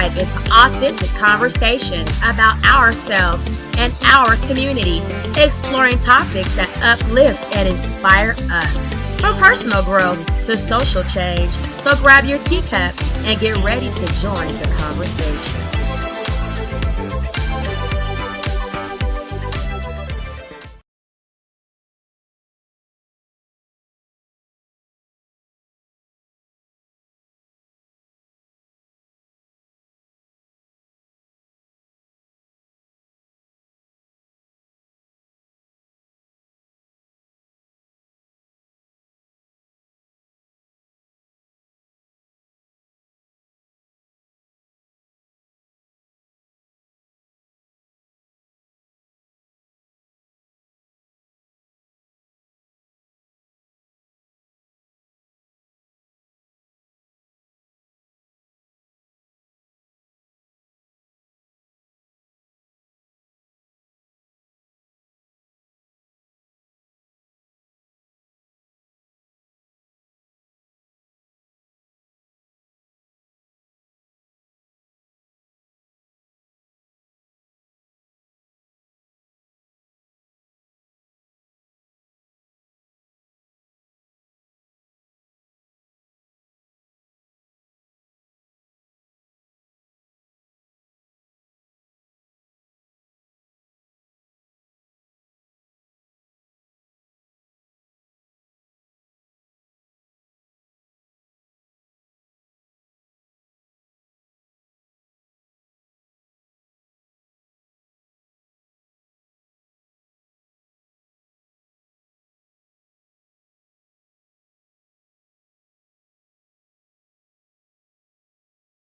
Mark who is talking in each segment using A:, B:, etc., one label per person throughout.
A: dive into authentic conversations about ourselves and our community, exploring topics that uplift and inspire us, from personal growth to social change. So grab your teacup and get ready to join the conversation.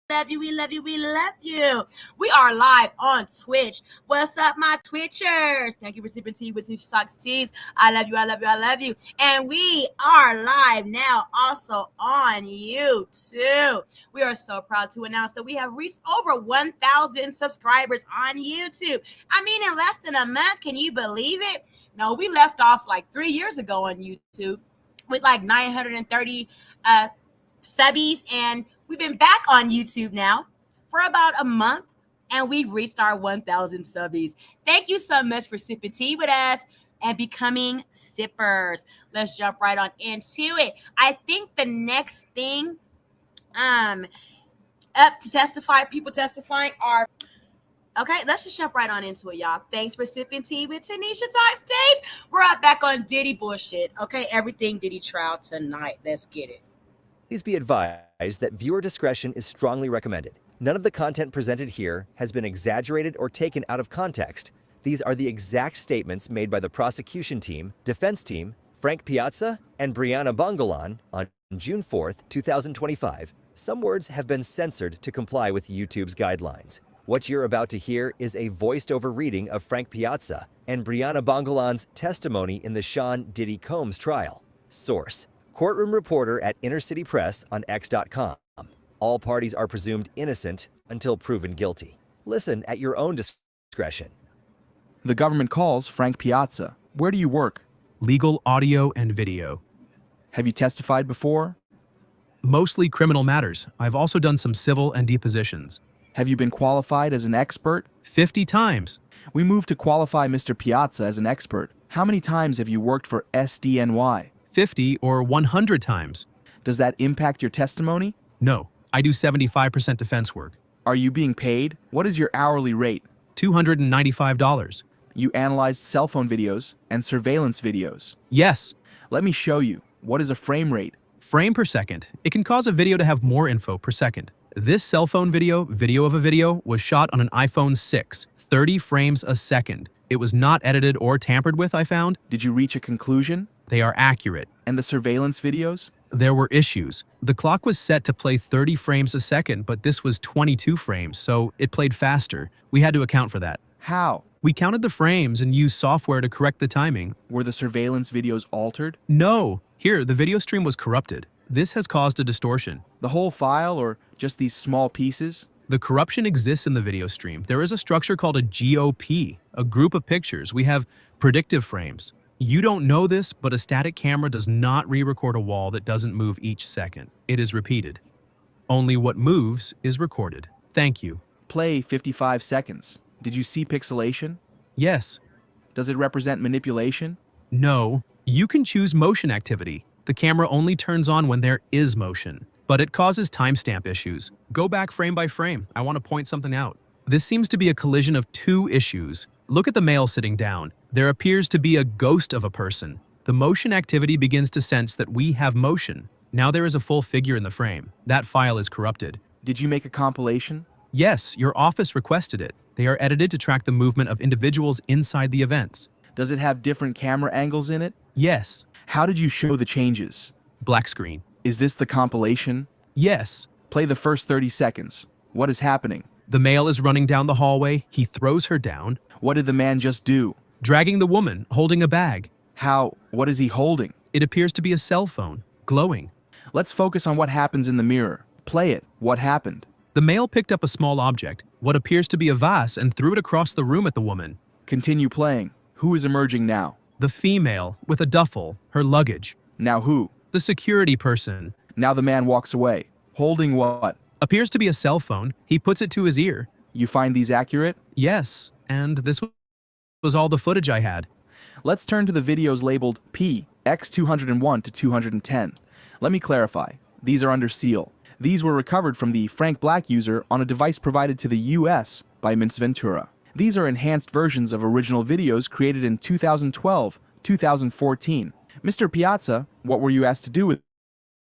A: Love you, we love you, we love you. We are live on Twitch. What's up, my Twitchers? Thank you for sipping tea with Snitches Talks Teas. I love you, I love you, I love you. And we are live now also on YouTube. We are so proud to announce that we have reached over 1,000 subscribers on YouTube. I mean, in less than a month, can you believe it? No, we left off like 3 years ago on YouTube with like 930 subbies, and we've been back on YouTube now for about a month, and we've reached our 1,000 subbies. Thank you so much for sipping tea with us and becoming sippers. Let's jump right on into it. I think the next thing up to testify, people testifying are... Okay, let's just jump right on into it, y'all. Thanks for sipping tea with Tanisha Talks Teas. We're up back on Diddy bullshit. Okay, everything Diddy trial tonight. Let's get it.
B: Please be advised that viewer discretion is strongly recommended. None of the content presented here has been exaggerated or taken out of context. These are the exact statements made by the prosecution team, defense team, Frank Piazza, and Brianna Bongolan on June 4th, 2025. Some words have been censored to comply with YouTube's guidelines. What you're about to hear is a voiced-over reading of Frank Piazza and Brianna Bongolan's testimony in the Sean Diddy Combs trial. Source: courtroom reporter at Inner City Press on X.com. All parties are presumed innocent until proven guilty. Listen at your own discretion.
C: The government calls Frank Piazza. Where do you work?
D: Legal audio and video.
C: Have you testified before?
D: Mostly criminal matters. I've also done some civil and depositions.
C: Have you been qualified as an expert?
D: 50 times.
C: We moved to qualify Mr. Piazza as an expert. How many times have you worked for SDNY?
D: 50 or 100 times.
C: Does that impact your testimony?
D: No, I do 75% defense work.
C: Are you being paid? What is your hourly rate?
D: $295.
C: You analyzed cell phone videos and surveillance videos.
D: Yes.
C: Let me show you. What is a frame rate?
D: Frame per second. It can cause a video to have more info per second. This cell phone video of a video, was shot on an iPhone 6, 30 frames a second. It was not edited or tampered with, I found.
C: Did you reach a conclusion?
D: They are accurate.
C: And the surveillance videos?
D: There were issues. The clock was set to play 30 frames a second, but this was 22 frames, so it played faster. We had to account for that.
C: How?
D: We counted the frames and used software to correct the timing.
C: Were the surveillance videos altered?
D: No. Here, the video stream was corrupted. This has caused a distortion.
C: The whole file or just these small pieces?
D: The corruption exists in the video stream. There is a structure called a GOP, a group of pictures. We have predictive frames. You don't know this, but a static camera does not re-record a wall that doesn't move each second. It is repeated. Only what moves is recorded. Thank you.
C: Play 55 seconds. Did you see pixelation?
D: Yes.
C: Does it represent manipulation?
D: No. You can choose motion activity. The camera only turns on when there is motion, but it causes timestamp issues. Go back frame by frame. I want to point something out. This seems to be a collision of two issues. Look at the male sitting down. There appears to be a ghost of a person. The motion activity begins to sense that we have motion. Now there is a full figure in the frame. That file is corrupted.
C: Did you make a compilation?
D: Yes, your office requested it. They are edited to track the movement of individuals inside the events.
C: Does it have different camera angles in it?
D: Yes.
C: How did you show the changes?
D: Black screen.
C: Is this the compilation?
D: Yes.
C: Play the first 30 seconds. What is happening?
D: The male is running down the hallway. He throws her down,
C: What did the man just do?
D: dragging the woman, holding a bag.
C: How? What is he holding?
D: It appears to be a cell phone, glowing.
C: Let's focus on what happens in the mirror. Play it. What happened?
D: The male picked up a small object, what appears to be a vase, and threw it across the room at the woman.
C: Continue playing. Who is emerging now?
D: The female, with a duffel, her luggage.
C: Now who?
D: The security person.
C: Now the man walks away. Holding what?
D: Appears to be a cell phone. He puts it to his ear.
C: You find these accurate?
D: Yes, and this was all the footage I had.
C: Let's turn to the videos labeled P, X201 to 210. Let me clarify. These are under seal. These were recovered from the Frank Black user on a device provided to the US by Mince Ventura. These are enhanced versions of original videos created in 2012, 2014. Mr. Piazza, what were you asked to do with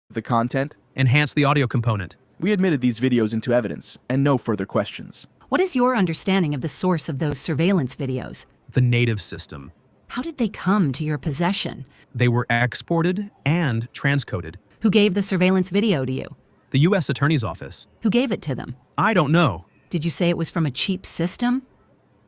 C: the content?
D: Enhance the audio component.
C: We admitted these videos into evidence, and no further questions.
E: What is your understanding of the source of those surveillance videos?
D: The native system.
E: How did they come to your possession?
D: They were exported and transcoded.
E: Who gave the surveillance video to you?
D: The U.S. Attorney's Office.
E: Who gave it to them?
D: I don't know.
E: Did you say it was from a cheap system?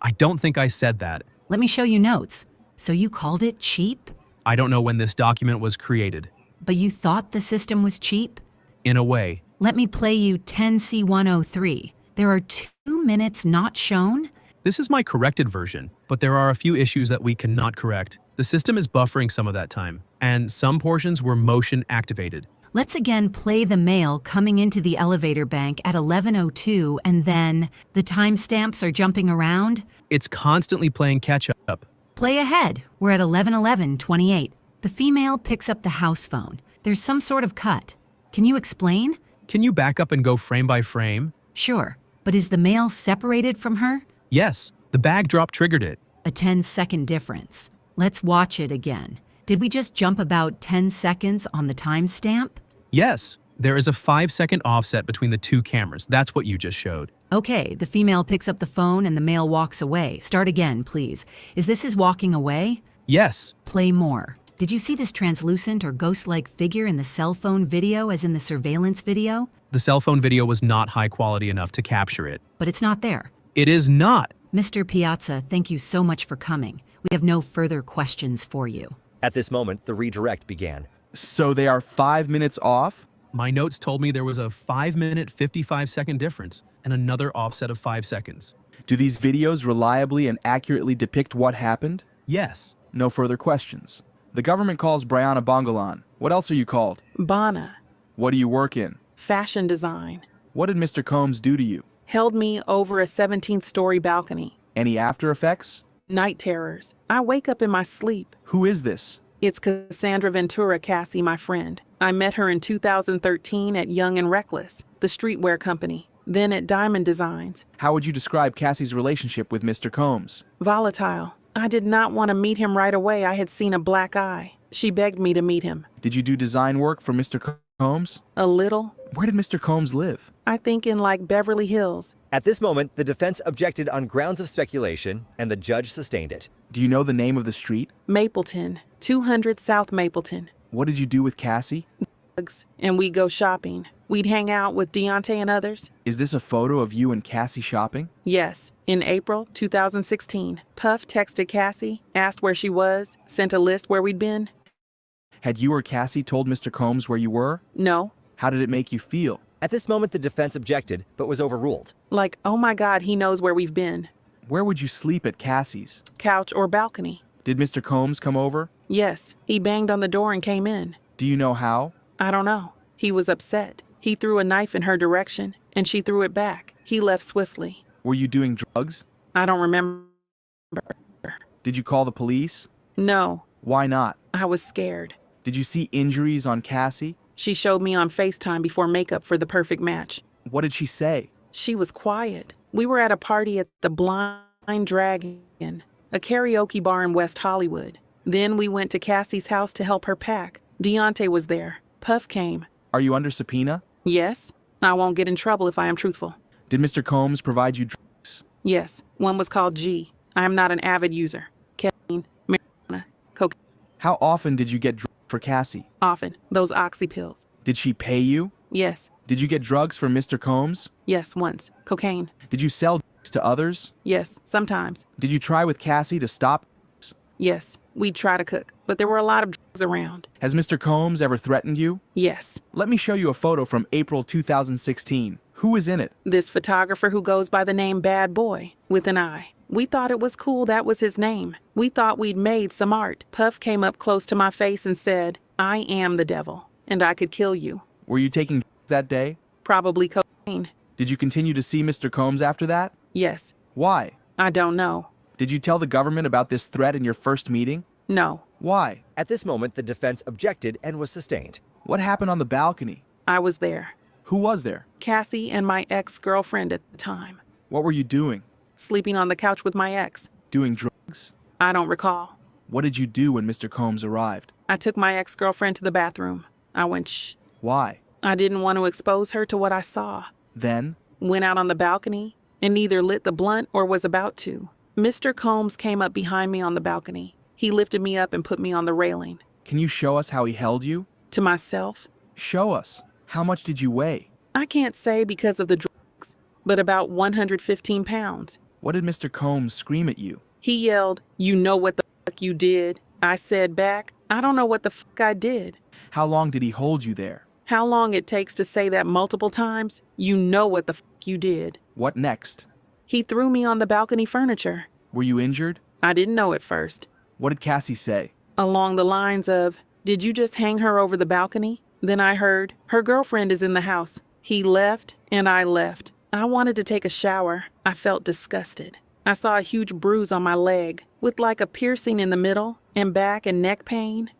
D: I don't think I said that.
E: Let me show you notes. So you called it cheap?
D: I don't know when this document was created.
E: But you thought the system was cheap?
D: In a way.
E: Let me play you 10C103. There are 2 minutes not shown?
D: This is my corrected version, but there are a few issues that we cannot correct. The system is buffering some of that time, and some portions were motion activated.
E: Let's again play the male coming into the elevator bank at 11:02, and then the timestamps are jumping around.
D: It's constantly playing catch-up.
E: Play ahead. We're at 11:11:28. The female picks up the house phone. There's some sort of cut. Can you explain?
D: Can you back up and go frame by frame?
E: Sure. But is the male separated from her?
D: Yes, the bag drop triggered it.
E: A 10-second difference. Let's watch it again. Did we just jump about 10 seconds on the timestamp?
D: Yes, there is a 5-second offset between the two cameras. That's what you just showed.
E: Okay, the female picks up the phone and the male walks away. Start again, please. Is this his walking away?
D: Yes.
E: Play more. Did you see this translucent or ghost-like figure in the cell phone video as in the surveillance video?
D: The cell phone video was not high quality enough to capture it.
E: But it's not there.
D: It is not.
E: Mr. Piazza, thank you so much for coming. We have no further questions for you.
B: At this moment, the redirect began.
C: So they are 5 minutes off?
D: My notes told me there was a 5-minute, 55-second difference and another offset of 5 seconds.
C: Do these videos reliably and accurately depict what happened?
D: Yes.
C: No further questions. The government calls Brianna Bongolan. What else are you called?
F: Bana,
C: What do you work in?
F: fashion design.
C: What did Mr. Combs do to you?
F: Held me over a 17th-story balcony.
C: Any after effects?
F: Night terrors. I wake up in my sleep.
C: Who is this?
F: It's Cassandra Ventura Cassie, my friend. I met her in 2013 at Young and Reckless, the streetwear company, then at Diamond Designs.
C: How would you describe Cassie's relationship with Mr. Combs?
F: Volatile. I did not want to meet him right away. I had seen a black eye. She begged me to meet him.
C: Did you do design work for Mr. Combs?
F: A little.
C: Where did Mr. Combs live?
F: I think in like Beverly Hills.
B: At this moment, the defense objected on grounds of speculation, and the judge sustained it.
C: Do you know the name of the street?
F: Mapleton, 200 South Mapleton.
C: What did you do with Cassie?
F: And we'd go shopping. We'd hang out with Deontay and others.
C: Is this a photo of you and Cassie shopping?
F: Yes, in April 2016. Puff texted Cassie, asked where she was, sent a list where we'd been.
C: Had you or Cassie told Mr. Combs where you were?
F: No.
C: How did it make you feel?
B: At this moment, the defense objected, but was overruled.
F: Like, oh my God, he knows where we've been.
C: Where would you sleep at Cassie's?
F: Couch or balcony.
C: Did Mr. Combs come over?
F: Yes, he banged on the door and came in.
C: Do you know how?
F: I don't know. He was upset. He threw a knife in her direction, and she threw it back. He left swiftly.
C: Were you doing drugs?
F: I don't remember.
C: Did you call the police?
F: No,
C: Why not?
F: I was scared.
C: Did you see injuries on Cassie?
F: She showed me on FaceTime before makeup for the perfect match.
C: What did she say?
F: She was quiet. We were at a party at the Blind Dragon, a karaoke bar in West Hollywood. Then we went to Cassie's house to help her pack. Deontay was there. Puff came.
C: Are you under subpoena?
F: Yes, I won't get in trouble if I am truthful.
C: Did Mr. Combs provide you drugs?
F: Yes, one was called G. I am not an avid user. Ketamine, marijuana, cocaine.
C: How often did you get drugs for Cassie?
F: Often. Those oxy pills.
C: Did she pay you?
F: Yes.
C: Did you get drugs from Mr. Combs?
F: Yes, once. Cocaine.
C: Did you sell drugs to others?
F: Yes, sometimes.
C: Did you try with Cassie to stop?
F: Yes, we'd try to cook, but there were a lot of drugs around.
C: Has Mr. Combs ever threatened you?
F: Yes.
C: Let me show you a photo from April 2016. Who is in it?
F: This photographer who goes by the name Bad Boy, with an I. We thought it was cool that was his name. We thought we'd made some art. Puff came up close to my face and said, I am the devil, and I could kill you.
C: Were you taking drugs that day?
F: Probably cocaine.
C: Did you continue to see Mr. Combs after that?
F: Yes.
C: Why?
F: I don't know.
C: Did you tell the government about this threat in your first meeting?
F: No.
C: Why?
B: At this moment, the defense objected and was sustained.
C: What happened on the balcony?
F: I was there.
C: Who was there?
F: Cassie and my ex-girlfriend at the time.
C: What were you doing?
F: Sleeping on the couch with my ex.
C: Doing drugs?
F: I don't recall.
C: What did you do when Mr. Combs arrived?
F: I took my ex-girlfriend to the bathroom. I went shh.
C: Why?
F: I didn't want to expose her to what I saw.
C: Then?
F: Went out on the balcony and neither lit the blunt or was about to. Mr. Combs came up behind me on the balcony. He lifted me up and put me on the railing.
C: Can you show us how he held you?
F: To myself,
C: Show us. How much did you weigh?
F: I can't say because of the drugs, but about 115 pounds.
C: What did Mr. Combs scream at you?
F: He yelled, "You know what the fuck you did?" I said back, "I don't know what the fuck I did."
C: How long did he hold you there?
F: How long it takes to say that multiple times? You know what the fuck you did.
C: What next?
F: He threw me on the balcony furniture.
C: Were you injured?
F: I didn't know at first.
C: What did Cassie say?
F: Along the lines of, "Did you just hang her over the balcony?" Then I heard, "Her girlfriend is in the house." He left, and I left. I wanted to take a shower. I felt disgusted. I saw a huge bruise on my leg, with like a piercing in the middle, and back and neck pain.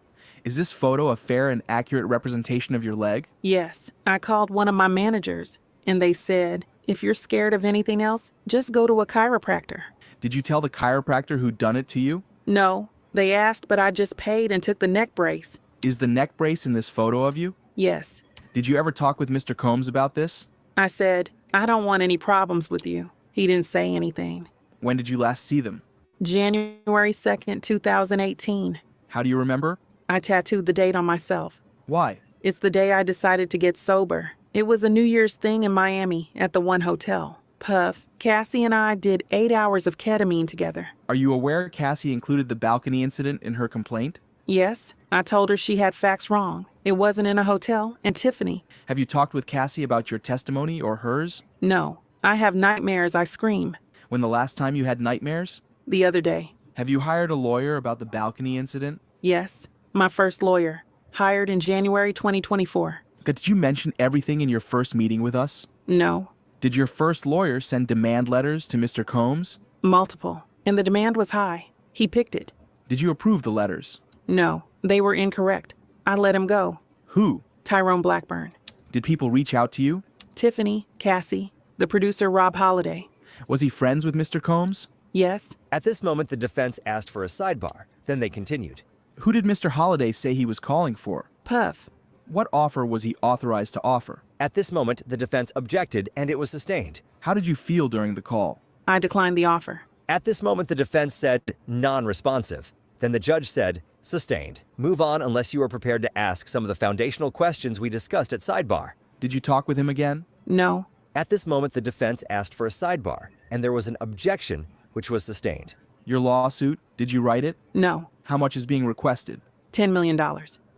C: Is this photo a fair and accurate representation of your leg?
F: Yes, I called one of my managers, and they said, "If you're scared of anything else, just go to a chiropractor."
C: Did you tell the chiropractor who done it to you?
F: No, they asked, but I just paid and took the neck brace.
C: Is the neck brace in this photo of you?
F: Yes.
C: Did you ever talk with Mr. Combs about this?
F: I said, "I don't want any problems with you." He didn't say anything.
C: When did you last see them?
F: January 2nd, 2018.
C: How do you remember?
F: I tattooed the date on myself.
C: Why?
F: It's the day I decided to get sober. It was a New Year's thing in Miami at the one hotel. Puff, Cassie and I did 8 hours of ketamine together.
C: Are you aware Cassie included the balcony incident in her complaint?
F: Yes, I told her she had facts wrong. It wasn't in a hotel, and Tiffany.
C: Have you talked with Cassie about your testimony or hers?
F: No, I have nightmares, I scream.
C: When the last time you had nightmares?
F: The other day.
C: Have you hired a lawyer about the balcony incident?
F: Yes, my first lawyer. Hired in January 2024.
C: Did you mention everything in your first meeting with us?
F: No.
C: Did your first lawyer send demand letters to Mr. Combs?
F: Multiple. And the demand was high. He picked it.
C: Did you approve the letters?
F: No, they were incorrect. I let him go.
C: Who?
F: Tyrone Blackburn.
C: Did people reach out to you?
F: Tiffany, Cassie, the producer Rob Holliday.
C: Was he friends with Mr. Combs?
F: Yes.
B: At this moment, the defense asked for a sidebar. Then they continued.
C: Who did Mr. Holliday say he was calling for?
F: Puff.
C: What offer was he authorized to offer?
B: At this moment, the defense objected and it was sustained.
C: How did you feel during the call?
F: I declined the offer.
B: At this moment, the defense said non-responsive. Then the judge said sustained. Move on unless you are prepared to ask some of the foundational questions we discussed at sidebar.
C: Did you talk with him again?
F: No.
B: At this moment, the defense asked for a sidebar, and there was an objection, which was sustained.
C: Your lawsuit, did you write it?
F: No.
C: How much is being requested?
F: $10 million.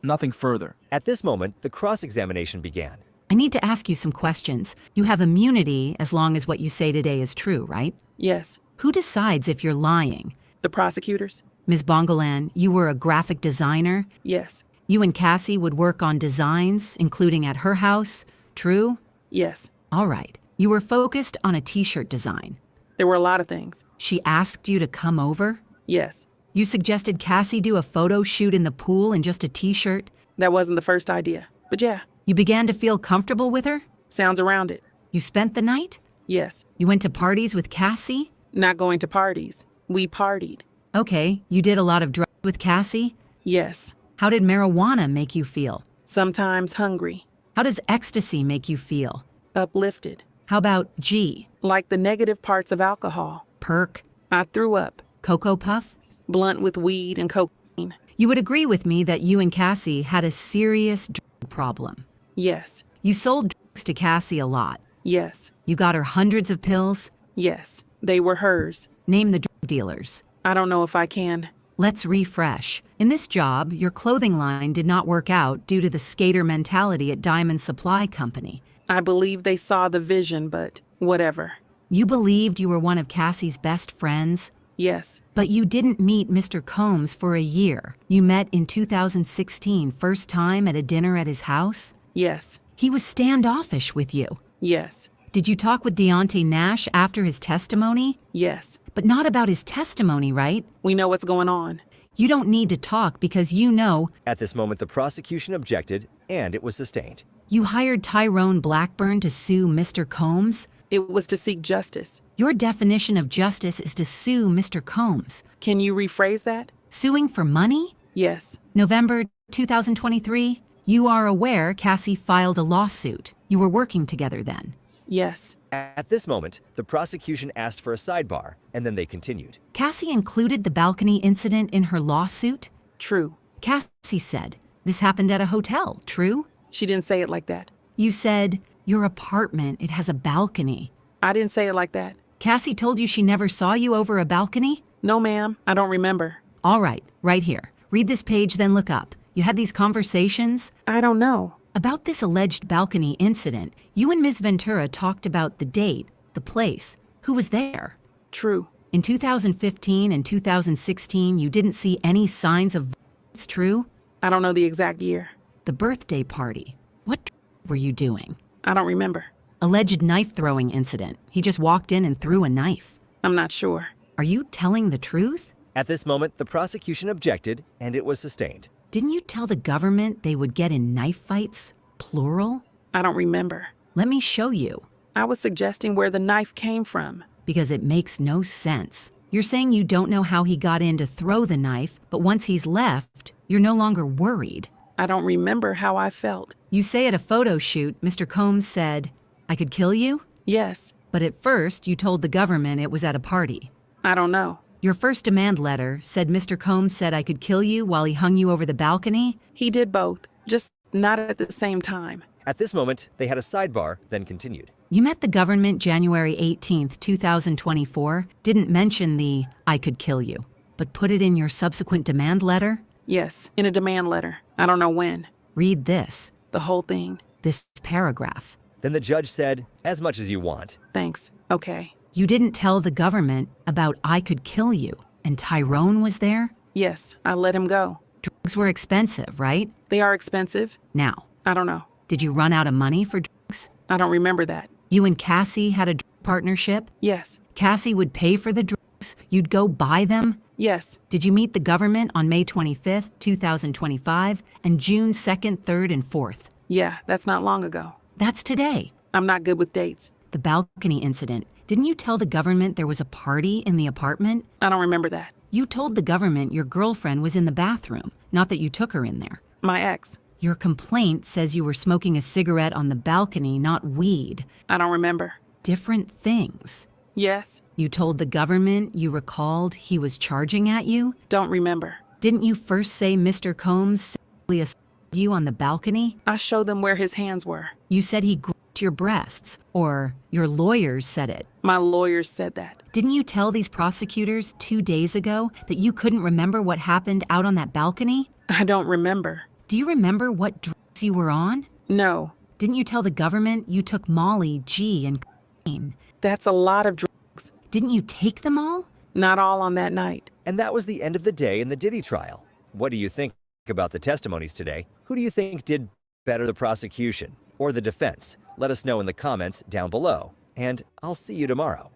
C: Nothing further.
B: At this moment, the cross-examination began.
E: I need to ask you some questions. You have immunity as long as what you say today is true, right?
F: Yes.
E: Who decides if you're lying?
F: The prosecutors?
E: Ms. Bongolan, you were a graphic designer.
F: Yes.
E: You and Cassie would work on designs, including at her house. True?
F: Yes.
E: All right. You were focused on a t-shirt design.
F: There were a lot of things.
E: She asked you to come over.
F: Yes.
E: You suggested Cassie do a photo shoot in the pool in just a t-shirt.
F: That wasn't the first idea. But yeah,
E: You began to feel comfortable with her.
F: sounds around it.
E: You spent the night.
F: Yes.
E: You went to parties with Cassie.
F: Not going to parties. We partied.
E: Okay, you did a lot of drugs with Cassie.
F: Yes.
E: How did marijuana make you feel?
F: Sometimes hungry.
E: How does ecstasy make you feel?
F: Uplifted.
E: How about G?
F: Like the negative parts of alcohol.
E: Perk?
F: I threw up.
E: Cocoa Puff?
F: Blunt with weed and cocaine.
E: You would agree with me that you and Cassie had a serious drug problem.
F: Yes.
E: You sold drugs to Cassie a lot.
F: Yes.
E: You got her hundreds of pills.
F: Yes. They were hers.
E: Name the drug dealers.
F: I don't know if I can.
E: Let's refresh. In this job, your clothing line did not work out due to the skater mentality at Diamond Supply Company.
F: I believe they saw the vision, but whatever.
E: You believed you were one of Cassie's best friends,
F: Yes.
E: but you didn't meet Mr. Combs for a year. You met in 2016, first time at a dinner at his house.
F: Yes.
E: He was standoffish with you.
F: Yes.
E: Did you talk with Deontay Nash after his testimony?
F: Yes.
E: But not about his testimony, right?
F: We know what's going on.
E: You don't need to talk because you know
B: At this moment, the prosecution objected, and it was sustained.
E: you hired Tyrone Blackburn to sue Mr. Combs.
F: It was to seek justice.
E: Your definition of justice is to sue Mr. Combs.
F: Can you rephrase that?
E: Suing for money?
F: Yes.
E: November 2023, you are aware Cassie filed a lawsuit. You were working together then.
F: Yes.
B: At this moment, the prosecution asked for a sidebar, and then they continued.
E: Cassie included the balcony incident in her lawsuit.
F: True.
E: Cassie said, this happened at a hotel, true?
F: She didn't say it like that.
E: You said, your apartment, it has a balcony.
F: I didn't say it like that.
E: Cassie told you she never saw you over a balcony?
F: No, ma'am. I don't remember.
E: All right, right here. Read this page, then look up. You had these conversations?
F: I don't know.
E: About this alleged balcony incident, you and Ms. Ventura talked about the date, the place, who was there.
F: True.
E: In 2015 and 2016, you didn't see any signs of violence, true?
F: I don't know the exact year.
E: The birthday party. What were you doing?
F: I don't remember.
E: Alleged knife throwing incident. He just walked in and threw a knife.
F: I'm not sure.
E: Are you telling the truth?
B: At this moment, the prosecution objected, and it was sustained.
E: Didn't you tell the government they would get in knife fights? Plural?
F: I don't remember.
E: Let me show you.
F: I was suggesting where the knife came from.
E: Because it makes no sense. You're saying you don't know how he got in to throw the knife, but once he's left, you're no longer worried.
F: I don't remember how I felt.
E: You say at a photo shoot, Mr. Combs said, I could kill you?
F: Yes.
E: But at first, you told the government it was at a party.
F: I don't know.
E: Your first demand letter said Mr. Combs said I could kill you while he hung you over the balcony?
F: He did both, just not at the same time.
B: At this moment, they had a sidebar, then continued.
E: You met the government January 18th, 2024, didn't mention the I could kill you, but put it in your subsequent demand letter?
F: Yes, in a demand letter. I don't know when.
E: Read this,
F: The whole thing.
E: this paragraph.
B: Then the judge said, as much as you want.
F: Thanks. Okay.
E: You didn't tell the government about I could kill you, and Tyrone was there?
F: Yes, I let him go.
E: Drugs were expensive, right?
F: They are expensive.
E: Now,
F: I don't know.
E: did you run out of money for drugs?
F: I don't remember that.
E: You and Cassie had a drug partnership?
F: Yes.
E: Cassie would pay for the drugs, you'd go buy them?
F: Yes.
E: Did you meet the government on May 25th, 2025, and June 2nd, 3rd, and 4th?
F: Yeah, that's not long ago.
E: That's today.
F: I'm not good with dates.
E: The balcony incident. Didn't you tell the government there was a party in the apartment?
F: I don't remember that.
E: You told the government your girlfriend was in the bathroom, not that you took her in there.
F: My ex.
E: Your complaint says you were smoking a cigarette on the balcony, not weed.
F: I don't remember.
E: Different things.
F: Yes.
E: You told the government you recalled he was charging at you?
F: Don't remember.
E: Didn't you first say Mr. Combs sexually assaulted you on the balcony?
F: I showed them where his hands were.
E: You said he gripped your breasts, or your lawyers said it.
F: My lawyers said that.
E: Didn't you tell these prosecutors 2 days ago that you couldn't remember what happened out on that balcony?
F: I don't remember.
E: Do you remember what drugs you were on?
F: No.
E: Didn't you tell the government you took Molly, G, and cocaine?
F: That's a lot of drugs.
E: Didn't you take them all?
F: Not all on that night.
B: And that was the end of the day in the Diddy trial. What do you think about the testimonies today? Who do you think did better, the prosecution or the defense? Let us know in the comments down below. and I'll see you tomorrow.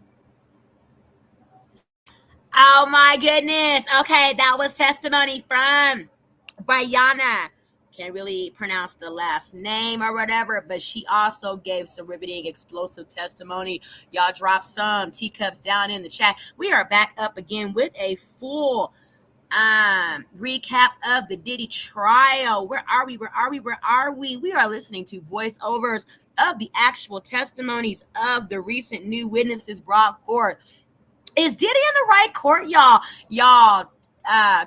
A: Oh my goodness. Okay, that was testimony from Brianna. Can't really pronounce the last name or whatever, but she also gave some riveting, explosive testimony. Y'all drop some teacups down in the chat. We are back up again with a full recap of the Diddy trial. Where are we? We are listening to voiceovers of the actual testimonies of the recent new witnesses brought forth. Is Diddy in the right court, y'all? Y'all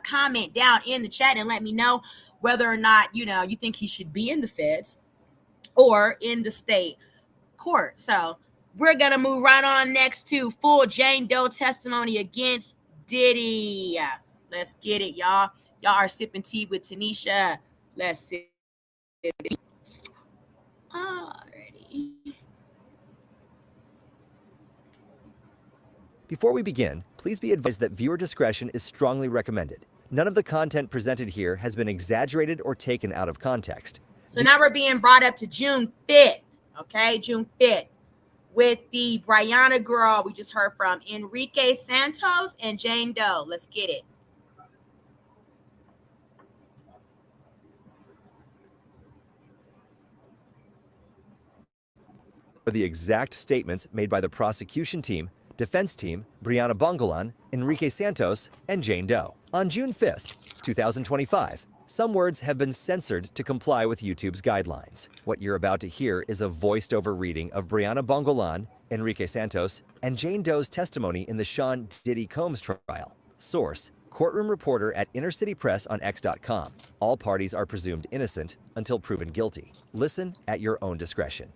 A: comment down in the chat and let me know whether or not, you think he should be in the feds or in the state court. So we're going to move right on next to full Jane Doe testimony against Diddy. Let's get it, y'all. Y'all are sipping tea with Tanisha. Let's sip tea. Alrighty.
B: Before we begin, please be advised that viewer discretion is strongly recommended. None of the content presented here has been exaggerated or taken out of context.
A: So now we're being brought up to June 5th, okay? June 5th with the Brianna girl we just heard from, Enrique Santos and Jane Doe. Let's get it.
B: Are the exact statements made by the prosecution team, defense team, Brianna Bongolan, Enrique Santos, and Jane Doe. On June 5th, 2025, some words have been censored to comply with YouTube's guidelines. What you're about to hear is a voiced-over reading of Brianna Bongolan, Enrique Santos, and Jane Doe's testimony in the Sean Diddy Combs trial. Source: courtroom reporter at Inner City Press on X.com. All parties are presumed innocent until proven guilty. Listen at your own discretion.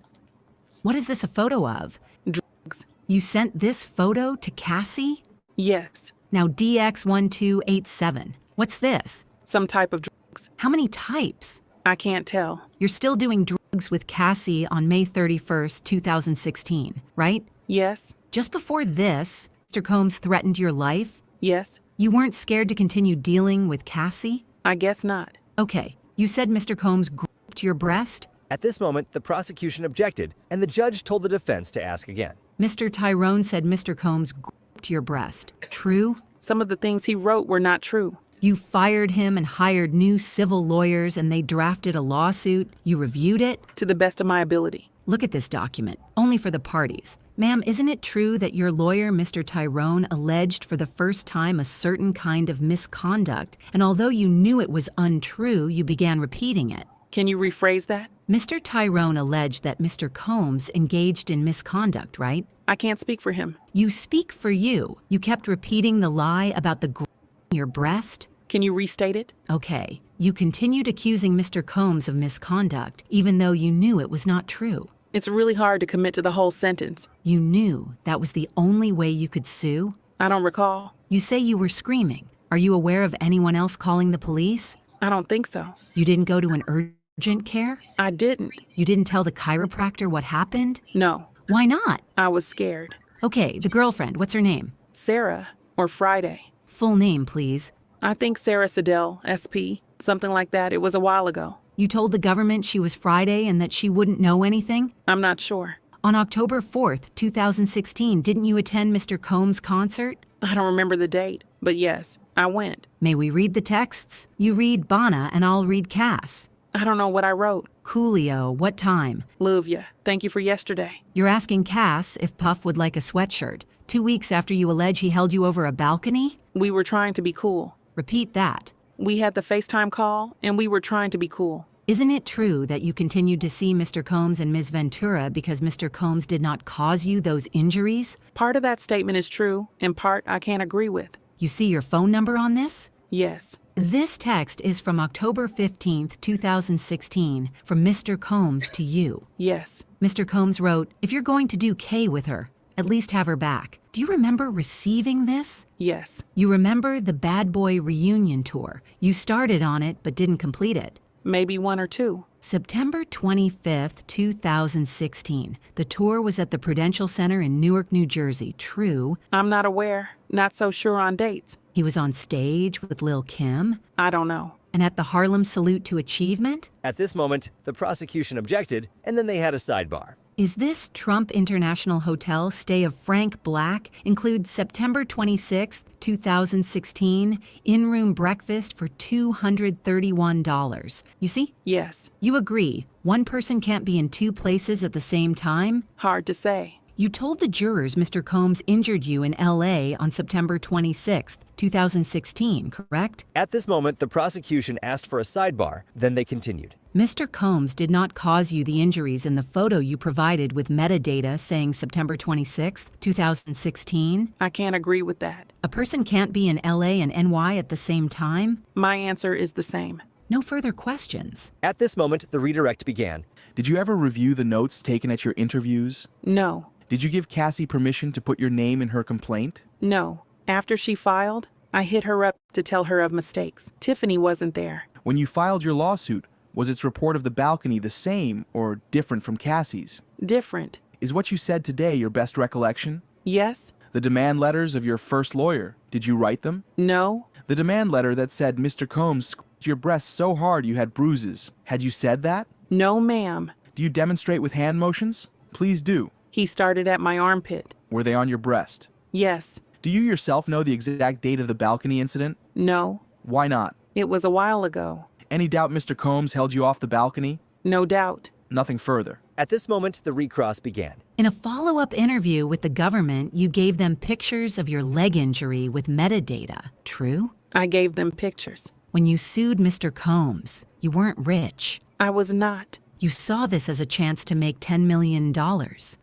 E: What is this a photo of?
F: Drugs.
E: You sent this photo to Cassie?
F: Yes.
E: Now DX1287. What's this?
F: Some type of drugs.
E: How many types?
F: I can't tell.
E: You're still doing drugs with Cassie on May 31st, 2016, right?
F: Yes.
E: Just before this, Mr. Combs threatened your life?
F: Yes.
E: You weren't scared to continue dealing with Cassie?
F: I guess not.
E: Okay. You said Mr. Combs gripped your breast?
B: At this moment, the prosecution objected, and the judge told the defense to ask again.
E: Mr. Tyrone said Mr. Combs gripped your breast. True?
F: Some of the things he wrote were not true.
E: You fired him and hired new civil lawyers and they drafted a lawsuit. You reviewed it?
F: To the best of my ability.
E: Look at this document. Only for the parties. Ma'am, isn't it true that your lawyer, Mr. Tyrone, alleged for the first time a certain kind of misconduct, and although you knew it was untrue, you began repeating it?
F: Can you rephrase that?
E: Mr. Tyrone alleged that Mr. Combs engaged in misconduct, right?
F: I can't speak for him.
E: You speak for you. You kept repeating the lie about the gripping your breast?
F: Can you restate it?
E: Okay. You continued accusing Mr. Combs of misconduct, even though you knew it was not true.
F: It's really hard to commit to the whole sentence.
E: You knew that was the only way you could sue?
F: I don't recall.
E: You say you were screaming. Are you aware of anyone else calling the police?
F: I don't think so.
E: You didn't go to an urgent care?
F: I didn't.
E: You didn't tell the chiropractor what happened?
F: No.
E: Why not?
F: I was scared.
E: Okay, the girlfriend, what's her name?
F: Sarah or Friday.
E: Full name, please.
F: I think Sarah Siddell, SP, something like that. It was a while ago.
E: You told the government she was Friday and that she wouldn't know anything?
F: I'm not sure.
E: On October 4th, 2016, didn't you attend Mr. Combs' concert?
F: I don't remember the date, but yes, I went.
E: May we read the texts? You read Bana and I'll read Cass.
F: I don't know what I wrote.
E: Coolio, what time?
F: Luvia, thank you for yesterday.
E: You're asking Cass if Puff would like a sweatshirt. 2 weeks after you allege he held you over a balcony?
F: We were trying to be cool.
E: Repeat that.
F: We had the FaceTime call, and we were trying to be cool.
E: Isn't it true that you continued to see Mr. Combs and Ms. Ventura because Mr. Combs did not cause you those injuries?
F: Part of that statement is true, and part I can't agree with.
E: You see your phone number on this?
F: Yes.
E: This text is from October 15th, 2016, from Mr. Combs to you.
F: Yes.
E: Mr. Combs wrote, if you're going to do K with her, at least have her back. Do you remember receiving this?
F: Yes.
E: You remember the Bad Boy reunion tour. You started on it but didn't complete it.
F: Maybe 1 or 2.
E: September 25th, 2016. The tour was at the Prudential Center in Newark, New Jersey. True.
F: I'm not aware. Not so sure on dates.
E: He was on stage with Lil' Kim.
F: I don't know.
E: And at the Harlem Salute to Achievement?
B: At this moment, the prosecution objected, and then they had a sidebar.
E: Is this Trump International Hotel stay of Frank Black include September 26, 2016, in-room breakfast for $231? You see?
F: Yes.
E: You agree, one person can't be in two places at the same time?
F: Hard to say.
E: You told the jurors Mr. Combs injured you in L.A. on September 26, 2016, correct?
B: At this moment, the prosecution asked for a sidebar, then they continued.
E: Mr. Combs did not cause you the injuries in the photo you provided with metadata saying September 26, 2016?
F: I can't agree with that.
E: A person can't be in LA and NY at the same time?
F: My answer is the same.
E: No further questions.
B: At this moment, the redirect began.
C: Did you ever review the notes taken at your interviews?
F: No.
C: Did you give Cassie permission to put your name in her complaint?
F: No. After she filed, I hit her up to tell her of mistakes. Tiffany wasn't there.
C: When you filed your lawsuit, was its report of the balcony the same or different from Cassie's?
F: Different.
C: Is what you said today your best recollection?
F: Yes.
C: The demand letters of your first lawyer, did you write them?
F: No.
C: The demand letter that said Mr. Combs squeezed your breasts so hard you had bruises, had you said that?
F: No, ma'am.
C: Do you demonstrate with hand motions? Please do.
F: He started at my armpit.
C: Were they on your breast?
F: Yes.
C: Do you yourself know the exact date of the balcony incident?
F: No.
C: Why not?
F: It was a while ago.
C: Any doubt Mr. Combs held you off the balcony?
F: No doubt.
C: Nothing further.
B: At this moment, the recross began.
E: In a follow-up interview with the government, you gave them pictures of your leg injury with metadata. True?
F: I gave them pictures.
E: When you sued Mr. Combs, you weren't rich.
F: I was not.
E: You saw this as a chance to make $10 million.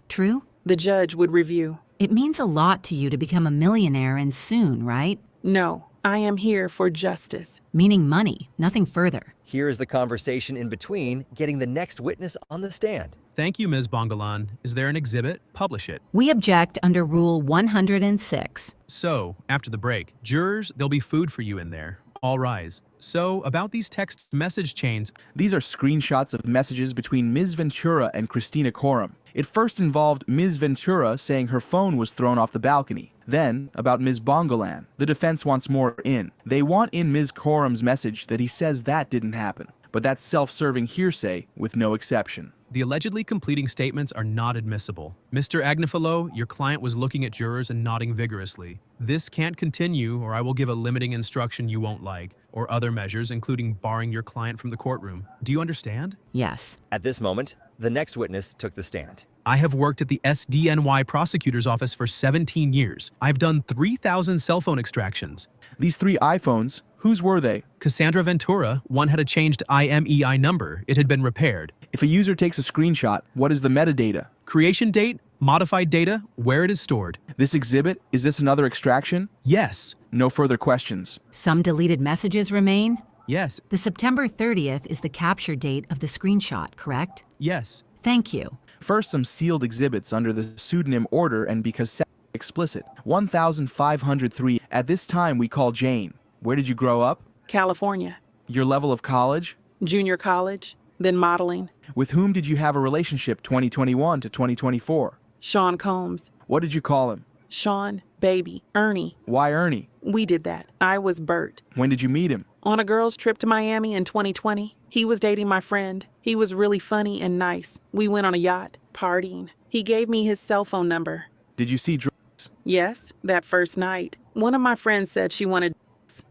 E: True?
F: The judge would review.
E: It means a lot to you to become a millionaire and soon, right?
F: No. I am here for justice.
E: Meaning money, nothing further.
B: Here is the conversation in between, getting the next witness on the stand.
D: Thank you, Ms. Bongalan. Is there an exhibit? Publish it.
E: We object under Rule 106.
D: So, after the break, jurors, there'll be food for you in there. All rise. So, about these text message chains.
C: These are screenshots of messages between Ms. Ventura and Christina Coram. It first involved Ms. Ventura saying her phone was thrown off the balcony. Then, about Ms. Bongalan. The defense wants more in. They want in Ms. Coram's message that he says that didn't happen. But that's self-serving hearsay with no exception.
D: The allegedly completing statements are not admissible. Mr. Agnifilo, your client was looking at jurors and nodding vigorously. This can't continue, or I will give a limiting instruction you won't like, or other measures, including barring your client from the courtroom. Do you understand?
E: Yes.
B: At this moment, the next witness took the stand.
D: I have worked at the SDNY prosecutor's office for 17 years. I've done 3,000 cell phone extractions.
C: These 3 iPhones, whose were they?
D: Cassandra Ventura, one had a changed IMEI number. It had been repaired.
C: If a user takes a screenshot, what is the metadata?
D: Creation date, modified data, where it is stored.
C: This exhibit, is this another extraction?
D: Yes.
C: No further questions.
E: Some deleted messages remain?
D: Yes.
E: The September 30th is the capture date of the screenshot, correct?
D: Yes.
E: Thank you.
C: First, some sealed exhibits under the pseudonym order and because explicit. 1503. At this time, we call Jane. Where did you grow up?
F: California.
C: Your level of college?
F: Junior college. Then modeling.
C: With whom did you have a relationship 2021 to 2024?
F: Sean Combs.
C: What did you call him?
F: Sean, baby, Ernie.
C: Why Ernie?
F: We did that. I was Bert.
C: When did you meet him?
F: On a girl's trip to Miami in 2020. He was dating my friend. He was really funny and nice. We went on a yacht, partying. He gave me his cell phone number.
C: Did you see drugs?
F: Yes, that first night. One of my friends said she wanted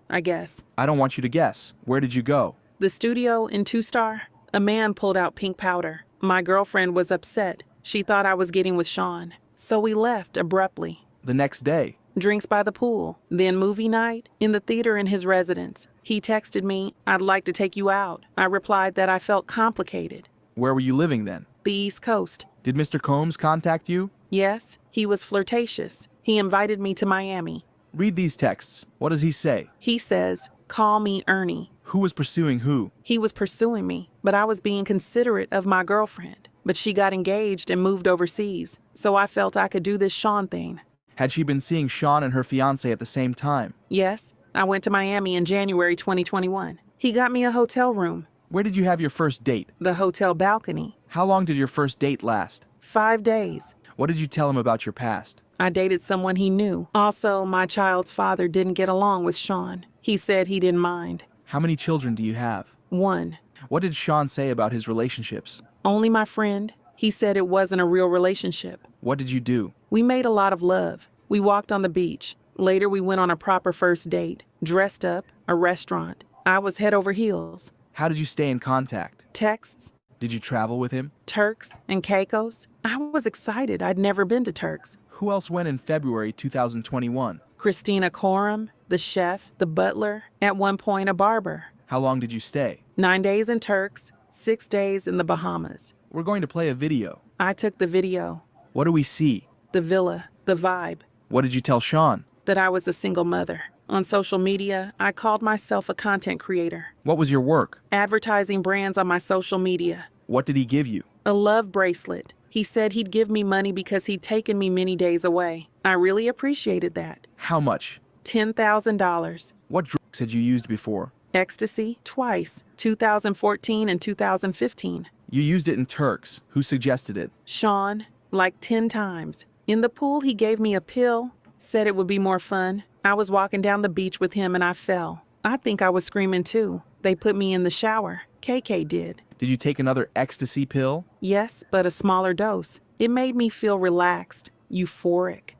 F: I guess.
C: I don't want you to guess. Where did you go?
F: The studio in 2-Star. A man pulled out pink powder. My girlfriend was upset. She thought I was getting with Sean. So we left abruptly.
C: The next day?
F: Drinks by the pool. Then movie night in the theater in his residence. He texted me, "I'd like to take you out." I replied that I felt complicated.
C: Where were you living then?
F: The East Coast.
C: Did Mr. Combs contact you?
F: Yes, he was flirtatious. He invited me to Miami.
C: Read these texts. What does he say?
F: He says, "Call me Ernie."
C: Who was pursuing who?
F: He was pursuing me, but I was being considerate of my girlfriend. But she got engaged and moved overseas, so I felt I could do this Sean thing.
C: Had she been seeing Sean and her fiancé at the same time?
F: Yes, I went to Miami in January 2021. He got me a hotel room.
C: Where did you have your first date?
F: The hotel balcony.
C: How long did your first date last?
F: 5 days.
C: What did you tell him about your past?
F: I dated someone he knew. Also, my child's father didn't get along with Sean. He said he didn't mind.
C: How many children do you have?
F: 1.
C: What did Sean say about his relationships?
F: Only my friend. He said it wasn't a real relationship.
C: What did you do?
F: We made a lot of love. We walked on the beach. Later, we went on a proper first date, dressed up, a restaurant. I was head over heels.
C: How did you stay in contact?
F: Texts,
C: Did you travel with him?
F: Turks, and Caicos. I was excited. I'd never been to Turks.
C: Who else went in February 2021?
F: Christina Coram, the chef, the butler, at one point a barber.
C: How long did you stay?
F: 9 days in Turks, 6 days in the Bahamas.
C: We're going to play a video.
F: I took the video,
C: What do we see?
F: the villa, the vibe,
C: What did you tell Sean?
F: that I was a single mother. On social media, I called myself a content creator,
C: What was your work?
F: advertising brands on my social media.
C: What did he give you?
F: A love bracelet. He said he'd give me money because he'd taken me many days away. I really appreciated that.
C: How much?
F: $10,000.
C: What drugs had you used before?
F: Ecstasy, twice, 2014 and 2015.
C: You used it in Turks. Who suggested it?
F: Sean, like 10 times. In the pool, he gave me a pill, said it would be more fun. I was walking down the beach with him and I fell. I think I was screaming too. They put me in the shower. KK did.
C: Did you take another ecstasy pill?
F: Yes, but a smaller dose. It made me feel relaxed, euphoric.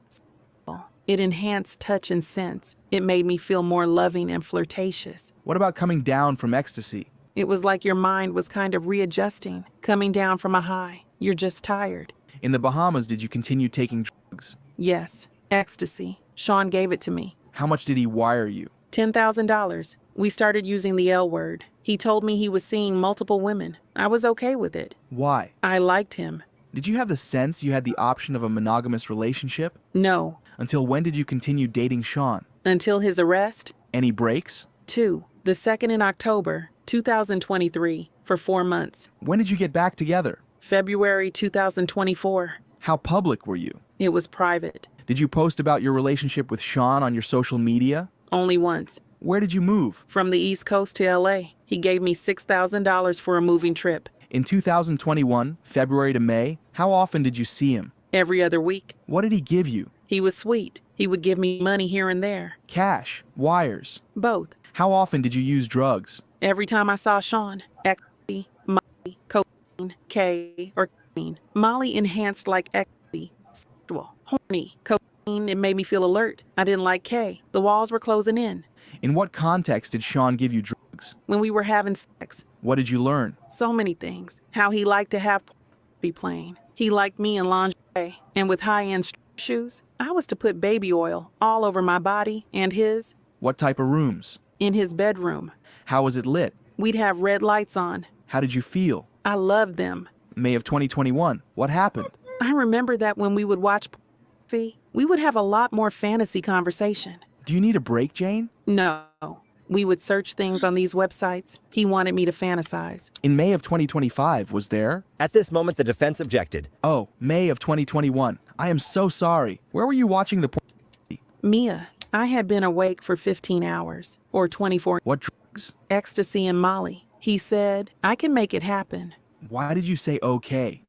F: It enhanced touch and sense. It made me feel more loving and flirtatious.
C: What about coming down from ecstasy?
F: It was like your mind was kind of readjusting, coming down from a high. You're just tired.
C: In the Bahamas, did you continue taking drugs?
F: Yes, ecstasy. Sean gave it to me.
C: How much did he wire you?
F: $10,000. We started using the L word. He told me he was seeing multiple women. I was okay with it.
C: Why?
F: I liked him.
C: Did you have the sense you had the option of a monogamous relationship?
F: No.
C: Until when did you continue dating Sean?
F: Until his arrest.
C: Any breaks?
F: 2. The 2nd in October, 2023, for 4 months.
C: When did you get back together?
F: February 2024.
C: How public were you?
F: It was private.
C: Did you post about your relationship with Sean on your social media?
F: Only once.
C: Where did you move?
F: From the East Coast to LA. He gave me $6,000 for a moving trip.
C: In 2021, February to May, how often did you see him?
F: Every other week.
C: What did he give you?
F: He was sweet. He would give me money here and there.
C: Cash, wires.
F: Both.
C: How often did you use drugs?
F: Every time I saw Sean. Ecstasy, Molly, cocaine, K, or cocaine. Molly enhanced like ecstasy. Sexual. Horny. Cocaine, it made me feel alert. I didn't like K. The walls were closing in.
C: In what context did Sean give you drugs?
F: When we were having sex.
C: What did you learn?
F: So many things. How he liked to have be playing. He liked me in lingerie and with high-end shoes. I was to put baby oil all over my body and his.
C: What type of rooms?
F: In his bedroom.
C: How was it lit?
F: We'd have red lights on.
C: How did you feel?
F: I loved them.
C: May of 2021. What happened?
F: I remember that when we would watch we would have a lot more fantasy conversation.
C: Do you need a break, Jane?
F: No. We would search things on these websites. He wanted me to fantasize.
C: In May of 2025, was there?
B: At this moment, the defense objected.
C: Oh, May of 2021. I am so sorry. Where were you watching the porn?
F: Mia, I had been awake for 15 hours, or 24.
C: What drugs?
F: Ecstasy and Molly. He said, I can make it happen.
C: Why did you say okay?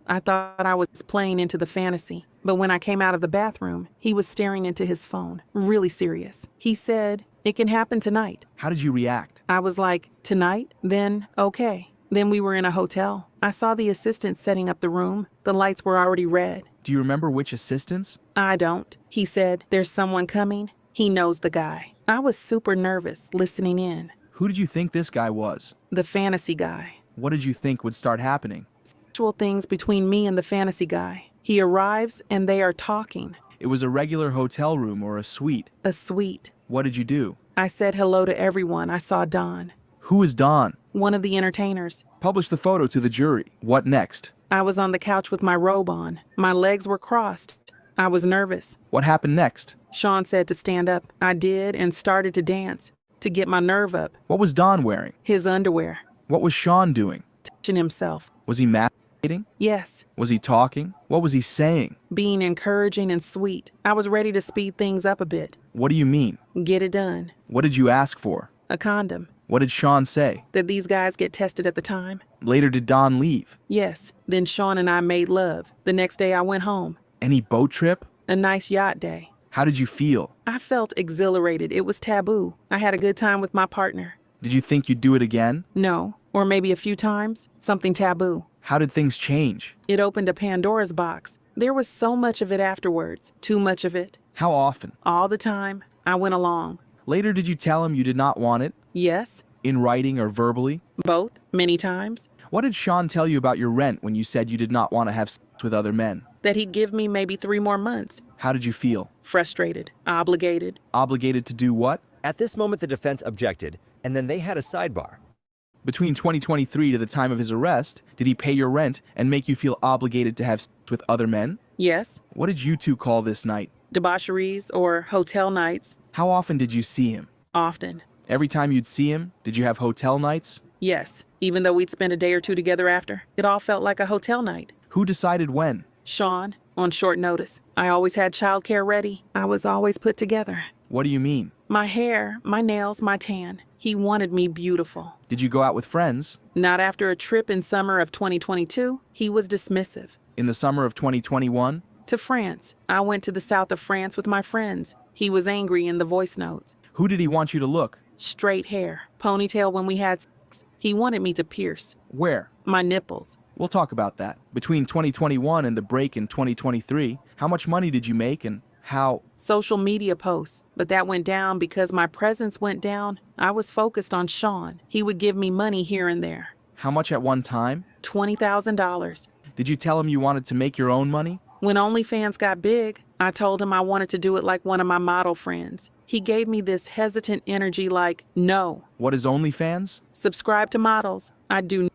F: I thought I was playing into the fantasy, but when I came out of the bathroom, he was staring into his phone, really serious. He said, it can happen tonight.
C: How did you react?
F: I was like, tonight? Then, okay. Then we were in a hotel. I saw the assistant setting up the room. The lights were already red.
C: Do you remember which assistants?
F: I don't. He said, there's someone coming. He knows the guy. I was super nervous, listening in.
C: Who did you think this guy was?
F: The fantasy guy.
C: What did you think would start happening?
F: Sexual things between me and the fantasy guy. He arrives and they are talking.
C: It was a regular hotel room or a suite.
F: A suite.
C: What did you do?
F: I said hello to everyone. I saw Don.
C: Who is Don?
F: One of the entertainers.
C: Publish the photo to the jury. What next?
F: I was on the couch with my robe on. My legs were crossed. I was nervous.
C: What happened next?
F: Sean said to stand up. I did and started to dance, to get my nerve up.
C: What was Don wearing?
F: His underwear.
C: What was Sean doing?
F: Touching himself.
C: Was he masturbating?
F: Yes.
C: Was he talking? What was he saying?
F: Being encouraging and sweet. I was ready to speed things up a bit.
C: What do you mean?
F: Get it done.
C: What did you ask for?
F: A condom.
C: What did Sean say?
F: That these guys get tested at the time.
C: Later, did Don leave?
F: Yes. Then Sean and I made love. The next day I went home.
C: Any boat trip?
F: A nice yacht day.
C: How did you feel?
F: I felt exhilarated. It was taboo. I had a good time with my partner.
C: Did you think you'd do it again?
F: No. Or maybe a few times. Something taboo.
C: How did things change?
F: It opened a Pandora's box. There was so much of it afterwards. Too much of it.
C: How often?
F: All the time. I went along.
C: Later, did you tell him you did not want it?
F: Yes.
C: In writing or verbally?
F: Both. Many times.
C: What did Sean tell you about your rent when you said you did not want to have sex with other men?
F: That he'd give me maybe 3 more months.
C: How did you feel?
F: Frustrated. Obligated.
C: Obligated to do what?
B: At this moment, the defense objected, and then they had a sidebar.
C: Between 2023 to the time of his arrest, did he pay your rent and make you feel obligated to have sex with other men?
F: Yes.
C: What did you two call this night?
F: Debaucheries or hotel nights.
C: How often did you see him?
F: Often.
C: Every time you'd see him, did you have hotel nights?
F: Yes. Even though we'd spend a day or two together after, it all felt like a hotel night.
C: Who decided when?
F: Sean, on short notice. I always had childcare ready. I was always put together.
C: What do you mean?
F: My hair, my nails, my tan. He wanted me beautiful.
C: Did you go out with friends?
F: Not after a trip in summer of 2022. He was dismissive.
C: In the summer of 2021?
F: To France. I went to the south of France with my friends. He was angry in the voice notes.
C: Who did he want you to look?
F: Straight hair. Ponytail when we had sex. He wanted me to pierce.
C: Where?
F: My nipples.
C: We'll talk about that. Between 2021 and the break in 2023, how much money did you make and how?
F: Social media posts. But that went down because my presence went down. I was focused on Sean. He would give me money here and there.
C: How much at one time?
F: $20,000.
C: Did you tell him you wanted to make your own money?
F: When OnlyFans got big, I told him I wanted to do it like one of my model friends. He gave me this hesitant energy like, no.
C: What is OnlyFans?
F: Subscribe to models. I do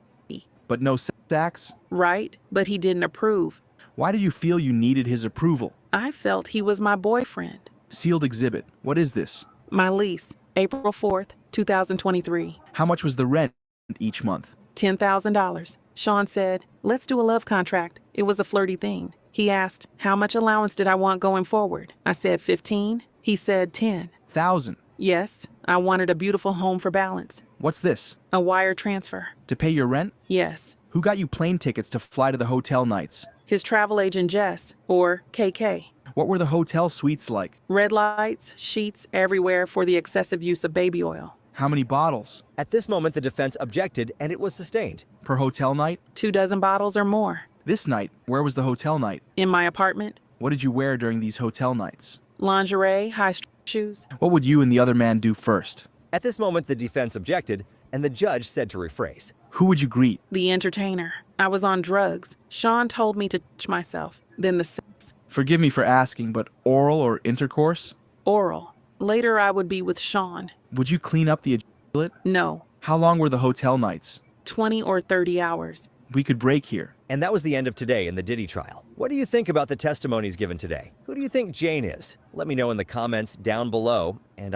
C: But no sex acts?
F: right, but he didn't approve.
C: Why did you feel you needed his approval?
F: I felt he was my boyfriend.
C: Sealed exhibit. What is this?
F: My lease, April 4th, 2023.
C: How much was the rent each month?
F: $10,000. Sean said, let's do a love contract. It was a flirty thing. He asked, how much allowance did I want going forward? I said 15. He said 10.
C: 1,000.
F: Yes, I wanted a beautiful home for balance.
C: What's this?
F: A wire transfer.
C: To pay your rent?
F: Yes.
C: Who got you plane tickets to fly to the hotel nights?
F: His travel agent Jess, or KK.
C: What were the hotel suites like?
F: Red lights, sheets everywhere for the excessive use of baby oil.
C: How many bottles?
B: At this moment, the defense objected, and it was sustained.
C: Per hotel night?
F: 24 bottles or more.
C: This night, where was the hotel night?
F: In my apartment.
C: What did you wear during these hotel nights?
F: Lingerie, high shoes.
C: What would you and the other man do first?
B: At this moment, the defense objected, and the judge said to rephrase.
C: Who would you greet?
F: The entertainer. I was on drugs. Sean told me to touch myself. Then the sex.
C: Forgive me for asking, but oral or intercourse?
F: Oral. Later I would be with Sean.
C: Would you clean up the ejaculate?
F: No.
C: How long were the hotel nights?
F: 20 or 30 hours.
C: We could break here.
B: And that was the end of today in the Diddy trial. What do you think about the testimonies given today? Who do you think Jane is? Let me know in the comments down below. And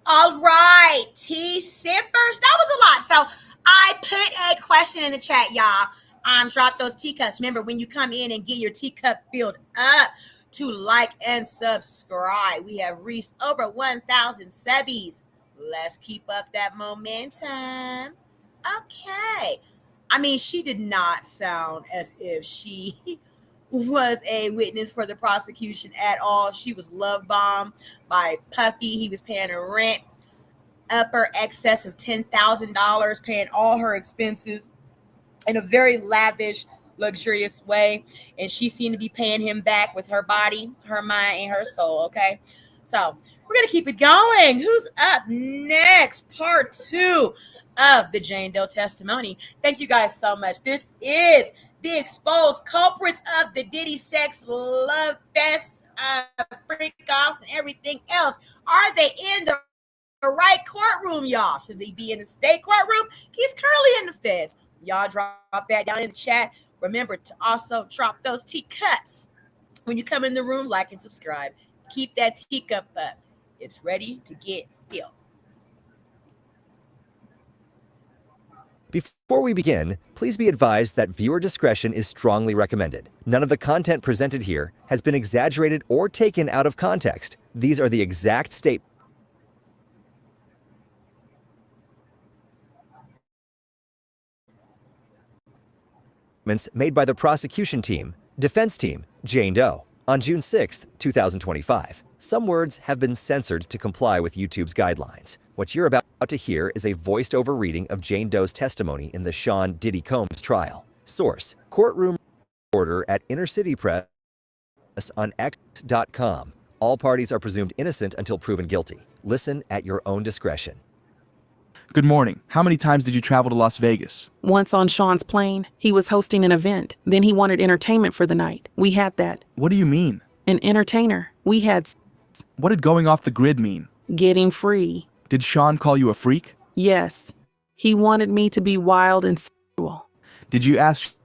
A: All right, tea sippers. That was a lot. So I put a question in the chat, y'all. Drop those teacups. Remember, when you come in and get your teacup filled up, to like and subscribe. We have reached over 1,000 subbies. Let's keep up that momentum. Okay. I mean, she did not sound as if she was a witness for the prosecution at all. She was love bombed by Puffy. He was paying her rent, upper excess of $10,000, paying all her expenses in a very lavish, luxurious way. And she seemed to be paying him back with her body, her mind, and her soul. Okay. So we're going to keep it going. Who's up next? Part 2 of the Jane Doe testimony. Thank you guys so much. This is the exposed culprits of the Diddy sex love fest, freak offs, and everything else. Are they in the right courtroom, y'all? Should they be in the state courtroom? He's currently in the feds. Y'all drop that down in the chat. Remember to also drop those teacups when you come in the room. Like and subscribe. Keep that teacup up. It's ready to get filled.
B: before we begin, please be advised that viewer discretion is strongly recommended. None of the content presented here has been exaggerated or taken out of context. These are the exact statements made by the prosecution team, defense team, Jane Doe, on June 6, 2025. Some words have been censored to comply with YouTube's guidelines. What you're about to hear is a voiced-over reading of Jane Doe's testimony in the Sean Diddy Combs trial. Source: courtroom reporter at Inner City Press on X.com. All parties are presumed innocent until proven guilty. Listen at your own discretion.
C: Good morning. How many times did you travel to Las Vegas?
F: Once on Sean's plane, he was hosting an event. Then he wanted entertainment for the night. We had that.
C: What do you mean?
F: An entertainer. We had
C: What did going off the grid mean?
F: getting free.
C: Did Sean call you a freak?
F: Yes. He wanted me to be wild and sexual.
C: Did you ask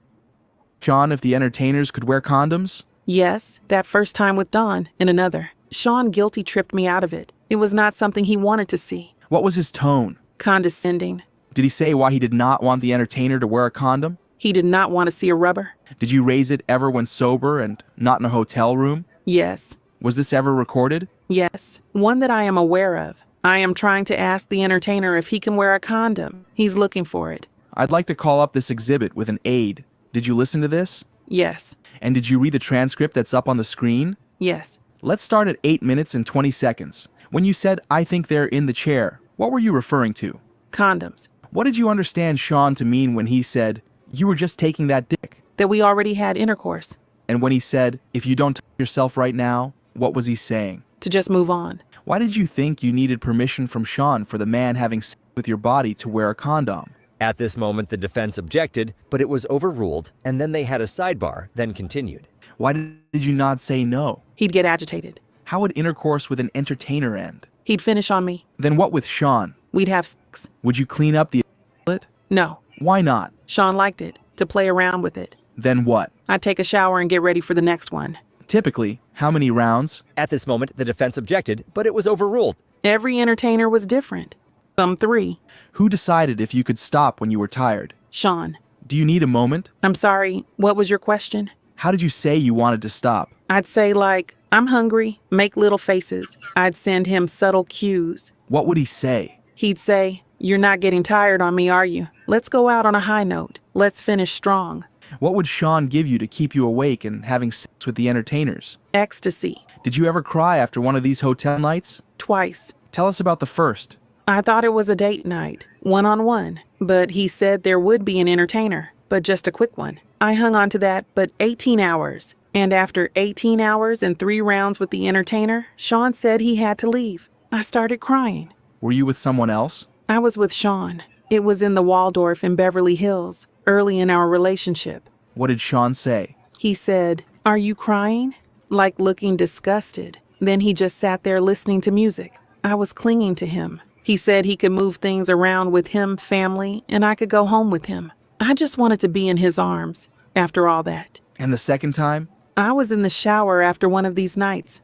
C: Sean if the entertainers could wear condoms?
F: Yes, that first time with Dawn and another. Sean guilty tripped me out of it. It was not something he wanted to see.
C: What was his tone?
F: Condescending.
C: Did he say why he did not want the entertainer to wear a condom?
F: He did not want to see a rubber.
C: Did you raise it ever when sober and not in a hotel room?
F: Yes.
C: Was this ever recorded?
F: Yes. One that I am aware of. I am trying to ask the entertainer if he can wear a condom. He's looking for it.
C: I'd like to call up this exhibit with an aid. Did you listen to this?
F: Yes.
C: And did you read the transcript that's up on the screen?
F: Yes.
C: Let's start at 8 minutes and 20 seconds. When you said, "I think they're in the chair," what were you referring to?
F: Condoms.
C: What did you understand Sean to mean when he said, "You were just taking that dick"?
F: That we already had intercourse.
C: And when he said, "If you don't touch yourself right now," what was he saying?
F: To just move on.
C: Why did you think you needed permission from Sean for the man having sex with your body to wear a condom?
B: At this moment, the defense objected, but it was overruled, and then they had a sidebar, then continued.
C: Why did you not say no?
F: He'd get agitated.
C: How would intercourse with an entertainer end?
F: He'd finish on me.
C: Then what with Sean?
F: We'd have sex.
C: Would you clean up the toilet?
F: No.
C: Why not?
F: Sean liked it. To play around with it.
C: Then what?
F: I'd take a shower and get ready for the next one.
C: Typically, how many rounds?
B: At this moment, the defense objected, but it was overruled.
F: Every entertainer was different. Some 3.
C: Who decided if you could stop when you were tired?
F: Sean.
C: Do you need a moment?
F: I'm sorry, what was your question?
C: How did you say you wanted to stop?
F: I'd say like, I'm hungry, make little faces. I'd send him subtle cues.
C: What would he say?
F: He'd say, you're not getting tired on me, are you? Let's go out on a high note. Let's finish strong.
C: What would Sean give you to keep you awake and having sex with the entertainers?
F: Ecstasy.
C: Did you ever cry after one of these hotel nights?
F: Twice.
C: Tell us about the first.
F: I thought it was a date night, one-on-one, but he said there would be an entertainer, but just a quick one. I hung on to that, but 18 hours. And after 18 hours and 3 rounds with the entertainer, Sean said he had to leave. I started crying.
C: Were you with someone else?
F: I was with Sean. It was in the Waldorf in Beverly Hills, early in our relationship.
C: What did Sean say?
F: He said, "Are you crying?" Like looking disgusted. Then he just sat there listening to music. I was clinging to him. He said he could move things around with him, family, and I could go home with him. I just wanted to be in his arms after all that.
C: And the second time?
F: I was in the shower after one of these nights.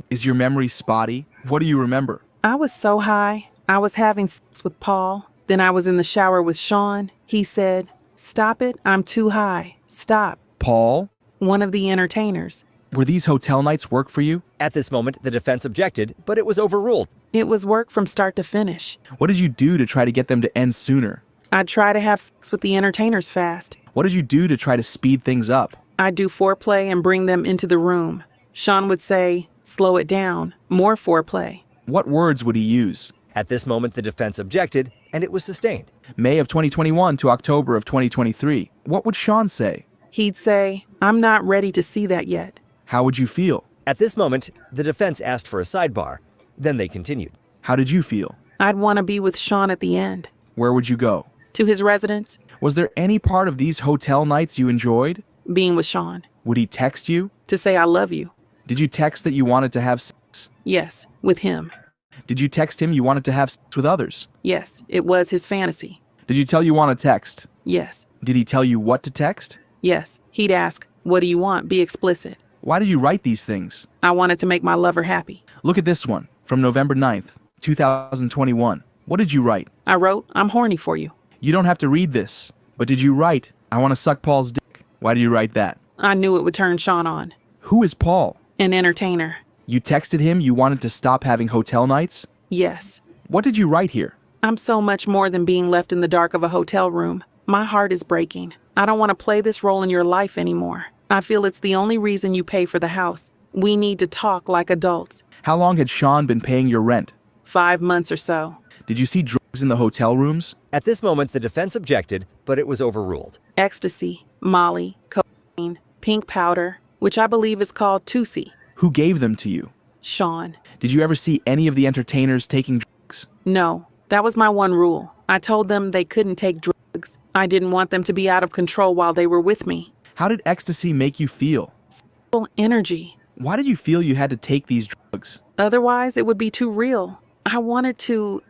C: Is your memory spotty? What do you remember?
F: I was so high. I was having sex with Paul. Then I was in the shower with Sean. He said, "Stop it, I'm too high. Stop."
C: Paul?
F: One of the entertainers.
C: Were these hotel nights work for you?
B: At this moment, the defense objected, but it was overruled.
F: It was work from start to finish.
C: What did you do to try to get them to end sooner?
F: I'd try to have sex with the entertainers fast.
C: What did you do to try to speed things up?
F: I'd do foreplay and bring them into the room. Sean would say, "Slow it down, more foreplay."
C: What words would he use?
B: At this moment, the defense objected, and it was sustained.
C: May of 2021 to October of 2023. What would Sean say?
F: He'd say, "I'm not ready to see that yet."
C: How would you feel?
B: At this moment, the defense asked for a sidebar. Then they continued.
C: How did you feel?
F: I'd want to be with Sean at the end.
C: Where would you go?
F: To his residence,
C: Was there any part of these hotel nights you enjoyed?
F: being with Sean.
C: Would he text you?
F: To say I love you.
C: Did you text that you wanted to have sex?
F: Yes, with him.
C: Did you text him you wanted to have sex with others?
F: Yes, it was his fantasy.
C: Did you tell you want to text?
F: Yes,
C: Did he tell you what to text?
F: yes. He'd ask, "What do you want?" Be explicit.
C: Why did you write these things?
F: I wanted to make my lover happy.
C: Look at this one, from November 9th, 2021. What did you write?
F: I wrote, "I'm horny for you."
C: You don't have to read this, but did you write, "I want to suck Paul's dick"? Why did you write that?
F: I knew it would turn Sean on.
C: Who is Paul?
F: An entertainer.
C: You texted him you wanted to stop having hotel nights?
F: Yes.
C: What did you write here?
F: I'm so much more than being left in the dark of a hotel room. My heart is breaking. I don't want to play this role in your life anymore. I feel it's the only reason you pay for the house. We need to talk like adults.
C: How long had Sean been paying your rent?
F: 5 months or so.
C: Did you see drugs in the hotel rooms?
B: At this moment, the defense objected, but it was overruled.
F: Ecstasy, Molly, cocaine, pink powder, which I believe is called Tusi.
C: Who gave them to you?
F: Sean.
C: Did you ever see any of the entertainers taking drugs?
F: No, that was my one rule. I told them they couldn't take drugs. I didn't want them to be out of control while they were with me.
C: How did ecstasy make you feel?
F: Energy.
C: Why did you feel you had to take these drugs?
F: Otherwise, it would be too real. I wanted to,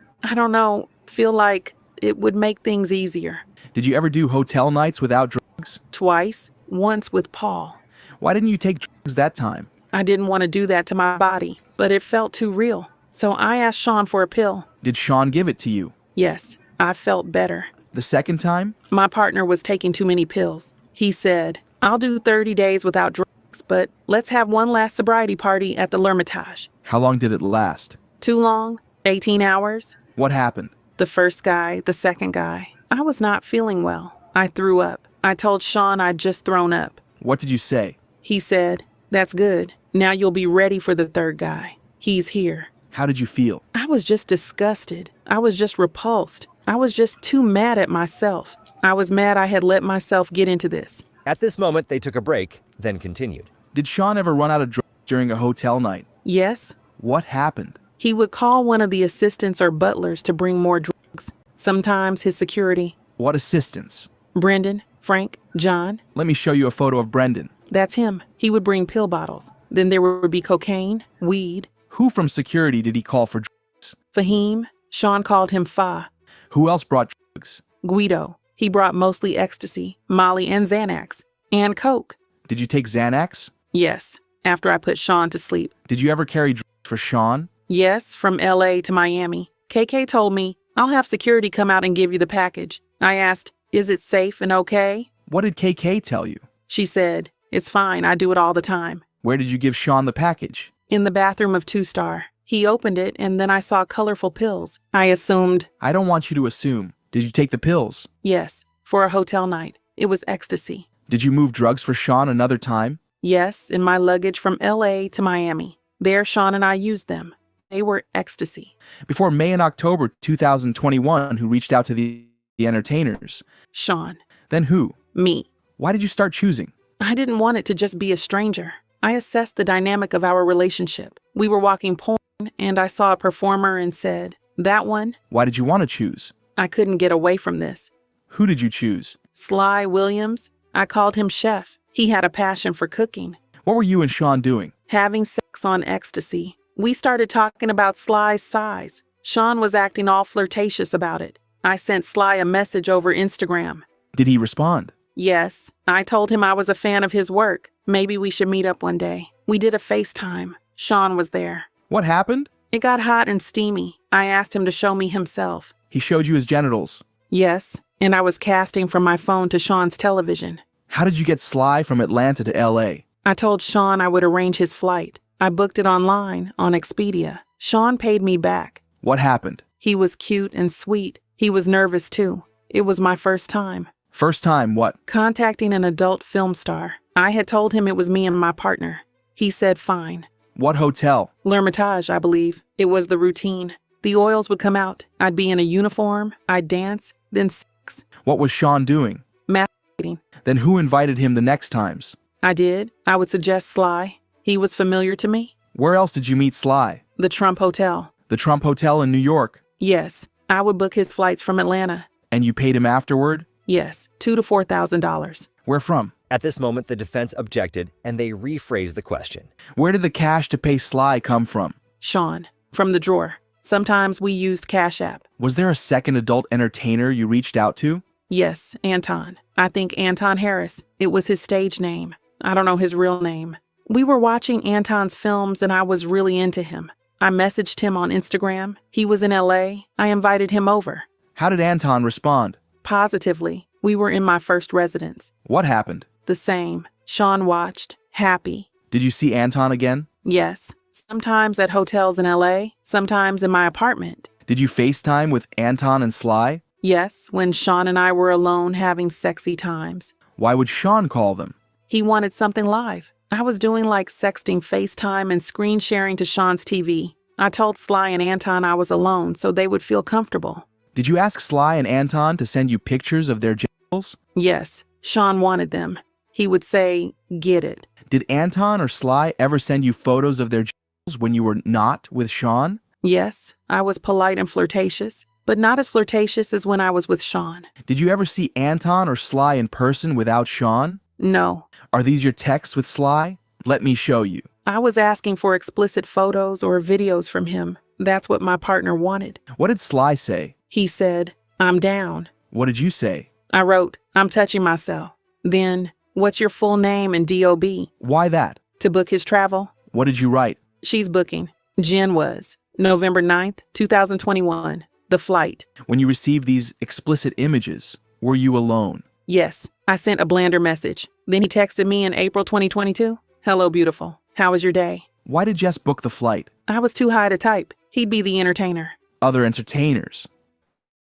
F: feel like it would make things easier.
C: Did you ever do hotel nights without drugs?
F: Twice, once with Paul.
C: Why didn't you take drugs that time?
F: I didn't want to do that to my body, but it felt too real. So I asked Sean for a pill.
C: Did Sean give it to you?
F: Yes, I felt better.
C: The second time?
F: My partner was taking too many pills. He said, I'll do 30 days without drugs, but let's have one last sobriety party at the L'Hermitage.
C: How long did it last?
F: Too long? 18 hours?
C: What happened?
F: The first guy, the second guy. I was not feeling well. I threw up. I told Sean I'd just thrown up.
C: What did you say?
F: He said, that's good. Now you'll be ready for the third guy. He's here.
C: How did you feel?
F: I was just disgusted. I was just repulsed. I was just too mad at myself. I was mad I had let myself get into this.
B: At this moment, they took a break, then continued.
C: Did Sean ever run out of drugs during a hotel night?
F: Yes.
C: What happened?
F: He would call one of the assistants or butlers to bring more drugs. Sometimes his security.
C: What assistants?
F: Brendan, Frank, John.
C: Let me show you a photo of Brendan.
F: That's him. He would bring pill bottles. Then there would be cocaine, weed.
C: Who from security did he call for drugs?
F: Fahim. Sean called him Fa.
C: Who else brought drugs?
F: Guido. He brought mostly ecstasy, Molly and Xanax, and coke.
C: Did you take Xanax?
F: Yes, after I put Sean to sleep.
C: Did you ever carry drugs for Sean?
F: Yes, from LA to Miami. KK told me, I'll have security come out and give you the package. I asked, is it safe and okay?
C: What did KK tell you?
F: She said, it's fine, I do it all the time.
C: Where did you give Sean the package?
F: In the bathroom of 2-Star. He opened it and then I saw colorful pills. I assumed.
C: I don't want you to assume. Did you take the pills?
F: Yes, for a hotel night. It was ecstasy.
C: Did you move drugs for Sean another time?
F: Yes, in my luggage from LA to Miami. There, Sean and I used them. They were ecstasy.
C: Before May and October 2021, who reached out to the entertainers?
F: Sean.
C: Then who?
F: Me.
C: Why did you start choosing?
F: I didn't want it to just be a stranger. I assessed the dynamic of our relationship. We were walking porn, and I saw a performer and said, that one?
C: Why did you want to choose?
F: I couldn't get away from this.
C: Who did you choose?
F: Sly Williams. I called him Chef. He had a passion for cooking.
C: What were you and Sean doing?
F: Having sex on ecstasy. We started talking about Sly's size. Sean was acting all flirtatious about it. I sent Sly a message over Instagram.
C: Did he respond?
F: Yes. I told him I was a fan of his work. Maybe we should meet up one day. We did a FaceTime. Sean was there.
C: What happened?
F: It got hot and steamy. I asked him to show me himself.
C: He showed you his genitals.
F: Yes, and I was casting from my phone to Sean's television.
C: How did you get Sly from Atlanta to LA?
F: I told Sean I would arrange his flight. I booked it online, on Expedia. Sean paid me back.
C: What happened?
F: He was cute and sweet. He was nervous too. It was my first time.
C: First time what?
F: Contacting an adult film star. I had told him it was me and my partner. He said fine.
C: What hotel?
F: L'Hermitage, I believe. It was the routine. The oils would come out. I'd be in a uniform. I'd dance. Then sex.
C: What was Sean doing?
F: Masturbating.
C: Then who invited him the next times?
F: I did. I would suggest Sly. He was familiar to me.
C: Where else did you meet Sly?
F: The Trump Hotel.
C: The Trump Hotel in New York?
F: Yes. I would book his flights from Atlanta.
C: And you paid him afterward?
F: Yes. $2,000 to $4,000.
C: Where from?
B: At this moment, the defense objected, and they rephrased the question.
C: Where did the cash to pay Sly come from?
F: Sean. From the drawer. Sometimes we used Cash App.
C: Was there a second adult entertainer you reached out to?
F: Yes, Anton. I think Anton Harris. It was his stage name. I don't know his real name. We were watching Anton's films and I was really into him. I messaged him on Instagram. He was in LA. I invited him over.
C: How did Anton respond?
F: Positively. We were in my first residence.
C: What happened?
F: The same. Sean watched. Happy.
C: Did you see Anton again?
F: Yes. Sometimes at hotels in LA. Sometimes in my apartment.
C: Did you FaceTime with Anton and Sly?
F: Yes, when Sean and I were alone having sexy times.
C: Why would Sean call them?
F: He wanted something live. I was doing like sexting FaceTime and screen sharing to Sean's TV. I told Sly and Anton I was alone so they would feel comfortable.
C: Did you ask Sly and Anton to send you pictures of their genitals?
F: Yes, Sean wanted them. He would say, "Get it."
C: Did Anton or Sly ever send you photos of their genitals when you were not with Sean?
F: Yes, I was polite and flirtatious, but not as flirtatious as when I was with Sean.
C: Did you ever see Anton or Sly in person without Sean?
F: No,
C: Are these your texts with Sly? Let me show you.
F: I was asking for explicit photos or videos from him. That's what my partner wanted.
C: What did Sly say?
F: He said, "I'm down."
C: What did you say?
F: I wrote, "I'm touching myself." Then, "What's your full name and DOB?"
C: Why that?
F: To book his travel.
C: What did you write?
F: She's booking. Jen was. November 9th, 2021. The flight.
C: When you received these explicit images, were you alone?
F: Yes, I sent a blander message. Then he texted me in April 2022. "Hello, beautiful. How was your day?"
C: Why did Jess book the flight?
F: I was too high to type. He'd be the entertainer.
C: Other entertainers.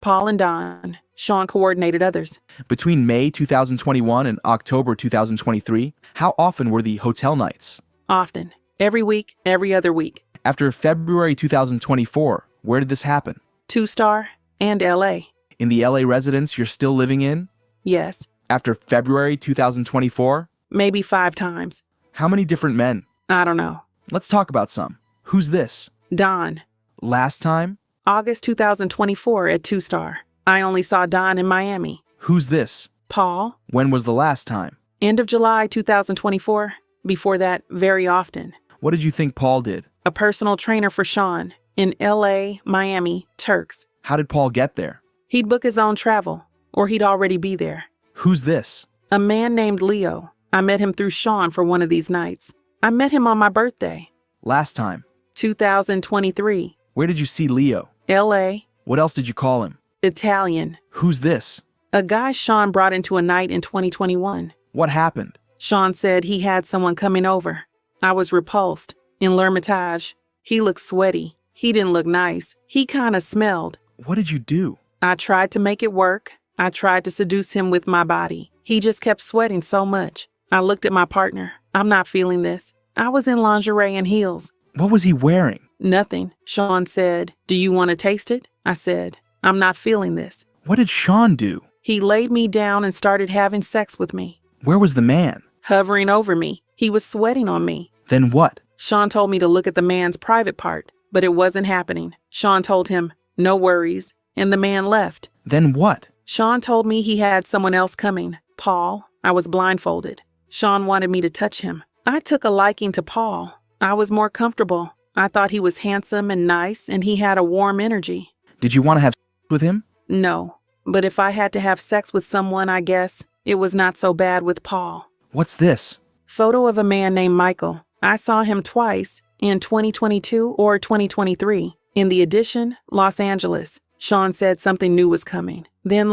F: Paul and Don. Sean coordinated others.
C: Between May 2021 and October 2023, how often were the hotel nights?
F: Often. Every week, every other week.
C: After February 2024, where did this happen?
F: 2-star and LA.
C: In the LA residence you're still living in?
F: Yes,
C: After February 2024?
F: maybe 5 times.
C: How many different men?
F: I don't know.
C: Let's talk about some. Who's this?
F: Don.
C: Last time?
F: August 2024 at 2-star. I only saw Don in Miami.
C: Who's this?
F: Paul.
C: When was the last time?
F: End of July 2024. Before that, very often.
C: What did you think Paul did?
F: A personal trainer for Sean. In LA, Miami, Turks.
C: How did Paul get there?
F: He'd book his own travel. Or he'd already be there.
C: Who's this?
F: A man named Leo. I met him through Sean for one of these nights. I met him on my birthday.
C: Last time?
F: 2023.
C: Where did you see Leo?
F: LA.
C: What else did you call him?
F: Italian.
C: Who's this?
F: A guy Sean brought into a night in 2021.
C: What happened?
F: Sean said he had someone coming over. I was repulsed. In L'Hermitage. He looked sweaty. He didn't look nice. He kinda smelled.
C: What did you do?
F: I tried to make it work. I tried to seduce him with my body. He just kept sweating so much. I looked at my partner. I'm not feeling this. I was in lingerie and heels.
C: What was he wearing?
F: Nothing. Sean said, "Do you want to taste it?" I said, "I'm not feeling this."
C: What did Sean do?
F: He laid me down and started having sex with me.
C: Where was the man?
F: Hovering over me. He was sweating on me.
C: Then what?
F: Sean told me to look at the man's private part, but it wasn't happening. Sean told him, "No worries," and the man left.
C: Then what?
F: Sean told me he had someone else coming. Paul. I was blindfolded. Sean wanted me to touch him. I took a liking to Paul. I was more comfortable. I thought he was handsome and nice, and he had a warm energy.
C: Did you want to have sex with him?
F: No, but if I had to have sex with someone, I guess it was not so bad with Paul.
C: What's this?
F: Photo of a man named Michael. I saw him twice, in 2022 or 2023. In the Edition, Los Angeles. Sean said something new was coming. Then,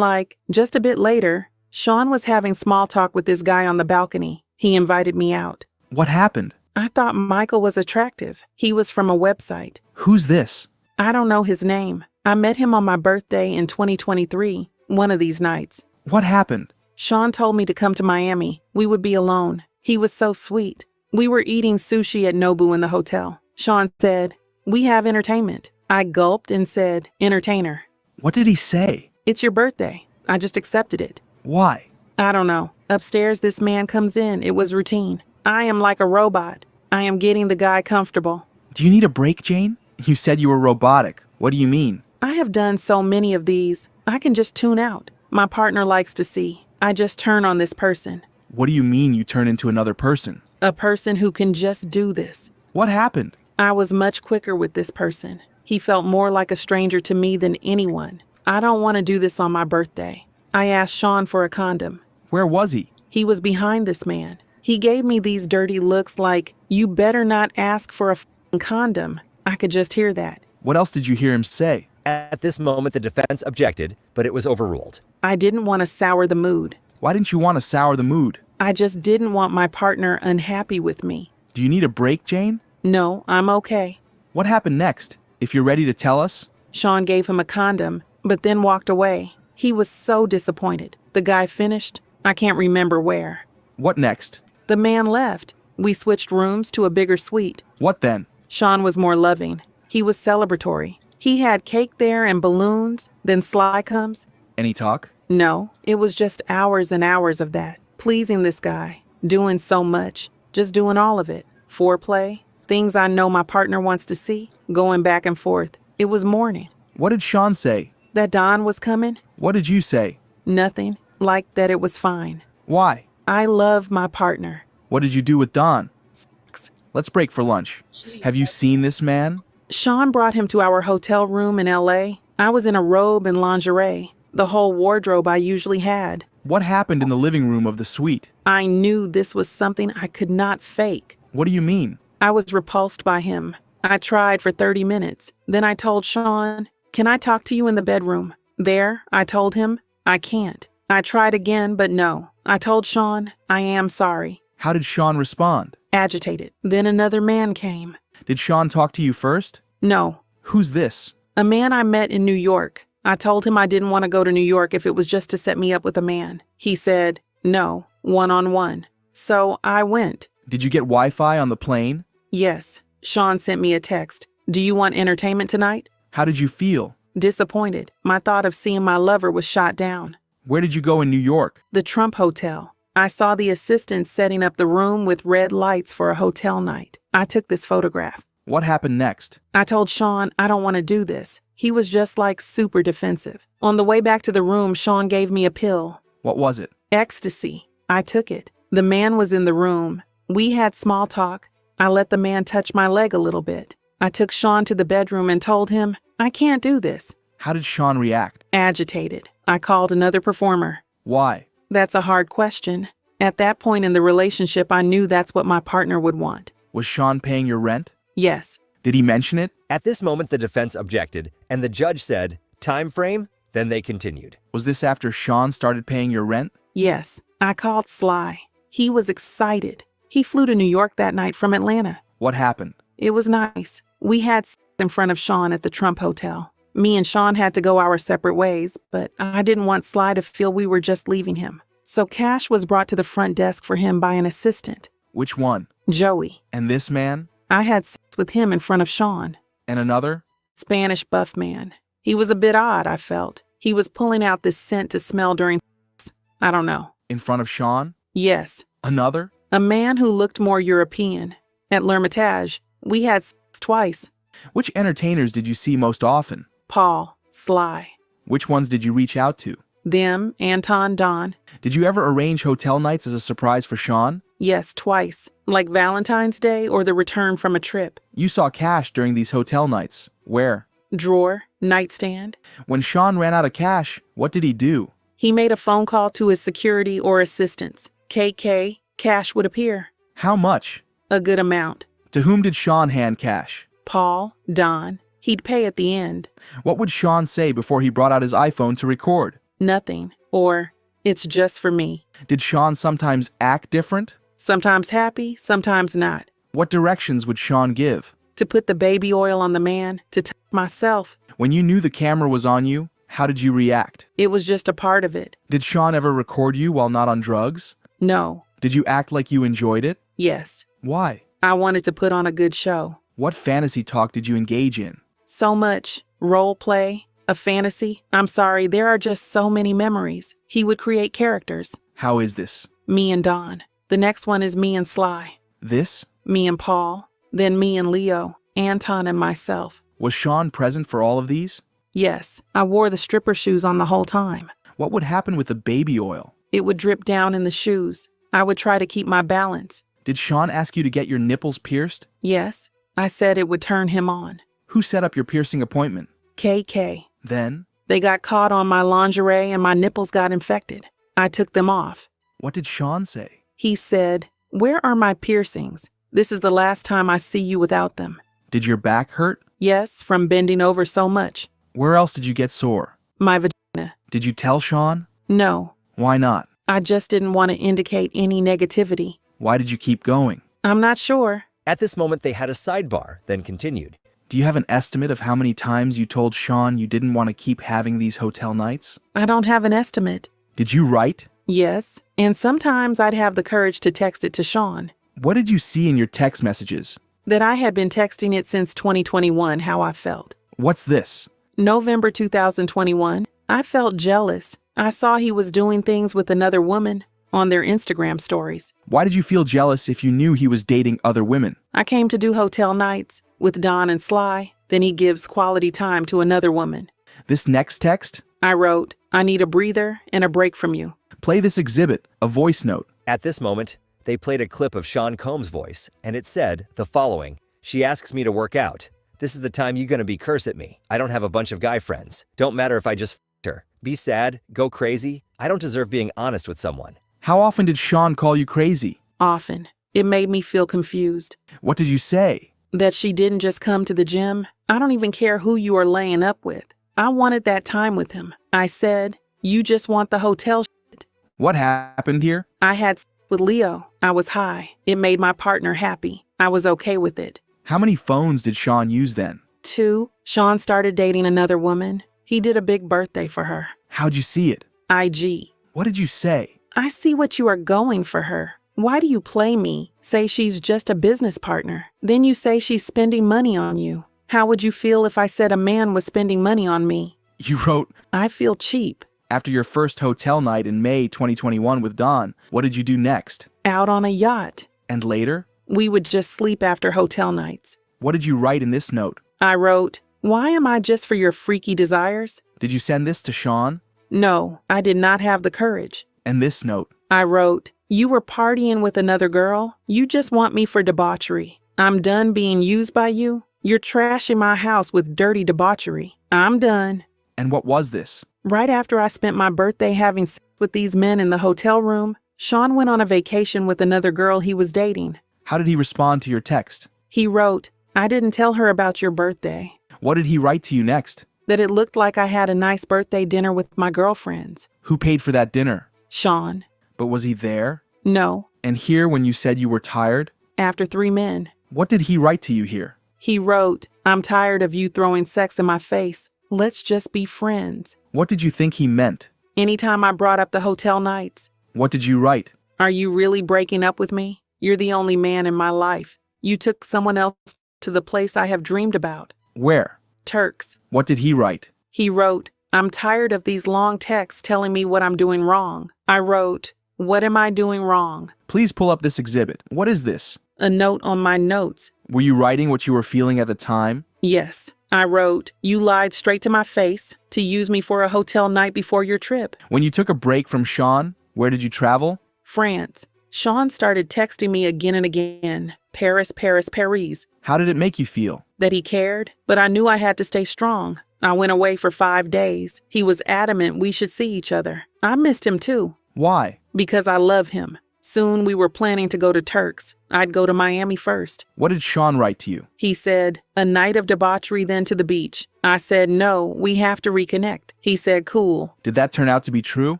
F: just a bit later, Sean was having small talk with this guy on the balcony. He invited me out.
C: What happened?
F: I thought Michael was attractive. He was from a website.
C: Who's this?
F: I don't know his name. I met him on my birthday in 2023, one of these nights.
C: What happened?
F: Sean told me to come to Miami. We would be alone. He was so sweet. We were eating sushi at Nobu in the hotel. Sean said, "We have entertainment." I gulped and said, "Entertainer."
C: What did he say?
F: "It's your birthday." I just accepted it.
C: Why?
F: I don't know. Upstairs, this man comes in. It was routine. I am like a robot. I am getting the guy comfortable.
C: Do you need a break, Jane? You said you were robotic. What do you mean?
F: I have done so many of these. I can just tune out. My partner likes to see. I just turn on this person.
C: What do you mean you turn into another person?
F: A person who can just do this.
C: What happened?
F: I was much quicker with this person. He felt more like a stranger to me than anyone. I don't want to do this on my birthday. I asked Sean for a condom.
C: Where was he?
F: He was behind this man. He gave me these dirty looks like, "You better not ask for a f***ing condom." I could just hear that.
C: What else did you hear him say?
B: At this moment, the defense objected, but it was overruled.
F: I didn't want to sour the mood.
C: Why didn't you want to sour the mood?
F: I just didn't want my partner unhappy with me.
C: Do you need a break, Jane?
F: No, I'm okay.
C: What happened next? If you're ready to tell us.
F: Sean gave him a condom, but then walked away. He was so disappointed. The guy finished. I can't remember where.
C: What next?
F: The man left. We switched rooms to a bigger suite.
C: What then?
F: Sean was more loving. He was celebratory. He had cake there and balloons, then Sly comes.
C: Any talk?
F: No, it was just hours and hours of that. Pleasing this guy, doing so much, just doing all of it. Foreplay, things I know my partner wants to see, going back and forth. It was morning.
C: What did Sean say?
F: That Don was coming?
C: What did you say?
F: Nothing, like that it was fine.
C: Why?
F: I love my partner.
C: What did you do with Don?
F: Sex.
C: Let's break for lunch. Have you seen this man?
F: Sean brought him to our hotel room in L.A. I was in a robe and lingerie, the whole wardrobe I usually had.
C: What happened in the living room of the suite?
F: I knew this was something I could not fake.
C: What do you mean?
F: I was repulsed by him. I tried for 30 minutes. Then I told Sean, "Can I talk to you in the bedroom?" There, I told him, "I can't." I tried again, but no. I told Sean, "I am sorry."
C: How did Sean respond?
F: Agitated. Then another man came.
C: Did Sean talk to you first?
F: No.
C: Who's this?
F: A man I met in New York. I told him I didn't want to go to New York if it was just to set me up with a man. He said, no, one-on-one. So I went.
C: Did you get Wi-Fi on the plane?
F: Yes. Sean sent me a text. "Do you want entertainment tonight?"
C: How did you feel?
F: Disappointed. My thought of seeing my lover was shot down.
C: Where did you go in New York?
F: The Trump Hotel. I saw the assistant setting up the room with red lights for a hotel night. I took this photograph.
C: What happened next?
F: I told Sean I don't want to do this. He was just like super defensive. On the way back to the room, Sean gave me a pill.
C: What was it?
F: Ecstasy. I took it. The man was in the room. We had small talk. I let the man touch my leg a little bit. I took Sean to the bedroom and told him, I can't do this.
C: How did Sean react?
F: Agitated. I called another performer.
C: Why?
F: That's a hard question. At that point in the relationship, I knew that's what my partner would want.
C: Was Sean paying your rent?
F: Yes.
C: Did he mention it?
B: At this moment, the defense objected, and the judge said, "Time frame?" Then they continued.
C: Was this after Sean started paying your rent?
F: Yes. I called Sly. He was excited. He flew to New York that night from Atlanta.
C: What happened?
F: It was nice. We had sex in front of Sean at the Trump Hotel. Me and Sean had to go our separate ways, but I didn't want Sly to feel we were just leaving him. So cash was brought to the front desk for him by an assistant.
C: Which one?
F: Joey.
C: And this man?
F: I had sex with him in front of Sean.
C: And another?
F: Spanish buff man. He was a bit odd, I felt. He was pulling out this scent to smell during sex. I don't know.
C: In front of Sean?
F: Yes.
C: Another?
F: A man who looked more European. At L'Hermitage, we had sex twice.
C: Which entertainers did you see most often?
F: Paul, Sly.
C: Which ones did you reach out to?
F: Them, Anton, Don.
C: Did you ever arrange hotel nights as a surprise for Sean?
F: Yes, twice. Like Valentine's Day or the return from a trip.
C: You saw cash during these hotel nights. Where?
F: Drawer, nightstand.
C: When Sean ran out of cash, what did he do?
F: He made a phone call to his security or assistants. KK, cash would appear.
C: How much?
F: A good amount.
C: To whom did Sean hand cash?
F: Paul, Don. He'd pay at the end.
C: What would Sean say before he brought out his iPhone to record?
F: Nothing. Or, it's just for me.
C: Did Sean sometimes act different?
F: Sometimes happy, sometimes not.
C: What directions would Sean give?
F: To put the baby oil on the man, to touch myself.
C: When you knew the camera was on you, how did you react?
F: It was just a part of it.
C: Did Sean ever record you while not on drugs?
F: No.
C: Did you act like you enjoyed it?
F: Yes.
C: Why?
F: I wanted to put on a good show.
C: What fantasy talk did you engage in?
F: So much. Role play. A fantasy. I'm sorry, there are just so many memories. He would create characters.
C: How is this?
F: Me and Don. The next one is me and Sly.
C: This?
F: Me and Paul. Then me and Leo, Anton and myself.
C: Was Sean present for all of these?
F: Yes. I wore the stripper shoes on the whole time.
C: What would happen with the baby oil?
F: It would drip down in the shoes. I would try to keep my balance.
C: Did Sean ask you to get your nipples pierced?
F: Yes. I said it would turn him on.
C: Who set up your piercing appointment?
F: KK.
C: Then?
F: They got caught on my lingerie and my nipples got infected. I took them off.
C: What did Sean say?
F: He said, "Where are my piercings? This is the last time I see you without them."
C: Did your back hurt?
F: Yes, from bending over so much.
C: Where else did you get sore?
F: My vagina.
C: Did you tell Sean?
F: No.
C: Why not?
F: I just didn't want to indicate any negativity.
C: Why did you keep going?
F: I'm not sure.
B: At this moment, they had a sidebar, then continued.
C: Do you have an estimate of how many times you told Sean you didn't want to keep having these hotel nights?
F: I don't have an estimate.
C: Did you write?
F: Yes, and sometimes I'd have the courage to text it to Sean.
C: What did you see in your text messages?
F: that I had been texting it since 2021 how I felt.
C: What's this?
F: November 2021, I felt jealous. I saw he was doing things with another woman on their Instagram stories.
C: Why did you feel jealous if you knew he was dating other women?
F: I came to do hotel nights with Don and Sly. Then he gives quality time to another woman.
C: This next text?
F: I wrote, I need a breather and a break from you.
C: Play this exhibit, a voice note.
B: At this moment, they played a clip of Sean Combs' voice, and it said the following. She asks me to work out. This is the time you gonna be curse at me. I don't have a bunch of guy friends. Don't matter if I just f***ed her. Be sad, go crazy. I don't deserve being honest with someone.
C: How often did Sean call you crazy?
F: Often. It made me feel confused.
C: What did you say?
F: That she didn't just come to the gym. I don't even care who you are laying up with. I wanted that time with him. I said, you just want the hotel shit.
C: What happened here?
F: I had sex with Leo. I was high. It made my partner happy. I was okay with it.
C: How many phones did Sean use then?
F: 2. Sean started dating another woman. He did a big birthday for her.
C: How'd you see it?
F: IG.
C: What did you say?
F: I see what you are going for her. Why do you play me? Say she's just a business partner. Then you say she's spending money on you. How would you feel if I said a man was spending money on me?
C: You wrote,
F: I feel cheap.
C: after your first hotel night in May 2021 with Don, what did you do next?
F: Out on a yacht.
C: And later?
F: We would just sleep after hotel nights.
C: What did you write in this note?
F: I wrote, why am I just for your freaky desires?
C: Did you send this to Sean?
F: No, I did not have the courage.
C: And this note?
F: I wrote, you were partying with another girl. You just want me for debauchery. I'm done being used by you. You're trashing my house with dirty debauchery. I'm done.
C: And what was this?
F: Right after I spent my birthday having sex with these men in the hotel room, Sean went on a vacation with another girl he was dating.
C: How did he respond to your text?
F: He wrote, I didn't tell her about your birthday.
C: What did he write to you next?
F: That it looked like I had a nice birthday dinner with my girlfriends.
C: Who paid for that dinner?
F: Sean.
C: But was he there?
F: No.
C: And here when you said you were tired?
F: After 3 men.
C: What did he write to you here?
F: He wrote, I'm tired of you throwing sex in my face. Let's just be friends.
C: What did you think he meant?
F: Anytime I brought up the hotel nights.
C: What did you write?
F: Are you really breaking up with me? You're the only man in my life. You took someone else to the place I have dreamed about.
C: Where?
F: Turks.
C: What did he write?
F: He wrote, I'm tired of these long texts telling me what I'm doing wrong. I wrote, what am I doing wrong?
C: Please pull up this exhibit. What is this?
F: A note on my notes.
C: Were you writing what you were feeling at the time?
F: Yes. I wrote, you lied straight to my face to use me for a hotel night before your trip.
C: When you took a break from Sean, where did you travel?
F: France. Sean started texting me again and again. Paris, Paris, Paris.
C: How did it make you feel?
F: That he cared, but I knew I had to stay strong. I went away for 5 days. He was adamant we should see each other. I missed him too.
C: Why?
F: Because I love him. Soon we were planning to go to Turks. I'd go to Miami first.
C: What did Sean write to you?
F: He said, a night of debauchery, then to the beach. I said, no, we have to reconnect. He said, cool.
C: Did that turn out to be true?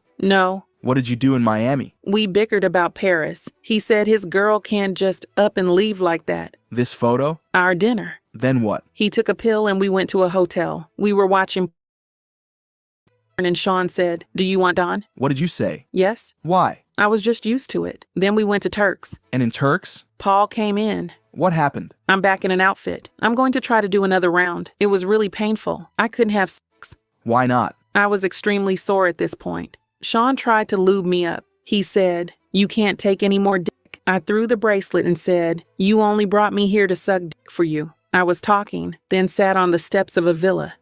F: No.
C: What did you do in Miami?
F: We bickered about Paris. He said his girl can't just up and leave like that.
C: This photo?
F: Our dinner.
C: Then what?
F: He took a pill and we went to a hotel. We were watching and Sean said, do you want Don?
C: What did you say?
F: Yes.
C: Why?
F: I was just used to it. Then we went to Turks.
C: And in Turks?
F: Paul came in.
C: What happened?
F: I'm back in an outfit. I'm going to try to do another round. It was really painful. I couldn't have sex.
C: Why not?
F: I was extremely sore at this point. Sean tried to lube me up. He said, you can't take any more dick. I threw the bracelet and said, you only brought me here to suck dick for you. I was talking, then sat on the steps of a villa.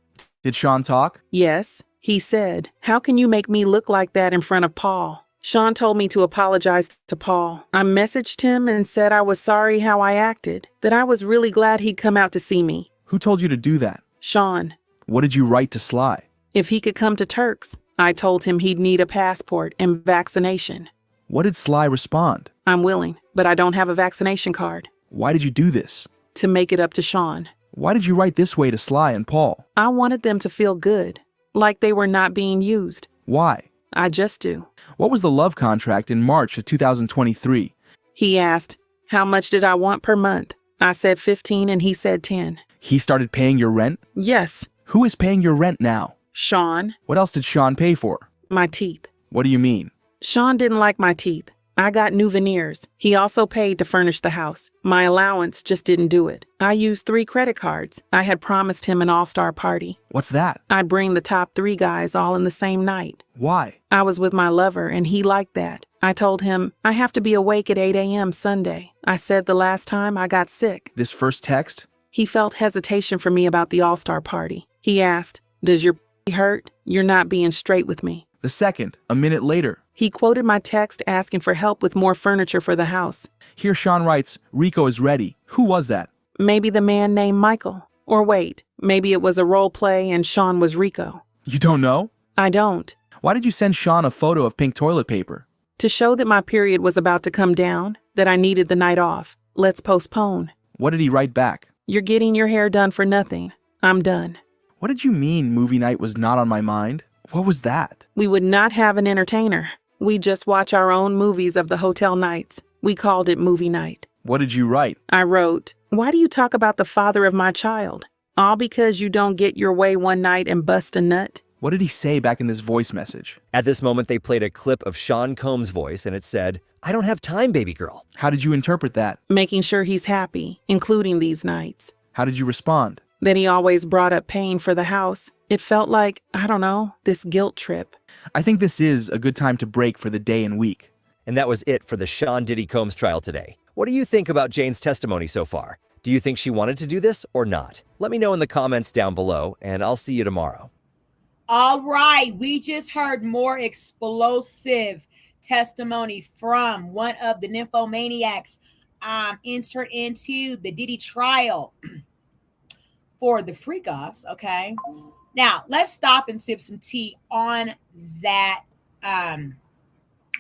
C: Did Sean talk?
F: Yes. He said, how can you make me look like that in front of Paul? Sean told me to apologize to Paul. I messaged him and said I was sorry how I acted, that I was really glad he'd come out to see me.
C: Who told you to do that?
F: Sean.
C: What did you write to Sly?
F: If he could come to Turks, I told him he'd need a passport and vaccination.
C: What did Sly respond?
F: I'm willing, but I don't have a vaccination card.
C: Why did you do this?
F: To make it up to Sean.
C: Why did you write this way to Sly and Paul?
F: I wanted them to feel good, like they were not being used.
C: Why?
F: I just do.
C: What was the love contract in March of 2023?
F: He asked, how much did I want per month? I said 15 and he said 10.
C: He started paying your rent?
F: Yes.
C: Who is paying your rent now?
F: Sean.
C: What else did Sean pay for?
F: My teeth.
C: What do you mean?
F: Sean didn't like my teeth. I got new veneers. He also paid to furnish the house. My allowance just didn't do it. I used 3 credit cards. I had promised him an all-star party.
C: What's that?
F: I'd bring the top 3 guys all in the same night.
C: Why?
F: I was with my lover, and he liked that. I told him, I have to be awake at 8 a.m. Sunday. I said the last time I got sick.
C: This first text?
F: He felt hesitation from me about the all-star party. He asked, does your hurt? You're not being straight with me.
C: The second, a minute later.
F: He quoted my text asking for help with more furniture for the house.
C: Here Sean writes, Rico is ready. Who was that?
F: Maybe the man named Michael. Or wait, maybe it was a role play and Sean was Rico.
C: You don't know?
F: I don't.
C: Why did you send Sean a photo of pink toilet paper?
F: To show that my period was about to come down, that I needed the night off. Let's postpone.
C: What did he write back?
F: You're getting your hair done for nothing. I'm done.
C: What did you mean movie night was not on my mind? What was that?
F: We would not have an entertainer. We just watch our own movies of the hotel nights. We called it movie night.
C: What did you write?
F: I wrote, why do you talk about the father of my child? All because you don't get your way one night and bust a nut?
C: What did he say back in this voice message?
B: At this moment, they played a clip of Sean Combs' voice, and it said, I don't have time, baby girl.
C: How did you interpret that?
F: Making sure he's happy, including these nights.
C: How did you respond?
F: That he always brought up paying for the house. It felt like, I don't know, this guilt trip.
C: I think this is a good time to break for the day and week.
B: And that was it for the Sean Diddy Combs trial today. What do you think about Jane's testimony so far? Do you think she wanted to do this or not? Let me know in the comments down below, and I'll see you tomorrow.
A: All right, we just heard more explosive testimony from one of the Nymphomaniacs entered into the Diddy trial for the freak-offs, okay? Now, let's stop and sip some tea on that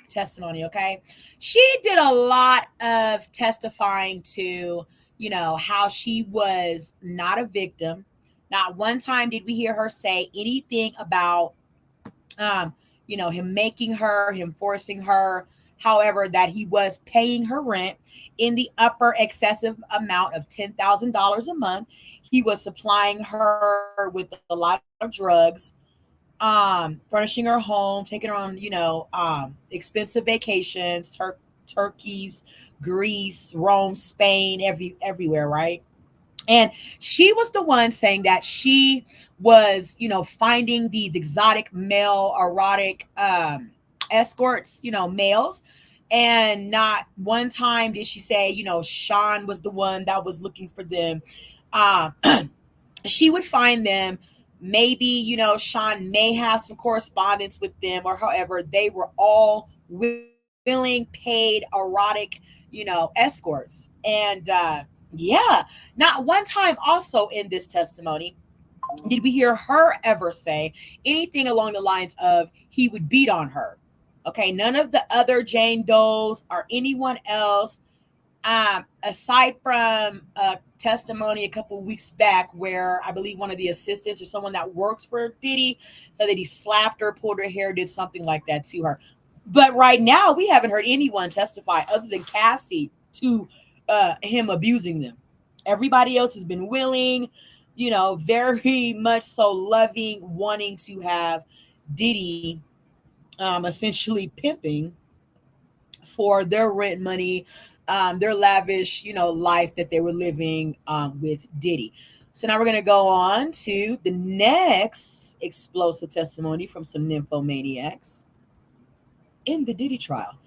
A: testimony, okay? She did a lot of testifying to, you know, how she was not a victim. Not one time did we hear her say anything about, you know, him making her, him forcing her. However, that he was paying her rent in the upper excessive amount of $10,000 a month. He was supplying her with a lot of drugs, furnishing her home, taking her on, you know, expensive vacations, Turkeys, Greece, Rome, Spain, everywhere, right? And she was the one saying that she was, you know, finding these exotic male erotic escorts, you know, males. And not one time did she say, you know, Sean was the one that was looking for them. She would find them. Maybe, you know, Sean may have some correspondence with them, or however, they were all willing, paid, erotic, you know, escorts. And yeah, not one time also in this testimony did we hear her ever say anything along the lines of he would beat on her. Okay, none of the other Jane Does or anyone else, aside from a testimony a couple weeks back where I believe one of the assistants or someone that works for Diddy said that he slapped her, pulled her hair, did something like that to her. But right now, we haven't heard anyone testify other than Cassie to him abusing them. Everybody else has been willing, you know, very much so loving, wanting to have Diddy essentially pimping for their rent money, their lavish, you know, life that they were living with Diddy. So now we're going to go on to the next explosive testimony from some nymphomaniacs in the Diddy trial.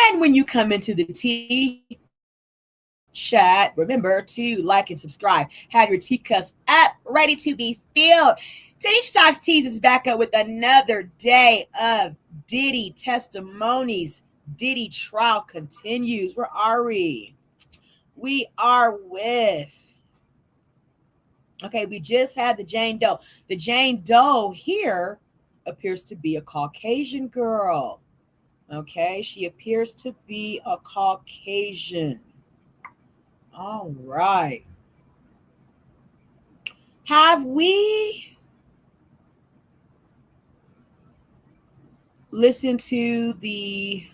A: And when you come into the tea chat, remember to like and subscribe. Have your teacups up, ready to be filled. Tanisha Talks Teas is back up with another day of Diddy testimonies. Diddy trial continues. Where are we? We are with, okay, we just had the Jane Doe. The Jane Doe here appears to be a Caucasian girl. Okay, she appears to be a Caucasian. All right. Have we listened to the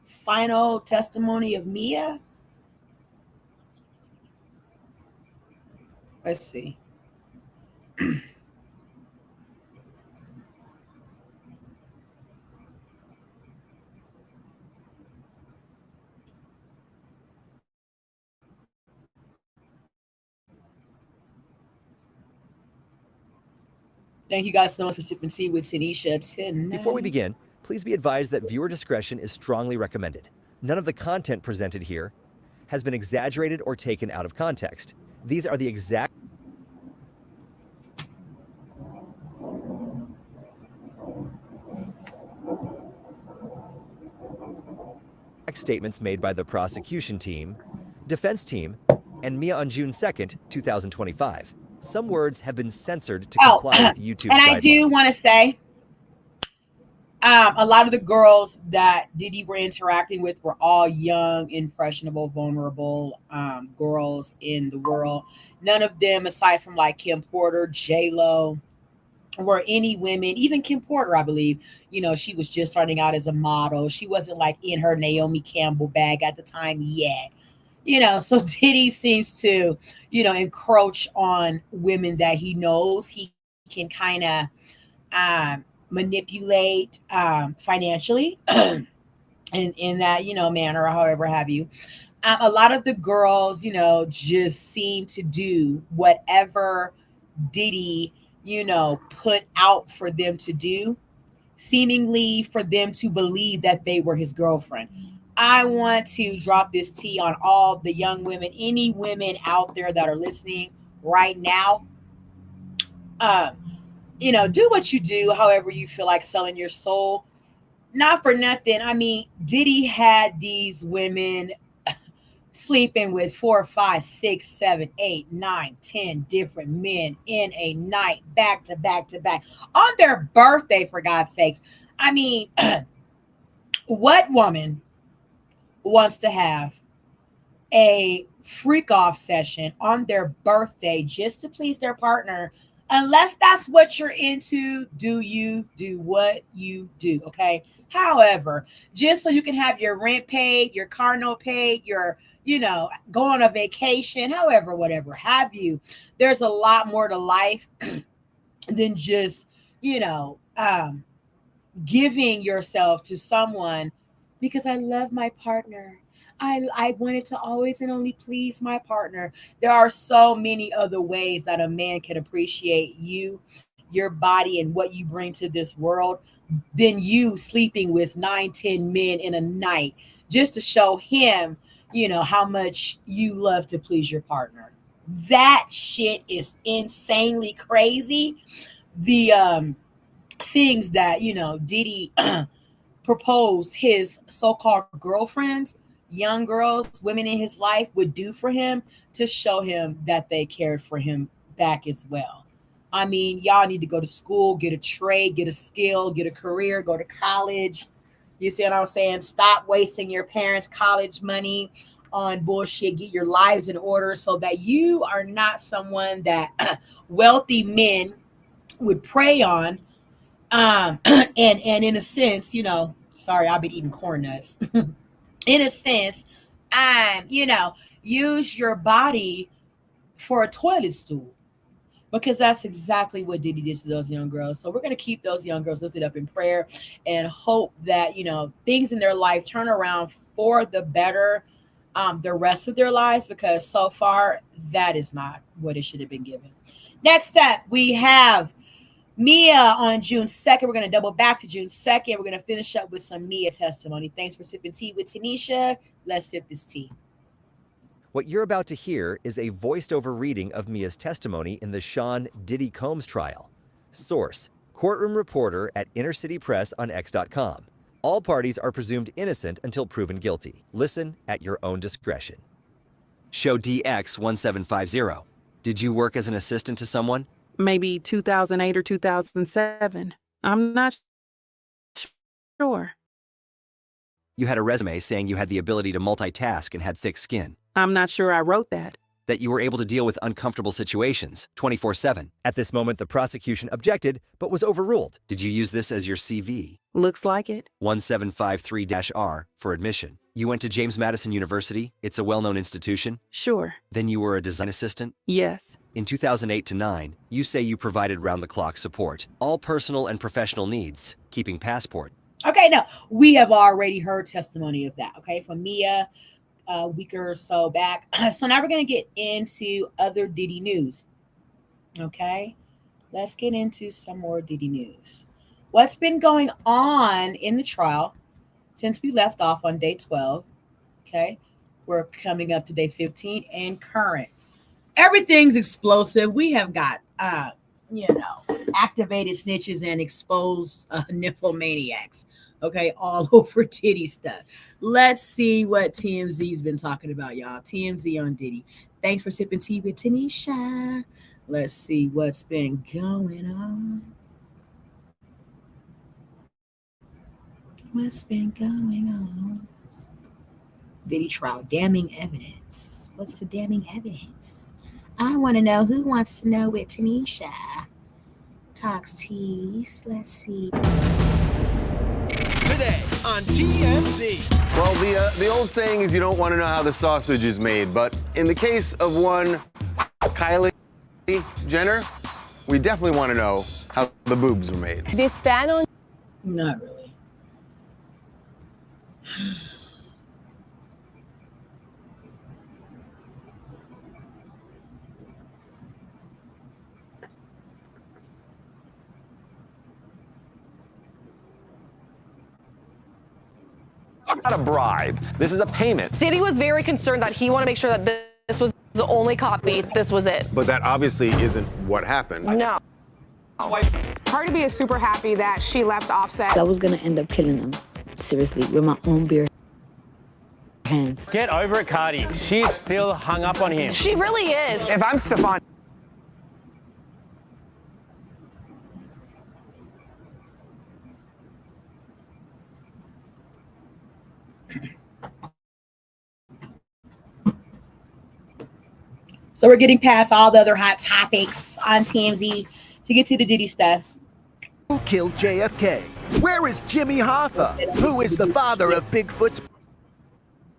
A: final testimony of Mia? Let's see. Thank you guys so much for sipping tea with Tanisha tonight.
B: Before we begin, please be advised that viewer discretion is strongly recommended. None of the content presented here has been exaggerated or taken out of context. These are the exact statements made by the prosecution team, defense team, and Mia on June 2nd, 2025. Some words have been censored to comply with YouTube's
A: and I
B: guidelines.
A: do want to say, a lot of the girls that Diddy were interacting with were all young, impressionable, vulnerable girls in the world. None of them, aside from like Kim Porter, J-Lo, were any women, even Kim Porter, I believe, she was just starting out as a model. She wasn't like in her Naomi Campbell bag at the time yet. So Diddy seems to, encroach on women that he knows he can kind of manipulate financially in that, manner, or however have you. A lot of the girls, just seem to do whatever Diddy, put out for them to do, seemingly for them to believe that they were his girlfriend. I want to drop this tea on all the young women, any women out there that are listening right now. Do what you do, however you feel like selling your soul. Not for nothing. I mean, Diddy had these women sleeping with 4, 5, 6, 7, 8, 9, 10 different men in a night, back to back to back, on their birthday, for God's sakes. I mean, what woman wants to have a freak off session on their birthday just to please their partner? Unless that's what you're into, do what you do, okay? However, just so you can have your rent paid, your car note paid, your, go on a vacation, however, whatever have you, there's a lot more to life than just, giving yourself to someone because I love my partner. I wanted to always and only please my partner. There are so many other ways that a man can appreciate you, your body, and what you bring to this world than you sleeping with 9, 10 men in a night just to show him, how much you love to please your partner. That shit is insanely crazy. The things that, Diddy proposed his so-called girlfriends, young girls, women in his life would do for him to show him that they cared for him back as well. I mean, y'all need to go to school, get a trade, get a skill, get a career, go to college. You see what I'm saying? Stop wasting your parents' college money on bullshit. Get your lives in order so that you are not someone that wealthy men would prey on. And in a sense, sorry, I've been eating corn nuts. In a sense, use your body for a toilet stool, because that's exactly what Diddy did to those young girls. So we're going to keep those young girls lifted up in prayer and hope that, things in their life turn around for the better the rest of their lives, because so far that is not what it should have been given. Next up, we have Mia on June 2nd. We're going to double back to June 2nd. We're going to finish up with some Mia testimony. Thanks for sipping tea with Tanisha. Let's sip this tea.
B: What you're about to hear is a voiced-over reading of Mia's testimony in the Sean Diddy Combs trial. Source: courtroom reporter at Inner City Press on X.com. All parties are presumed innocent until proven guilty. Listen at your own discretion. Show DX1750. Did you work as an assistant to someone?
F: Maybe 2008 or 2007. I'm not sure.
B: You had a resume saying you had the ability to multitask and had thick skin.
F: I'm not sure I wrote that.
B: That you were able to deal with uncomfortable situations 24/7. At this moment, the prosecution objected, but was overruled. Did you use this as your CV?
F: Looks like it.
B: 1753-R for admission. You went to James Madison University. It's a well-known institution.
F: Sure.
B: Then you were a design assistant.
F: Yes.
B: In 2008 to 9, you say you provided round-the-clock support. All personal and professional needs, keeping passport.
A: Okay, now we have already heard testimony of that, okay, from Mia a week or so back. So now we're going to get into other Diddy news, okay? let's get into some more Diddy news. What's been going on in the trial since we left off on day 12? Okay, we're coming up to day 15 and current. Everything's explosive. We have got, activated snitches and exposed nymphomaniacs. Okay, all over Diddy stuff. Let's see what TMZ's been talking about, y'all. TMZ on Diddy. Thanks for sipping tea with Tanisha. Let's see what's been going on. What's been going on? Diddy trial, damning evidence. What's the damning evidence? I want to know. Who wants to know with Tanisha? Talks tease. Let's see.
G: Today on TMZ.
H: Well, the old saying is you don't want to know how the sausage is made, but in the case of one Kylie Jenner, we definitely want to know how the boobs were made.
I: This ban on...
A: Not really.
J: Not a bribe. This is a payment.
I: Diddy was very concerned that he wanted to make sure that this was the only copy. This was it.
H: But that obviously isn't what happened.
I: No.
K: Cardi B is super happy that she left Offset.
L: I was gonna end up killing him, seriously, with my own bare hands.
J: Get over it, Cardi. She's still hung up on him.
I: She really is.
K: If I'm Stefan,
A: So we're getting past all the other hot topics on TMZ to get to the Diddy stuff.
G: Who killed JFK? Where is Jimmy Hoffa? Who is the father of Bigfoot's...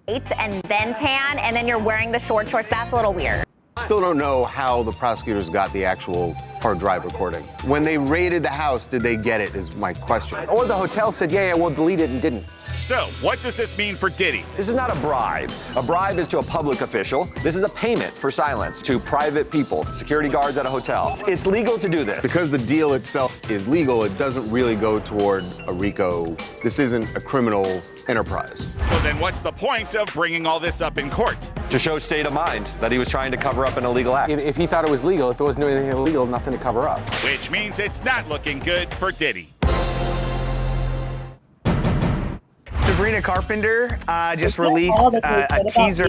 M: And then tan, and then you're wearing the short shorts. That's a little weird.
H: Still don't know how the prosecutors got the actual hard drive recording. When they raided the house, did they get it, is my question.
J: Or the hotel said, yeah, we'll delete it and didn't.
N: So, what does this mean for Diddy?
J: This is not a bribe. A bribe is to a public official. This is a payment for silence to private people, security guards at a hotel. It's legal to do this.
H: Because the deal itself is legal, it doesn't really go toward a RICO. This isn't a criminal enterprise.
N: So then what's the point of bringing all this up in court?
J: To show state of mind that he was trying to cover up an illegal act.
O: If he thought it was legal, if there wasn't anything illegal, nothing to cover up.
N: Which means it's not looking good for Diddy.
O: Sabrina Carpenter just released a teaser.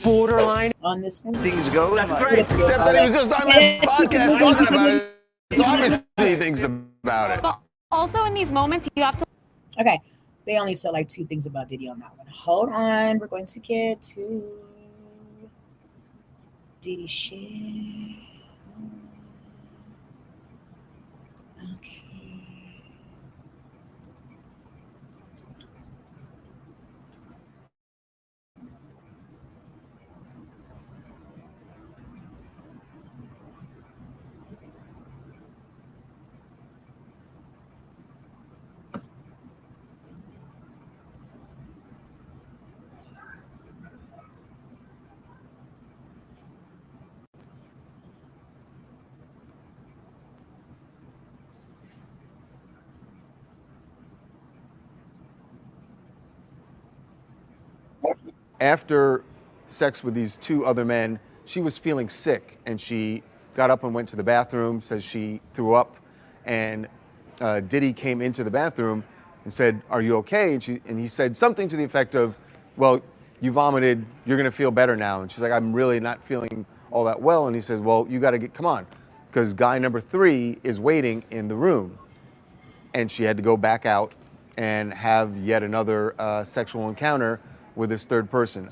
J: Borderline
A: on this one.
O: Things go.
H: That's great. Except that he was just on my podcast talking about it. So obviously he thinks about it.
M: But also in these moments, you have to...
A: Okay, they only said like 2 things about Diddy on that one. Hold on, we're going to get to Diddy shit. Okay.
H: After sex with these 2 other men, she was feeling sick and she got up and went to the bathroom, says she threw up, and Diddy came into the bathroom and said, "Are you okay?" And he said something to the effect of, "Well, you vomited, you're gonna feel better now." And she's like, "I'm really not feeling all that well." And he says, "Well, you gotta come on, because guy number 3 is waiting in the room." And she had to go back out and have yet another sexual encounter with this 3rd person.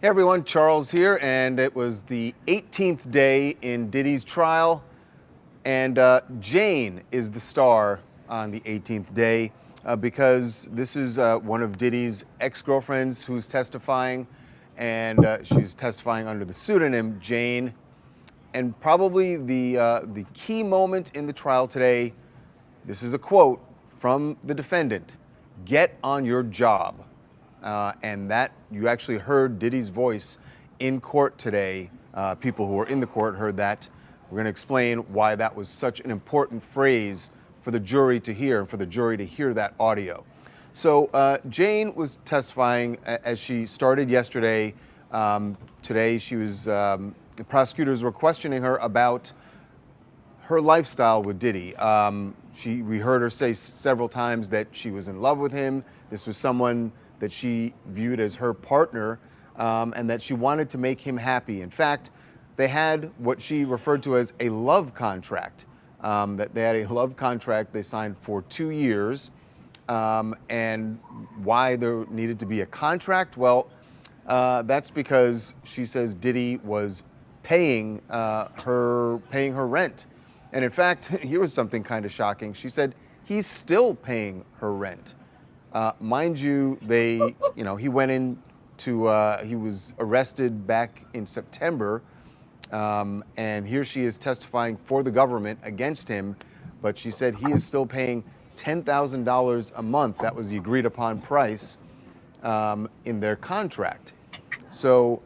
H: Hey everyone, Charles here, and it was the 18th day in Diddy's trial, and Jane is the star on the 18th day because this is one of Diddy's ex-girlfriends who's testifying, and she's testifying under the pseudonym Jane. And probably the key moment in the trial today, this is a quote from the defendant: "Get on your job." And that, you actually heard Diddy's voice in court today people who were in the court heard that. We're going to explain why that was such an important phrase for the jury to hear and for the jury to hear that audio. So Jane was testifying as she started yesterday. Today she was, the prosecutors were questioning her about her lifestyle with Diddy. We heard her say several times that she was in love with him. This was someone that she viewed as her partner, and that she wanted to make him happy. In fact, they had what she referred to as a love contract. That they had a love contract they signed for 2 years. And why there needed to be a contract? Well, that's because she says Diddy was paying her rent. And in fact, here was something kind of shocking. She said he's still paying her rent. Mind you, he went he was arrested back in September, and here she is testifying for the government against him, but she said he is still paying $10,000 a month. That was the agreed upon price in their contract. So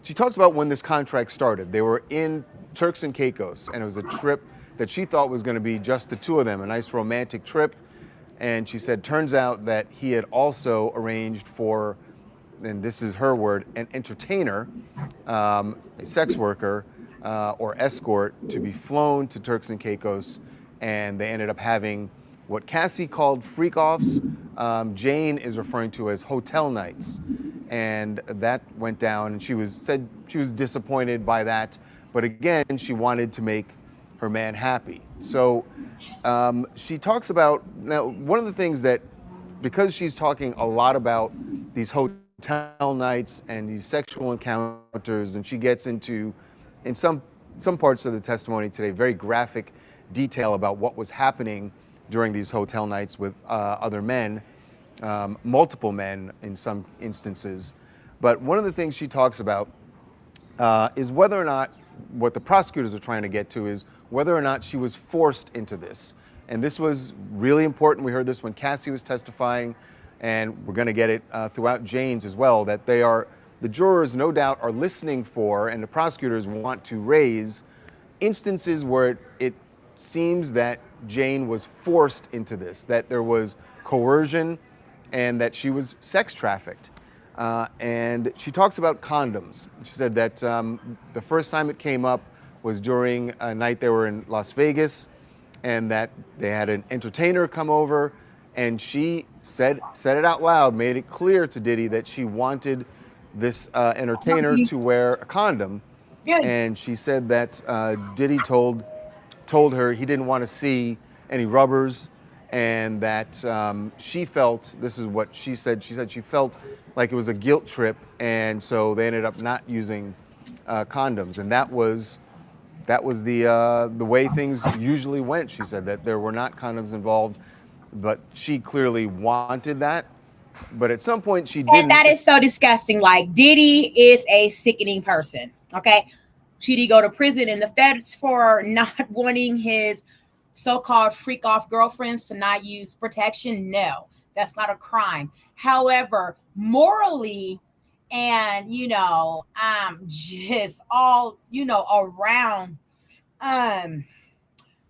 H: she talks about when this contract started. They were in Turks and Caicos, and it was a trip that she thought was going to be just the two of them, a nice romantic trip. And she said, turns out that he had also arranged for, and this is her word, an entertainer, a sex worker or escort, to be flown to Turks and Caicos. And they ended up having what Cassie called freak-offs. Jane is referring to as hotel nights. And that went down, and said she was disappointed by that. But again, she wanted to make her man happy. So she talks about, now one of the things that, because she's talking a lot about these hotel nights and these sexual encounters, and she gets into, in some parts of the testimony today, very graphic detail about what was happening during these hotel nights with other men, multiple men in some instances. But one of the things she talks about is whether or not, what the prosecutors are trying to get to is whether or not she was forced into this. And this was really important. We heard this when Cassie was testifying, and we're going to get it throughout Jane's as well, that the jurors no doubt are listening for, and the prosecutors want to raise instances where it seems that Jane was forced into this, that there was coercion, and that she was sex trafficked. And she talks about condoms. She said that the first time it came up was during a night they were in Las Vegas, and that they had an entertainer come over, and she said it out loud, made it clear to Diddy that she wanted this entertainer to wear a condom. And she said that Diddy told her he didn't want to see any rubbers, and that she felt, this is what she said she felt like it was a guilt trip, and so they ended up not using condoms. And that was the way things usually went. She said that there were not condoms involved, but she clearly wanted that. But at some point she didn't.
A: And that is so disgusting. Like, Diddy is a sickening person, okay? Should he go to prison in the feds for not wanting his so-called freak-off girlfriends to not use protection? No, that's not a crime. However, morally and, just all, around,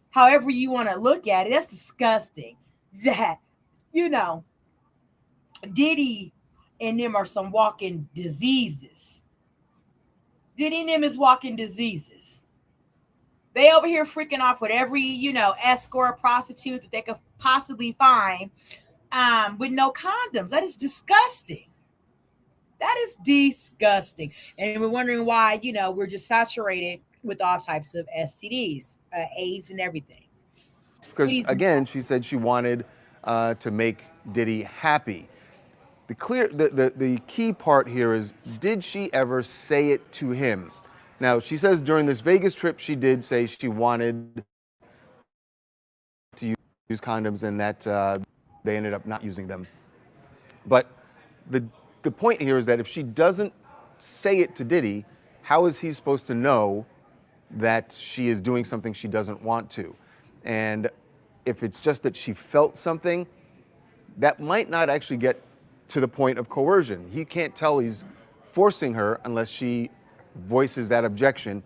A: however you want to look at it, that's disgusting. That, Diddy and them are some walking diseases. Diddy and them is walking diseases. They over here freaking off with every, escort, prostitute that they could possibly find with no condoms. That is disgusting. That is disgusting. And we're wondering why, we're just saturated with all types of STDs, AIDS and everything.
H: Because, again, she said she wanted to make Diddy happy. The key part here is, did she ever say it to him? Now, she says during this Vegas trip, she did say she wanted to use condoms, and that they ended up not using them. But the point here is that if she doesn't say it to Diddy, how is he supposed to know that she is doing something she doesn't want to? And if it's just that she felt something, that might not actually get to the point of coercion. He can't tell he's forcing her unless she voices that objection.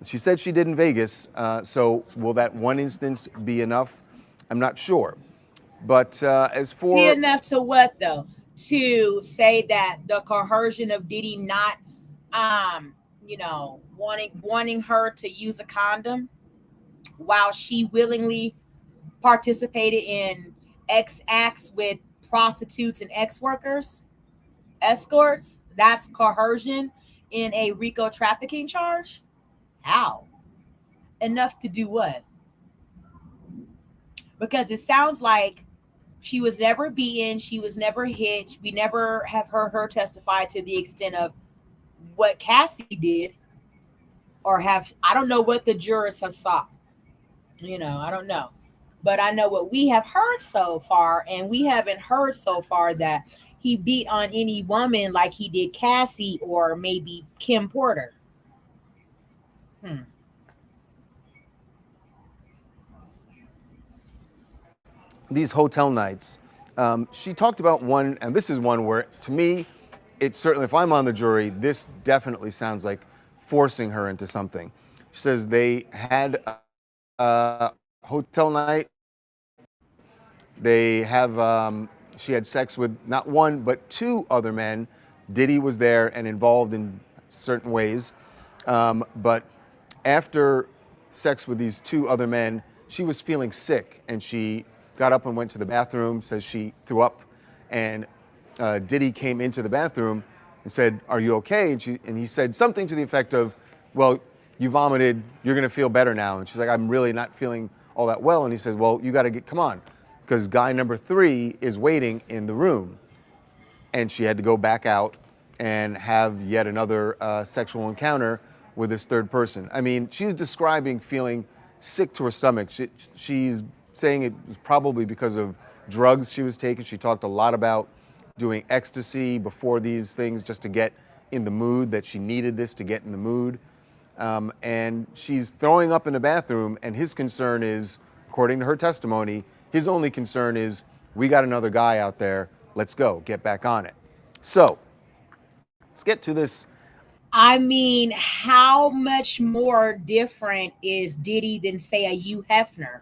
H: She said she did in Vegas, so will that one instance be enough? I'm not sure. But as for...
A: Be enough to what, though? To say that the coercion of Diddy not, wanting her to use a condom while she willingly participated in X acts with prostitutes and escorts, that's coercion in a RICO trafficking charge? How? Enough to do what? Because it sounds like she was never beaten, she was never hit. We never have heard her testify to the extent of what Cassie did, or I don't know what the jurors have sought. I don't know. But I know what we have heard so far, and we haven't heard so far that he beat on any woman like he did Cassie or maybe Kim Porter.
H: These hotel nights, she talked about one, and this is one where, to me, it's certainly, if I'm on the jury, this definitely sounds like forcing her into something. She says they had a hotel night. She had sex with not one, but two other men. Diddy was there and involved in certain ways. But after sex with these two other men, she was feeling sick, and she got up and went to the bathroom, says she threw up, and Diddy came into the bathroom and said, "Are you okay?" And he said something to the effect of, "Well, you vomited, you're gonna feel better now." And she's like, "I'm really not feeling all that well." And he says, "Well, you gotta come on, because guy number 3 is waiting in the room." And she had to go back out and have yet another sexual encounter with this third person. I mean, she's describing feeling sick to her stomach. She's saying it was probably because of drugs she was taking. She talked a lot about doing ecstasy before these things just to get in the mood, that she needed this to get in the mood. And she's throwing up in the bathroom, and his concern is, according to her testimony, his only concern is, we got another guy out there, let's go, get back on it. So, let's get to this.
A: I mean, how much more different is Diddy than, say, a Hugh Hefner?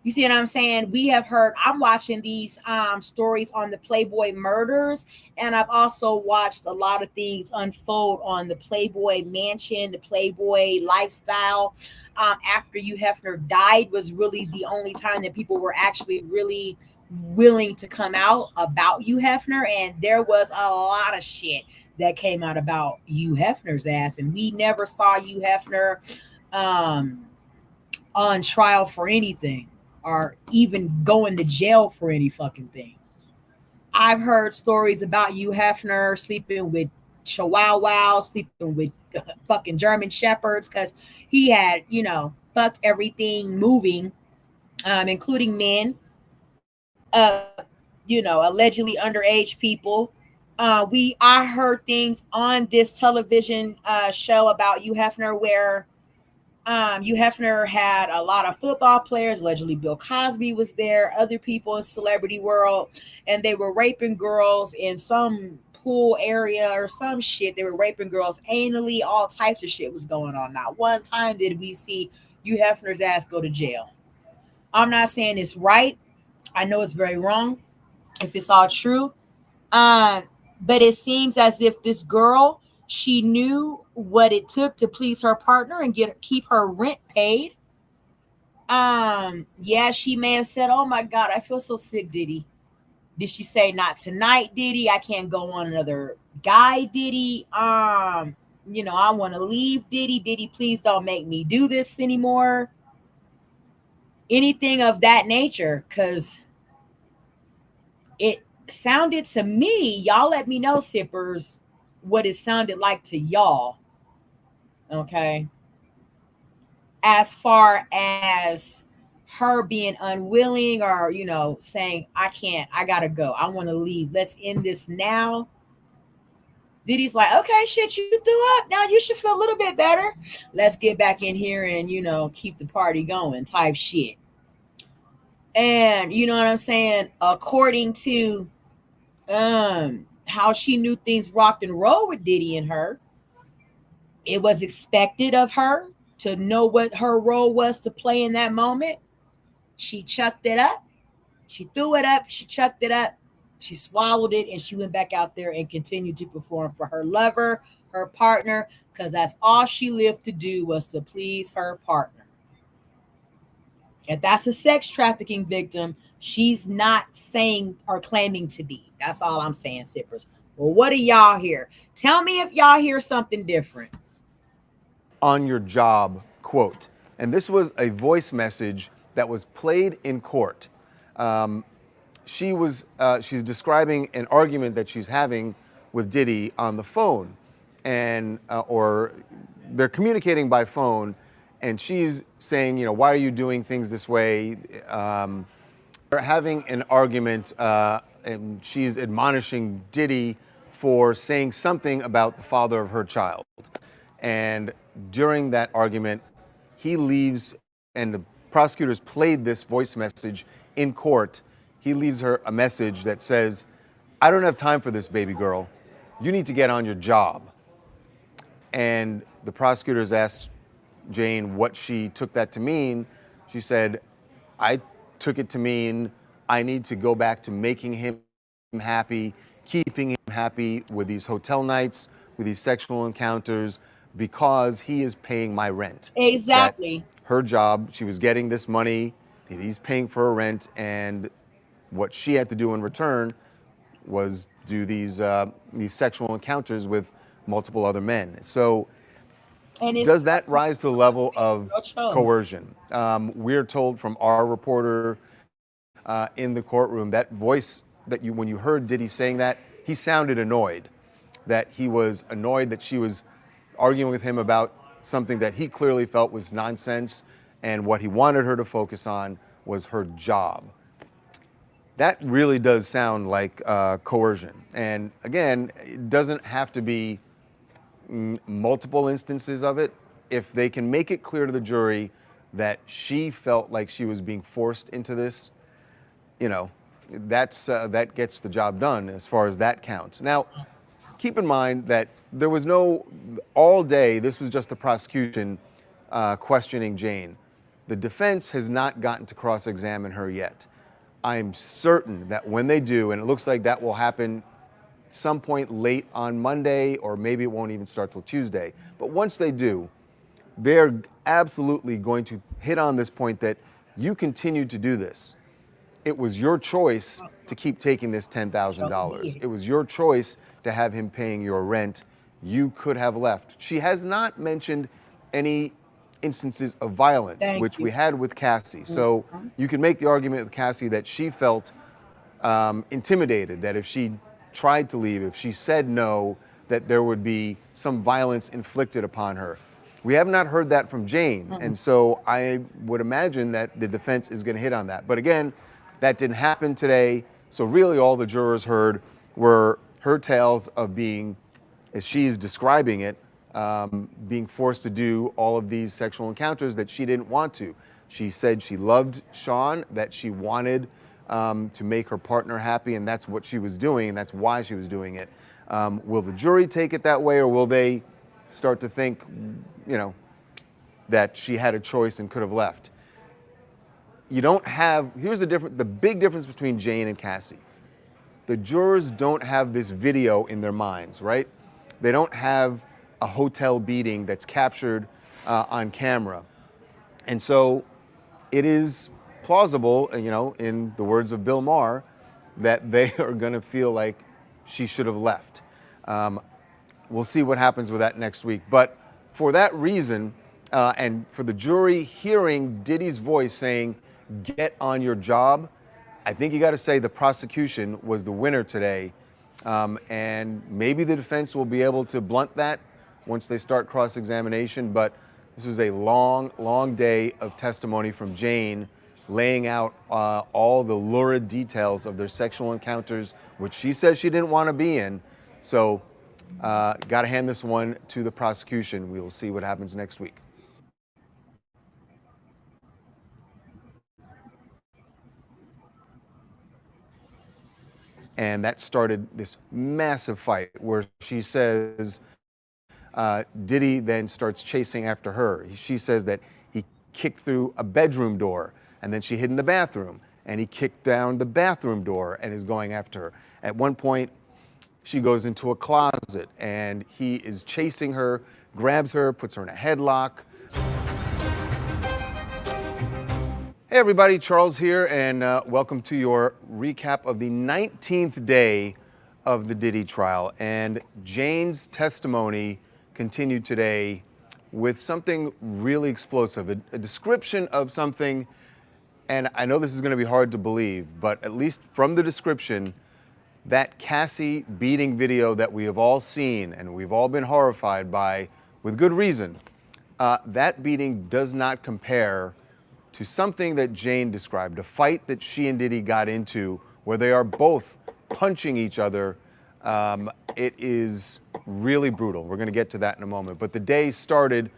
A: You see what I'm saying? We have heard, I'm watching these stories on the Playboy murders, and I've also watched a lot of things unfold on the Playboy mansion, the Playboy lifestyle. After Hugh Hefner died was really the only time that people were actually really willing to come out about Hugh Hefner, and there was a lot of shit that came out about Hugh Hefner's ass, and we never saw Hugh Hefner on trial for anything, or even going to jail for any fucking thing. I've heard stories about Hugh Hefner sleeping with chihuahuas, sleeping with fucking German shepherds, because he had, fucked everything moving, including men, allegedly underage people. I heard things on this television show about Hugh Hefner where Hugh Hefner had a lot of football players. Allegedly, Bill Cosby was there, other people in celebrity world, and they were raping girls in some pool area or some shit. They were raping girls anally. All types of shit was going on. Not one time did we see Hugh Hefner's ass go to jail. I'm not saying it's right. I know it's very wrong if it's all true. But it seems as if this girl, she knew what it took to please her partner and keep her rent paid. Yeah, she may have said, "Oh my God, I feel so sick, Diddy." Did she say, "Not tonight, Diddy, I can't go on another guy, Diddy. I want to leave, Diddy. Diddy, please don't make me do this anymore." Anything of that nature, because it sounded to me, y'all let me know, sippers, what it sounded like to y'all. Okay. As far as her being unwilling or, saying, "I can't, I gotta go, I want to leave, let's end this now." Diddy's like, "Okay, shit, you threw up. Now you should feel a little bit better. Let's get back in here and, keep the party going," type shit. And you know what I'm saying? According to how she knew things rocked and roll with Diddy and her, It was expected of her to know what her role was to play in that moment. She chucked it up. She threw it up. She chucked it up. She swallowed it, and she went back out there and continued to perform for her lover, her partner, because that's all she lived to do, was to please her partner. If that's a sex trafficking victim, she's not saying or claiming to be. That's all I'm saying, sippers. Well, what do y'all hear? Tell me if y'all hear something different.
H: On your job, quote. And this was a voice message that was played in court. She's describing an argument that she's having with Diddy on the phone, and or they're communicating by phone, and she's saying, why are you doing things this way? They're having an argument, and she's admonishing Diddy for saying something about the father of her child. And during that argument, he leaves, and the prosecutors played this voice message in court. He leaves her a message that says, I don't have time for this, baby girl. You need to get on your job. And the prosecutors asked Jane what she took that to mean. She said, I took it to mean I need to go back to making him happy, keeping him happy with these hotel nights, with these sexual encounters, because he is paying my rent.
A: Exactly.
H: That her job, she was getting this money, that he's paying for her rent, and what she had to do in return was do these sexual encounters with multiple other men. So does that rise to the level of coercion? We're told from our reporter in the courtroom, that voice that when you heard Diddy saying that, he sounded annoyed, that he was annoyed that she was arguing with him about something that he clearly felt was nonsense, and what he wanted her to focus on was her job. That really does sound like coercion. And again, it doesn't have to be multiple instances of it. If they can make it clear to the jury that she felt like she was being forced into this, that gets the job done as far as that counts. Now, keep in mind that there was all day, this was just the prosecution questioning Jane. The defense has not gotten to cross-examine her yet. I'm certain that when they do, and it looks like that will happen some point late on Monday, or maybe it won't even start till Tuesday, but once they do, they're absolutely going to hit on this point that you continued to do this. It was your choice to keep taking this $10,000. It was your choice to have him paying your rent. You could have left. She has not mentioned any instances of violence, which we had with Cassie. So you can make the argument with Cassie that she felt intimidated, that if she tried to leave, if she said no, that there would be some violence inflicted upon her. We have not heard that from Jane, and so I would imagine that the defense is going to hit on that. But again, that didn't happen today, so really all the jurors heard were her tales of being, as she's describing it, being forced to do all of these sexual encounters that she didn't want to. She said she loved Sean, that she wanted to make her partner happy, and that's what she was doing, and that's why she was doing it. Will the jury take it that way, or will they start to think, that she had a choice and could have left? Here's the big difference between Jane and Cassie. The jurors don't have this video in their minds, right? They don't have a hotel beating that's captured on camera. And so it is plausible, in the words of Bill Maher, that they are going to feel like she should have left. We'll see what happens with that next week. But for that reason, and for the jury hearing Diddy's voice saying, get on your job, I think you got to say the prosecution was the winner today. And maybe the defense will be able to blunt that once they start cross-examination. But this was a long, long day of testimony from Jane, laying out all the lurid details of their sexual encounters, which she says she didn't want to be in. So got to hand this one to the prosecution. We will see what happens next week. And that started this massive fight where she says Diddy then starts chasing after her. She says that he kicked through a bedroom door, and then she hid in the bathroom, and he kicked down the bathroom door and is going after her. At one point, she goes into a closet, and he is chasing her, grabs her, puts her in a headlock. Hey everybody, Charles here, and welcome to your recap of the 19th day of the Diddy trial. And Jane's testimony continued today with something really explosive, a description of something, and I know this is going to be hard to believe, but at least from the description, that Cassie beating video that we have all seen and we've all been horrified by, with good reason, that beating does not compare to something that Jane described, a fight that she and Diddy got into where they are both punching each other. It is really brutal. We're going to get to that in a moment. But the day started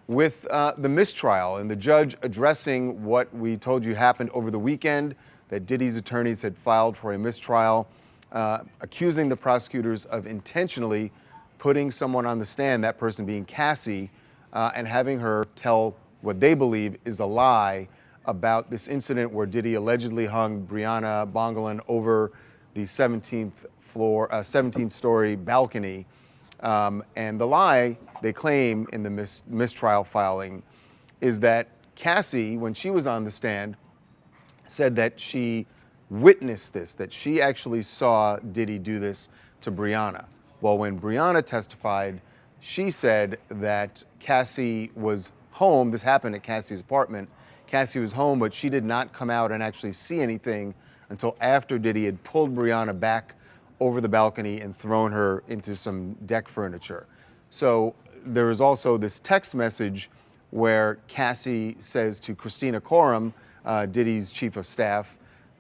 H: with the mistrial and the judge addressing what we told you happened over the weekend, that Diddy's attorneys had filed for a mistrial, accusing the prosecutors of intentionally putting someone on the stand, that person being Cassie, and having her tell what they believe is a lie about this incident where Diddy allegedly hung Brianna Bongolan over the 17th-story balcony. And the lie they claim in the mistrial filing is that Cassie, when she was on the stand, said that she witnessed this, that she actually saw Diddy do this to Brianna. Well, when Brianna testified, she said that Cassie was home. This happened at Cassie's apartment. Cassie was home, but she did not come out and actually see anything until after Diddy had pulled Brianna back over the balcony and thrown her into some deck furniture. So there is also this text message where Cassie says to Christina Coram, Diddy's chief of staff,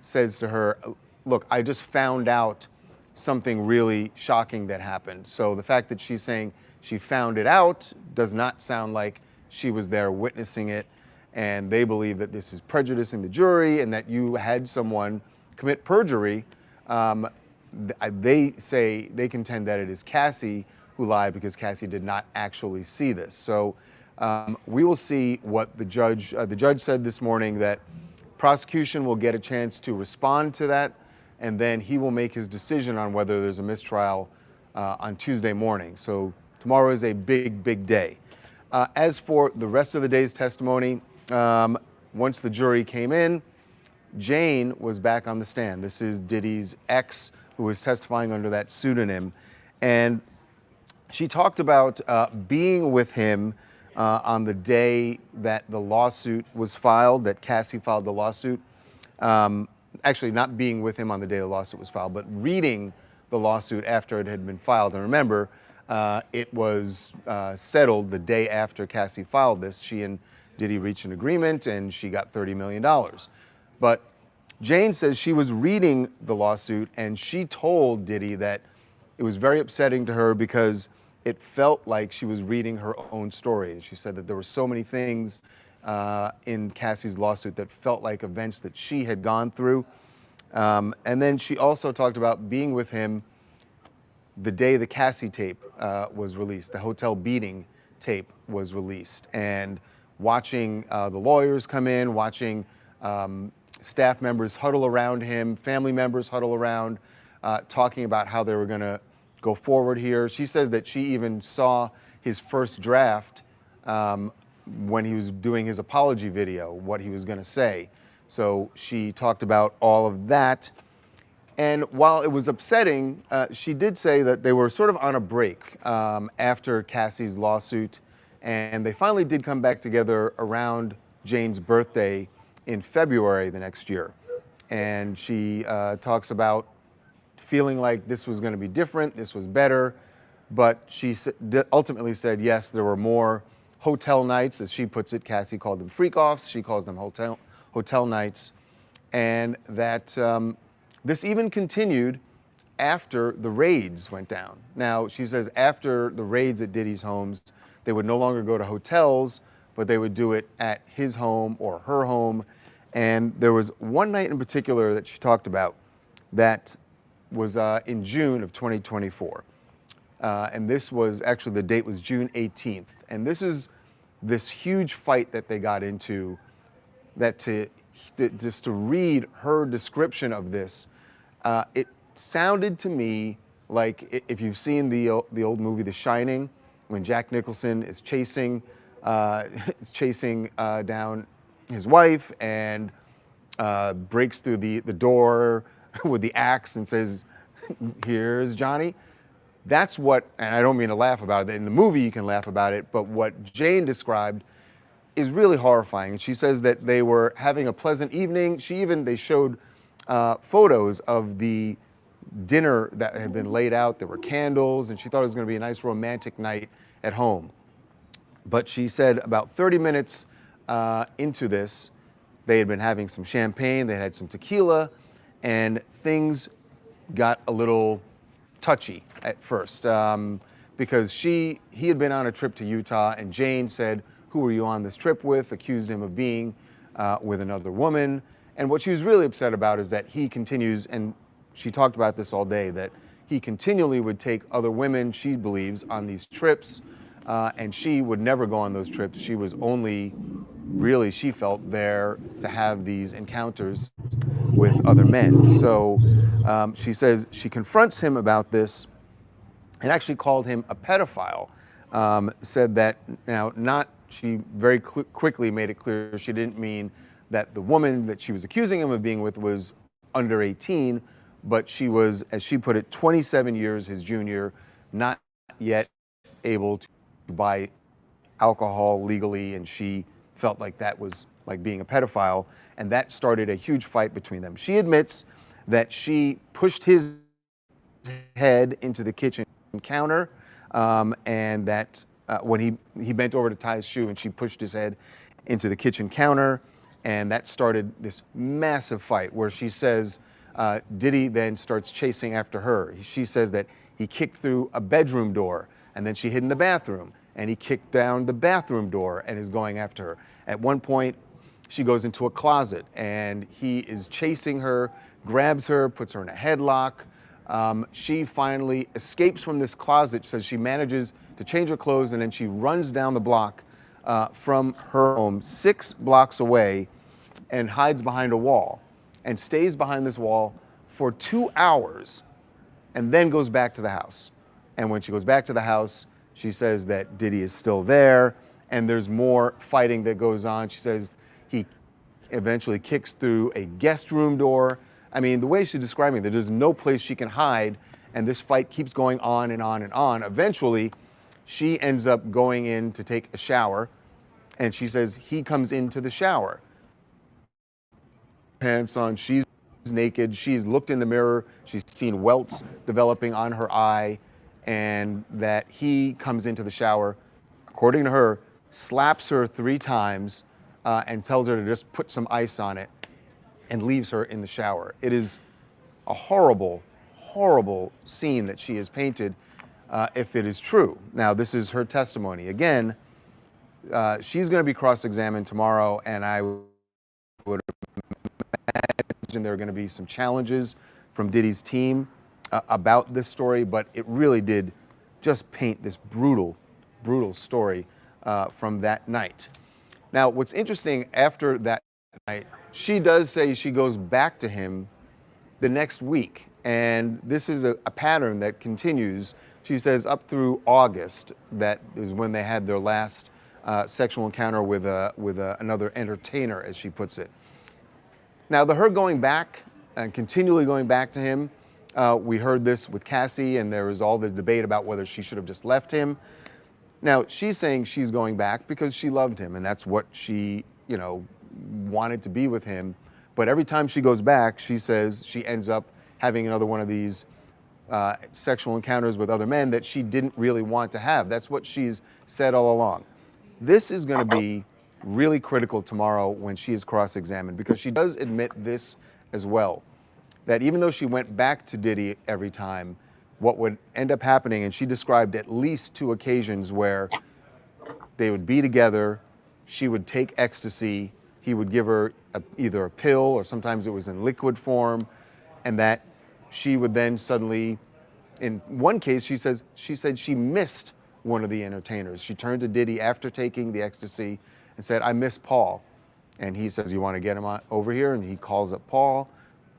H: says to her, look, I just found out something really shocking that happened. So the fact that she's saying she found it out does not sound like she was there witnessing it, and they believe that this is prejudicing the jury and that you had someone commit perjury. They say, they contend that it is Cassie who lied because Cassie did not actually see this. So we will see what the judge said this morning, that prosecution will get a chance to respond to that, and then he will make his decision on whether there's a mistrial on Tuesday morning. So tomorrow is a big, big day. As for the rest of the day's testimony, once the jury came in, Jane was back on the stand. This is Diddy's ex, who was testifying under that pseudonym. And she talked about being with him on the day that the lawsuit was filed, that Cassie filed the lawsuit. Actually, not being with him on the day the lawsuit was filed, but reading the lawsuit after it had been filed. And remember, it was settled the day after Cassie filed this. She and Diddy reached an agreement, and she got $30 million. But Jane says she was reading the lawsuit, and she told Diddy that it was very upsetting to her because it felt like she was reading her own story. And she said that there were so many things in Cassie's lawsuit that felt like events that she had gone through. And then she also talked about being with him the day the Cassie tape was released, the hotel beating tape was released, and watching the lawyers come in, watching staff members huddle around him, family members huddle around, talking about how they were going to go forward here. She says that she even saw his first draft when he was doing his apology video, what he was going to say. So she talked about all of that. And while it was upsetting, she did say that they were sort of on a break after Cassie's lawsuit, and they finally did come back together around Jane's birthday in February the next year. And she talks about feeling like this was going to be different, this was better, but she ultimately said, yes, there were more hotel nights, as she puts it. Cassie called them freak-offs, she calls them hotel nights, and that this even continued after the raids went down. Now, she says after the raids at Diddy's homes, they would no longer go to hotels, but they would do it at his home or her home. And there was one night in particular that she talked about that was in June of 2024. And this was actually, the date was June 18th. And this is this huge fight that they got into, that just to read her description of this, it sounded to me like, if you've seen the old movie The Shining, when Jack Nicholson is chasing down his wife and breaks through the door with the axe and says, "Here's Johnny." That's what, and I don't mean to laugh about it, in the movie you can laugh about it, but what Jane described is really horrifying. And she says that they were having a pleasant evening. They showed photos of the dinner that had been laid out. There were candles, and she thought it was going to be a nice romantic night at home. But she said about 30 minutes into this, they had been having some champagne, they had some tequila, and things got a little touchy at first, because he had been on a trip to Utah, and Jane said, "Who were you on this trip with?" accused him of being with another woman. And what she was really upset about is that he continues, and she talked about this all day, that he continually would take other women, she believes, on these trips, and she would never go on those trips. She was only really, she felt, there to have these encounters with other men. So she says she confronts him about this and actually called him a pedophile. Said that, she very quickly made it clear she didn't mean that the woman that she was accusing him of being with was under 18, but she was, as she put it, 27 years his junior, not yet able to buy alcohol legally, and she felt like that was like being a pedophile, and that started a huge fight between them. She admits that she pushed his head into the kitchen counter, and that when he bent over to tie his shoe, and she pushed his head into the kitchen counter, and that started this massive fight where she says Diddy then starts chasing after her. She says that he kicked through a bedroom door, and then she hid in the bathroom, and he kicked down the bathroom door and is going after her. At one point, she goes into a closet, and he is chasing her, grabs her, puts her in a headlock. She finally escapes from this closet, says she manages to change her clothes, and then she runs down the block from her home 6 blocks away and hides behind a wall and stays behind this wall for 2 hours and then goes back to the house. And when she goes back to the house, she says that Diddy is still there, and there's more fighting that goes on. She says he eventually kicks through a guest room door. I mean, the way she's describing it, there's no place she can hide, and this fight keeps going on and on and on. Eventually, she ends up going in to take a shower, and she says he comes into the shower. Pants on, she's naked, she's looked in the mirror, she's seen welts developing on her eye, and that he comes into the shower, according to her, slaps her 3 times and tells her to just put some ice on it and leaves her in the shower. It is a horrible, horrible scene that she has painted, if it is true. Now, this is her testimony. Again, she's going to be cross-examined tomorrow, and I would imagine there are going to be some challenges from Diddy's team about this story, but it really did just paint this brutal, brutal story from that night. Now, what's interesting, after that night, she does say she goes back to him the next week, and this is a pattern that continues. She says up through August, that is when they had their last sexual encounter with another entertainer, as she puts it. Now, her going back and continually going back to him, we heard this with Cassie, and there was all the debate about whether she should have just left him. Now, she's saying she's going back because she loved him, and that's what she, wanted to be with him. But every time she goes back, she says she ends up having another one of these sexual encounters with other men that she didn't really want to have. That's what she's said all along. This is going to be really critical tomorrow when she is cross-examined, because she does admit this as well, that even though she went back to Diddy every time, what would end up happening, and she described at least 2 occasions where they would be together, she would take ecstasy, he would give her either a pill or sometimes it was in liquid form, and that she would then suddenly in one case, she said she missed one of the entertainers. She turned to Diddy after taking the ecstasy and said, "I miss Paul." And he says, "You want to get him over here?" And he calls up Paul.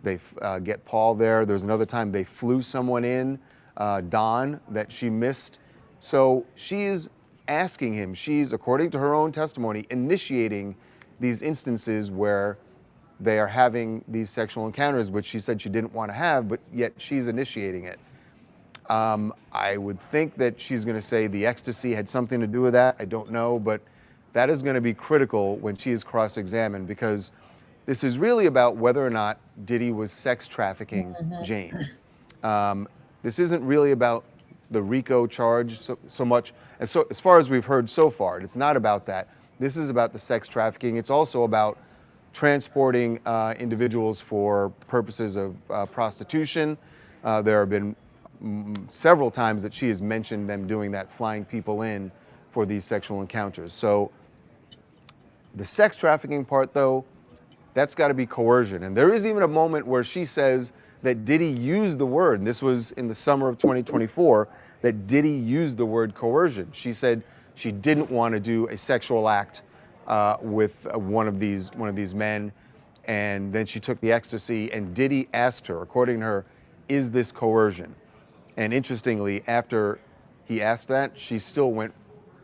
H: They get Paul there. There's another time they flew someone in, Don, that she missed. So she is asking him, she's, according to her own testimony, initiating these instances where they are having these sexual encounters, which she said she didn't want to have, but yet she's initiating it. I would think that she's going to say the ecstasy had something to do with that. I don't know, but that is going to be critical when she is cross-examined, because this is really about whether or not Diddy was sex trafficking Jane. This isn't really about the RICO charge so much. As far as we've heard so far, it's not about that. This is about the sex trafficking. It's also about transporting individuals for purposes of prostitution. There have been several times that she has mentioned them doing that, flying people in for these sexual encounters. So the sex trafficking part, though, that's got to be coercion. And there is even a moment where she says that Diddy used the word, and this was in the summer of 2024, that Diddy used the word coercion. She said she didn't want to do a sexual act with one of these men, and then she took the ecstasy, and Diddy asked her, according to her, "Is this coercion?" And interestingly, after he asked that, she still went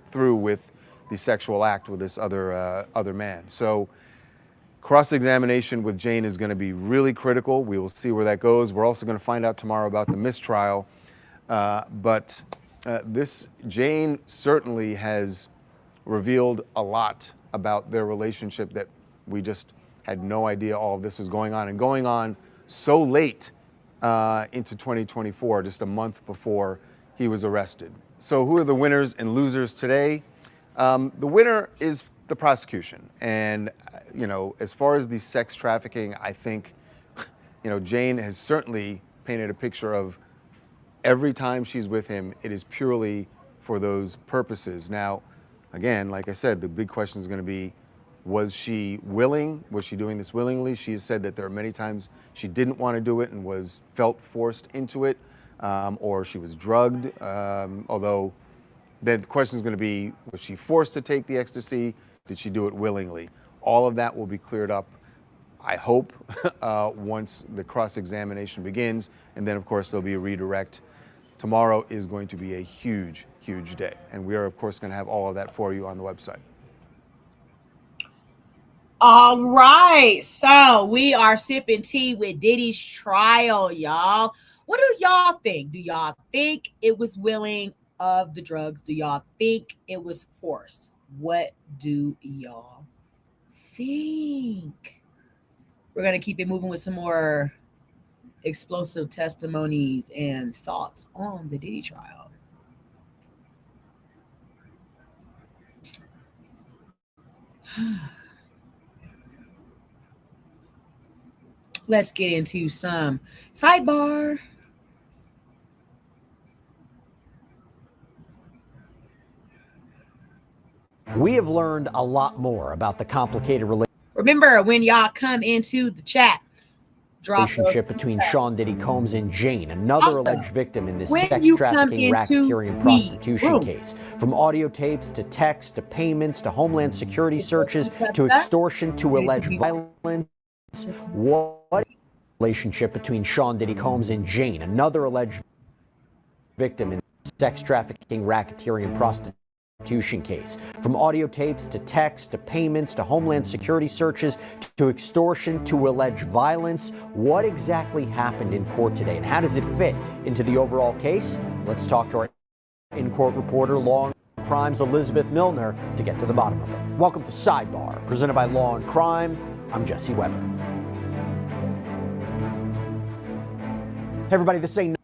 H: through with the sexual act with this other man. So cross-examination with Jane is going to be really critical. We will see where that goes. We're also going to find out tomorrow about the mistrial. But Jane certainly has revealed a lot about their relationship that we just had no idea all of this was going on, and going on so late into 2024, just a month before he was arrested. So who are the winners and losers today? The winner is the prosecution. And, as far as the sex trafficking, I think, Jane has certainly painted a picture of every time she's with him, it is purely for those purposes. Now, again, like I said, the big question is going to be, was she willing? Was she doing this willingly? She has said that there are many times she didn't want to do it and felt forced into it, or she was drugged. Although then the question is going to be, was she forced to take the ecstasy? Did she do it willingly? All of that will be cleared up, I hope, once the cross-examination begins. And then, of course, there'll be a redirect. Tomorrow is going to be a huge, huge day. And we are, of course, going to have all of that for you on the website.
A: All right, so we are sipping tea with Diddy's trial, y'all. What do y'all think? Do y'all think it was willing of the drugs? Do y'all think it was forced? What do y'all think? We're going to keep it moving with some more explosive testimonies and thoughts on the Diddy trial. Let's get into some sidebar.
P: We have learned a lot more about the complicated
A: Remember, when y'all come into the chat,
P: relationship between Sean Diddy Combs and Jane, another alleged victim in this sex trafficking, racketeering, prostitution case. From audio tapes to text to payments to Homeland Security searches to extortion to alleged violence. What relationship between Sean Diddy Combs and Jane, another alleged victim in sex trafficking, racketeering, and prostitution case. From audio tapes to text to payments to Homeland Security searches to extortion to alleged violence. What exactly happened in court today, and how does it fit into the overall case? Let's talk to our in-court reporter, Law and Crime's Elizabeth Milner, to get to the bottom of it. Welcome to Sidebar, presented by Law and Crime. I'm Jesse Weber. Hey everybody, this ain't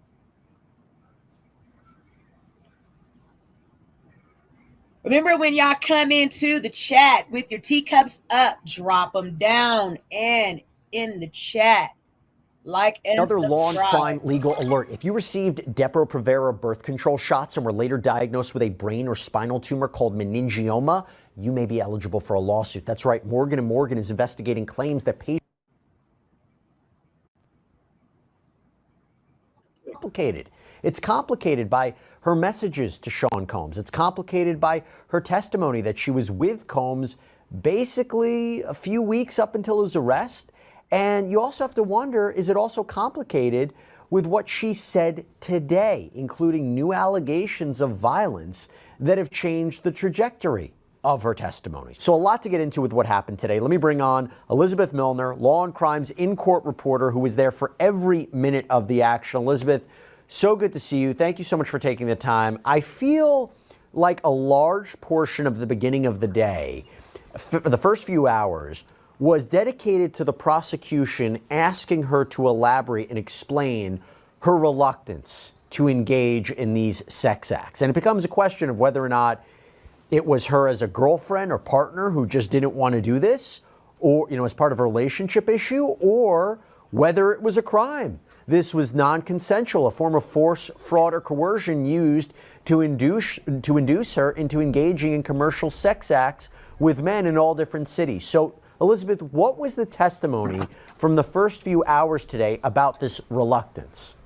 A: Remember, when y'all come into the chat with your teacups up, drop them down and in the chat. Like and
P: another
A: subscribe.
P: Law and Crime legal alert. If you received Depo-Provera birth control shots and were later diagnosed with a brain or spinal tumor called meningioma, you may be eligible for a lawsuit. That's right. Morgan & Morgan is investigating claims that patients complicated. It's complicated by her messages to Sean Combs. It's complicated by her testimony that she was with Combs basically a few weeks up until his arrest. And you also have to wonder, is it also complicated with what she said today, including new allegations of violence that have changed the trajectory of her testimony? So a lot to get into with what happened today. Let me bring on Elizabeth Milner, Law and Crimes in-court reporter who was there for every minute of the action. Elizabeth, so good to see you. Thank you so much for taking the time. I feel like a large portion of the beginning of the day, for the first few hours, was dedicated to the prosecution asking her to elaborate and explain her reluctance to engage in these sex acts. And it becomes a question of whether or not it was her as a girlfriend or partner who just didn't want to do this, or, as part of a relationship issue, or whether it was a crime. This was non-consensual, a form of force, fraud, or coercion used to induce her into engaging in commercial sex acts with men in all different cities. So, Elizabeth, what was the testimony from the first few hours today about this reluctance?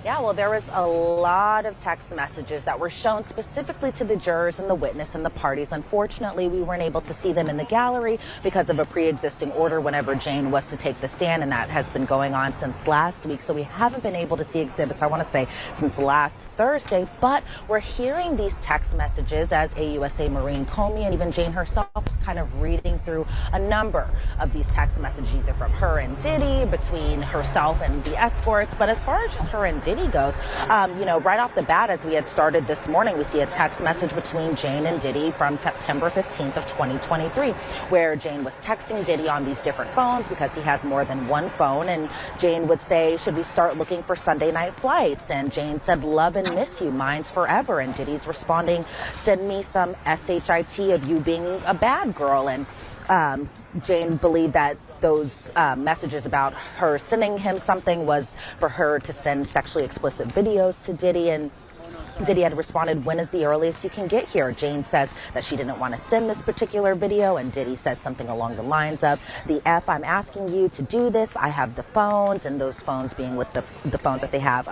M: Yeah, well, there was a lot of text messages that were shown specifically to the jurors and the witness and the parties. Unfortunately, we weren't able to see them in the gallery because of a pre-existing order whenever Jane was to take the stand, and that has been going on since last week. So we haven't been able to see exhibits, I want to say, since last Thursday, but we're hearing these text messages as AUSA Maureen Comey and even Jane herself was kind of reading through a number of these text messages, either from her and Diddy, between herself and the escorts. But as far as just her and Diddy goes, right off the bat, as we had started this morning, we see a text message between Jane and Diddy from September 15th of 2023, where Jane was texting Diddy on these different phones because he has more than one phone, and Jane would say, should we start looking for Sunday night flights? And Jane said, love and miss you, mine's forever. And Diddy's responding, send me some SHIT of you being a bad girl. And Jane believed that those messages about her sending him something was for her to send sexually explicit videos to Diddy, and Diddy had responded, when is the earliest you can get here? Jane says that she didn't want to send this particular video, and Diddy said something along the lines of, the F, I'm asking you to do this, I have the phones, and those phones being with the phones that they have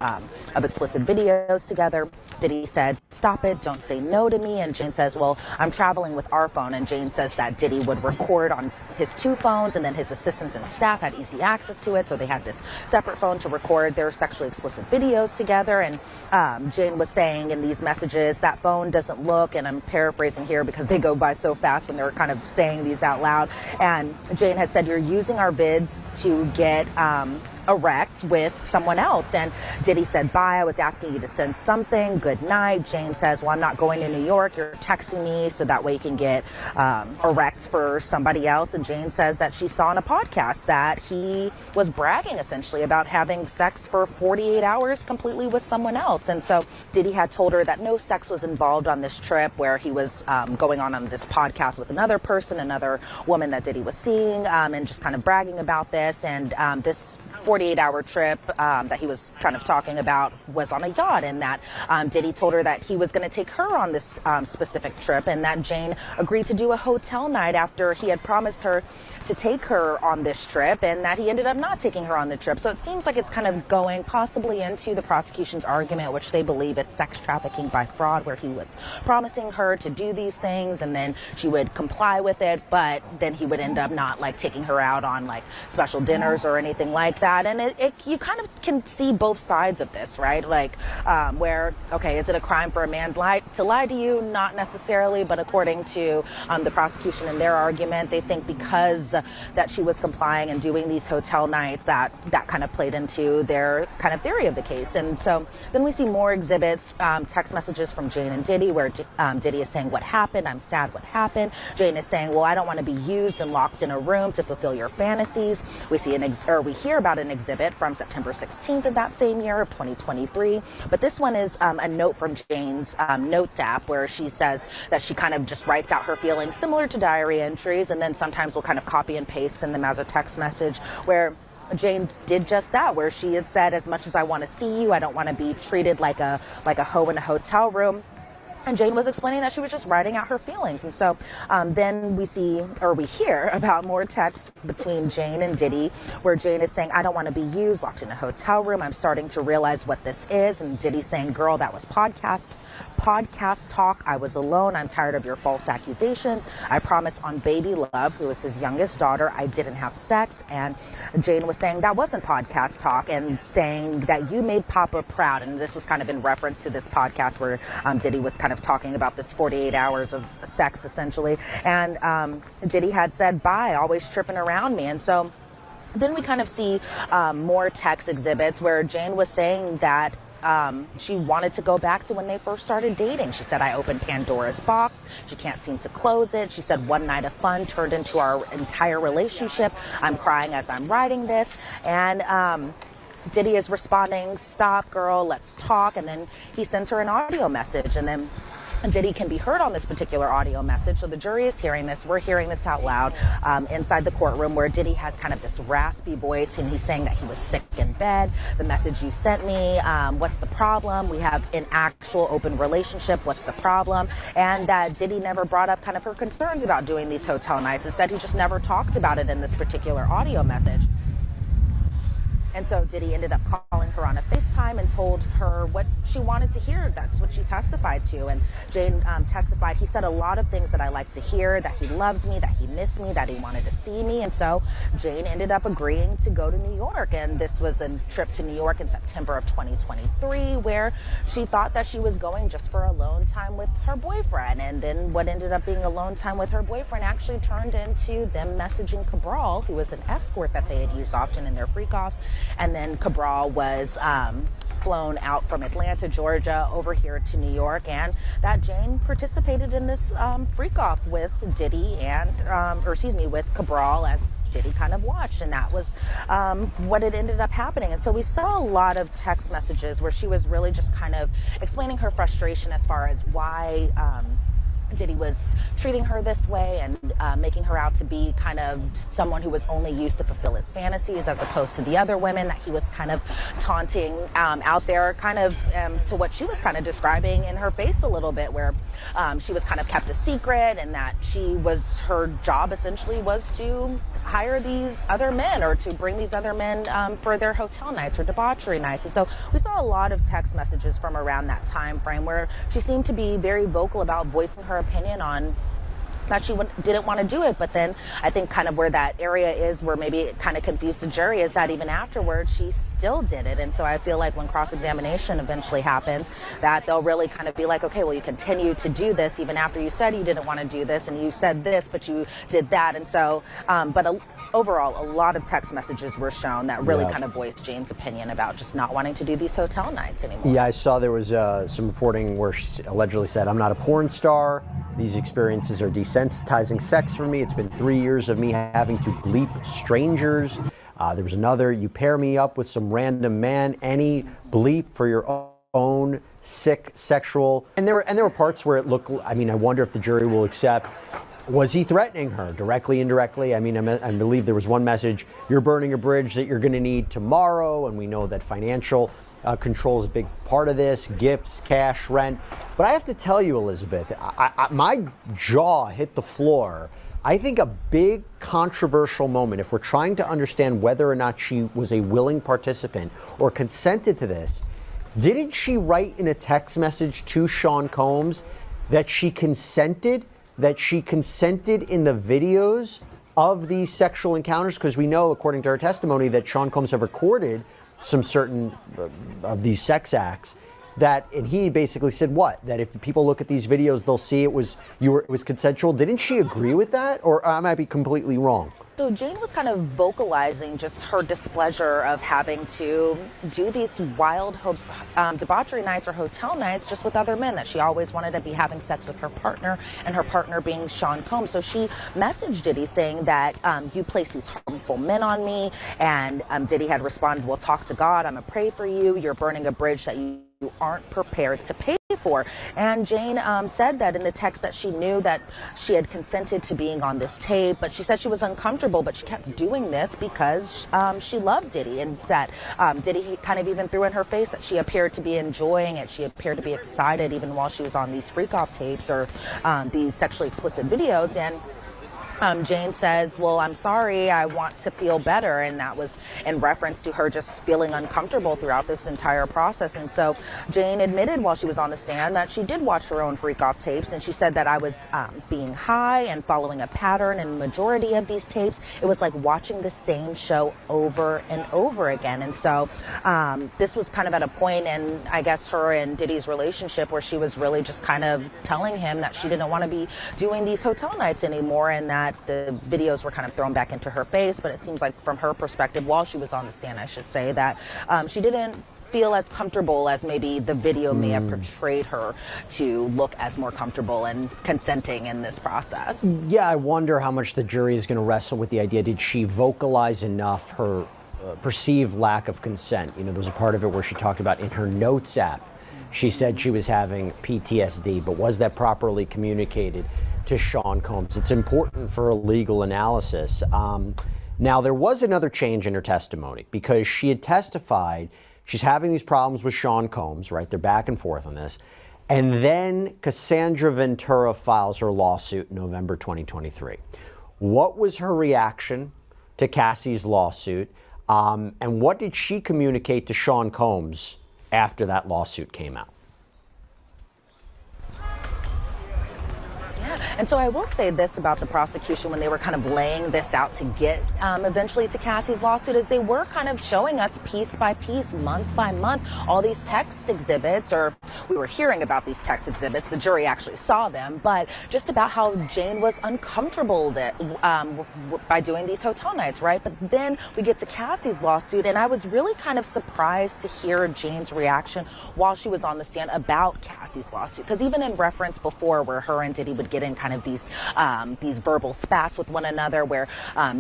M: of explicit videos together. Diddy said, stop it, don't say no to me, and Jane says, well, I'm traveling with our phone, and Jane says that Diddy would record on his two phones, and then his assistants and staff had easy access to it, so they had this separate phone to record their sexually explicit videos together. And Jane was saying in these messages, that phone doesn't look, and I'm paraphrasing here because they go by so fast when they're kind of saying these out loud, and Jane had said, you're using our vids to get erect with someone else. And Diddy said, bye, I was asking you to send something, good night. Jane says, well, I'm not going to New York, you're texting me so that way you can get erect for somebody else. And Jane says that she saw on a podcast that he was bragging essentially about having sex for 48 hours completely with someone else. And so Diddy had told her that no sex was involved on this trip, where he was going on this podcast with another person, another woman that Diddy was seeing, and just kind of bragging about this. And this 48-hour trip that he was kind of talking about was on a yacht, and that Diddy told her that he was going to take her on this specific trip, and that Jane agreed to do a hotel night after he had promised her to take her on this trip, and that he ended up not taking her on the trip. So it seems like it's kind of going possibly into the prosecution's argument, which they believe it's sex trafficking by fraud, where he was promising her to do these things and then she would comply with it, but then he would end up not taking her out on special dinners or anything like that. And you kind of can see both sides of this, right? Where, okay, is it a crime for a man to lie to you? Not necessarily, but according to the prosecution and their argument, they think because that she was complying and doing these hotel nights, that kind of played into their kind of theory of the case. And so then we see more exhibits, text messages from Jane and Diddy, where Diddy is saying, what happened? I'm sad, what happened? Jane is saying, well, I don't want to be used and locked in a room to fulfill your fantasies. We hear about an exhibit from September 16th of that same year of 2023. But this one is a note from Jane's notes app, where she says that she kind of just writes out her feelings similar to diary entries, and then sometimes will kind of copy and paste, send them as a text message, where Jane did just that, where she had said, as much as I want to see you, I don't want to be treated like a hoe in a hotel room. And Jane was explaining that she was just writing out her feelings. And so then we hear about more texts between Jane and Diddy, where Jane is saying, I don't want to be used, locked in a hotel room. I'm starting to realize what this is. And Diddy saying, girl, that was podcast talk. I was alone. I'm tired of your false accusations. I promise on Baby Love, who is his youngest daughter, I didn't have sex. And Jane was saying that wasn't podcast talk, and saying that you made Papa proud. And this was kind of in reference to this podcast where Diddy was kind of talking about this 48 hours of sex, essentially. And Diddy had said, bye, always tripping around me. And so then we kind of see more text exhibits where Jane was saying that she wanted to go back to when they first started dating. She said, I opened Pandora's box. She can't seem to close it. She said, one night of fun turned into our entire relationship. I'm crying as I'm writing this. And Diddy is responding, stop, girl, let's talk. And then he sends her an audio message. And then Diddy can be heard on this particular audio message. So the jury is hearing this. We're hearing this out loud inside the courtroom, where Diddy has kind of this raspy voice, and he's saying that he was sick in bed. The message you sent me, what's the problem? We have an actual open relationship. What's the problem? And that Diddy never brought up kind of her concerns about doing these hotel nights. Instead, he just never talked about it in this particular audio message. And so Diddy ended up calling her on a FaceTime and told her what she wanted to hear. That's what she testified to. And Jane testified, he said a lot of things that I like to hear, that he loves me, that he missed me, that he wanted to see me. And so Jane ended up agreeing to go to New York. And this was a trip to New York in September of 2023, where she thought that she was going just for alone time with her boyfriend. And then what ended up being alone time with her boyfriend actually turned into them messaging Cabral, who was an escort that they had used often in their freak-offs. And then Cabral was flown out from Atlanta, Georgia, over here to New York, and that Jane participated in this freak-off with Diddy and, with Cabral, as Diddy kind of watched, and that was what it ended up happening. And so we saw a lot of text messages where she was really just kind of explaining her frustration as far as why Diddy was treating her this way and making her out to be kind of someone who was only used to fulfill his fantasies, as opposed to the other women that he was kind of taunting out there, kind of to what she was kind of describing in her face a little bit, where she was kind of kept a secret, and that her job essentially was to hire these other men, or to bring these other men for their hotel nights or debauchery nights. And so we saw a lot of text messages from around that time frame where she seemed to be very vocal about voicing her opinion on that she didn't want to do it. But then I think kind of where that area is where maybe it kind of confused the jury is that even afterwards she still did it. And so I feel like when cross-examination eventually happens, that they'll really kind of be like, okay, well, you continue to do this even after you said you didn't want to do this, and you said this, but you did that. And so overall, a lot of text messages were shown that really kind of voiced Jane's opinion about just not wanting to do these hotel nights anymore.
P: Yeah, I saw there was some reporting where she allegedly said, I'm not a porn star. These experiences are desensitizing sex for me. It's been 3 years of me having to bleep strangers. There was another, you pair me up with some random man, any bleep for your own sick sexual. And there were parts where it looked, I mean, I wonder if the jury will accept, was he threatening her directly, indirectly? I mean, I believe there was one message, you're burning a bridge that you're going to need tomorrow. And we know that financial control is a big part of this, gifts, cash, rent. But I have to tell you, Elizabeth, my jaw hit the floor. I think a big controversial moment, if we're trying to understand whether or not she was a willing participant or consented to this, didn't she write in a text message to Sean Combs that she consented in the videos of these sexual encounters? Because we know, according to her testimony, that Sean Combs have recorded some certain of these sex acts, and he basically said what? That if people look at these videos, they'll see it was consensual. Didn't she agree with that? Or I might be completely wrong.
M: So Jane was kind of vocalizing just her displeasure of having to do these wild debauchery nights or hotel nights just with other men, that she always wanted to be having sex with her partner, and her partner being Sean Combs. So she messaged Diddy saying that you place these harmful men on me, and Diddy had responded, well, talk to God, I'm gonna pray for you, you're burning a bridge that you aren't prepared to pay for. And Jane said that in the text that she knew that she had consented to being on this tape, but she said she was uncomfortable, but she kept doing this because she loved Diddy, and that Diddy kind of even threw in her face that she appeared to be enjoying it. She appeared to be excited even while she was on these freak-off tapes or these sexually explicit videos. And Jane says, well, I'm sorry, I want to feel better. And that was in reference to her just feeling uncomfortable throughout this entire process. And so Jane admitted while she was on the stand that she did watch her own freak-off tapes. And she said that I was being high and following a pattern in the majority of these tapes. It was like watching the same show over and over again. And so this was kind of at a point in, I guess, her and Diddy's relationship where she was really just kind of telling him that she didn't want to be doing these hotel nights anymore, and that the videos were kind of thrown back into her face. But it seems like from her perspective, while she was on the stand, I should say, that she didn't feel as comfortable as maybe the video may have portrayed her to look as more comfortable and consenting in this process.
P: Yeah, I wonder how much the jury is going to wrestle with the idea. Did she vocalize enough her perceived lack of consent? You know, there was a part of it where she talked about in her notes app, she said she was having PTSD, but was that properly communicated to Sean Combs? It's important for a legal analysis. Now, there was another change in her testimony because she had testified she's having these problems with Sean Combs, right? They're back and forth on this. And then Cassandra Ventura files her lawsuit in November 2023. What was her reaction to Cassie's lawsuit? And what did she communicate to Sean Combs after that lawsuit came out?
M: And so I will say this about the prosecution when they were kind of laying this out to get eventually to Cassie's lawsuit, is they were kind of showing us piece by piece, month by month, all these text exhibits, or we were hearing about these text exhibits. The jury actually saw them, but just about how Jane was uncomfortable by doing these hotel nights, right? But then we get to Cassie's lawsuit, and I was really kind of surprised to hear Jane's reaction while she was on the stand about Cassie's lawsuit. Because even in reference before, where her and Diddy would get in kind of these verbal spats with one another, where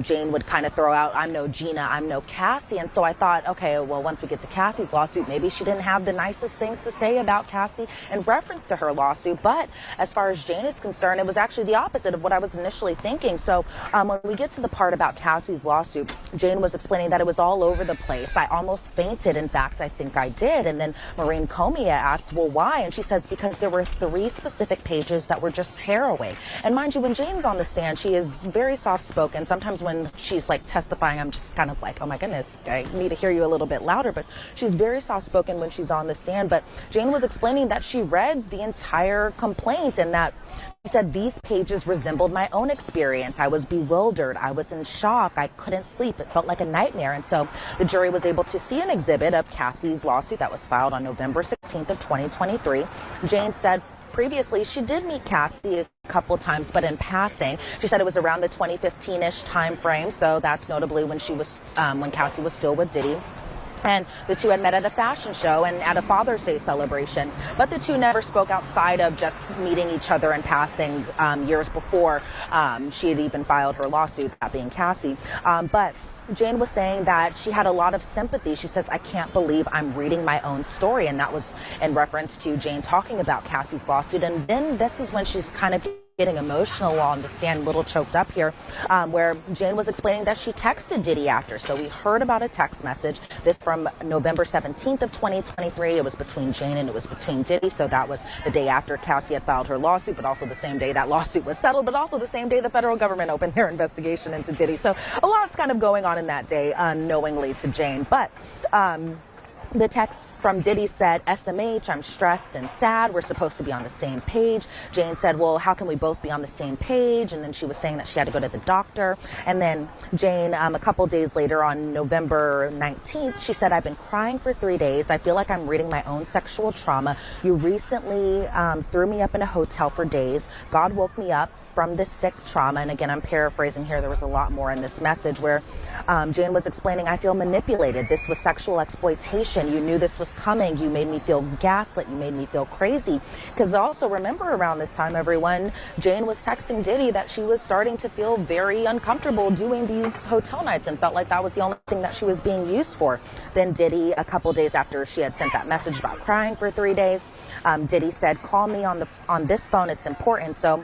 M: Jane would kind of throw out, I'm no Gina, I'm no Cassie. And so I thought, okay, well, once we get to Cassie's lawsuit, maybe she didn't have the nicest things to say about Cassie in reference to her lawsuit. But as far as Jane is concerned, it was actually the opposite of what I was initially thinking. So when we get to the part about Cassie's lawsuit, Jane was explaining that it was all over the place. I almost fainted. In fact, I think I did. And then Maureen Comia asked, well, why? And she says, because there were 3 specific pages that were just harrowing. And mind you, when Jane's on the stand, she is very soft-spoken. Sometimes when she's like testifying, I'm just kind of like, oh my goodness, I need to hear you a little bit louder. But she's very soft-spoken when she's on the stand. But Jane was explaining that she read the entire complaint, and that she said these pages resembled my own experience. I was bewildered. I was in shock. I couldn't sleep. It felt like a nightmare. And so the jury was able to see an exhibit of Cassie's lawsuit that was filed on November 16th of 2023. Jane said previously she did meet Cassie a couple of times, but in passing. She said it was around the 2015-ish time frame. So that's notably when she was when Cassie was still with Diddy. And the two had met at a fashion show and at a Father's Day celebration. But the two never spoke outside of just meeting each other in passing years before she had even filed her lawsuit, that being Cassie. But Jane was saying that she had a lot of sympathy. She says, I can't believe I'm reading my own story. And that was in reference to Jane talking about Cassie's lawsuit. And then this is when she's kind of getting emotional on the stand, a little choked up here, where Jane was explaining that she texted Diddy after. So we heard about a text message, this from November 17th of 2023. It was between Jane and it was between Diddy. So that was the day after Cassie had filed her lawsuit, but also the same day that lawsuit was settled, but also the same day the federal government opened their investigation into Diddy. So a lot's kind of going on in that day unknowingly to Jane. But the text from Diddy said, SMH, I'm stressed and sad. We're supposed to be on the same page. Jane said, well, how can we both be on the same page? And then she was saying that she had to go to the doctor. And then Jane, a couple days later on November 19th, she said, I've been crying for 3 days. I feel like I'm reading my own sexual trauma. You recently threw me up in a hotel for days. God woke me up from this sick trauma. And again, I'm paraphrasing here. There was a lot more in this message where Jane was explaining, I feel manipulated. This was sexual exploitation. You knew this was coming. You made me feel gaslit. You made me feel crazy. Because also remember around this time, everyone, Jane was texting Diddy that she was starting to feel very uncomfortable doing these hotel nights and felt like that was the only thing that she was being used for. Then Diddy, a couple days after she had sent that message about crying for 3 days, Diddy said, call me on this phone, it's important. So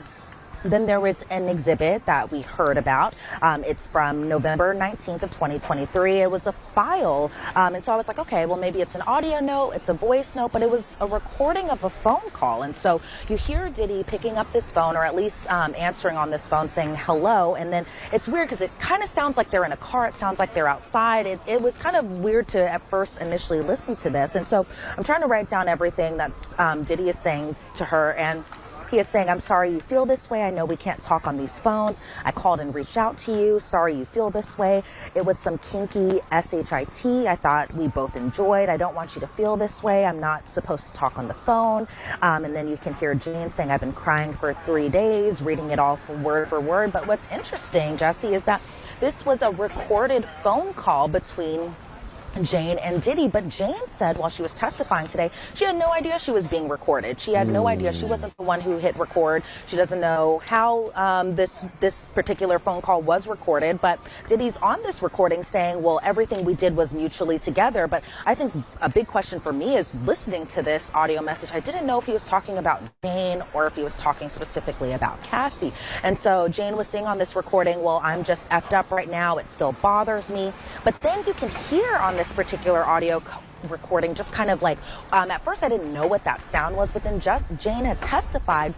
M: then there was an exhibit that we heard about. It's from November 19th of 2023. It was a file. And so I was like, okay, well, maybe it's an audio note, it's a voice note, but it was a recording of a phone call. And so you hear Diddy picking up this phone, or at least answering on this phone saying hello. And then it's weird because it kind of sounds like they're in a car. It sounds like they're outside. It was kind of weird to at first initially listen to this. And so I'm trying to write down everything that Diddy is saying to her. And he is saying, I'm sorry you feel this way. I know we can't talk on these phones. I called and reached out to you. Sorry you feel this way. It was some kinky shit I thought we both enjoyed. I don't want you to feel this way. I'm not supposed to talk on the phone. And then you can hear Jane saying, I've been crying for 3 days, reading it all word for word. But what's interesting, Jesse, is that this was a recorded phone call between Jane and Diddy, but Jane said while she was testifying today, she had no idea she was being recorded. She had no idea. She wasn't the one who hit record. She doesn't know how this particular phone call was recorded, but Diddy's on this recording saying, well, everything we did was mutually together. But I think a big question for me is listening to this audio message. I didn't know if he was talking about Jane or if he was talking specifically about Cassie. And so Jane was saying on this recording, well, I'm just effed up right now. It still bothers me. But then you can hear on this particular audio recording just kind of like, at first I didn't know what that sound was, but then Jane had testified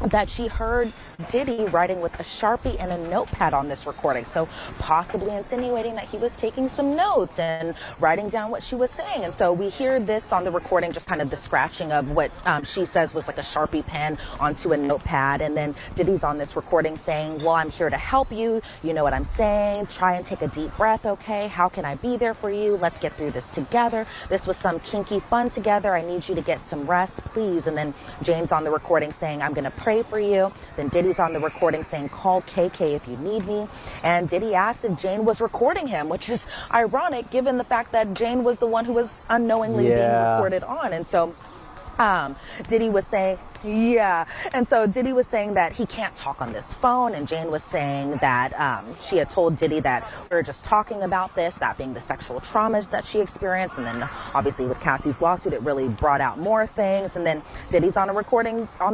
M: that she heard Diddy writing with a Sharpie and a notepad on this recording. So possibly insinuating that he was taking some notes and writing down what she was saying. And so we hear this on the recording, just kind of the scratching of what she says was like a Sharpie pen onto a notepad. And then Diddy's on this recording saying, well, I'm here to help you. You know what I'm saying? Try and take a deep breath, okay? How can I be there for you? Let's get through this together. This was some kinky fun together. I need you to get some rest, please. And then Jane's on the recording saying, I'm going to pray for you. Then Diddy's on the recording saying, call KK if you need me. And Diddy asked if Jane was recording him, which is ironic given the fact that Jane was the one who was unknowingly being recorded on. And so Diddy was saying, and so Diddy was saying that he can't talk on this phone, and Jane was saying that she had told Diddy that we were just talking about this, that being the sexual trauma that she experienced, and then obviously with Cassie's lawsuit it really brought out more things. And then Diddy's on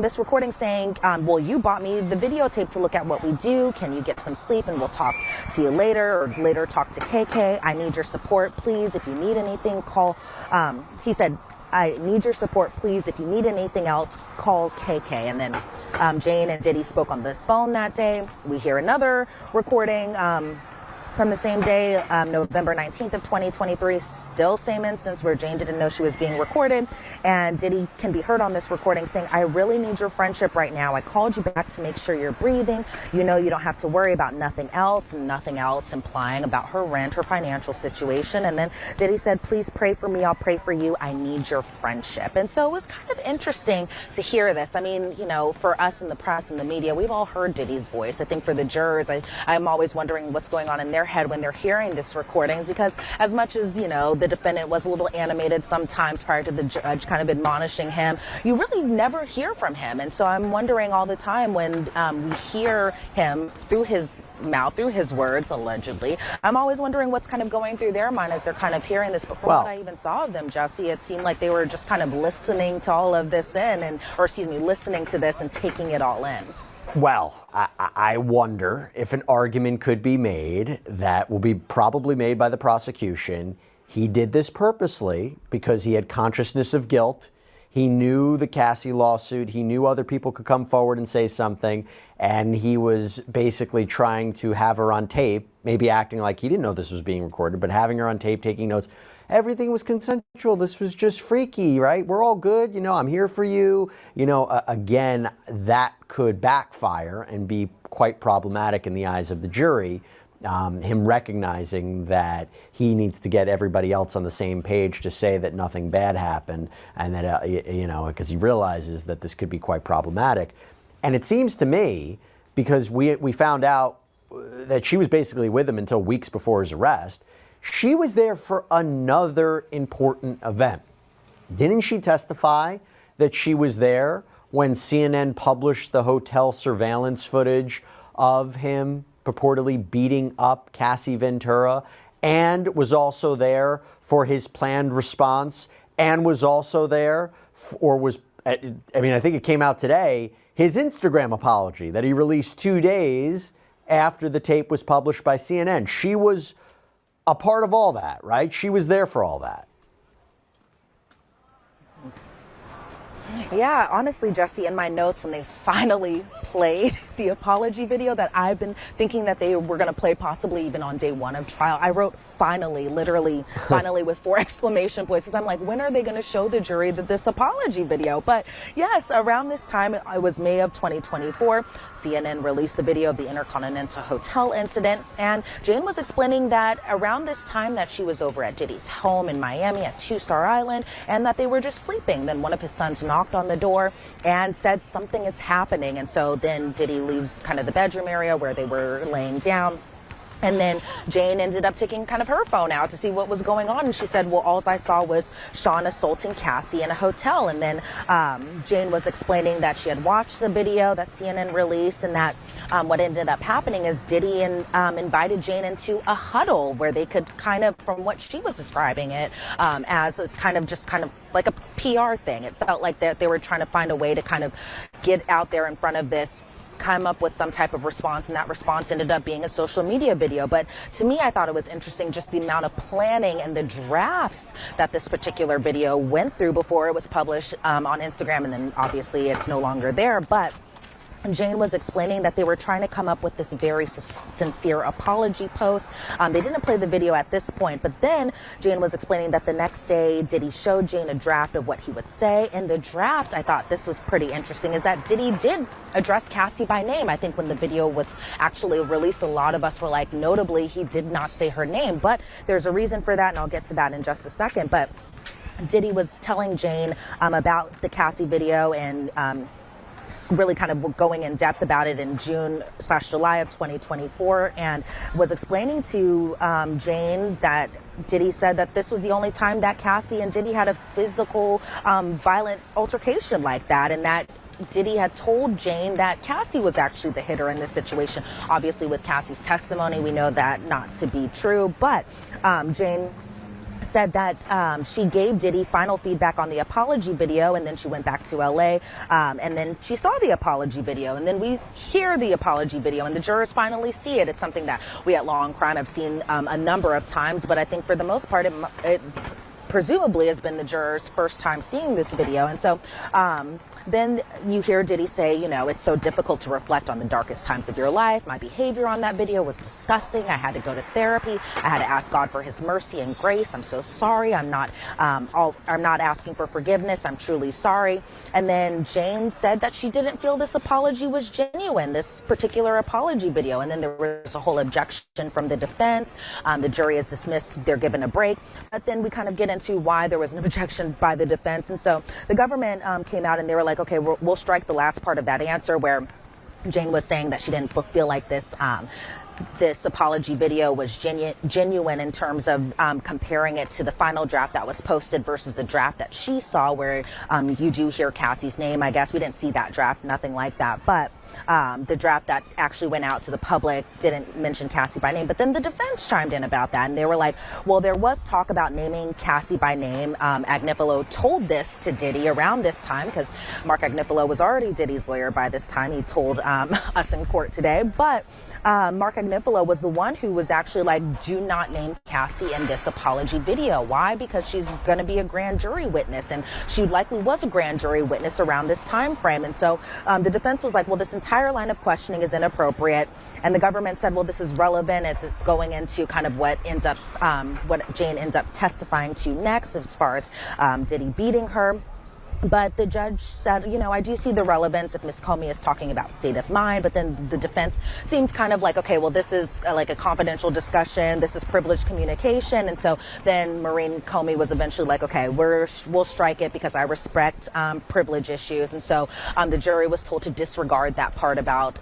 M: this recording saying, well, you bought me the videotape to look at what we do. Can you get some sleep and we'll talk to you later, or later talk to KK. I need your support, please. If you need anything, call. He said, I need your support, please. If you need anything else, call KK. And then Jane and Diddy spoke on the phone that day. We hear another recording from the same day, November 19th of 2023, still same instance where Jane didn't know she was being recorded. And Diddy can be heard on this recording saying, I really need your friendship right now. I called you back to make sure you're breathing. You know, you don't have to worry about nothing else, and nothing else implying about her rent, her financial situation. And then Diddy said, please pray for me. I'll pray for you. I need your friendship. And so it was kind of interesting to hear this. I mean, you know, for us in the press and the media, we've all heard Diddy's voice. I think for the jurors, I'm always wondering what's going on in their head when they're hearing this recording, because as much as, you know, the defendant was a little animated sometimes prior to the judge kind of admonishing him, you really never hear from him. And so I'm wondering all the time when we hear him through his mouth, through his words, allegedly, I'm always wondering what's kind of going through their mind as they're kind of hearing this. Before what I even saw of them, Jesse, it seemed like they were just kind of listening to all of this listening to this and taking it all in.
P: Well, I wonder if an argument could be made that will be probably made by the prosecution. He did this purposely because he had consciousness of guilt. He knew the Cassie lawsuit. He knew other people could come forward and say something. And he was basically trying to have her on tape, maybe acting like he didn't know this was being recorded, but having her on tape, taking notes. Everything was consensual. This was just freaky, right? We're all good. You know, I'm here for you. You know, again, that could backfire and be quite problematic in the eyes of the jury. Him recognizing that he needs to get everybody else on the same page to say that nothing bad happened, and that, you know, because he realizes that this could be quite problematic. And it seems to me because we found out that she was basically with him until weeks before his arrest. She was there for another important event. Didn't she testify that she was there when CNN published the hotel surveillance footage of him purportedly beating up Cassie Ventura, and was also there for his planned response, and was also there, I think it came out today, his Instagram apology that he released 2 days after the tape was published by CNN. She was a part of all that, right? She was there for all that.
M: Yeah, honestly, Jesse, in my notes, when they finally played the apology video that I've been thinking that they were going to play possibly even on day one of trial, I wrote finally, literally finally with 4 exclamation points. I'm like, when are they going to show the jury this apology video? But yes, around this time, it was May of 2024, CNN released the video of the Intercontinental Hotel incident, and Jane was explaining that around this time that she was over at Diddy's home in Miami at 2-Star Island, and that they were just sleeping. Then one of his sons knocked on the door and said something is happening, and so then Diddy leaves kind of the bedroom area where they were laying down. And then Jane ended up taking kind of her phone out to see what was going on. And she said, well, all I saw was Sean assaulting Cassie in a hotel. And then Jane was explaining that she had watched the video that CNN released, and that what ended up happening is Diddy invited Jane into a huddle where they could kind of, from what she was describing it, as kind of like a PR thing. It felt like that they were trying to find a way to kind of get out there in front of this, come up with some type of response, and that response ended up being a social media video. But to me, I thought it was interesting just the amount of planning and the drafts that this particular video went through before it was published on Instagram, and then obviously it's no longer there. But Jane was explaining that they were trying to come up with this very sincere apology post. They didn't play the video at this point, but then Jane was explaining that the next day Diddy showed Jane a draft of what he would say. In the draft, I thought this was pretty interesting, is that Diddy did address Cassie by name. I think when the video was actually released, a lot of us were like, notably, he did not say her name, but there's a reason for that, and I'll get to that in just a second. But Diddy was telling Jane about the Cassie video, and really kind of going in depth about it in June/July of 2024, and was explaining to Jane that Diddy said that this was the only time that Cassie and Diddy had a physical violent altercation like that, and that Diddy had told Jane that Cassie was actually the hitter in this situation. Obviously, with Cassie's testimony, we know that not to be true, but Jane said that she gave Diddy final feedback on the apology video, and then she went back to LA, and then she saw the apology video, and then we hear the apology video, and the jurors finally see it. It's something that we at Law and Crime have seen a number of times, but I think for the most part it presumably has been the jurors' first time seeing this video. And so then you hear Diddy say, you know, it's so difficult to reflect on the darkest times of your life. My behavior on that video was disgusting. I had to go to therapy. I had to ask God for his mercy and grace. I'm so sorry. I'm not asking for forgiveness. I'm truly sorry. And then Jane said that she didn't feel this apology was genuine, this particular apology video. And then there was a whole objection from the defense. The jury is dismissed. They're given a break. But then we kind of get into why there was an objection by the defense. And so the government came out and they were like, okay, we'll strike the last part of that answer where Jane was saying that she didn't feel like this apology video was genuine in terms of comparing it to the final draft that was posted versus the draft that she saw, where you do hear Cassie's name. I guess we didn't see that draft, nothing like that, but the draft that actually went out to the public didn't mention Cassie by name. But then the defense chimed in about that, and they were like, well, there was talk about naming Cassie by name. Agnifilo told this to Diddy around this time, because Mark Agnifilo was already Diddy's lawyer by this time. He told us in court today, but Mark Agnifilo was the one who was actually like, do not name Cassie in this apology video. Why? Because she's going to be a grand jury witness, and she likely was a grand jury witness around this time frame. And so the defense was like, well, this entire line of questioning is inappropriate. And the government said, well, this is relevant as it's going into kind of what what Jane ends up testifying to next, as far as Diddy beating her. But the judge said, you know, I do see the relevance if Ms. Comey is talking about state of mind, but then the defense seems kind of like, okay, well, this is like a confidential discussion. This is privileged communication. And so then Maureen Comey was eventually like, okay, we'll strike it because I respect privilege issues. And so the jury was told to disregard that part about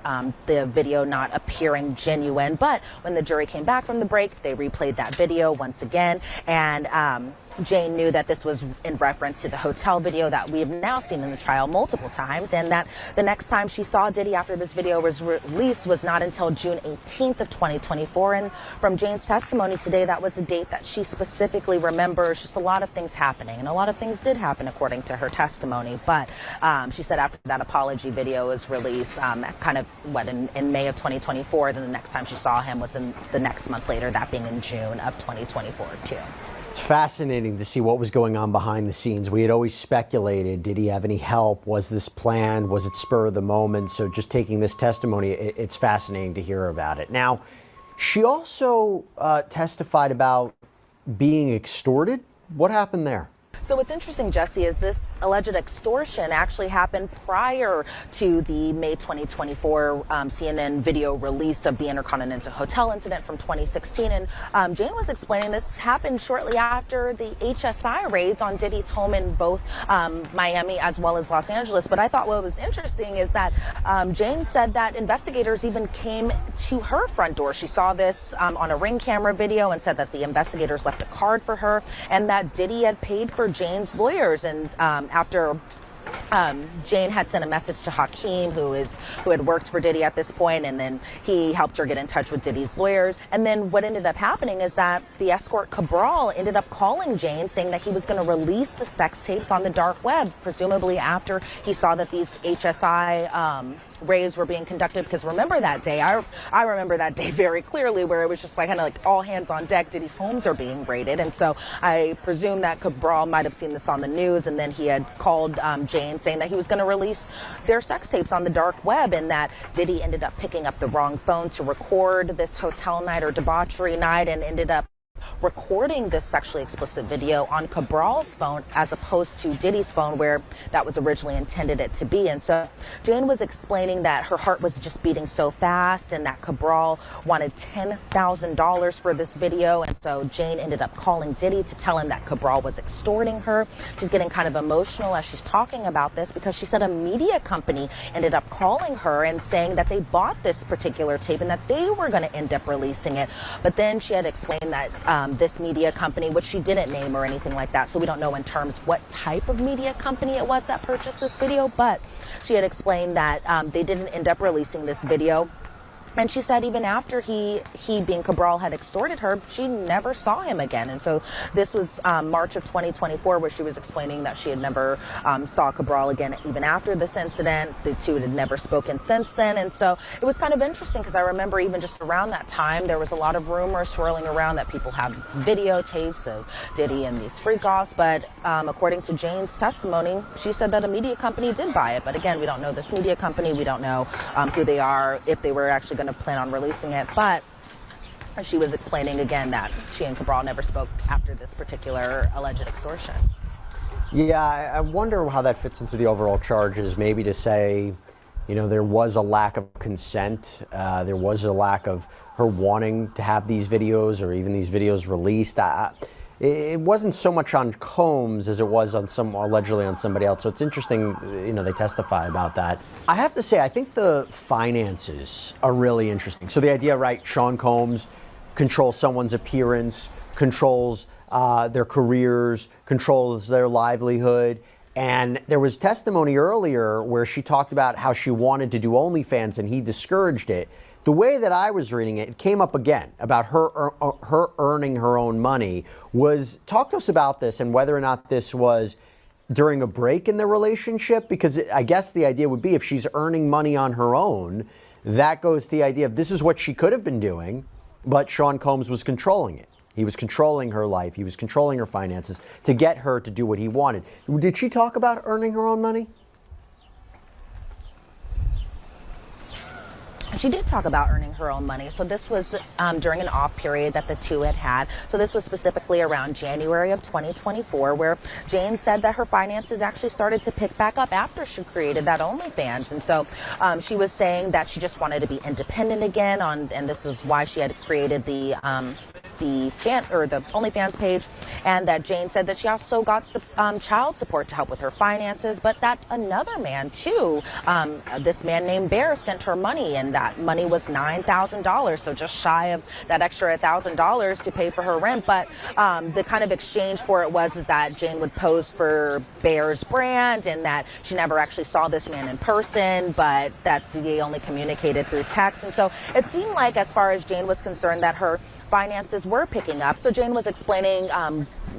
M: the video not appearing genuine. But when the jury came back from the break, they replayed that video once again. And Jane knew that this was in reference to the hotel video that we have now seen in the trial multiple times, and that the next time she saw Diddy after this video was released was not until June 18th of 2024. And from Jane's testimony today, that was a date that she specifically remembers. Just a lot of things happening, and a lot of things did happen according to her testimony. But she said after that apology video was released, kind of in May of 2024, then the next time she saw him was in the next month later, that being in June of 2024 too.
P: It's fascinating to see what was going on behind the scenes. We had always speculated, did he have any help? Was this planned? Was it spur of the moment? So just taking this testimony, it's fascinating to hear about it. Now, she also testified about being extorted. What happened there?
M: So what's interesting, Jesse, is this alleged extortion actually happened prior to the May 2024 CNN video release of the Intercontinental Hotel incident from 2016. And Jane was explaining this happened shortly after the HSI raids on Diddy's home in both Miami as well as Los Angeles. But I thought what was interesting is that Jane said that investigators even came to her front door. She saw this on a Ring camera video and said that the investigators left a card for her and that Diddy had paid for Jane's lawyers. And after Jane had sent a message to Hakeem, who had worked for Diddy at this point, and then he helped her get in touch with Diddy's lawyers. And then what ended up happening is that the escort Cabral ended up calling Jane, saying that he was going to release the sex tapes on the dark web, presumably after he saw that these HSI raids were being conducted. Because remember that day, I remember that day very clearly, where it was just like kind of like all hands on deck. Diddy's homes are being raided, and so I presume that Cabral might have seen this on the news, and then he had called Jane saying that he was going to release their sex tapes on the dark web, and that Diddy ended up picking up the wrong phone to record this hotel night or debauchery night, and ended up recording this sexually explicit video on Cabral's phone as opposed to Diddy's phone, where that was originally intended it to be. And so Jane was explaining that her heart was just beating so fast, and that Cabral wanted $10,000 for this video. And so Jane ended up calling Diddy to tell him that Cabral was extorting her. She's getting kind of emotional as she's talking about this, because she said a media company ended up calling her and saying that they bought this particular tape and that they were going to end up releasing it. But then she had explained that this media company, which she didn't name or anything like that, so we don't know in terms what type of media company it was that purchased this video, but she had explained that they didn't end up releasing this video. And she said even after he being Cabral had extorted her, she never saw him again. And so this was March of 2024, where she was explaining that she had never saw Cabral again even after this incident. The two had never spoken since then. And so it was kind of interesting, because I remember even just around that time, there was a lot of rumors swirling around that people have videotapes of Diddy and these freak-offs. But according to Jane's testimony, she said that a media company did buy it. But again, we don't know this media company. We don't know who they are, if they were actually going to plan on releasing it. But she was explaining again that she and Cabral never spoke after this particular alleged extortion.
P: Yeah, I wonder how that fits into the overall charges, maybe to say, you know, there was a lack of consent, there was a lack of her wanting to have these videos or even these videos released. It wasn't so much on Combs as it was on allegedly on somebody else. So it's interesting, you know, they testify about that. I have to say, I think the finances are really interesting. So the idea, right, Sean Combs controls someone's appearance, controls their careers, controls their livelihood. And there was testimony earlier where she talked about how she wanted to do OnlyFans and he discouraged it. The way that I was reading it, it came up again about her earning her own money. Talk to us about this and whether or not this was during a break in the relationship, because I guess the idea would be if she's earning money on her own, that goes to the idea of this is what she could have been doing, but Sean Combs was controlling it. He was controlling her life. He was controlling her finances to get her to do what he wanted. Did she talk about earning her own money?
M: She did talk about earning her own money. So this was during an off period that the two had. So this was specifically around January of 2024, where Jane said that her finances actually started to pick back up after she created that OnlyFans. And so she was saying that she just wanted to be independent again and this is why she had created the OnlyFans page, and that Jane said that she also got child support to help with her finances, but that another man too, this man named Bear, sent her money, and that money was $9,000, so just shy of that extra $1,000 to pay for her rent. But the kind of exchange for it was that Jane would pose for Bear's brand, and that she never actually saw this man in person, but that they only communicated through text. And so it seemed like, as far as Jane was concerned, that her finances were picking up. So Jane was explaining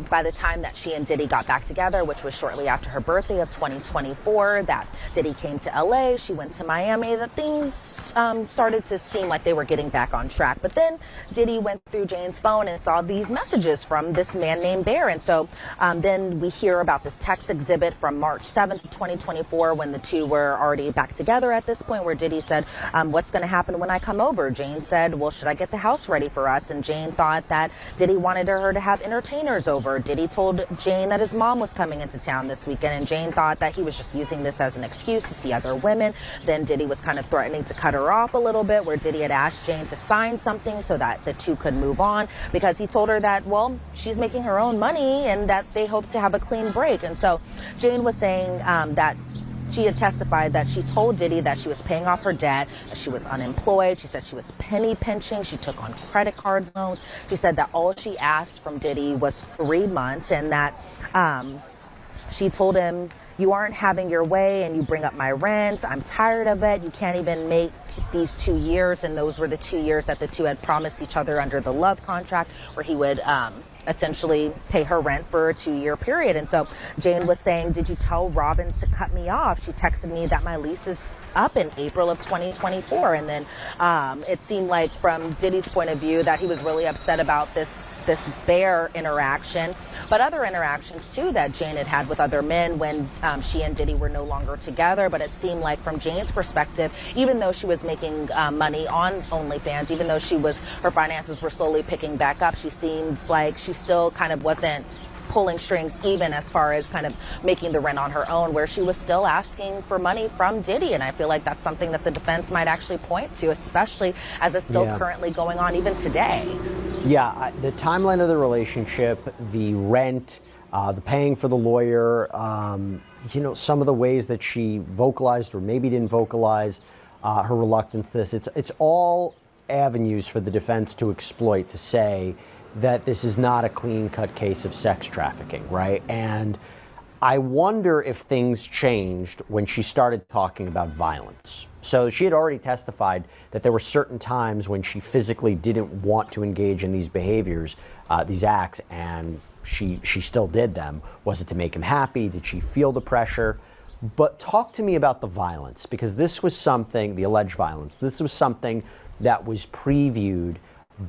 M: by the time that she and Diddy got back together, which was shortly after her birthday of 2024, that Diddy came to LA, she went to Miami, that things started to seem like they were getting back on track. But then Diddy went through Jane's phone and saw these messages from this man named Bear. And so then we hear about this text exhibit from March 7th, 2024, when the two were already back together at this point, where Diddy said, what's going to happen when I come over? Jane said, well, should I get the house ready for us? And Jane thought that Diddy wanted her to have entertainers over. Diddy told Jane that his mom was coming into town this weekend, and Jane thought that he was just using this as an excuse to see other women. Then Diddy was kind of threatening to cut her off a little bit, where Diddy had asked Jane to sign something so that the two could move on, because he told her that, well, she's making her own money and that they hope to have a clean break. And so Jane was saying that she had testified that she told Diddy that she was paying off her debt, that she was unemployed. She said she was penny pinching. She took on credit card loans. She said that all she asked from Diddy was 3 months, and that she told him, you aren't having your way and you bring up my rent. I'm tired of it. You can't even make these 2 years. And those were the 2 years that the two had promised each other under the love contract, where he would essentially pay her rent for a 2-year period. And so Jane was saying, did you tell Robin to cut me off? She texted me that my lease is up in April of 2024. And then it seemed like, from Diddy's point of view, that he was really upset about this Bear interaction, but other interactions too that Jane had had with other men when she and Diddy were no longer together. But it seemed like, from Jane's perspective, even though she was making money on OnlyFans, even though her finances were slowly picking back up, she seems like she still kind of wasn't pulling strings, even as far as kind of making the rent on her own, where she was still asking for money from Diddy. And I feel like that's something that the defense might actually point to, especially as it's still currently going on even today.
P: Yeah, the timeline of the relationship, the rent, the paying for the lawyer, some of the ways that she vocalized or maybe didn't vocalize her reluctance to this, it's all avenues for the defense to exploit, to say that this is not a clean-cut case of sex trafficking, right? And I wonder if things changed when she started talking about violence. So she had already testified that there were certain times when she physically didn't want to engage in these behaviors, these acts, and she still did them. Was it to make him happy? Did she feel the pressure? But talk to me about the violence, because this was something, the alleged violence, this was something that was previewed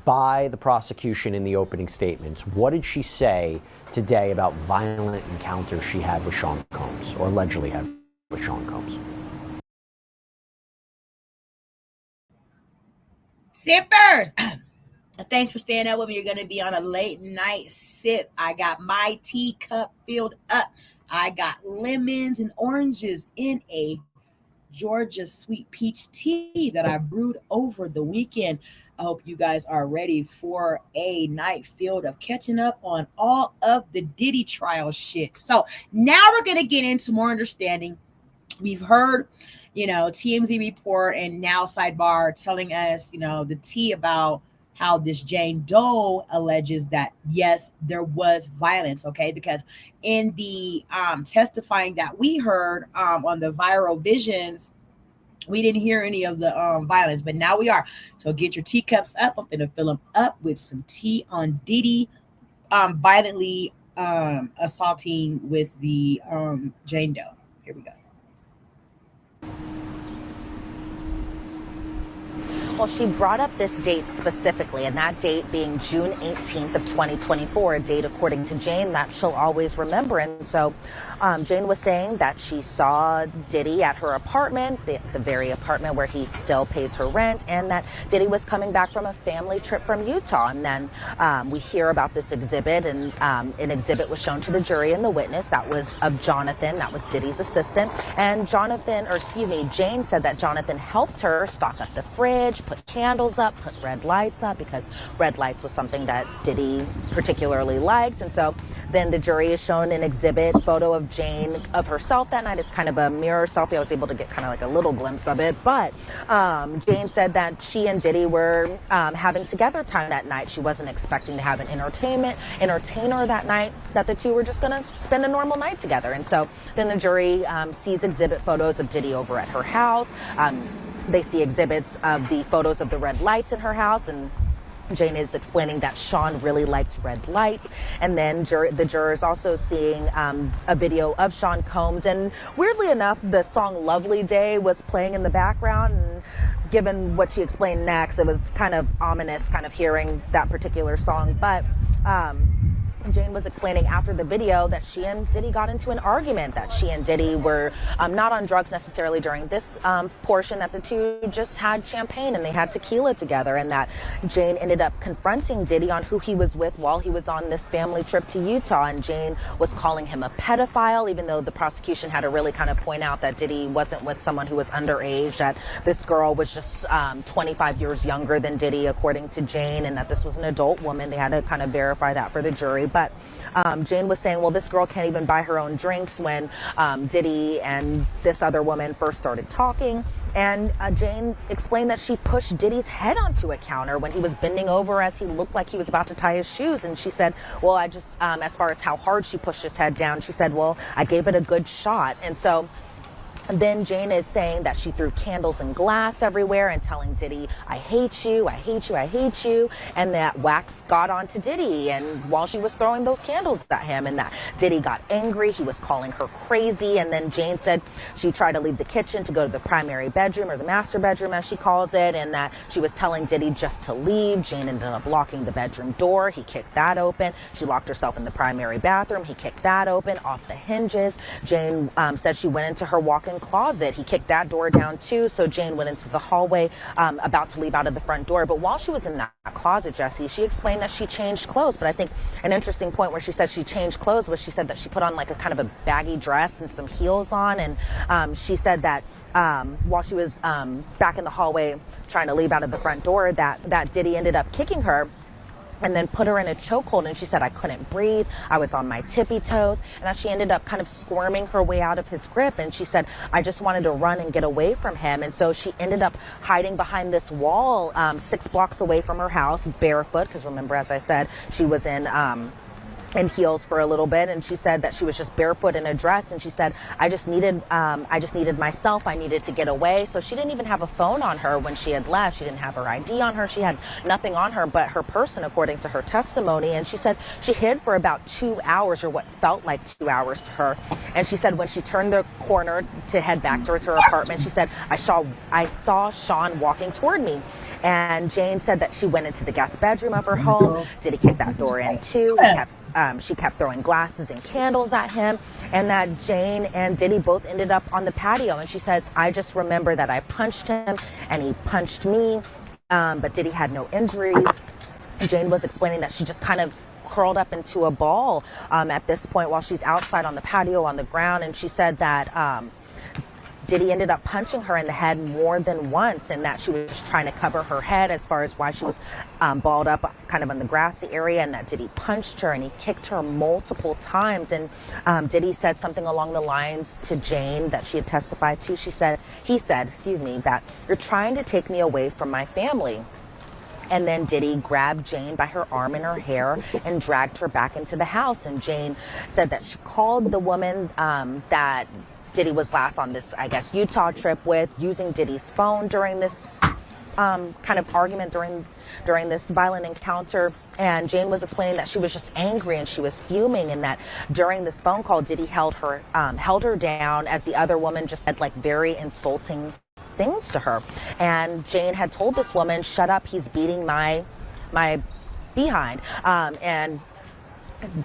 P: by the prosecution in the opening statements. What did she say today about violent encounters she had with Sean Combs, or allegedly had with Sean Combs?
A: Sippers, thanks for staying up with me. You're going to be on a late night sip. I got my teacup filled up. I got lemons and oranges in a Georgia sweet peach tea that I brewed over the weekend. I hope you guys are ready for a night filled of catching up on all of the Diddy trial shit. So now we're going to get into more understanding. We've heard, TMZ report and now Sidebar telling us, the tea about how this Jane Doe alleges that, yes, there was violence, okay? Because in the testifying that we heard on the viral visions, we didn't hear any of the violence, but now we are. So get your teacups up. I'm going to fill them up with some tea on Diddy violently assaulting with the Jane Doe. Here we go.
M: Well, she brought up this date specifically, and that date being June 18th of 2024, a date, according to Jane, that she'll always remember. And so Jane was saying that she saw Diddy at her apartment, the very apartment where he still pays her rent, and that Diddy was coming back from a family trip from Utah. And then we hear about this exhibit, and an exhibit was shown to the jury and the witness. That was of Jonathan, that was Diddy's assistant. And Jane said that Jonathan helped her stock up the fridge, put candles up, put red lights up, because red lights was something that Diddy particularly liked. And so then the jury is shown an exhibit photo of Jane, of herself that night. It's kind of a mirror selfie. I was able to get kind of like a little glimpse of it. But Jane said that she and Diddy were having together time that night. She wasn't expecting to have an entertainer that night, that the two were just going to spend a normal night together. And so then the jury sees exhibit photos of Diddy over at her house. They see exhibits of the photos of the red lights in her house, and Jane is explaining that Sean really liked red lights. And then the jurors also seeing a video of Sean Combs. And weirdly enough, the song Lovely Day was playing in the background. And given what she explained next, it was kind of ominous kind of hearing that particular song. But Jane was explaining after the video that she and Diddy got into an argument, that she and Diddy were not on drugs necessarily during this portion, that the two just had champagne and they had tequila together, and that Jane ended up confronting Diddy on who he was with while he was on this family trip to Utah. And Jane was calling him a pedophile, even though the prosecution had to really kind of point out that Diddy wasn't with someone who was underage, that this girl was just 25 years younger than Diddy, according to Jane, and that this was an adult woman. They had to kind of verify that for the jury. But Jane was saying, well, this girl can't even buy her own drinks, when Diddy and this other woman first started talking. And Jane explained that she pushed Diddy's head onto a counter when he was bending over as he looked like he was about to tie his shoes. And she said, well, I just, as far as how hard she pushed his head down, she said, well, I gave it a good shot. And so then Jane is saying that she threw candles and glass everywhere and telling Diddy, I hate you, I hate you, I hate you. And that wax got onto Diddy, and while she was throwing those candles at him, and that Diddy got angry. He was calling her crazy. And then Jane said she tried to leave the kitchen to go to the primary bedroom, or the master bedroom as she calls it, and that she was telling Diddy just to leave. Jane ended up locking the bedroom door. He kicked that open. She locked herself in the primary bathroom. He kicked that open off the hinges. Jane said she went into her walk-in closet. He kicked that door down too. So Jane went into the hallway, about to leave out of the front door. But while she was in that closet, Jesse, she explained that she changed clothes. But I think an interesting point where she said she changed clothes was she said that she put on like a kind of a baggy dress and some heels on. And she said that while she was back in the hallway trying to leave out of the front door, that Diddy ended up kicking her and then put her in a chokehold. And she said, I couldn't breathe. I was on my tippy toes. And that she ended up kind of squirming her way out of his grip. And she said, I just wanted to run and get away from him. And so she ended up hiding behind this wall 6 blocks away from her house, barefoot. Because remember, as I said, she was in heels for a little bit, and she said that she was just barefoot in a dress, and she said, I just needed myself. I needed to get away. So she didn't even have a phone on her when she had left. She didn't have her ID on her. She had nothing on her but her person, according to her testimony. And she said she hid for about 2 hours, or what felt like 2 hours to her. And she said when she turned the corner to head back towards her apartment, she said, I saw Sean walking toward me. And Jane said that she went into the guest bedroom of her home. Diddy kicked that door in too. She kept throwing glasses and candles at him, and that Jane and Diddy both ended up on the patio. And she says, I just remember that I punched him and he punched me, but Diddy had no injuries. Jane was explaining that she just kind of curled up into a ball at this point while she's outside on the patio on the ground. And she said that Diddy ended up punching her in the head more than once, and that she was just trying to cover her head as far as why she was balled up kind of in the grassy area, and that Diddy punched her and he kicked her multiple times. And Diddy said something along the lines to Jane that she had testified to. He said, that you're trying to take me away from my family. And then Diddy grabbed Jane by her arm and her hair and dragged her back into the house. And Jane said that she called the woman that Diddy was last on this, I guess, Utah trip with, using Diddy's phone during this kind of argument, during this violent encounter. And Jane was explaining that she was just angry and she was fuming, and that during this phone call, Diddy held her down, as the other woman just said like very insulting things to her. And Jane had told this woman, shut up, he's beating my behind. And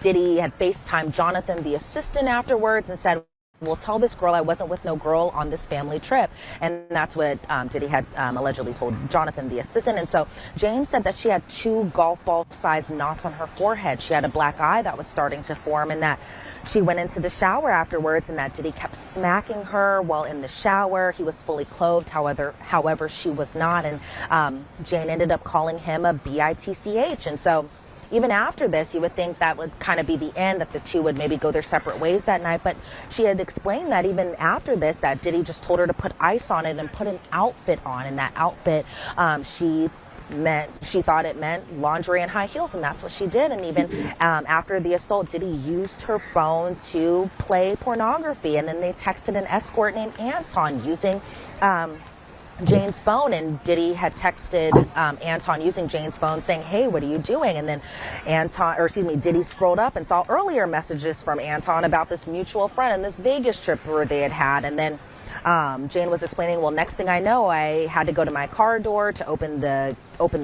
M: Diddy had FaceTimed Jonathan, the assistant, afterwards and said, well, tell this girl I wasn't with no girl on this family trip. And that's what Diddy had allegedly told Jonathan, the assistant. And so Jane said that she had 2 golf ball sized knots on her forehead. She had a black eye that was starting to form, and that she went into the shower afterwards, and that Diddy kept smacking her while in the shower. He was fully clothed, however she was not. And Jane ended up calling him a bitch. And so even after this, you would think that would kind of be the end, that the two would maybe go their separate ways that night. But she had explained that even after this, that Diddy just told her to put ice on it and put an outfit on. And that outfit, she thought it meant lingerie and high heels, and that's what she did. And even after the assault, Diddy used her phone to play pornography. And then they texted an escort named Anton using Jane's phone, and Diddy had texted Anton using Jane's phone saying, hey, what are you doing? And then Diddy scrolled up and saw earlier messages from Anton about this mutual friend and this Vegas trip where they had. And then Jane was explaining, well, next thing I know, I had to go to my car door to open the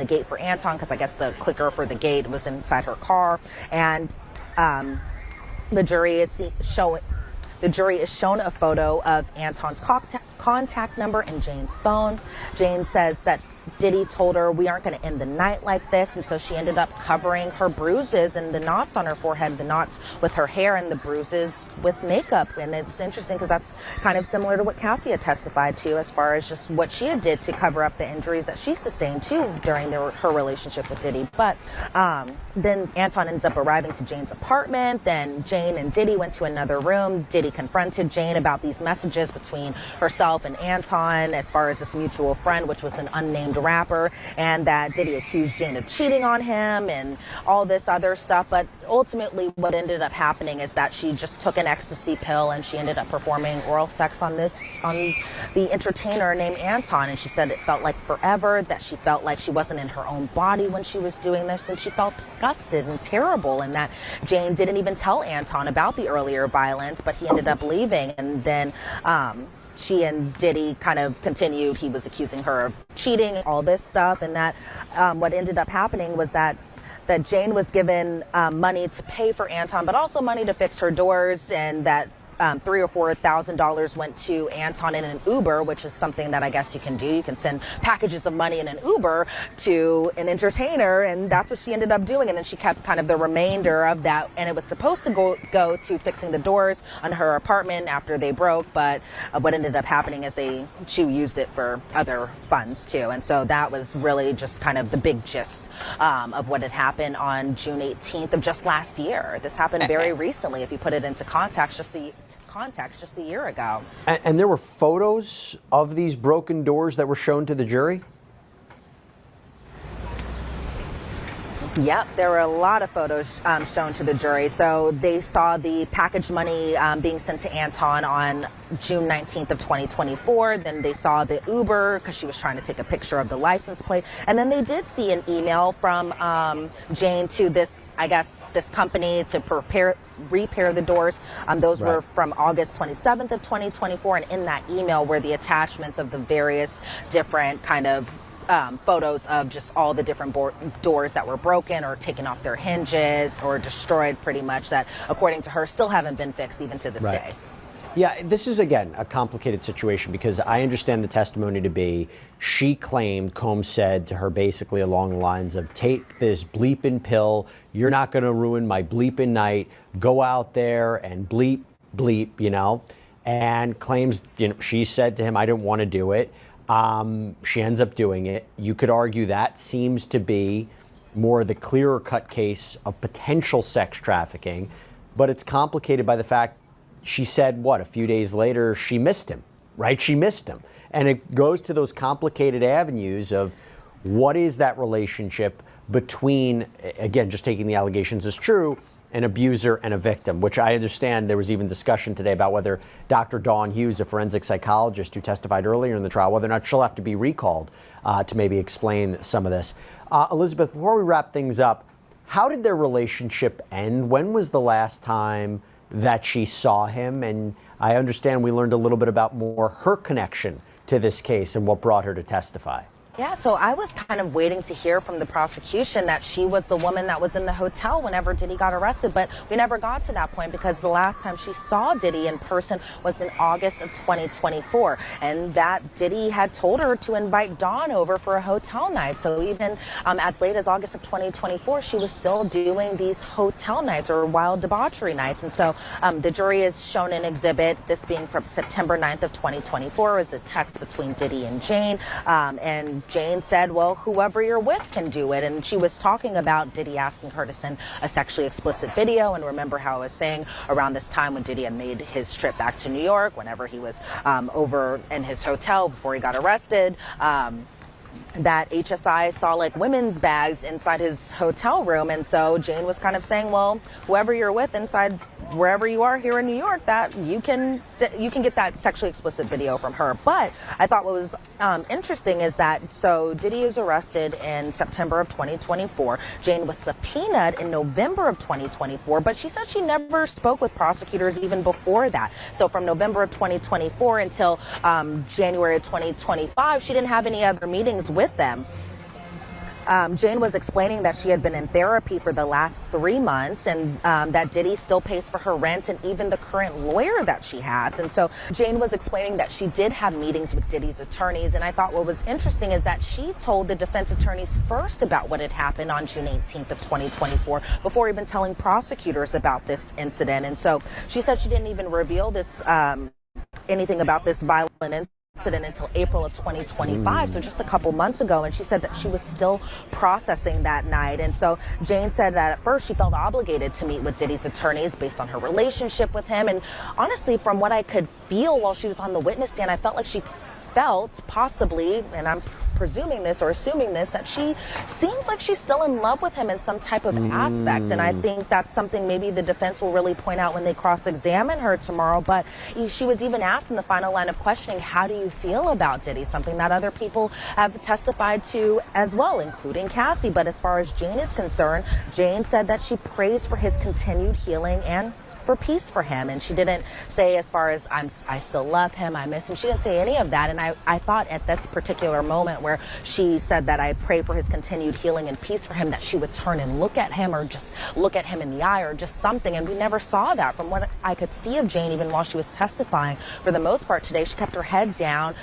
M: gate for Anton, because I guess the clicker for the gate was inside her car. And the jury is shown a photo of Anton's contact number in Jane's phone. Jane says that Diddy told her, we aren't going to end the night like this. And so she ended up covering her bruises and the knots on her forehead, the knots with her hair and the bruises with makeup. And it's interesting because that's kind of similar to what Cassia testified to, as far as just what she did to cover up the injuries that she sustained too during her relationship with Diddy. But then Anton ends up arriving to Jane's apartment. Then Jane and Diddy went to another room. Diddy confronted Jane about these messages between herself and Anton, as far as this mutual friend, which was an unnamed rapper, and that Diddy accused Jane of cheating on him and all this other stuff. But ultimately what ended up happening is that she just took an ecstasy pill, and she ended up performing oral sex on the entertainer named Anton. And she said it felt like forever, that she felt like she wasn't in her own body when she was doing this, and she felt disgusted and terrible, and that Jane didn't even tell Anton about the earlier violence, but he ended up leaving. And then she and Diddy kind of continued. He was accusing her of cheating, all this stuff. And that what ended up happening was that Jane was given money to pay for Anton, but also money to fix her doors, and that $3,000 or $4,000 went to Anton in an Uber, which is something that I guess you can do. You can send packages of money in an Uber to an entertainer, and that's what she ended up doing. And then she kept kind of the remainder of that, and it was supposed to go to fixing the doors on her apartment after they broke, but what ended up happening is she used it for other funds too. And so that was really just kind of the big gist of what had happened on June 18th of just last year. This happened very recently, if you put it into context, just a year ago.
P: And there were photos of these broken doors that were shown to the jury?
M: Yep, there were a lot of photos shown to the jury. So they saw the package money being sent to Anton on June 19th of 2024. Then they saw the Uber because she was trying to take a picture of the license plate. And then they did see an email from Jane to this company to repair the doors. Those were from August 27th of 2024. And in that email were the attachments of the various different kind of photos of just all the different doors that were broken or taken off their hinges or destroyed, pretty much, that according to her still haven't been fixed even to this day.
P: Yeah, this is, again, a complicated situation, because I understand the testimony to be, she claimed, Combs said to her basically along the lines of, take this bleeping pill, you're not going to ruin my bleeping night, go out there and bleep, and claims, she said to him, I didn't want to do it. She ends up doing it. You could argue that seems to be more the clearer cut case of potential sex trafficking, but it's complicated by the fact she said, a few days later, she missed him, right? She missed him. And it goes to those complicated avenues of what is that relationship between, again, just taking the allegations as true, an abuser and a victim, which I understand there was even discussion today about whether Dr. Dawn Hughes, a forensic psychologist who testified earlier in the trial, whether or not she'll have to be recalled to maybe explain some of this. Elizabeth, before we wrap things up, how did their relationship end? When was the last time that she saw him? And I understand we learned a little bit about more her connection to this case and what brought her to testify?
M: Yeah, so I was kind of waiting to hear from the prosecution that she was the woman that was in the hotel whenever Diddy got arrested, but we never got to that point because the last time she saw Diddy in person was in August of 2024, and that Diddy had told her to invite Dawn over for a hotel night. So even as late as August of 2024, she was still doing these hotel nights or wild debauchery nights. And so the jury is shown an exhibit, this being from September 9th of 2024, is a text between Diddy and Jane, and Jane said, well, whoever you're with can do it. And she was talking about Diddy asking her to send a sexually explicit video. And remember how I was saying around this time when Diddy had made his trip back to New York, whenever he was over in his hotel before he got arrested, that HSI saw like women's bags inside his hotel room. And so Jane was kind of saying, well, whoever you're with inside wherever you are here in New York, that you can get that sexually explicit video from her. But I thought what was interesting is that, so Diddy was arrested in September of 2024. Jane was subpoenaed in November of 2024, but she said she never spoke with prosecutors even before that. So from November of 2024 until January of 2025, she didn't have any other meetings with them. Jane was explaining that she had been in therapy for the last 3 months, and that Diddy still pays for her rent and even the current lawyer that she has. And so Jane was explaining that she did have meetings with Diddy's attorneys. And I thought what was interesting is that she told the defense attorneys first about what had happened on June 18th of 2024 before even telling prosecutors about this incident. And so she said she didn't even reveal this anything about this violent incident until April of 2025, so just a couple months ago. And she said that she was still processing that night. And so Jane said that at first she felt obligated to meet with Diddy's attorneys based on her relationship with him. And honestly, from what I could feel while she was on the witness stand, I felt like she felt possibly, and I'm presuming this or assuming this, that she seems like she's still in love with him in some type of aspect. And I think that's something maybe the defense will really point out when they cross-examine her tomorrow. But she was even asked in the final line of questioning, how do you feel about Diddy? Something that other people have testified to as well, including Cassie. But as far as Jane is concerned, Jane said that she prays for his continued healing and for peace for him. And she didn't say as far as I still love him, I miss him. She didn't say any of that. And I thought at this particular moment where she said that I pray for his continued healing and peace for him, that she would turn and look at him or just look at him in the eye or just something. And we never saw that from what I could see of Jane, even while she was testifying. For the most part today, she kept her head down,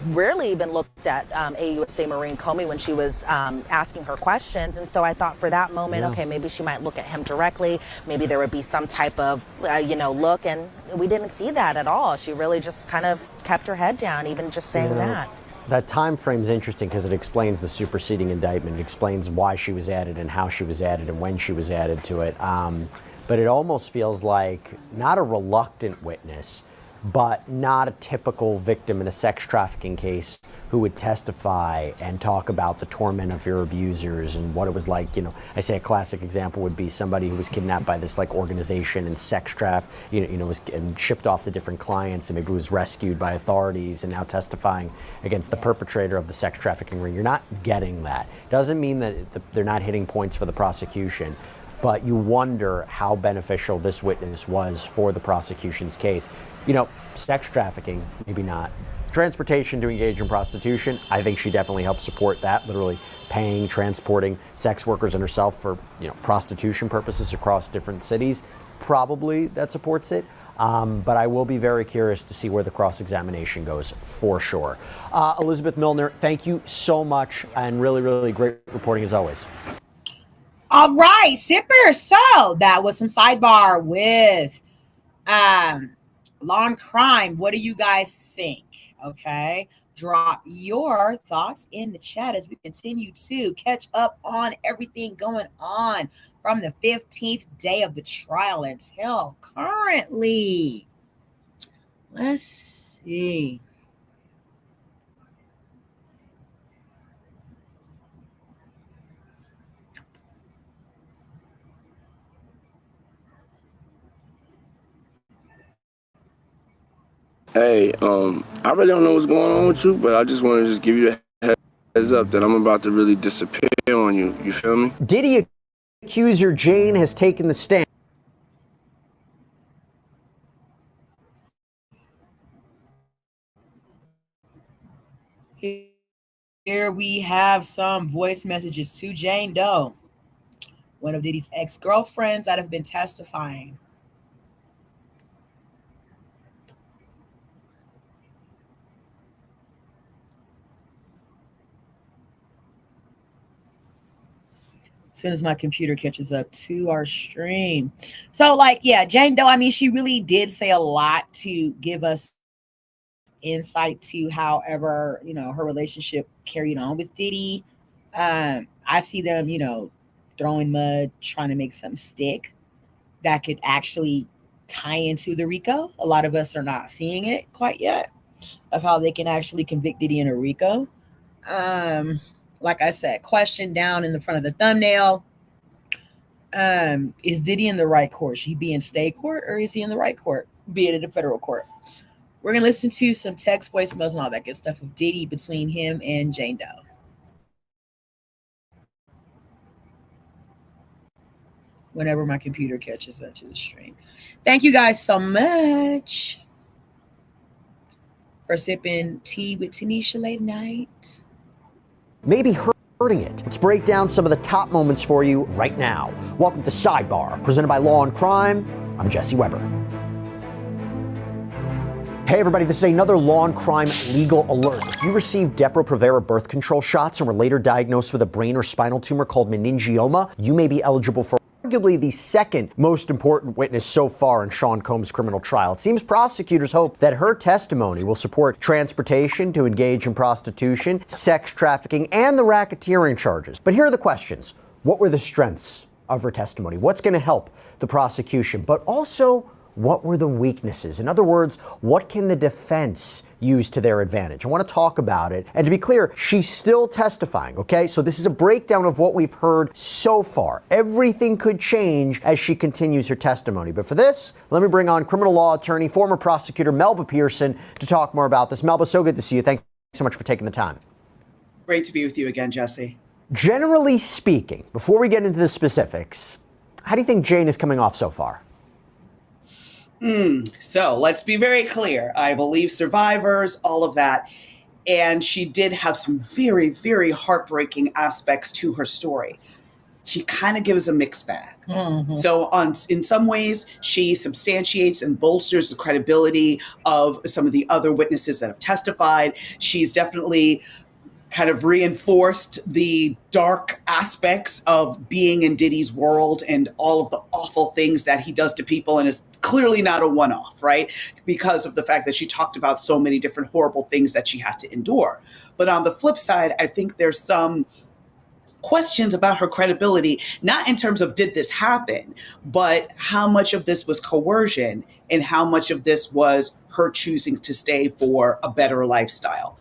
M: rarely even looked at AUSA Marine Comey when she was asking her questions. And so I thought for that moment, okay, maybe she might look at him directly. Maybe there would be some type of look, and we didn't see that at all. She really just kind of kept her head down, even just saying that.
P: That time frame is interesting because it explains the superseding indictment. It explains why she was added and how she was added and when she was added to it. But it almost feels like not a reluctant witness, but not a typical victim in a sex trafficking case who would testify and talk about the torment of your abusers and what it was like. I say a classic example would be somebody who was kidnapped by this organization and sex was shipped off to different clients and maybe was rescued by authorities and now testifying against the perpetrator of the sex trafficking ring. You're not getting that. Doesn't mean that they're not hitting points for the prosecution, but you wonder how beneficial this witness was for the prosecution's case. Sex trafficking, maybe not. Transportation to engage in prostitution, I think she definitely helped support that, literally paying, transporting sex workers and herself for prostitution purposes across different cities. Probably that supports it. But I will be very curious to see where the cross-examination goes, for sure. Elizabeth Milner, thank you so mumuch, and really, really great reporting as always.
A: All right, Sipper. So that was some sidebar with Law and Crime. What do you guys think? Okay, drop your thoughts in the chat as we continue to catch up on everything going on from the 15th day of the trial until currently. Let's see.
Q: Hey, I really don't know what's going on with you, but I just want to just give you a heads up that I'm about to really disappear on you. You feel me?
P: Diddy accuser Jane has taken the stand.
A: Here we have some voice messages to Jane Doe, one of Diddy's ex-girlfriends that have been testifying. As soon as my computer catches up to our stream. So, like, yeah, Jane Doe, I mean, she really did say a lot to give us insight to however, you know, her relationship carried on with Diddy. I see them, you know, throwing mud, trying to make something stick that could actually tie into the RICO. A lot of us are not seeing it quite yet of how they can actually convict Diddy in a RICO. Like I said, question down in the front of the thumbnail. Is Diddy in the right court? Should he be in state court or is he in the right court, be it in the federal court? We're going to listen to some text voicemails and all that good stuff of Diddy between him and Jane Doe. Whenever my computer catches up to the stream. Thank you guys so much for sipping tea with Tanisha late night.
P: Maybe hurting it. Let's break down some of the top moments for you right now. Welcome to Sidebar, presented by Law and Crime. I'm Jesse Weber. Hey everybody, this is another Law and Crime legal alert. If you received Depo-Provera birth control shots and were later diagnosed with a brain or spinal tumor called meningioma, you may be eligible for arguably the second most important witness so far in Sean Combs' criminal trial. It seems prosecutors hope that her testimony will support transportation to engage in prostitution, sex trafficking, and the racketeering charges. But here are the questions. What were the strengths of her testimony? What's going to help the prosecution? But also, what were the weaknesses? In other words, what can the defense use to their advantage? I want to talk about it. And to be clear, she's still testifying, okay? So this is a breakdown of what we've heard so far. Everything could change as she continues her testimony. But for this, let me bring on criminal law attorney, former prosecutor Melba Pearson to talk more about this. Melba, so good to see you. Thank you so much for taking the time.
R: Great to be with you again, Jesse.
P: Generally speaking, before we get into the specifics, how do you think Jane is coming off so far?
R: So let's be very clear. I believe survivors, all of that. And she did have some very, very heartbreaking aspects to her story. She kind of gives a mixed bag. So in some ways, she substantiates and bolsters the credibility of some of the other witnesses that have testified. She's definitely kind of reinforced the dark aspects of being in Diddy's world and all of the awful things that he does to people, and is clearly not a one-off, right? Because of the fact that she talked about so many different horrible things that she had to endure. But on the flip side, I think there's some questions about her credibility, not in terms of did this happen, but how much of this was coercion and how much of this was her choosing to stay for a better lifestyle.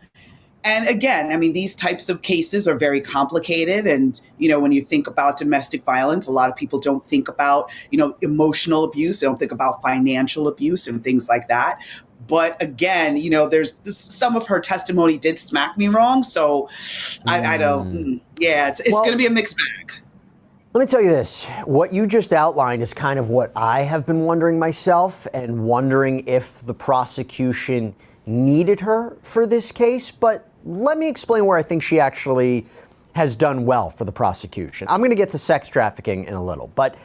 R: And again, I mean, these types of cases are very complicated. And, you know, when you think about domestic violence, a lot of people don't think about, you know, emotional abuse. They don't think about financial abuse and things like that. But again, you know, there's some of her testimony did smack me wrong. So I don't, it's going to be a mixed bag.
P: Let me tell you this. What you just outlined is kind of what I have been wondering myself, and wondering if the prosecution needed her for this case. But let me explain where I think she actually has done well for the prosecution. I'm going to get to sex trafficking in a little, but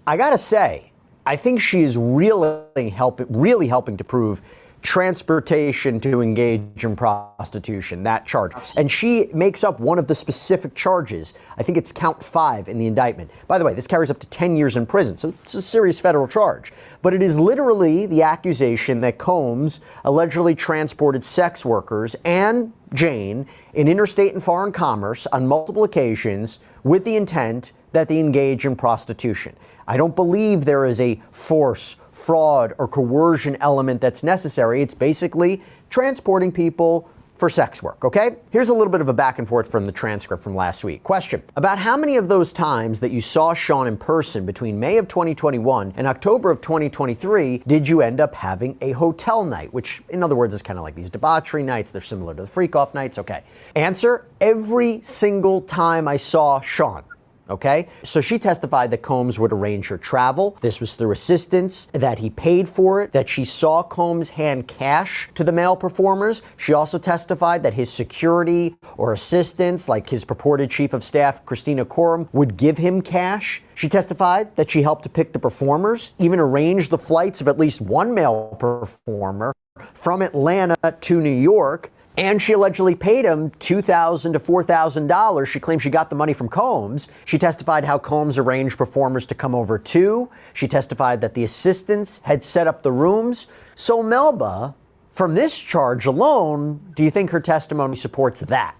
P: I got to say, I think she is really helping to prove transportation to engage in prostitution, that charge. And she makes up one of the specific charges. I think it's count 5 in the indictment. By the way, this carries up to 10 years in prison, so it's a serious federal charge. But it is literally the accusation that Combs allegedly transported sex workers and Jane in interstate and foreign commerce on multiple occasions with the intent that they engage in prostitution. I don't believe there is a force, fraud, or coercion element that's necessary. It's basically transporting people for sex work, okay? Here's a little bit of a back and forth from the transcript from last week. Question: about how many of those times that you saw Sean in person between May of 2021 and October of 2023 did you end up having a hotel night? Which, in other words, is kind of like these debauchery nights. They're similar to the freak-off nights, okay. Answer: every single time I saw Sean. Okay, so she testified that Combs would arrange her travel. This was through assistance, that he paid for it, that she saw Combs hand cash to the male performers. She also testified that his security or assistants, like his purported chief of staff, Christina Coram, would give him cash. She testified that she helped to pick the performers, even arranged the flights of at least one male performer from Atlanta to New York. And she allegedly paid him $2,000 to $4,000. She claims she got the money from Combs. She testified how Combs arranged performers to come over too. She testified that the assistants had set up the rooms. So Melba, from this charge alone, do you think her testimony supports that?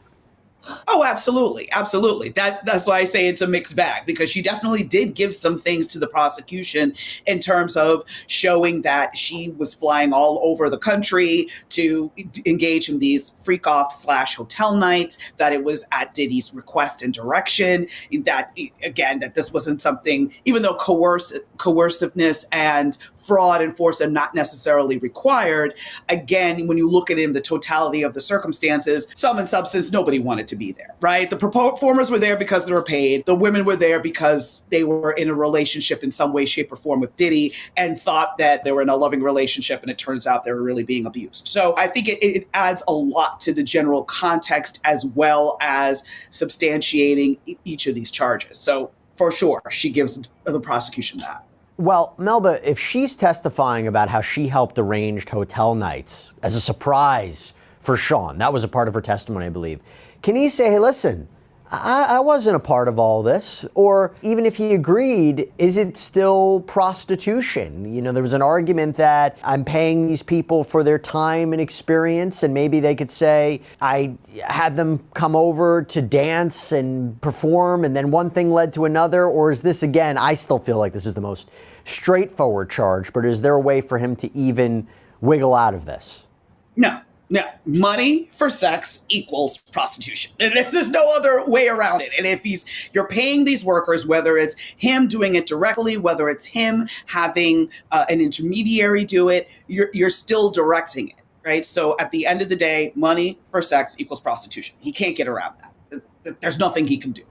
R: Oh, absolutely. Absolutely. That's why I say it's a mixed bag, because she definitely did give some things to the prosecution in terms of showing that she was flying all over the country to engage in these freak off / hotel nights, that it was at Diddy's request and direction, that, again, that this wasn't something, even though coerciveness and fraud and force are not necessarily required. Again, when you look at it in the totality of the circumstances, sum and substance, nobody wanted to be there, right? The performers were there because they were paid. The women were there because they were in a relationship in some way, shape, or form with Diddy and thought that they were in a loving relationship, and it turns out they were really being abused. So I think it adds a lot to the general context as well as substantiating each of these charges. So for sure, she gives the prosecution that.
P: Well, Melba, if she's testifying about how she helped arrange hotel nights as a surprise for Sean, that was a part of her testimony, I believe, can he say, hey, listen, I wasn't a part of all this? Or even if he agreed, is it still prostitution? You know, there was an argument that I'm paying these people for their time and experience, and maybe they could say I had them come over to dance and perform, and then one thing led to another. Or is this, again, I still feel like this is the most straightforward charge, but is there a way for him to even wiggle out of this?
R: No. Money for sex equals prostitution. And there's no other way around it. And if you're paying these workers, whether it's him doing it directly, whether it's him having an intermediary do it, you're still directing it, right? So at the end of the day, money for sex equals prostitution. He can't get around that. There's nothing he can do.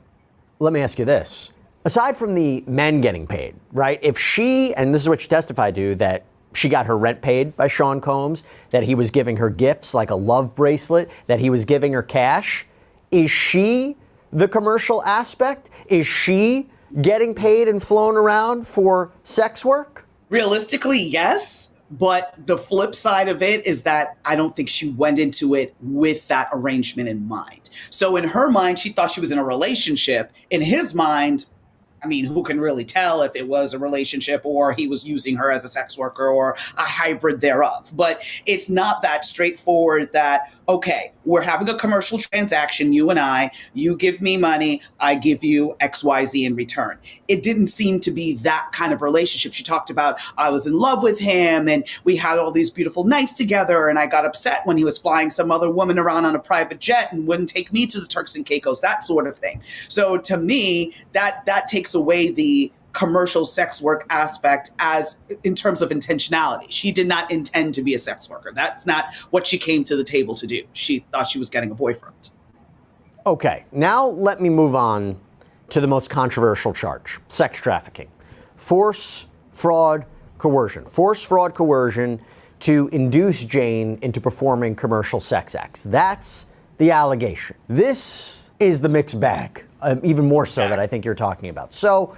P: Let me ask you this. Aside from the men getting paid, right? If she, and this is what she testified to, that she got her rent paid by Sean Combs, that he was giving her gifts like a love bracelet, that he was giving her cash. Is she the commercial aspect? Is she getting paid and flown around for sex work?
R: Realistically, yes. But the flip side of it is that I don't think she went into it with that arrangement in mind. So in her mind, she thought she was in a relationship. In his mind, I mean, who can really tell if it was a relationship or he was using her as a sex worker or a hybrid thereof? But it's not that straightforward that, okay, we're having a commercial transaction, you and I, you give me money, I give you XYZ in return. It didn't seem to be that kind of relationship. She talked about, I was in love with him and we had all these beautiful nights together, and I got upset when he was flying some other woman around on a private jet and wouldn't take me to the Turks and Caicos, that sort of thing. So to me, that takes away the commercial sex work aspect as in terms of intentionality. She did not intend to be a sex worker. That's not what she came to the table to do. She thought she was getting a boyfriend.
P: Okay, now let me move on to the most controversial charge, sex trafficking. Force, fraud, coercion. Force, fraud, coercion to induce Jane into performing commercial sex acts. That's the allegation. This is the mixed bag. Even more so that I think you're talking about. So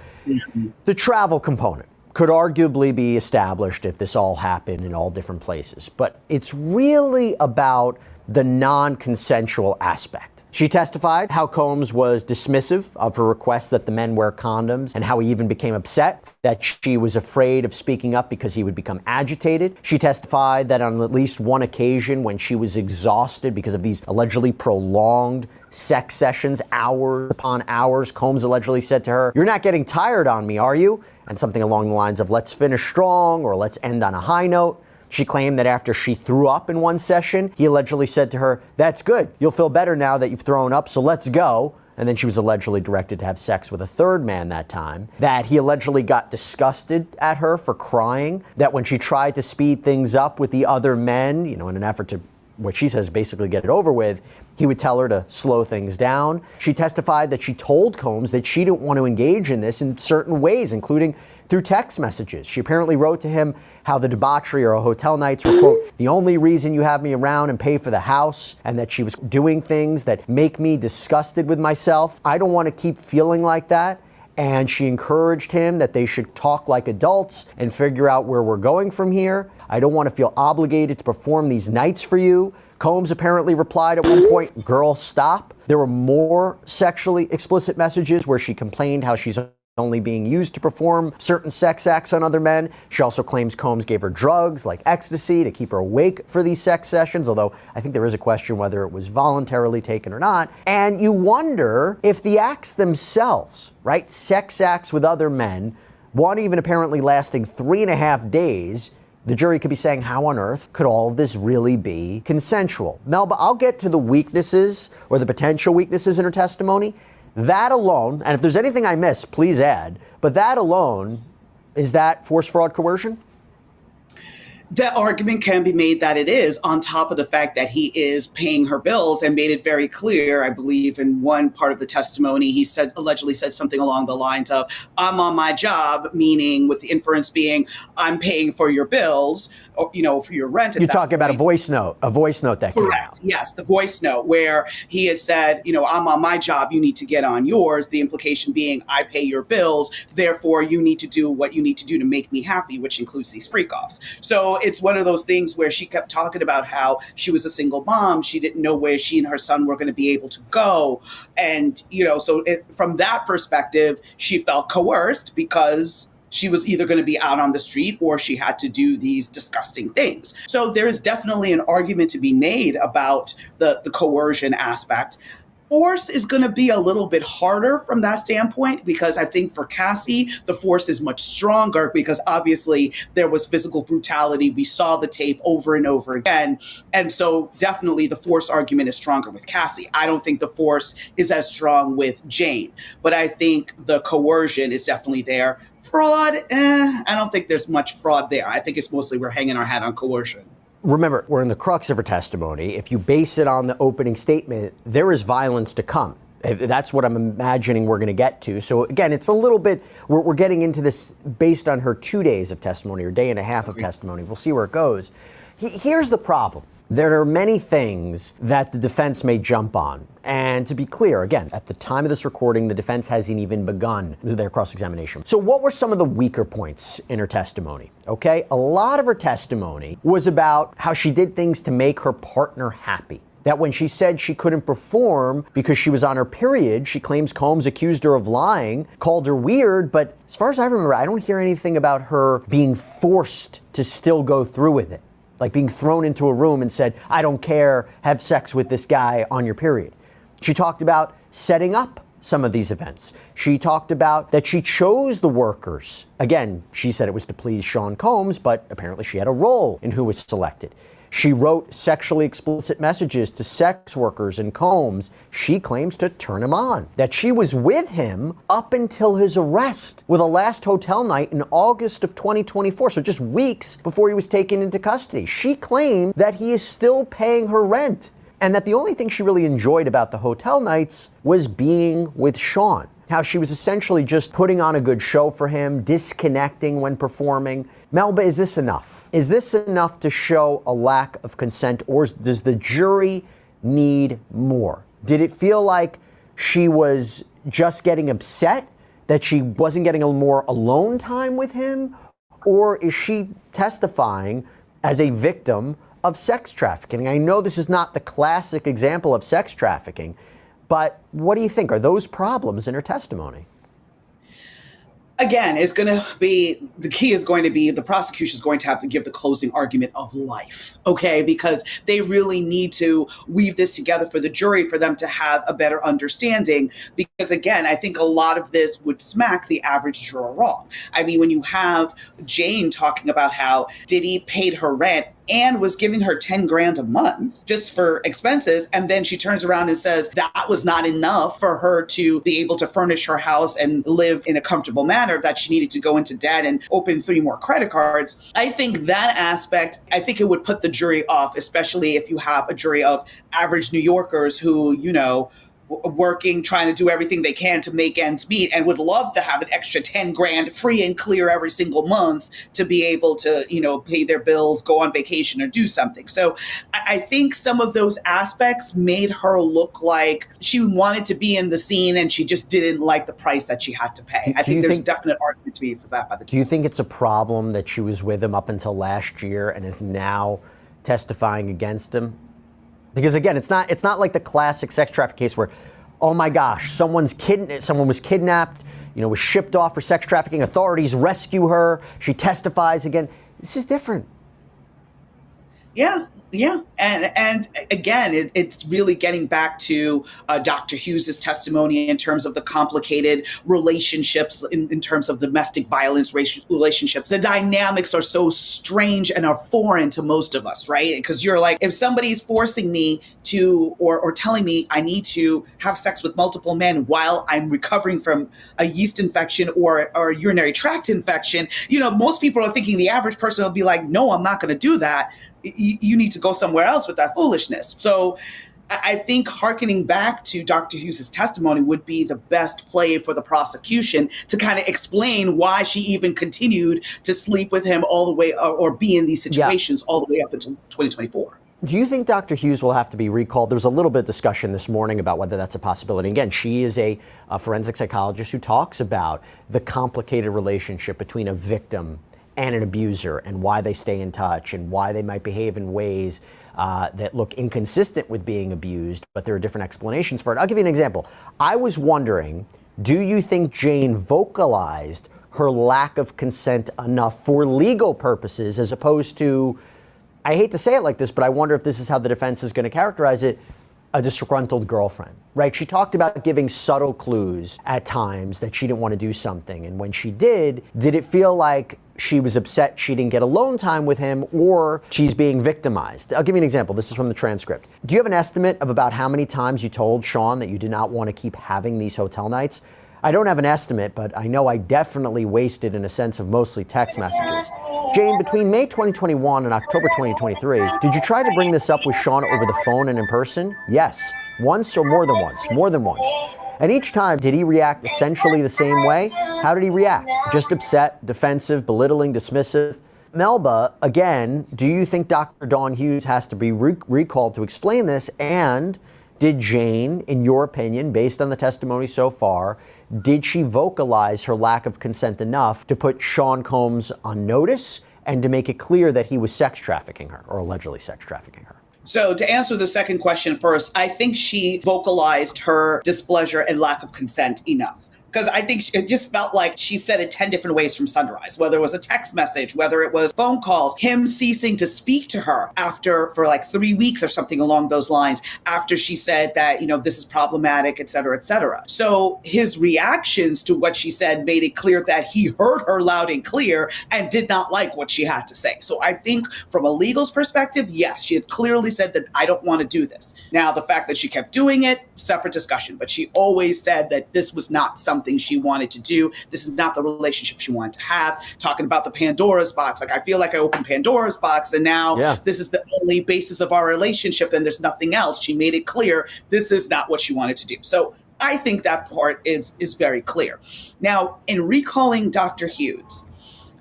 P: the travel component could arguably be established if this all happened in all different places, but it's really about the non-consensual aspect. She testified how Combs was dismissive of her request that the men wear condoms, and how he even became upset, that she was afraid of speaking up because he would become agitated. She testified that on at least one occasion when she was exhausted because of these allegedly prolonged sex sessions, hours upon hours, Combs allegedly said to her, "You're not getting tired on me, are you?" And something along the lines of, "Let's finish strong," or "Let's end on a high note." She claimed that after she threw up in one session, he allegedly said to her, "That's good. You'll feel better now that you've thrown up, so let's go." And then she was allegedly directed to have sex with a third man that time. That he allegedly got disgusted at her for crying. That when she tried to speed things up with the other men, in an effort to what she says, basically get it over with, he would tell her to slow things down. She testified that she told Combs that she didn't want to engage in this in certain ways, including through text messages. She apparently wrote to him how the debauchery or hotel nights were, quote, the only reason you have me around and pay for the house, and that she was doing things that make me disgusted with myself. I don't want to keep feeling like that. And she encouraged him that they should talk like adults and figure out where we're going from here. I don't want to feel obligated to perform these nights for you. Combs apparently replied at one point, girl, stop. There were more sexually explicit messages where she complained how she's only being used to perform certain sex acts on other men. She also claims Combs gave her drugs like ecstasy to keep her awake for these sex sessions, although I think there is a question whether it was voluntarily taken or not. And you wonder if the acts themselves, right, sex acts with other men, one even apparently lasting 3.5 days, the jury could be saying, how on earth could all of this really be consensual? Melba, I'll get to the weaknesses or the potential weaknesses in her testimony. That alone, and if there's anything I miss, please add, but that alone, is that force, fraud, coercion?
R: The argument can be made that it is, on top of the fact that he is paying her bills, and made it very clear, I believe in one part of the testimony, he allegedly said something along the lines of, I'm on my job, meaning with the inference being, I'm paying for your bills, or, for your rent.
P: You're talking about a voice note that came out.
R: Yes, the voice note where he had said, I'm on my job, you need to get on yours. The implication being, I pay your bills, therefore you need to do what you need to do to make me happy, which includes these freak offs. So it's one of those things where she kept talking about how she was a single mom. She didn't know where she and her son were going to be able to go. And, from that perspective, she felt coerced because she was either going to be out on the street or she had to do these disgusting things. So there is definitely an argument to be made about the coercion aspect. Force is going to be a little bit harder from that standpoint, because I think for Cassie, the force is much stronger because obviously there was physical brutality. We saw the tape over and over again. And so definitely the force argument is stronger with Cassie. I don't think the force is as strong with Jane, but I think the coercion is definitely there. Fraud, I don't think there's much fraud there. I think it's mostly we're hanging our hat on coercion.
P: Remember, we're in the crux of her testimony. If you base it on the opening statement, there is violence to come. That's what I'm imagining we're going to get to. So again, it's a little bit, we're getting into this based on her 2 days of testimony or day and a half of testimony. We'll see where it goes. Here's the problem. There are many things that the defense may jump on. And to be clear, again, at the time of this recording, the defense hasn't even begun their cross-examination. So what were some of the weaker points in her testimony? Okay, a lot of her testimony was about how she did things to make her partner happy. That when she said she couldn't perform because she was on her period, she claims Combs accused her of lying, called her weird, but as far as I remember, I don't hear anything about her being forced to still go through with it. Like being thrown into a room and said, I don't care, have sex with this guy on your period. She talked about setting up some of these events. She talked about that she chose the workers. Again, she said it was to please Sean Combs, but apparently she had a role in who was selected. She wrote sexually explicit messages to sex workers and Combs. She claims to turn him on. That she was with him up until his arrest with a last hotel night in August of 2024, so just weeks before he was taken into custody. She claimed that he is still paying her rent and that the only thing she really enjoyed about the hotel nights was being with Sean. How she was essentially just putting on a good show for him, disconnecting when performing. Melba, is this enough? Is this enough to show a lack of consent, or does the jury need more? Did it feel like she was just getting upset that she wasn't getting a more alone time with him? Or is she testifying as a victim of sex trafficking? I know this is not the classic example of sex trafficking, but what do you think? Are those problems in her testimony?
R: Again, the key is going to be the prosecution is going to have to give the closing argument of life, okay? Because they really need to weave this together for the jury, for them to have a better understanding. Because again, I think a lot of this would smack the average juror wrong. I mean, when you have Jane talking about how Diddy paid her rent and was giving her 10 grand a month just for expenses. And then she turns around and says that was not enough for her to be able to furnish her house and live in a comfortable manner, that she needed to go into debt and open 3 more credit cards. I think that aspect, I think it would put the jury off, especially if you have a jury of average New Yorkers who, you know, working, trying to do everything they can to make ends meet and would love to have an extra 10 grand free and clear every single month to be able to, you know, pay their bills, go on vacation or do something. So I think some of those aspects made her look like she wanted to be in the scene and she just didn't like the price that she had to pay. I think there's a definite argument to be for that by the
P: Do you think it's a problem that she was with him up until last year and is now testifying against him? Because again, it's not like the classic sex trafficking case where, oh my gosh, someone was kidnapped, you know, was shipped off for sex trafficking. Authorities rescue her. She testifies again. This is different.
R: Yeah. And again, it's really getting back to Dr. Hughes's testimony in terms of the complicated relationships, in terms of domestic violence relationships. The dynamics are so strange and are foreign to most of us, right? Because you're like, if somebody's forcing me to, or telling me I need to have sex with multiple men while I'm recovering from a yeast infection or a urinary tract infection, you know, most people are thinking, the average person will be like, no, I'm not going to do that. You need to go somewhere else with that foolishness. So I think hearkening back to Dr. Hughes's testimony would be the best play for the prosecution to kind of explain why she even continued to sleep with him all the way or be in these situations all the way up until 2024.
P: Do you think Dr. Hughes will have to be recalled? There was a little bit of discussion this morning about whether that's a possibility. Again, she is a forensic psychologist who talks about the complicated relationship between a victim and an abuser and why they stay in touch and why they might behave in ways that look inconsistent with being abused, but there are different explanations for it. I'll give you an example. I was wondering, do you think Jane vocalized her lack of consent enough for legal purposes as opposed to, I hate to say it like this, but I wonder if this is how the defense is going to characterize it, a disgruntled girlfriend, right? She talked about giving subtle clues at times that she didn't want to do something. And when she did it feel like she was upset she didn't get alone time with him or she's being victimized? I'll give you an example. This is from the transcript. Do you have an estimate of about how many times you told Sean that you did not want to keep having these hotel nights? I don't have an estimate, but I know I definitely wasted in a sense of mostly text messages. Jane, between May 2021 and October 2023, did you try to bring this up with Sean over the phone and in person? Yes. Once or more than once? More than once. And each time, did he react essentially the same way? How did he react? Just upset, defensive, belittling, dismissive? Melba, again, do you think Dr. Dawn Hughes has to be recalled to explain this? And did Jane, in your opinion, based on the testimony so far, did she vocalize her lack of consent enough to put Sean Combs on notice and to make it clear that he was sex trafficking her or allegedly sex trafficking her?
R: So to answer the second question first, I think she vocalized her displeasure and lack of consent enough. Because I think it just felt like she said it 10 different ways from sunrise, whether it was a text message, whether it was phone calls, him ceasing to speak to her for like 3 weeks or something along those lines, after she said that, you know, this is problematic, et cetera, et cetera. So his reactions to what she said made it clear that he heard her loud and clear and did not like what she had to say. So I think from a legal's perspective, yes, she had clearly said that I don't want to do this. Now, the fact that she kept doing it, separate discussion, but she always said that this was not something she wanted to do. This is not the relationship she wanted to have. Talking about the Pandora's box, like I feel like I opened Pandora's box and now this is the only basis of our relationship and there's nothing else. She made it clear this is not what she wanted to do. So I think that part is very clear. Now, in recalling Dr. Hughes,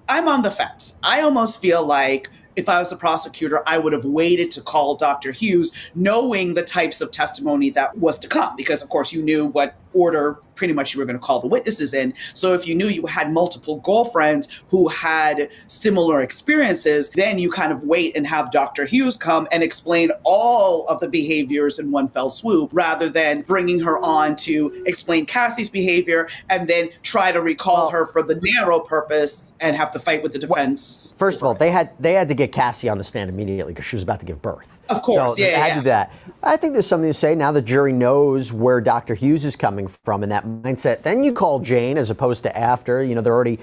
R: I'm on the fence. I almost feel like if I was a prosecutor, I would have waited to call Dr. Hughes, knowing the types of testimony that was to come, because of course you knew what order pretty much you were going to call the witnesses in. So if you knew you had multiple girlfriends who had similar experiences, then you kind of wait and have Dr. Hughes come and explain all of the behaviors in one fell swoop, rather than bringing her on to explain Cassie's behavior and then try to recall her for the narrow purpose and have to fight with the defense.
P: First of all, they had to get Cassie on the stand immediately because she was about to give birth.
R: Of course,
P: so they had to do that. I think there's something to say now the jury knows where Dr. Hughes is coming from in that mindset. Then you call Jane as opposed to after. You know, they're already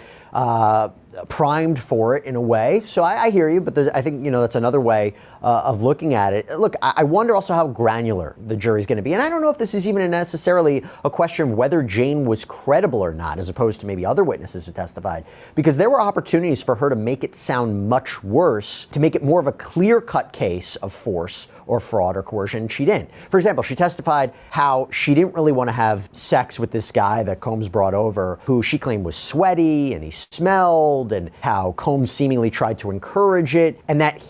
P: primed for it in a way. So I hear you, but I think, that's another way of looking at it. Look, I wonder also how granular the jury's going to be. And I don't know if this is even necessarily a question of whether Jane was credible or not, as opposed to maybe other witnesses who testified, because there were opportunities for her to make it sound much worse, to make it more of a clear-cut case of force or fraud or coercion, and she didn't. For example, she testified how she didn't really want to have sex with this guy that Combs brought over, who she claimed was sweaty and he smelled, and how Combs seemingly tried to encourage it, and that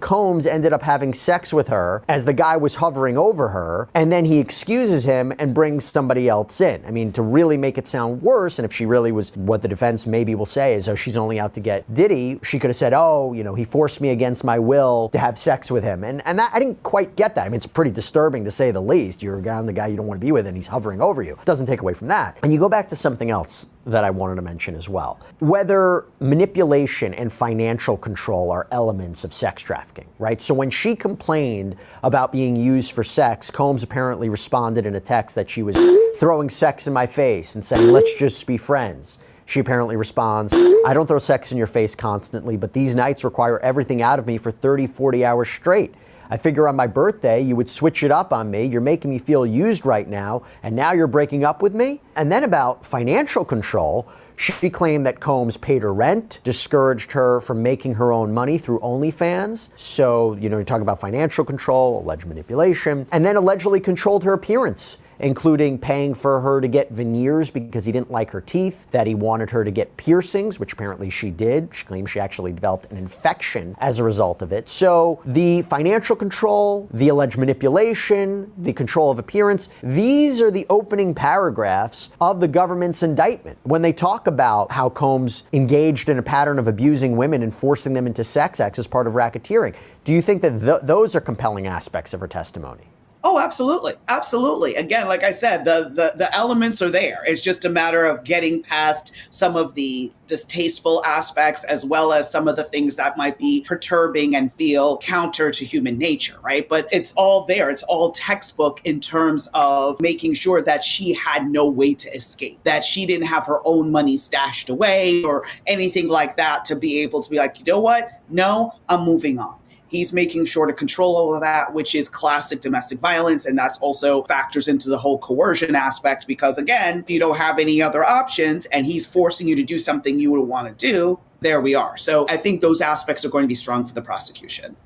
P: Combs, ended up having sex with her as the guy was hovering over her, and then he excuses him and brings somebody else in. I mean, to really make it sound worse, and if she really was, what the defense maybe will say is, oh, she's only out to get Diddy, she could have said, oh, he forced me against my will to have sex with him. And that, I didn't quite get that. I mean, it's pretty disturbing to say the least. You're around the guy you don't want to be with and he's hovering over you. It doesn't take away from that. And you go back to something else that I wanted to mention as well. Whether manipulation and financial control are elements of sex trafficking, right? So when she complained about being used for sex, Combs apparently responded in a text that she was throwing sex in my face and saying, let's just be friends. She apparently responds, I don't throw sex in your face constantly, but these nights require everything out of me for 30, 40 hours straight. I figure on my birthday, you would switch it up on me. You're making me feel used right now, and now you're breaking up with me? And then about financial control, she claimed that Combs paid her rent, discouraged her from making her own money through OnlyFans. So, you talk about financial control, alleged manipulation, and then allegedly controlled her appearance, including paying for her to get veneers because he didn't like her teeth, that he wanted her to get piercings, which apparently she did. She claims she actually developed an infection as a result of it. So the financial control, the alleged manipulation, the control of appearance, these are the opening paragraphs of the government's indictment. When they talk about how Combs engaged in a pattern of abusing women and forcing them into sex acts as part of racketeering, do you think that those are compelling aspects of her testimony?
R: Oh, absolutely. Absolutely. Again, like I said, the elements are there. It's just a matter of getting past some of the distasteful aspects as well as some of the things that might be perturbing and feel counter to human nature, right? But it's all there. It's all textbook in terms of making sure that she had no way to escape, that she didn't have her own money stashed away or anything like that to be able to be like, you know what? No, I'm moving on. He's making sure to control all of that, which is classic domestic violence. And that's also factors into the whole coercion aspect, because again, if you don't have any other options and he's forcing you to do something you would want to do, there we are. So I think those aspects are going to be strong for the prosecution.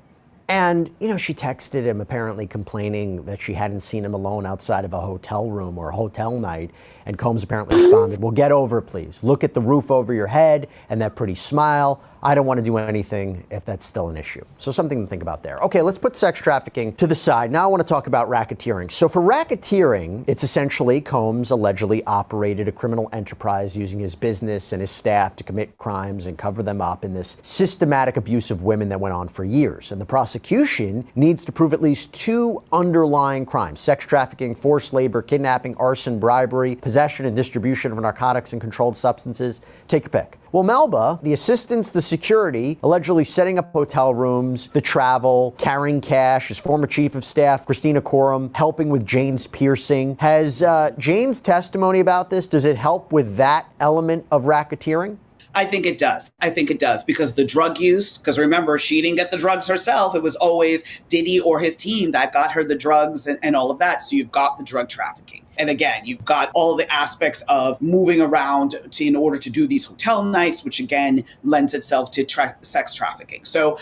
P: And, she texted him apparently complaining that she hadn't seen him alone outside of a hotel room or a hotel night. And Combs apparently responded, well, get over it, please. Look at the roof over your head and that pretty smile. I don't want to do anything if that's still an issue. So something to think about there. Okay, let's put sex trafficking to the side. Now I want to talk about racketeering. So for racketeering, it's essentially Combs allegedly operated a criminal enterprise using his business and his staff to commit crimes and cover them up in this systematic abuse of women that went on for years. And the prosecution needs to prove at least two underlying crimes: sex trafficking, forced labor, kidnapping, arson, bribery, possession and distribution of narcotics and controlled substances. Take your pick. Well, Melba, the assistants, the security, allegedly setting up hotel rooms, the travel, carrying cash, his former chief of staff, Christina Coram, helping with Jane's piercing. Has Jane's testimony about this, does it help with that element of racketeering?
R: I think it does. I think it does, because the drug use, because remember, she didn't get the drugs herself. It was always Diddy or his team that got her the drugs and all of that. So you've got the drug trafficking. And again, you've got all the aspects of moving around in order to do these hotel nights, which again lends itself to sex trafficking. So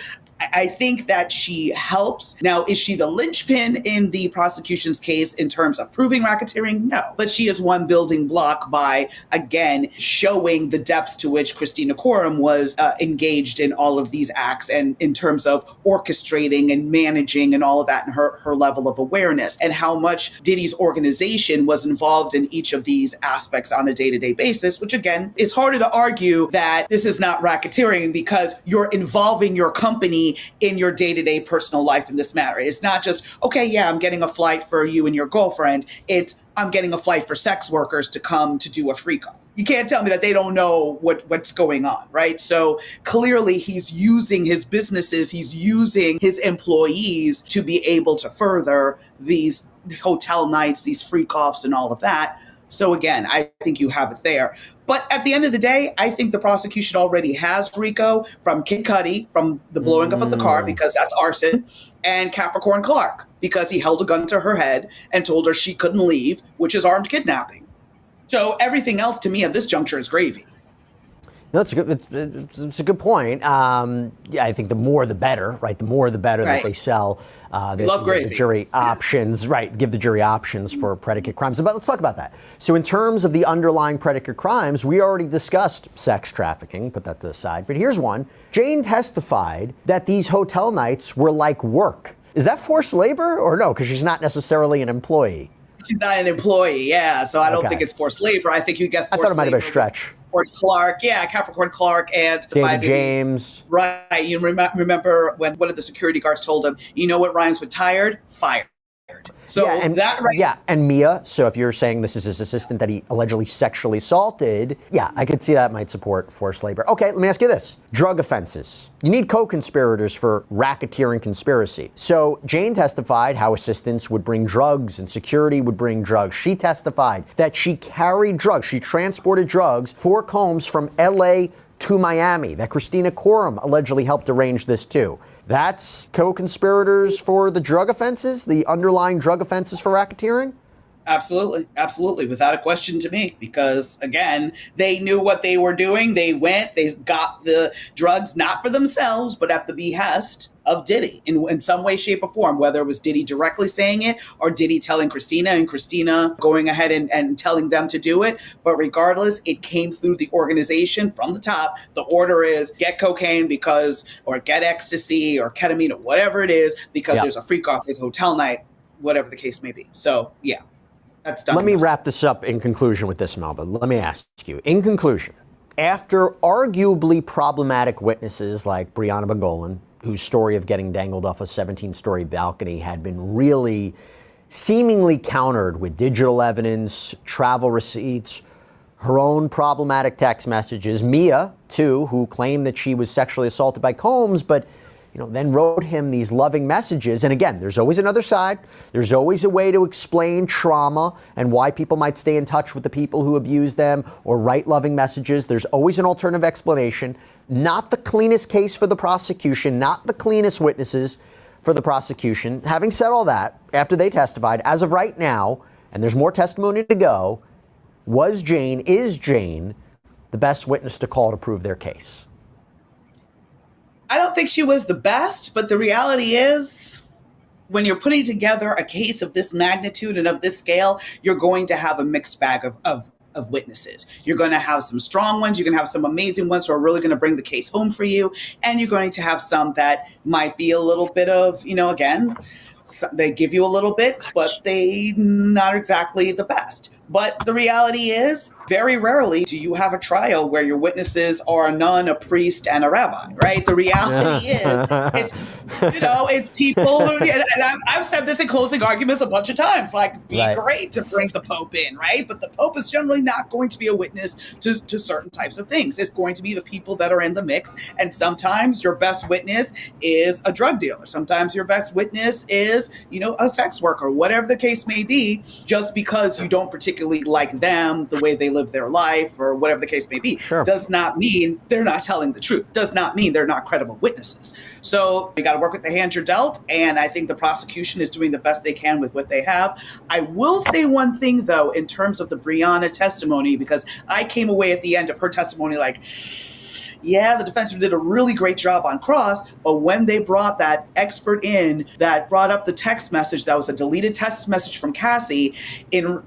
R: I think that she helps. Now, is she the linchpin in the prosecution's case in terms of proving racketeering? No. But she is one building block by, again, showing the depths to which Christina Coram was engaged in all of these acts, and in terms of orchestrating and managing and all of that, and her level of awareness, and how much Diddy's organization was involved in each of these aspects on a day-to-day basis, which again, it's harder to argue that this is not racketeering because you're involving your company in your day-to-day personal life in this matter. It's not just, okay, yeah, I'm getting a flight for you and your girlfriend. It's, I'm getting a flight for sex workers to come to do a freak off. You can't tell me that they don't know what's going on, right? So clearly he's using his businesses, he's using his employees to be able to further these hotel nights, these freak offs and all of that. So again, I think you have it there. But at the end of the day, I think the prosecution already has RICO from Kid Cudi, from the blowing up of the car, because that's arson, and Capricorn Clark, because he held a gun to her head and told her she couldn't leave, which is armed kidnapping. So everything else to me at this juncture is gravy.
P: No, it's a good point. Yeah, I think the more the better, right? The more the better that they sell the jury options, right? Give the jury options for predicate crimes. But let's talk about that. So in terms of the underlying predicate crimes, we already discussed sex trafficking, put that to the side. But here's one. Jane testified that these hotel nights were like work. Is that forced labor or no? Because she's not necessarily an employee.
R: She's not an employee, yeah. So I don't think it's forced labor. I think you get forced labor.
P: I thought it might have been a stretch.
R: Clark, yeah, Capricorn Clark and
P: David James.
R: Right. You remember when one of the security guards told him, you know what rhymes with tired? Fired. So
P: and Mia. So if you're saying this is his assistant that he allegedly sexually assaulted, yeah, I could see that might support forced labor. Okay, let me ask you this. Drug offenses. You need co-conspirators for racketeering conspiracy. So Jane testified how assistants would bring drugs and security would bring drugs. She testified that she carried drugs. She transported drugs for Combs from LA to Miami, that Christina Coram allegedly helped arrange this too. That's co-conspirators for the drug offenses, the underlying drug offenses for racketeering?
R: Absolutely. Absolutely. Without a question to me, because again, they knew what they were doing. They got the drugs, not for themselves, but at the behest of Diddy in some way, shape or form, whether it was Diddy directly saying it or Diddy telling Christina and Christina going ahead and telling them to do it. But regardless, it came through the organization from the top. The order is get cocaine or get ecstasy or ketamine or whatever it is, because there's a freak off, there's a hotel night, whatever the case may be. So yeah. That's done.
P: Let me wrap this up in conclusion with this, Melba. Let me ask you, in conclusion, after arguably problematic witnesses like Brianna Bangolan, whose story of getting dangled off a 17-story balcony had been really seemingly countered with digital evidence, travel receipts, her own problematic text messages, Mia, too, who claimed that she was sexually assaulted by Combs, but then wrote him these loving messages. And again, there's always another side. There's always a way to explain trauma and why people might stay in touch with the people who abuse them or write loving messages. There's always an alternative explanation. Not the cleanest case for the prosecution, not the cleanest witnesses for the prosecution. Having said all that, after they testified, as of right now, and there's more testimony to go, is Jane the best witness to call to prove their case?
R: I don't think she was the best, but the reality is when you're putting together a case of this magnitude and of this scale, you're going to have a mixed bag of witnesses. You're going to have some strong ones. You're going to have some amazing ones who are really going to bring the case home for you. And you're going to have some that might be a little bit of, again, they give you a little bit, but they not exactly the best. But the reality is, very rarely do you have a trial where your witnesses are a nun, a priest, and a rabbi, right? The reality is, it's people, and I've said this in closing arguments a bunch of times, like, great to bring the Pope in, right? But the Pope is generally not going to be a witness to certain types of things. It's going to be the people that are in the mix, and sometimes your best witness is a drug dealer. Sometimes your best witness is, a sex worker, whatever the case may be, just because you don't particularly like them, the way they live their life, or whatever the case may be, does not mean they're not telling the truth, does not mean they're not credible witnesses. So you got to work with the hand you're dealt, and I think the prosecution is doing the best they can with what they have. I will say one thing, though, in terms of the Brianna testimony, because I came away at the end of her testimony like, yeah, the defense did a really great job on cross, but when they brought that expert in that brought up the text message that was a deleted text message from Cassie in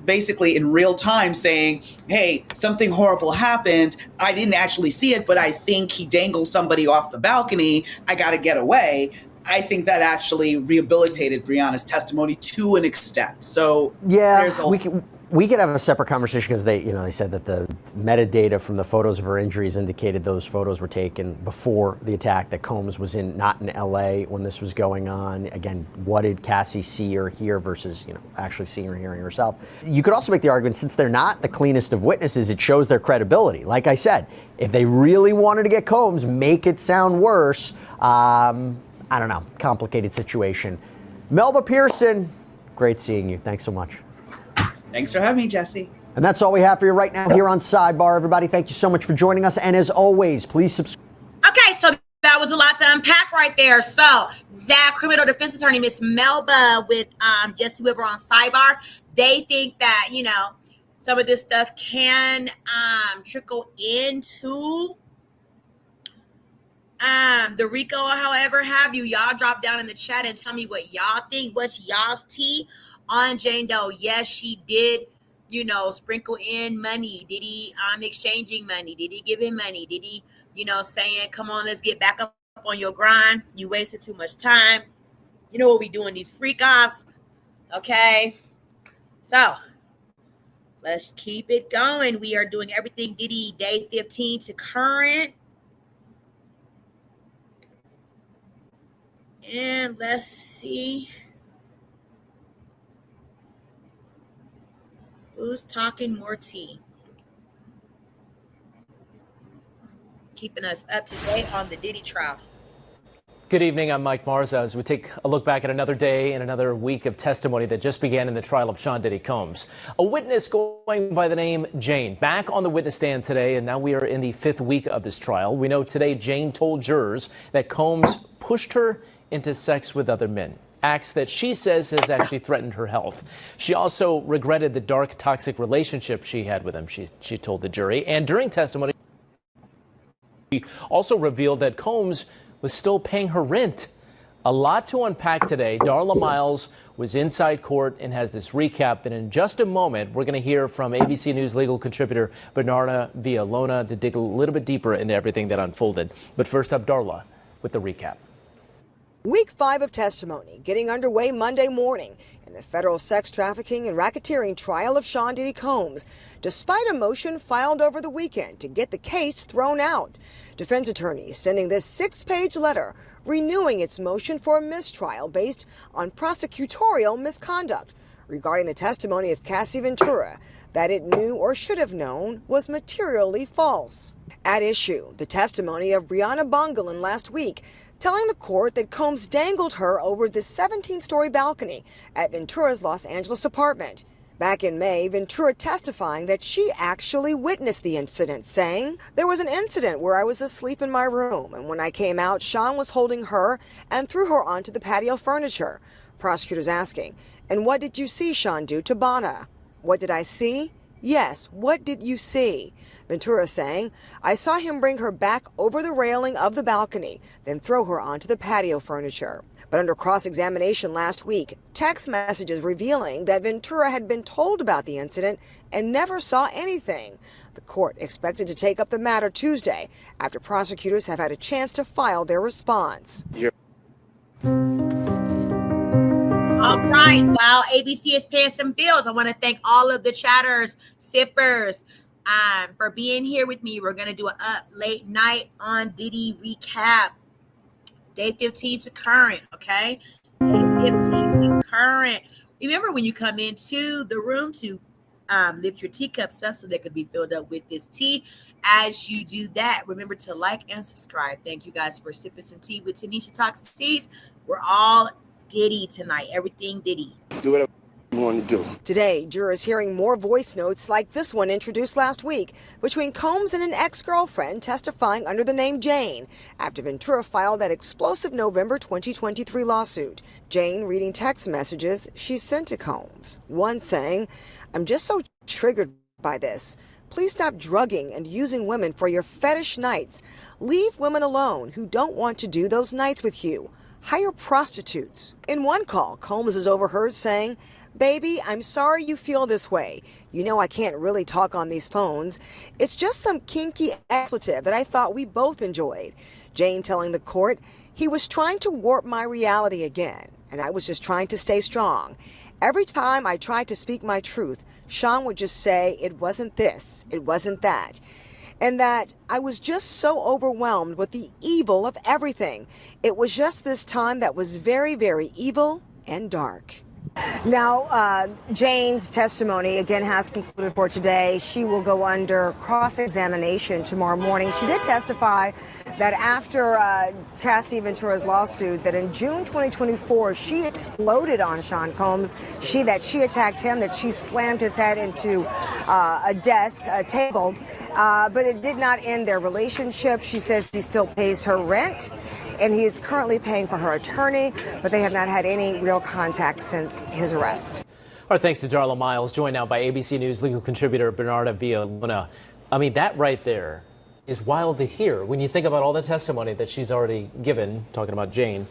R: real time saying, hey, something horrible happened. I didn't actually see it, but I think he dangled somebody off the balcony. I got to get away. I think that actually rehabilitated Brianna's testimony to an extent. So there's also...
P: We could have a separate conversation because they said that the metadata from the photos of her injuries indicated those photos were taken before the attack, that Combs was not in LA when this was going on. Again, what did Cassie see or hear versus, actually seeing or hearing herself? You could also make the argument, since they're not the cleanest of witnesses, it shows their credibility. Like I said, if they really wanted to get Combs, make it sound worse. I don't know, complicated situation. Melba Pearson, great seeing you. Thanks so much.
R: Thanks for having me, Jesse.
P: And that's all we have for you right now here on Sidebar. Everybody, thank you so much for joining us. And as always, please subscribe.
A: Okay, so that was a lot to unpack right there. So that criminal defense attorney, Miss Melba, with Jesse Weber on Sidebar, they think that, you know, some of this stuff can trickle into the RICO or however have you. Y'all drop down in the chat and tell me what y'all think. What's y'all's tea on Jane Doe? Yes, she did, you know, sprinkle in money. Did he exchanging money? Did he give him money? Did he, you know, saying, come on, let's get back up on your grind. You wasted too much time. You know what we doing, these freak offs. Okay. So let's keep it going. We are doing everything Diddy Day 15 to current. And let's see who's talking more tea. Keeping us up to date on the Diddy trial.
S: Good evening, I'm Mike Marza. As we take a look back at another day and another week of testimony that just began in the trial of Sean Diddy Combs. A witness going by the name Jane, back on the witness stand today, and now we are in the 5th week of this trial. We know today Jane told jurors that Combs pushed her into sex with other men, acts that she says has actually threatened her health. She also regretted the dark, toxic relationship she had with him, she told the jury. And during testimony, she also revealed that Combs was still paying her rent. A lot to unpack today. Darla Miles was inside court and has this recap. And in just a moment, we're going to hear from ABC News legal contributor Bernarda Villalona to dig a little bit deeper into everything that unfolded. But first up, Darla with the recap.
T: Week 5 of testimony getting underway Monday morning in the federal sex trafficking and racketeering trial of Sean Diddy Combs, despite a motion filed over the weekend to get the case thrown out. Defense attorneys sending this 6-page letter renewing its motion for a mistrial based on prosecutorial misconduct regarding the testimony of Cassie Ventura that it knew or should have known was materially false. At issue, the testimony of Brianna Bongolan last week, telling the court that Combs dangled her over the 17-story balcony at Ventura's Los Angeles apartment. Back in May, Ventura testifying that she actually witnessed the incident, saying, "There was an incident where I was asleep in my room, and when I came out, Sean was holding her and threw her onto the patio furniture." Prosecutors asking, "And what did you see Sean do to Bonna?" "What did I see? Yes, what did you see?" Ventura saying, "I saw him bring her back over the railing of the balcony, then throw her onto the patio furniture." But under cross-examination last week, text messages revealing that Ventura had been told about the incident and never saw anything. The court expected to take up the matter Tuesday after prosecutors have had a chance to file their response.
A: All right, while ABC is paying some bills, I want to thank all of the chatters, sippers, for being here with me. We're going to do an up late night on Diddy recap. Day 15 to current, okay? Day 15 to current. Remember when you come into the room to lift your teacups up so they could be filled up with this tea. As you do that, remember to like and subscribe. Thank you guys for sipping some tea with Tanisha Talks Teas. We're all Diddy tonight. Everything Diddy.
Q: Do whatever you want to do.
T: Today, jurors hearing more voice notes like this one introduced last week between Combs and an ex-girlfriend testifying under the name Jane after Ventura filed that explosive November 2023 lawsuit. Jane reading text messages she sent to Combs. One saying, "I'm just so triggered by this. Please stop drugging and using women for your fetish nights. Leave women alone who don't want to do those nights with you. Hire prostitutes." In one call, Combs is overheard saying, "Baby, I'm sorry you feel this way. You know I can't really talk on these phones. It's just some kinky expletive that I thought we both enjoyed." Jane telling the court, "He was trying to warp my reality again, and I was just trying to stay strong. Every time I tried to speak my truth, Sean would just say it wasn't this, it wasn't that. And that I was just so overwhelmed with the evil of everything. It was just this time that was very, very evil and dark." Now, Jane's testimony again has concluded for today. She will go under cross-examination tomorrow morning. She did testify that after Cassie Ventura's lawsuit, that in June 2024, she exploded on Sean Combs. She attacked him, that she slammed his head into a desk, a table, but it did not end their relationship. She says he still pays her rent, and he is currently paying for her attorney, but they have not had any real contact since his arrest.
S: Our thanks to Darla Miles, joined now by ABC News legal contributor Bernarda Villaluna. I mean, that right there is wild to hear when you think about all the testimony that she's already given, talking about Jane,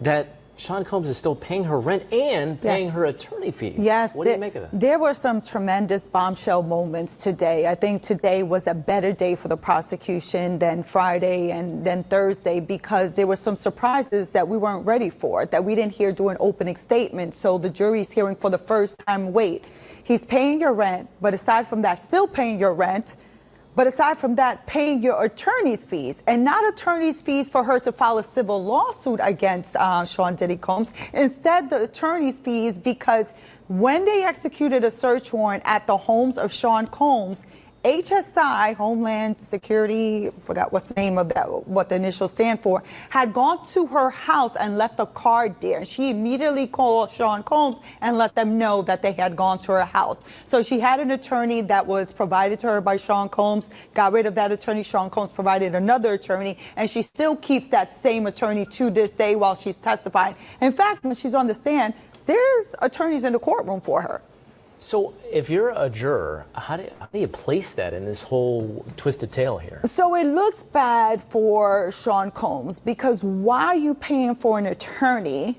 S: that Sean Combs is still paying her rent and paying her attorney fees.
U: Yes.
S: What do you make of that?
U: There were some tremendous bombshell moments today. I think today was a better day for the prosecution than Friday and then Thursday, because there were some surprises that we weren't ready for, that we didn't hear during opening statements. So the jury's hearing for the first time, wait, he's paying your rent, but aside from that, still paying your rent. But aside from that, paying your attorney's fees, and not attorney's fees for her to file a civil lawsuit against Sean Diddy Combs. Instead, the attorney's fees, because when they executed a search warrant at the homes of Sean Combs, HSI, Homeland Security, forgot what's the name of that, what the initials stand for, had gone to her house and left a card there. She immediately called Sean Combs and let them know that they had gone to her house. So she had an attorney that was provided to her by Sean Combs, got rid of that attorney. Sean Combs provided another attorney, and she still keeps that same attorney to this day while she's testifying. In fact, when she's on the stand, there's attorneys in the courtroom for her.
S: So if you're a juror, how do you place that in this whole twisted tale here?
U: So it looks bad for Sean Combs, because why are you paying for an attorney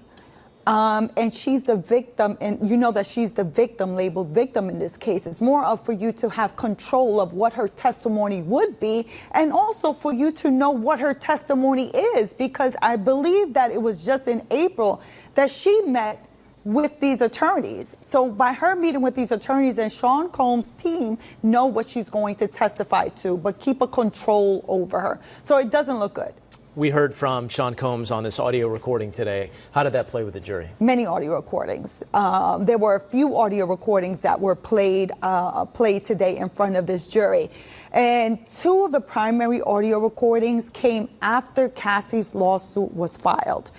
U: and she's the victim, and you know that she's the victim, labeled victim in this case? It's more of for you to have control of what her testimony would be, and also for you to know what her testimony is, because I believe that it was just in April that she met with these attorneys. So by her meeting with these attorneys, and Sean Combs' team know what she's going to testify to, but keep a control over her. So it doesn't look good.
S: We heard from Sean Combs on this audio recording today. How did that play with the jury?
U: Many audio recordings. There were a few audio recordings that were played today in front of this jury. And two of the primary audio recordings came after Cassie's lawsuit was filed.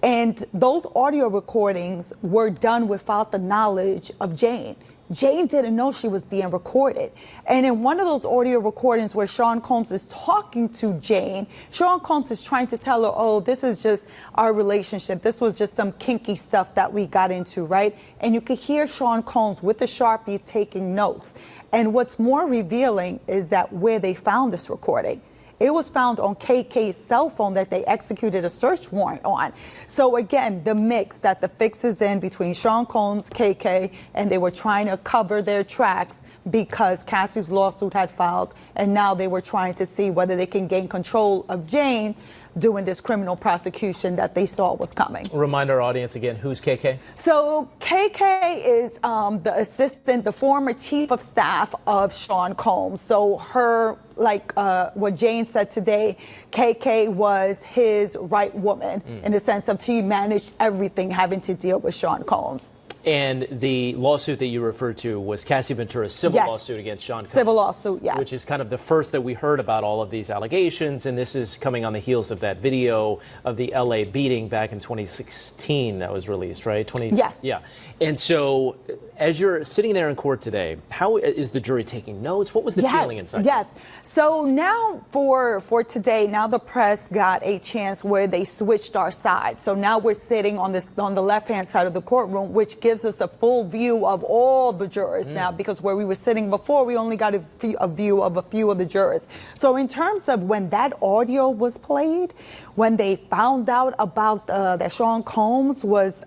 U: And those audio recordings were done without the knowledge of Jane. Jane didn't know she was being recorded. And in one of those audio recordings where Sean Combs is talking to Jane, Sean Combs is trying to tell her, oh, this is just our relationship. This was just some kinky stuff that we got into, right? And you could hear Sean Combs with the Sharpie taking notes. And what's more revealing is that where they found this recording, it was found on KK's cell phone that they executed a search warrant on. So again, the mix that the fix is in between Sean Combs, KK, and they were trying to cover their tracks because Cassie's lawsuit had filed, and now they were trying to see whether they can gain control of Jane doing this criminal prosecution that they saw was coming.
S: Remind our audience again, who's KK?
U: So KK is the assistant, the former chief of staff of Sean Combs. So her, like what Jane said today, KK was his right woman in the sense of she managed everything having to deal with Sean Combs.
S: And the lawsuit that you referred to was Cassie Ventura's civil lawsuit against Sean Combs.
U: Civil lawsuit, yes.
S: Which is kind of the first that we heard about all of these allegations, and this is coming on the heels of that video of the LA beating back in 2016 that was released, right?
U: Yes.
S: Yeah. And so as you're sitting there in court today, how is the jury taking notes? What was the feeling inside?
U: Yes. So now for today, now the press got a chance where they switched our side. So now we're sitting on the left-hand side of the courtroom, which gives us a full view of all the jurors now, because where we were sitting before, we only got a view of a few of the jurors. So in terms of when that audio was played, when they found out about that Sean Combs was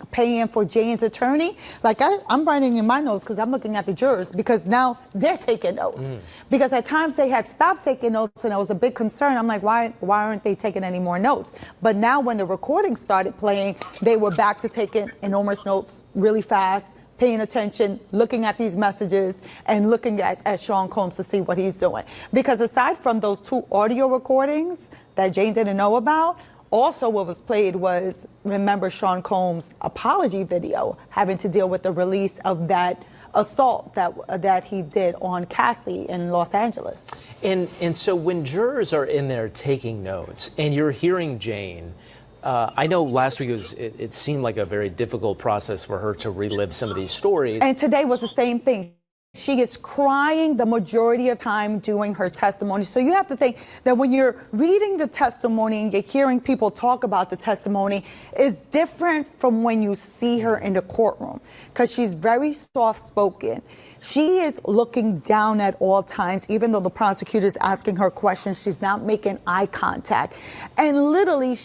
U: paying for Jane's attorney, like I'm writing in my notes because I'm looking at the jurors, because now they're taking notes. Because at times they had stopped taking notes, and it was a big concern. I'm like, why aren't they taking any more notes? But now when the recording started playing, they were back to taking enormous notes really fast, paying attention, looking at these messages, and looking at Sean Combs to see what he's doing. Because aside from those two audio recordings that Jane didn't know about, also what was played was, remember, Sean Combs' apology video having to deal with the release of that assault that he did on Cassie in Los Angeles.
S: And so when jurors are in there taking notes and you're hearing Jane, I know last week it seemed like a very difficult process for her to relive some of these stories.
U: And today was the same thing. She is crying the majority of time during her testimony. So you have to think that when you're reading the testimony and you're hearing people talk about the testimony, is different from when you see her in the courtroom, because she's very soft-spoken. She is looking down at all times, even though the prosecutor is asking her questions. She's not making eye contact. And literally,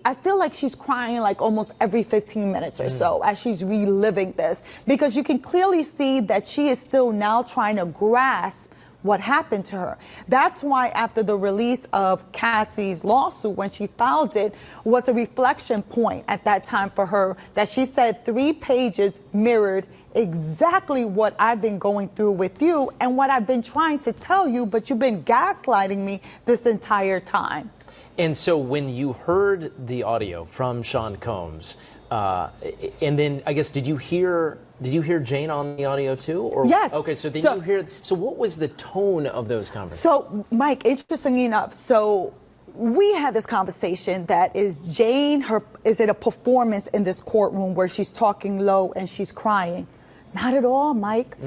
U: I feel like she's crying like almost every 15 minutes or so as she's reliving this, because you can clearly see that she is still now trying to grasp what happened to her. That's why after the release of Cassie's lawsuit, when she filed it, was a reflection point at that time for her, that she said 3 pages mirrored exactly what I've been going through with you and what I've been trying to tell you, but you've been gaslighting me this entire time.
S: And so when you heard the audio from Sean Combs, and then I guess did you hear Jane on the audio too? Or,
U: yes.
S: Okay, so then you hear. So what was the tone of those conversations?
U: So, Mike, interestingly enough, so we had this conversation that is Jane, is it a performance in this courtroom where she's talking low and she's crying? Not at all, Mike,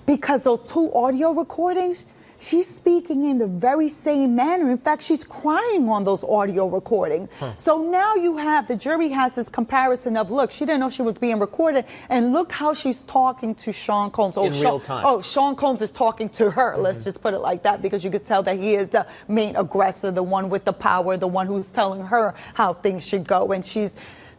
U: because those 2 audio recordings, she's speaking in the very same manner. In fact, she's crying on those audio recordings. So now the jury has this comparison of, look, she didn't know she was being recorded, and look how she's talking to Sean Combs.
S: In real time.
U: Oh, Sean Combs is talking to her. Let's just put it like that, because you could tell that he is the main aggressor, the one with the power, the one who's telling her how things should go. And she's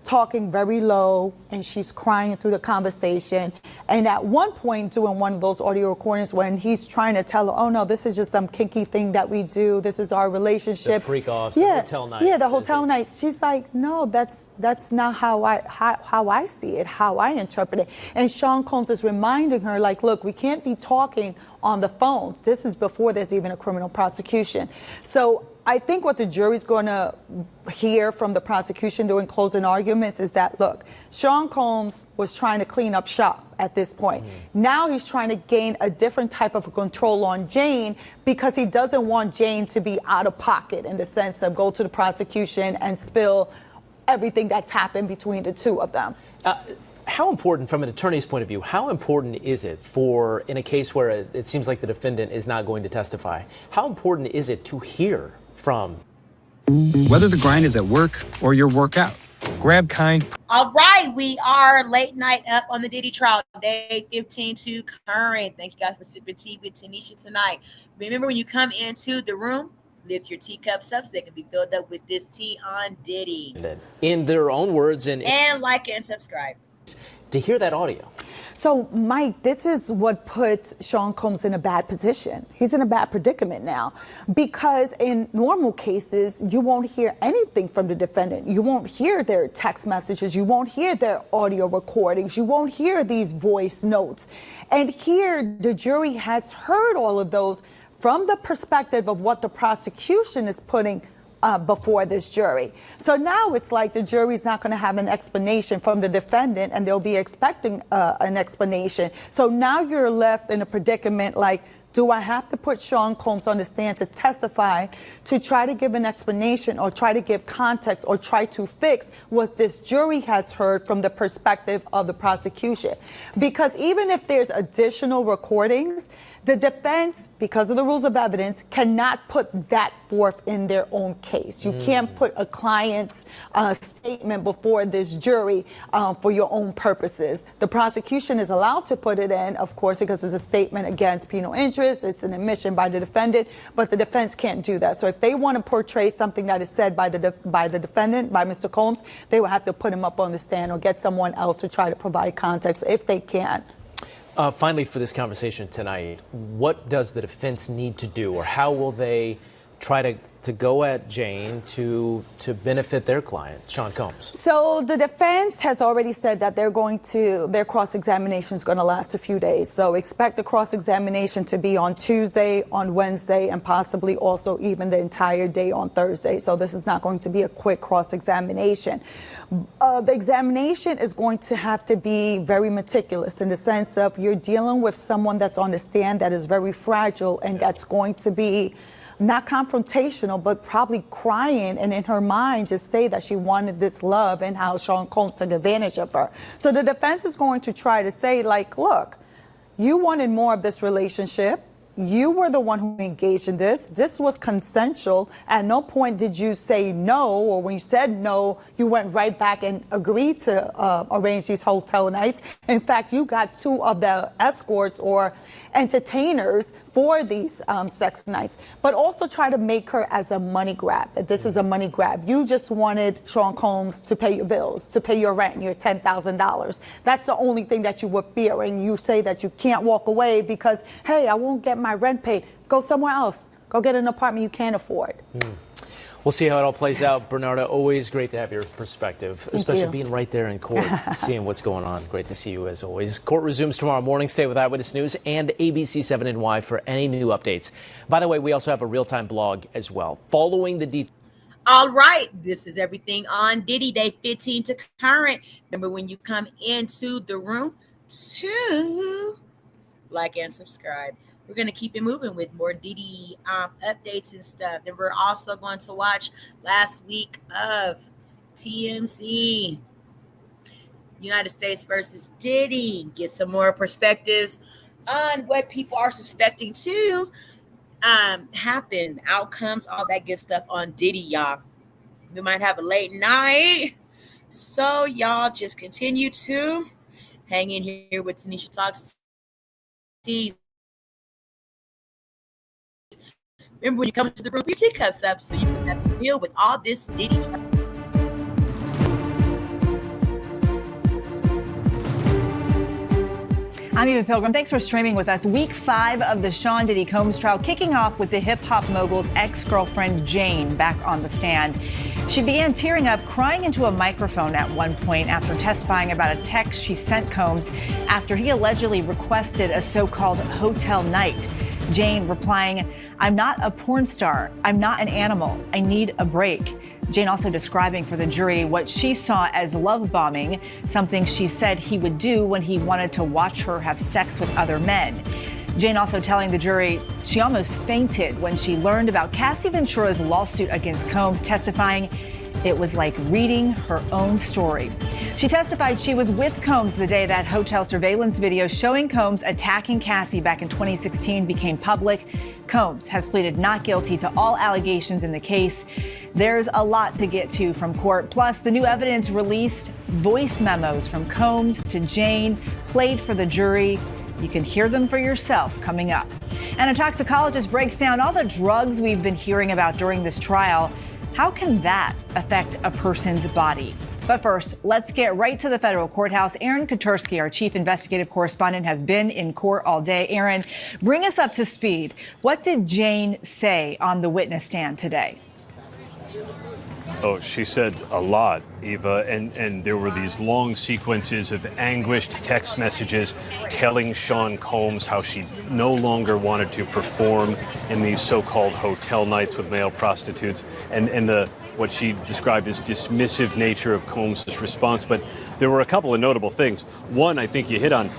U: talking very low and she's crying through the conversation. And at one point during one of those audio recordings, when he's trying to tell her, oh no, this is just some kinky thing that we do, this is our relationship,
S: the freak offs, the hotel nights.
U: Yeah, the hotel nights. She's like, no, that's not how I see it, how I interpret it. And Sean Combs is reminding her, like, look, we can't be talking on the phone. This is before there's even a criminal prosecution. So I think what the jury's going to hear from the prosecution during closing arguments is that, look, Sean Combs was trying to clean up shop at this point. Now he's trying to gain a different type of control on Jane, because he doesn't want Jane to be out of pocket in the sense of go to the prosecution and spill everything that's happened between the 2 of them.
S: How important, from an attorney's point of view, how important is it for, in a case where it seems like the defendant is not going to testify, how important is it to hear from?
D: Whether the grind is at work or your workout, grab kind.
A: All right, we are late night up on the Diddy trial, day 15 to current. Thank you guys for sipping tea with Tanisha tonight. Remember, when you come into the room, lift your teacups up so they can be filled up with this tea on Diddy.
S: In their own words, and
A: like and subscribe.
S: To hear that audio.
U: So, Mike, this is what puts Sean Combs in a bad position. He's in a bad predicament now, because in normal cases, you won't hear anything from the defendant. You won't hear their text messages. You won't hear their audio recordings. You won't hear these voice notes. And here, the jury has heard all of those from the perspective of what the prosecution is putting before this jury. So now it's like the jury's not going to have an explanation from the defendant, and they'll be expecting an explanation. So now you're left in a predicament like, do I have to put Sean Combs on the stand to testify, to try to give an explanation or try to give context or try to fix what this jury has heard from the perspective of the prosecution? Because even if there's additional recordings, the defense, because of the rules of evidence, cannot put that forth in their own case. You can't put a client's statement before this jury for your own purposes. The prosecution is allowed to put it in, of course, because it's a statement against penal interest. It's an admission by the defendant, but the defense can't do that. So if they want to portray something that is said by the defendant, by Mr. Combs, they will have to put him up on the stand or get someone else to try to provide context if they can.
S: Finally, for this conversation tonight, what does the defense need to do, or how will they try to go at Jane to benefit their client, Sean Combs?
U: So the defense has already said that their cross-examination is going to last a few days. So expect the cross-examination to be on Tuesday, on Wednesday, and possibly also even the entire day on Thursday. So this is not going to be a quick cross-examination. The examination is going to have to be very meticulous in the sense of you're dealing with someone that's on the stand that is very fragile and that's going to be not confrontational, but probably crying and in her mind just say that she wanted this love and how Sean Combs took advantage of her. So the defense is going to try to say, like, look, you wanted more of this relationship. You were the one who engaged in this. This was consensual. At no point did you say no, or when you said no, you went right back and agreed to arrange these hotel nights. In fact, you got 2 of the escorts or entertainers for these sex nights, but also try to make her as a money grab, that this is a money grab. You just wanted Sean Combs to pay your bills, to pay your rent, your $10,000. That's the only thing that you were fearing. You say that you can't walk away because, hey, I won't get my rent paid. Go somewhere else. Go get an apartment you can't afford.
S: We'll see how it all plays out. Bernarda, always great to have your perspective, especially being right there in court, seeing what's going on. Great to see you as always. Court resumes tomorrow morning. Stay with Eyewitness News and ABC 7NY for any new updates. By the way, we also have a real-time blog as well. Following the details.
A: All right, this is everything on Diddy Day 15 to current. Remember, when you come into the room, to like and subscribe. We're going to keep it moving with more Diddy updates and stuff. Then we're also going to watch last week of TMZ, United States versus Diddy. Get some more perspectives on what people are suspecting to happen, outcomes, all that good stuff on Diddy, y'all. We might have a late night. So y'all just continue to hang in here with Tanisha Talks Teas. Remember, when you come into the room, your teacups up so you can have to deal with all this Diddy.
E: I'm Eva Pilgrim. Thanks for streaming with us. Week 5 of the Sean Diddy Combs trial, kicking off with the hip-hop mogul's ex-girlfriend, Jane, back on the stand. She began tearing up, crying into a microphone at one point after testifying about a text she sent Combs after he allegedly requested a so-called hotel night. Jane replying, "I'm not a porn star. I'm not an animal. I need a break." Jane also describing for the jury what she saw as love bombing, something she said he would do when he wanted to watch her have sex with other men. Jane also telling the jury she almost fainted when she learned about Cassie Ventura's lawsuit against Combs, testifying it was like reading her own story. She testified she was with Combs the day that hotel surveillance video showing Combs attacking Cassie back in 2016 became public. Combs has pleaded not guilty to all allegations in the case. There's a lot to get to from court. Plus, the new evidence released, voice memos from Combs to Jane, played for the jury. You can hear them for yourself coming up. And a toxicologist breaks down all the drugs we've been hearing about during this trial. How can that affect a person's body? But first, let's get right to the federal courthouse. Aaron Katursky, our chief investigative correspondent, has been in court all day. Aaron, bring us up to speed. What did Jane say on the witness stand today?
V: Oh, she said a lot, Eva, and there were these long sequences of anguished text messages telling Sean Combs how she no longer wanted to perform in these so-called hotel nights with male prostitutes, and the what she described as dismissive nature of Combs' response. But there were a couple of notable things. One, I think you hit on.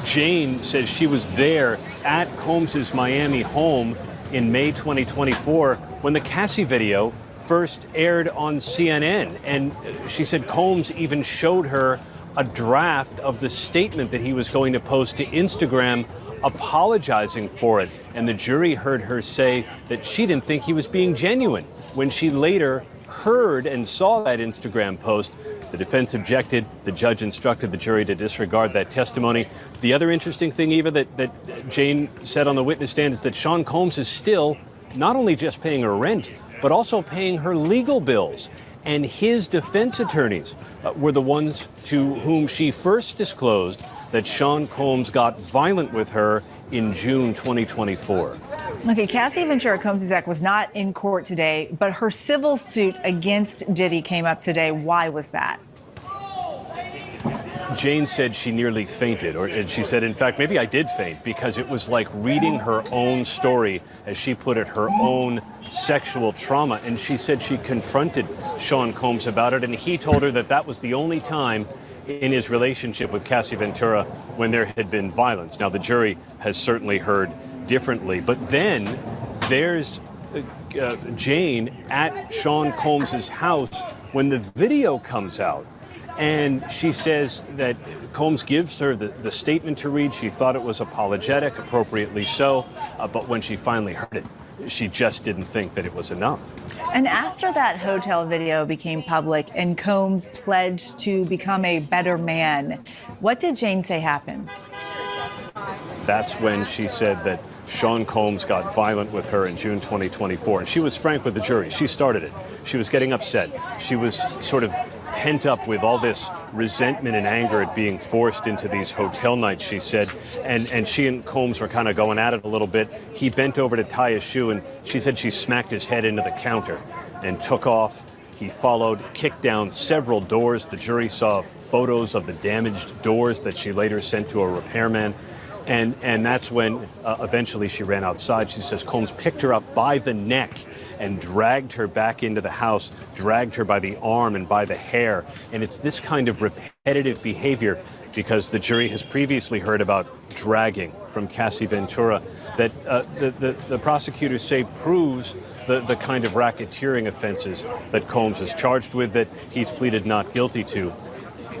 V: Jane says she was there at Combs' Miami home in May 2024 when the Cassie video first aired on CNN. And she said Combs even showed her a draft of the statement that he was going to post to Instagram apologizing for it. And the jury heard her say that she didn't think he was being genuine. When she later heard and saw that Instagram post, the defense objected. The judge instructed the jury to disregard that testimony. The other interesting thing, Eva, that Jane said on the witness stand is that Sean Combs is still not only just paying her rent, but also paying her legal bills. And his defense attorneys were the ones to whom she first disclosed that Sean Combs got violent with her in June 2024.
E: Okay, Cassie Ventura Combs' ex was not in court today, but her civil suit against Diddy came up today. Why was that?
V: Jane said she nearly fainted, and she said, in fact, maybe I did faint because it was like reading her own story, as she put it, her own sexual trauma. And she said she confronted Sean Combs about it, and he told her that that was the only time in his relationship with Cassie Ventura when there had been violence. Now, the jury has certainly heard differently, but then there's Jane at Sean Combs' house when the video comes out. And she says that Combs gives her the statement to read. She thought it was apologetic, appropriately so, but when she finally heard it, she just didn't think that it was enough.
E: And after that hotel video became public and Combs pledged to become a better man, what did Jane say happened?
V: That's when she said that Sean Combs got violent with her in June 2024. And she was frank with the jury. She started it. She was getting upset. She was sort of pent up with all this resentment and anger at being forced into these hotel nights, she said. And she and Combs were kind of going at it a little bit. He bent over to tie his shoe, and she said she smacked his head into the counter and took off. He followed, kicked down several doors. The jury saw photos of the damaged doors that she later sent to a repairman. And that's when eventually she ran outside. She says Combs picked her up by the neck and dragged her back into the house, dragged her by the arm and by the hair. And it's this kind of repetitive behavior, because the jury has previously heard about dragging from Cassie Ventura, that the prosecutors say proves the kind of racketeering offenses that Combs is charged with, that he's pleaded not guilty to.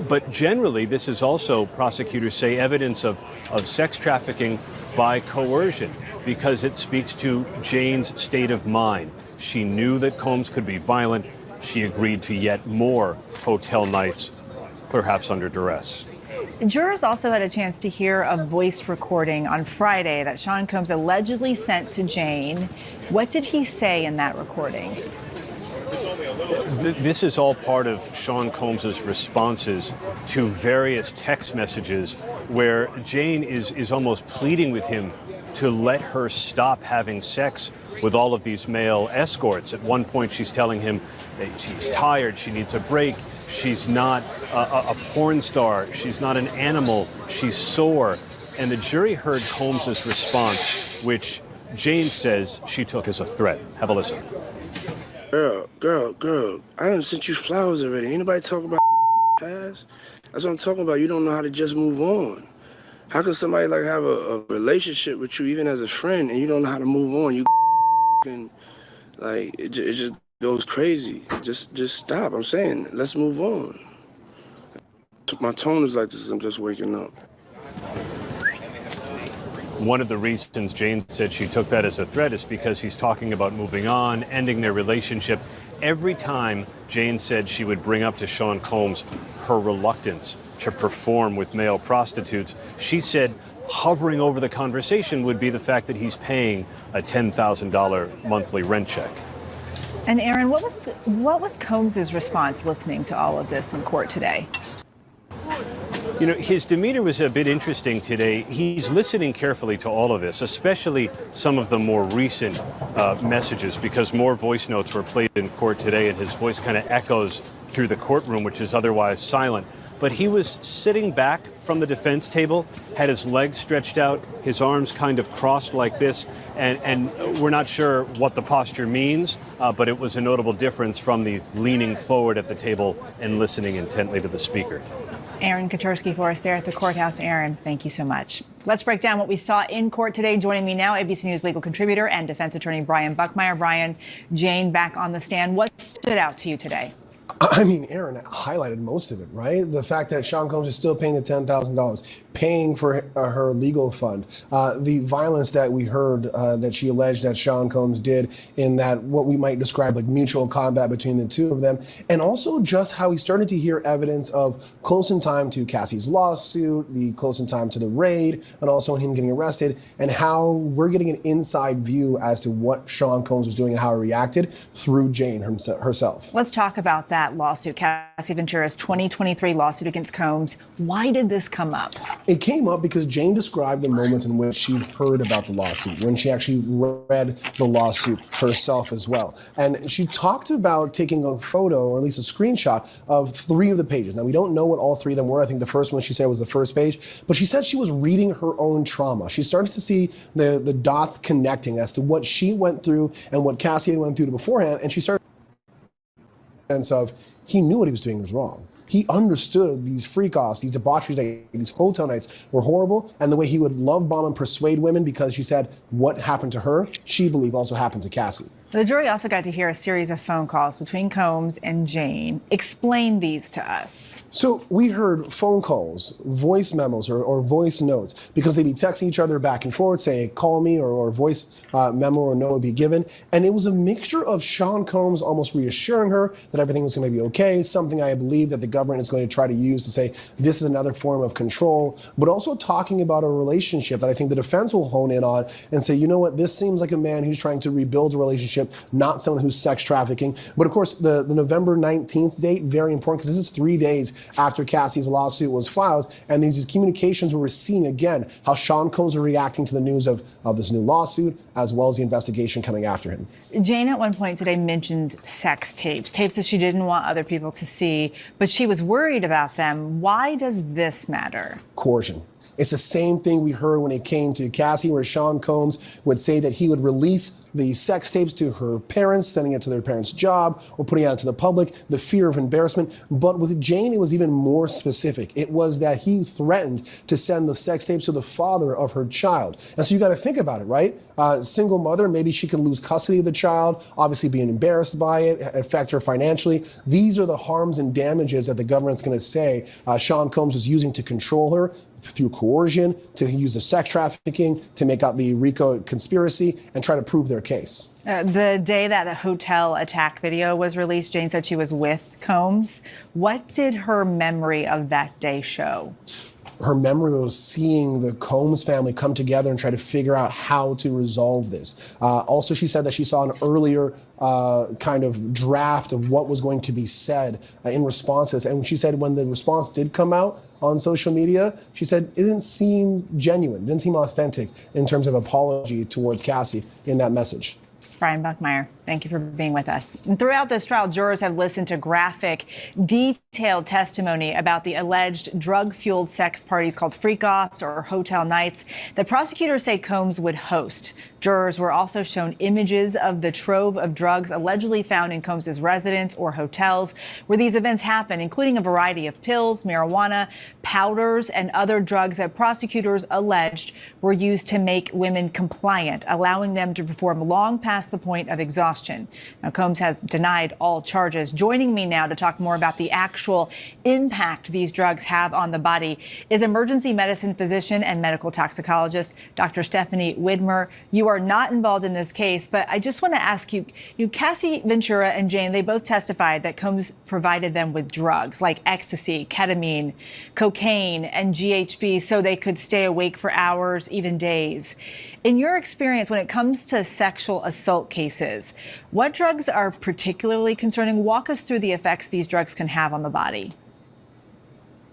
V: But generally, this is also, prosecutors say, evidence of sex trafficking by coercion, because it speaks to Jane's state of mind. She knew that Combs could be violent. She agreed to yet more hotel nights, perhaps under duress.
E: Jurors also had a chance to hear a voice recording on Friday that Sean Combs allegedly sent to Jane. What did he say in that recording?
V: This is all part of Sean Combs' responses to various text messages where Jane is almost pleading with him to let her stop having sex with all of these male escorts. At one point, she's telling him that she's tired, she needs a break, she's not a porn star, she's not an animal, she's sore. And the jury heard Combs' response, which Jane says she took as a threat. Have a listen.
Q: Girl, I done sent you flowers already. Ain't nobody talking about past? That's what I'm talking about. You don't know how to just move on. How can somebody like have a relationship with you, even as a friend, and you don't know how to move on? You can, like, it just goes crazy. Just stop. I'm saying, let's move on. My tone is like this. I'm just waking up.
V: One of the reasons Jane said she took that as a threat is because he's talking about moving on, ending their relationship. Every time Jane said she would bring up to Sean Combs her reluctance to perform with male prostitutes, she said hovering over the conversation would be the fact that he's paying a $10,000 monthly rent check.
E: And Aaron, what was Combs' response listening to all of this in court today?
V: You know, his demeanor was a bit interesting today. He's listening carefully to all of this, especially some of the more recent messages, because more voice notes were played in court today, and his voice kind of echoes through the courtroom, which is otherwise silent. But he was sitting back from the defense table, had his legs stretched out, his arms kind of crossed like this, and we're not sure what the posture means, but it was a notable difference from the leaning forward at the table and listening intently to the speaker.
E: Aaron Katursky for us there at the courthouse. Aaron, thank you so much. Let's break down what we saw in court today. Joining me now, ABC News legal contributor and defense attorney Brian Buckmeyer. Brian, Jane back on the stand. What stood out to you today?
C: I mean, Aaron highlighted most of it, right? The fact that Sean Combs is still paying the $10,000, paying for her legal fund, the violence that we heard that she alleged that Sean Combs did in that what we might describe like mutual combat between the two of them, and also just how he started to hear evidence of close in time to Cassie's lawsuit, the close in time to the raid, and also him getting arrested, and how we're getting an inside view as to what Sean Combs was doing and how he reacted through Jane herself.
E: Let's talk about that lawsuit, Cassie Ventura's 2023 lawsuit against Combs. Why did this come up?
C: It came up because Jane described the moment in which she heard about the lawsuit, when she actually read the lawsuit herself as well. And she talked about taking a photo, or at least a screenshot, of 3 of the pages. Now, we don't know what all 3 of them were. I think the first one she said was the first page. But she said she was reading her own trauma. She started to see the dots connecting as to what she went through and what Cassie had went through beforehand. And she started sense of he knew what he was doing was wrong. He understood these freak-offs, these debaucheries, these hotel nights were horrible, and the way he would love bomb and persuade women, because she said what happened to her, she believed also happened to Cassie.
E: The jury also got to hear a series of phone calls between Combs and Jane. Explain these to us.
C: So we heard phone calls, voice memos, or voice notes, because they'd be texting each other back and forth, say, call me, or voice memo or note would be given. And it was a mixture of Sean Combs almost reassuring her that everything was going to be okay, something I believe that the government is going to try to use to say this is another form of control, but also talking about a relationship that I think the defense will hone in on and say, you know what, this seems like a man who's trying to rebuild a relationship, not someone who's sex trafficking. But of course, the November 19th date, very important, because this is 3 days after Cassie's lawsuit was filed, and these communications where we're seeing again how Sean Combs are reacting to the news of this new lawsuit, as well as the investigation coming after him.
E: Jane at one point today mentioned sex tapes that she didn't want other people to see, but she was worried about them. Why does this matter?
C: Coercion. It's the same thing we heard when it came to Cassie, where Sean Combs would say that he would release the sex tapes to her parents, sending it to their parents' job, or putting it out to the public, the fear of embarrassment. But with Jane, it was even more specific. It was that he threatened to send the sex tapes to the father of her child. And so you got to think about it, right? Single mother, maybe she could lose custody of the child, obviously being embarrassed by it, affect her financially. These are the harms and damages that the government's going to say Sean Combs was using to control her, through coercion, to use the sex trafficking, to make out the RICO conspiracy and try to prove their case.
E: The day that a hotel attack video was released, Jane said she was with Combs. What did her memory of that day show?
C: Her memory was seeing the Combs family come together and try to figure out how to resolve this. Also, she said that she saw an earlier kind of draft of what was going to be said in response to this. And she said when the response did come out on social media, she said it didn't seem genuine, didn't seem authentic in terms of apology towards Cassie in that message.
E: Brian Buckmeyer, thank you for being with us. And throughout this trial, jurors have listened to graphic, detailed testimony about the alleged drug-fueled sex parties called freak-offs or hotel nights that prosecutors say Combs would host. Jurors were also shown images of the trove of drugs allegedly found in Combs' residence or hotels where these events happen, including a variety of pills, marijuana, powders, and other drugs that prosecutors alleged were used to make women compliant, allowing them to perform long past the point of exhaustion. Now, Combs has denied all charges. Joining me now to talk more about the actual impact these drugs have on the body is emergency medicine physician and medical toxicologist, Dr. Stephanie Widmer. You are not involved in this case, but I just want to ask you, Cassie Ventura and Jane, they both testified that Combs provided them with drugs like ecstasy, ketamine, cocaine, and GHB so they could stay awake for hours, even days. In your experience, when it comes to sexual assault cases, what drugs are particularly concerning? Walk us through the effects these drugs can have on the body.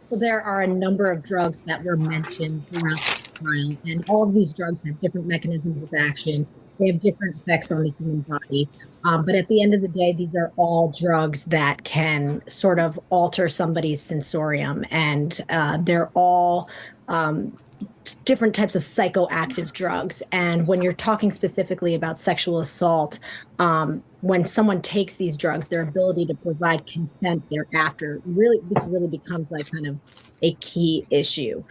B: So there are a number of drugs that were mentioned throughout the trial, and all of these drugs have different mechanisms of action. They have different effects on the human body. But at the end of the day, these are all drugs that can sort of alter somebody's sensorium, and they're all different types of psychoactive drugs. And when you're talking specifically about sexual assault, when someone takes these drugs, their ability to provide consent thereafter, this really becomes like kind of a key issue.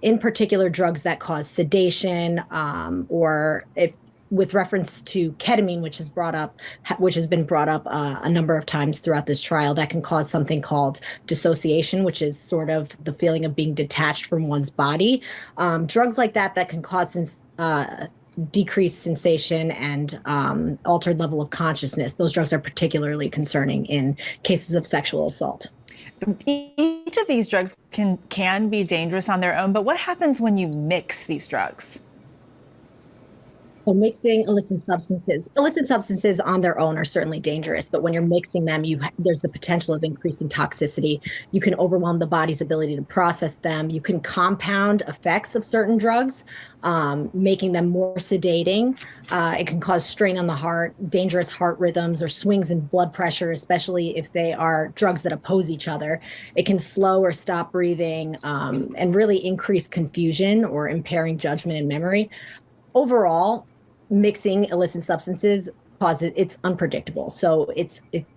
B: In particular, drugs that cause sedation, or if with reference to ketamine, which has been brought up a number of times throughout this trial, that can cause something called dissociation, which is sort of the feeling of being detached from one's body. Drugs like that can cause decreased sensation and altered level of consciousness. Those drugs are particularly concerning in cases of sexual assault.
E: Each of these drugs can be dangerous on their own, but what happens when you mix these drugs?
B: So mixing illicit substances on their own are certainly dangerous, but when you're mixing them, there's the potential of increasing toxicity. You can overwhelm the body's ability to process them. You can compound effects of certain drugs, making them more sedating. It can cause strain on the heart, dangerous heart rhythms, or swings in blood pressure, especially if they are drugs that oppose each other. It can slow or stop breathing, and really increase confusion or impairing judgment and memory. Overall, mixing illicit substances it's unpredictable. So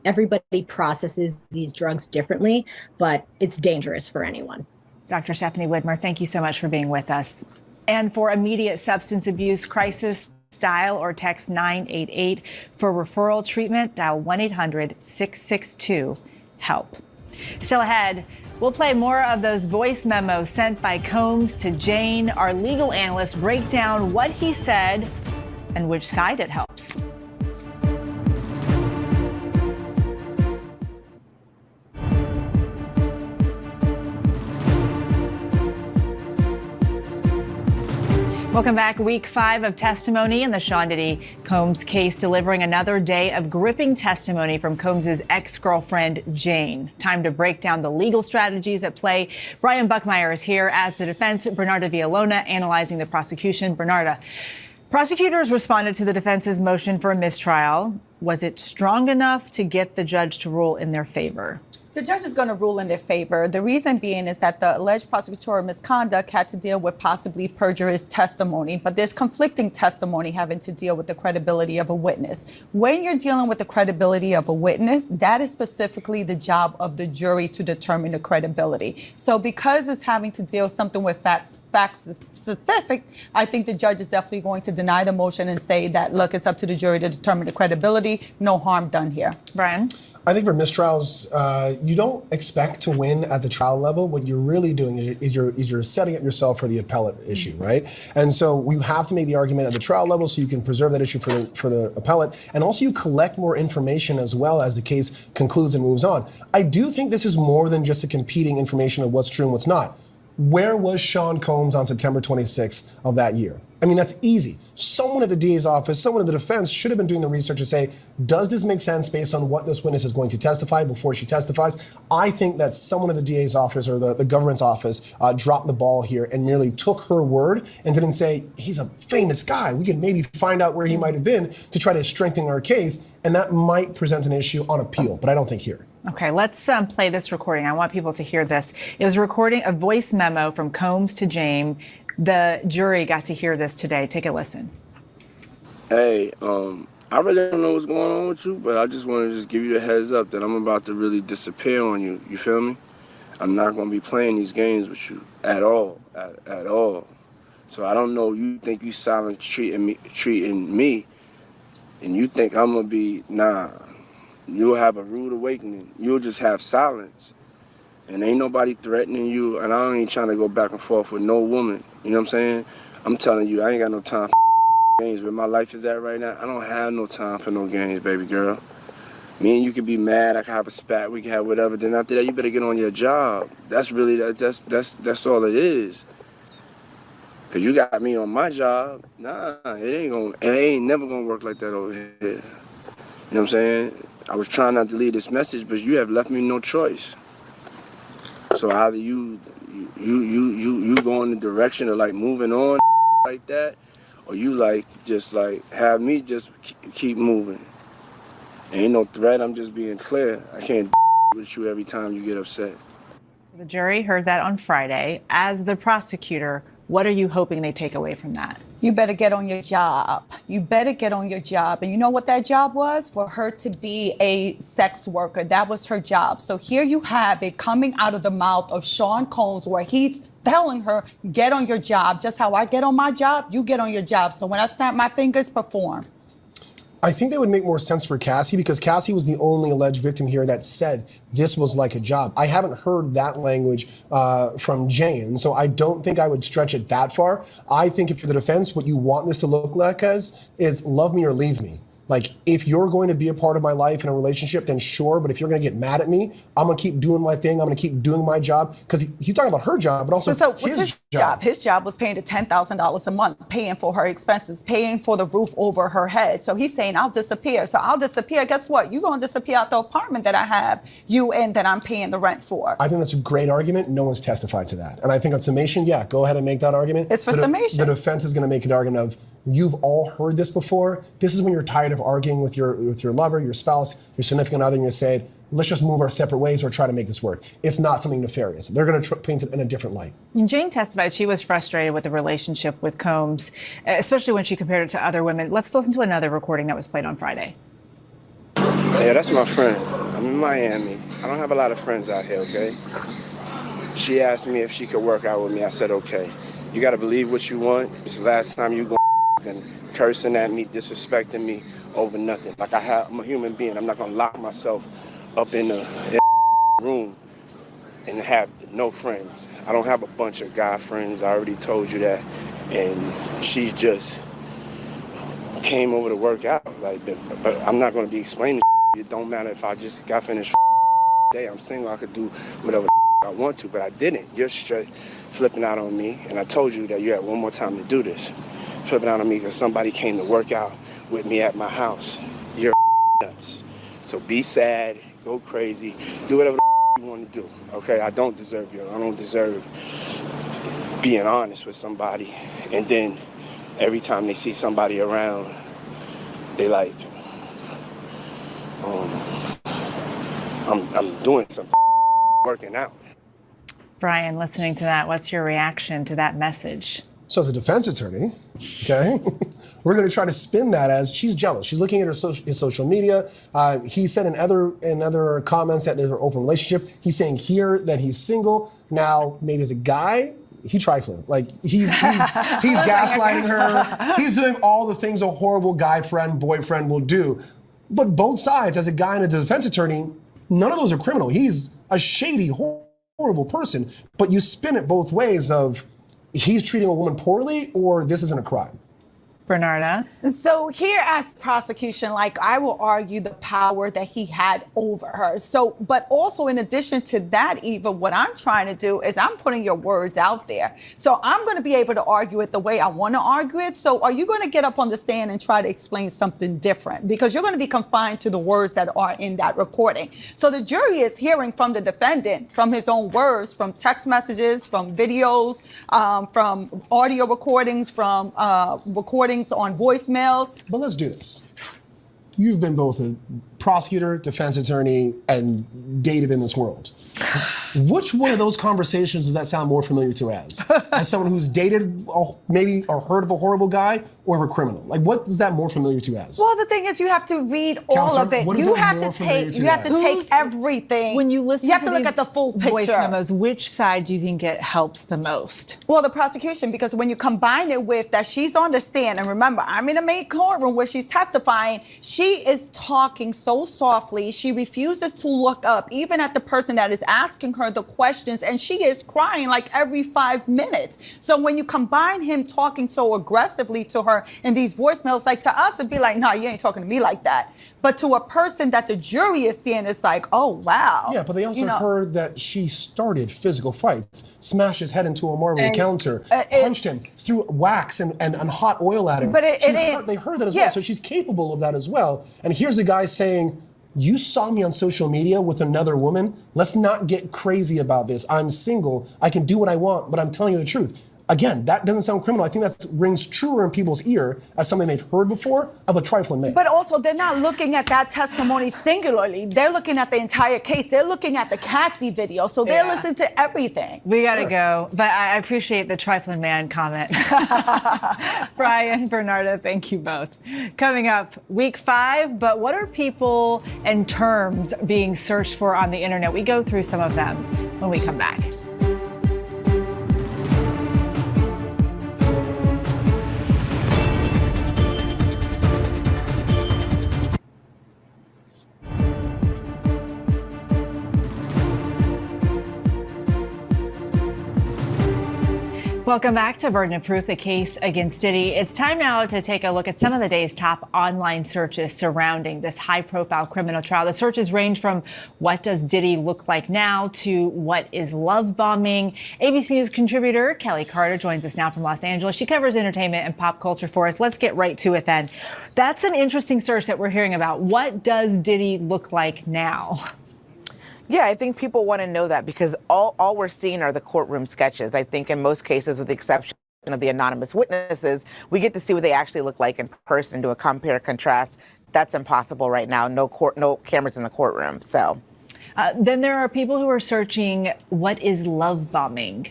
B: everybody processes these drugs differently, but it's dangerous for anyone.
E: Dr. Stephanie Widmer, thank you so much for being with us. And for immediate substance abuse crisis, dial or text 988. For referral treatment, dial 1-800-662-HELP. Still ahead, we'll play more of those voice memos sent by Combs to Jane. Our legal analysts break down what he said and which side it helps. Welcome back. Week 5 of testimony in the Sean Diddy Combs case, delivering another day of gripping testimony from Combs' ex-girlfriend, Jane. Time to break down the legal strategies at play. Brian Buckmeyer is here as the defense, Bernarda Villalona analyzing the prosecution. Bernarda, prosecutors responded to the defense's motion for a mistrial. Was it strong enough to get the judge to rule in their favor?
U: The judge is going to rule in their favor. The reason being is that the alleged prosecutorial misconduct had to deal with possibly perjurious testimony, but there's conflicting testimony having to deal with the credibility of a witness. When you're dealing with the credibility of a witness, that is specifically the job of the jury to determine the credibility. So because it's having to deal something with facts specific, I think the judge is definitely going to deny the motion and say that, look, it's up to the jury to determine the credibility. No harm done here.
E: Brian?
C: I think for mistrials, you don't expect to win at the trial level. What you're really doing is you're setting up yourself for the appellate issue, right? And so we have to make the argument at the trial level so you can preserve that issue for the appellate, and also you collect more information as well as the case concludes and moves on. I do think this is more than just a competing information of what's true and what's not. Where was Sean Combs on September 26th of that year? I mean, that's easy. Someone at the DA's office, someone in the defense should have been doing the research to say, does this make sense based on what this witness is going to testify before she testifies? I think that someone at the DA's office or the government's office dropped the ball here and merely took her word and didn't say, he's a famous guy. We can maybe find out where he might have been to try to strengthen our case. And that might present an issue on appeal, but I don't think here.
E: Okay, let's play this recording. I want people to hear this. It was a voice memo from Combs to Jane. The jury got to hear this today. Take a listen.
Q: Hey, I really don't know what's going on with you, but I just want to give you a heads up that I'm about to really disappear on you. You feel me? I'm not going to be playing these games with you at all, at all. So I don't know, you think you silent treating me, and you think I'm going to be, nah. You'll have a rude awakening. You'll just have silence. And ain't nobody threatening you, and I ain't trying to go back and forth with no woman. You know what I'm saying? I'm telling you, I ain't got no time for games. Where my life is at right now, I don't have no time for no games, baby girl. Me and you can be mad, I can have a spat, we can have whatever. Then after that, you better get on your job. That's really, that's all it is. Cause you got me on my job. Nah, it ain't never gonna work like that over here. You know what I'm saying? I was trying not to leave this message, but you have left me no choice. So either you go in the direction of like moving on like that, or you like just like have me just keep moving. Ain't no threat. I'm just being clear. I can't with you every time you get upset.
E: The jury heard that on Friday. As the prosecutor, what are you hoping they take away from that?
U: You better get on your job. You better get on your job. And you know what that job was? For her to be a sex worker. That was her job. So here you have it coming out of the mouth of Sean Combs where he's telling her, get on your job. Just how I get on my job, you get on your job. So when I snap my fingers, perform.
C: I think that would make more sense for Cassie because Cassie was the only alleged victim here that said this was like a job. I haven't heard that language from Jane, so I don't think I would stretch it that far. I think if you're the defense, what you want this to look like is love me or leave me. Like, if you're going to be a part of my life in a relationship, then sure. But if you're going to get mad at me, I'm going to keep doing my thing. I'm going to keep doing my job. Because he's talking about her job, but also his job.
U: His job was paying to $10,000 a month, paying for her expenses, paying for the roof over her head. So he's saying, I'll disappear. So I'll disappear. Guess what? You're going to disappear out the apartment that I have you in, that I'm paying the rent for.
C: I think that's a great argument. No one's testified to that. And I think on summation, yeah, go ahead and make that argument.
U: It's for summation.
C: The defense is going to make an argument of, you've all heard this before. This is when you're tired of arguing with your lover, your spouse, your significant other, and you say, let's just move our separate ways or try to make this work. It's not something nefarious. They're going to paint it in a different light.
E: Jane testified she was frustrated with the relationship with Combs, especially when she compared it to other women. Let's listen to another recording that was played on Friday.
Q: Yeah, that's my friend. I'm in Miami. I don't have a lot of friends out here, okay? She asked me if she could work out with me. I said, okay. You got to believe what you want. It's the last time you go and cursing at me, disrespecting me over nothing. Like, I'm a human being. I'm not going to lock myself up in a room and have no friends. I don't have a bunch of guy friends. I already told you that. And she just came over to work out. Like, but I'm not going to be explaining. It don't matter if I just got finished day. I'm single. I could do whatever I want to, but I didn't. You're straight flipping out on me, and I told you that you had one more time to do this. Flipping out on me because somebody came to work out with me at my house. You're nuts. So be sad, go crazy, do whatever you want to do. Okay, I don't deserve you. I don't deserve being honest with somebody. And then every time they see somebody around, they like, I'm doing something, working out.
E: Brian, listening to that, what's your reaction to that message?
C: So as a defense attorney, okay, we're going to try to spin that as she's jealous. She's looking at his social media. He said in other comments that there's an open relationship. He's saying here that he's single. Now, maybe as a guy, he's trifling. Like, he's gaslighting her. He's doing all the things a horrible guy friend, boyfriend will do. But both sides, as a guy and a defense attorney, none of those are criminal. He's a shady, horrible person. But you spin it both ways of, he's treating a woman poorly, or this isn't a crime.
E: Bernarda?
U: So here as prosecution, like, I will argue the power that he had over her. So, but also in addition to that, Eva, what I'm trying to do is I'm putting your words out there. So I'm going to be able to argue it the way I want to argue it. So are you going to get up on the stand and try to explain something different? Because you're going to be confined to the words that are in that recording. So the jury is hearing from the defendant, from his own words, from text messages, from videos, from audio recordings, from recordings on voicemails.
C: But let's do this. You've been both a prosecutor, defense attorney, and dated in this world. Which one of those conversations does that sound more familiar to as? As someone who's dated maybe or heard of a horrible guy, or of a criminal? Like, what is that more familiar to as?
U: Well, the thing is, you have to read all of it. You have to take everything.
E: When you listen,
U: you have to look at the full picture.
E: Voice memos, which side do you think it helps the most?
U: Well, the prosecution, because when you combine it with that she's on the stand, and remember, I'm in a main courtroom where she's testifying, she is talking so softly. She refuses to look up, even at the person that is asking her the questions, and she is crying like every 5 minutes. So when you combine him talking so aggressively to her in these voicemails, like, to us, it'd be like, nah, you ain't talking to me like that. But to a person that the jury is seeing, it's like, oh, wow.
C: Yeah, but they also heard that she started physical fights, smashed his head into a marble counter, punched him, threw wax and hot oil at him.
U: But
C: they heard that as well, so she's capable of that as well. And here's a guy saying, you saw me on social media with another woman. Let's not get crazy about this. I'm single. I can do what I want, but I'm telling you the truth. Again, that doesn't sound criminal. I think that rings truer in people's ear as something they've heard before of a trifling man.
U: But also, they're not looking at that testimony singularly. They're looking at the entire case. They're looking at the Cassie video. So they're listening to everything.
E: We got to go. But I appreciate the trifling man comment. Brian, Bernarda, thank you both. Coming up, week 5. But what are people and terms being searched for on the internet? We go through some of them when we come back. Welcome back to Burden of Proof, the case against Diddy. It's time now to take a look at some of the day's top online searches surrounding this high-profile criminal trial. The searches range from what does Diddy look like now to what is love bombing. ABC News contributor Kelly Carter joins us now from Los Angeles. She covers entertainment and pop culture for us. Let's get right to it then. That's an interesting search that we're hearing about. What does Diddy look like now?
F: Yeah, I think people want to know that because all we're seeing are the courtroom sketches. I think in most cases, with the exception of the anonymous witnesses, we get to see what they actually look like in person, do a compare contrast. That's impossible right now. No cameras in the courtroom. So
E: then there are people who are searching what is love bombing.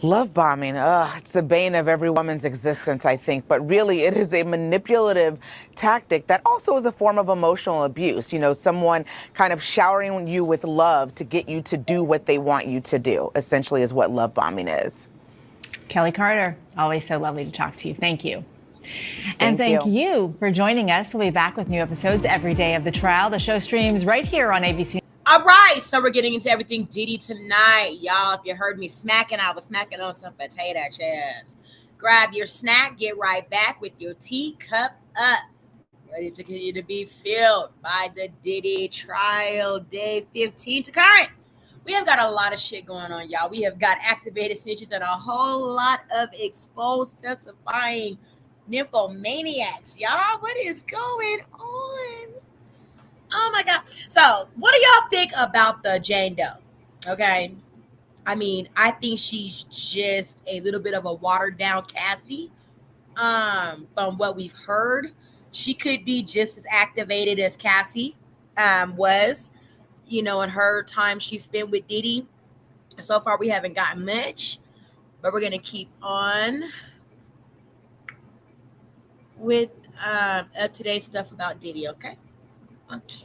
F: Love bombing, it's the bane of every woman's existence, I think. But really, it is a manipulative tactic that also is a form of emotional abuse. You know, someone kind of showering you with love to get you to do what they want you to do, essentially is what love bombing is.
E: Kelly Carter, always so lovely to talk to you. Thank you. And thank you for joining us. We'll be back with new episodes every day of the trial. The show streams right here on ABC.
A: All right, so we're getting into everything Diddy tonight. Y'all, if you heard me smacking, I was smacking on some potato chips. Grab your snack, get right back with your teacup up, ready to continue to be filled by the Diddy trial, day 15 to current. We have got a lot of shit going on, y'all. We have got activated snitches and a whole lot of exposed testifying nymphomaniacs. Y'all, what is going on? Oh my God. So what do y'all think about the Jane Doe? Okay. I mean, I think she's just a little bit of a watered down Cassie. From what we've heard, she could be just as activated as Cassie was, you know, in her time she spent with Diddy. So far, we haven't gotten much, but we're going to keep on with up-to-date stuff about Diddy, okay? Okay.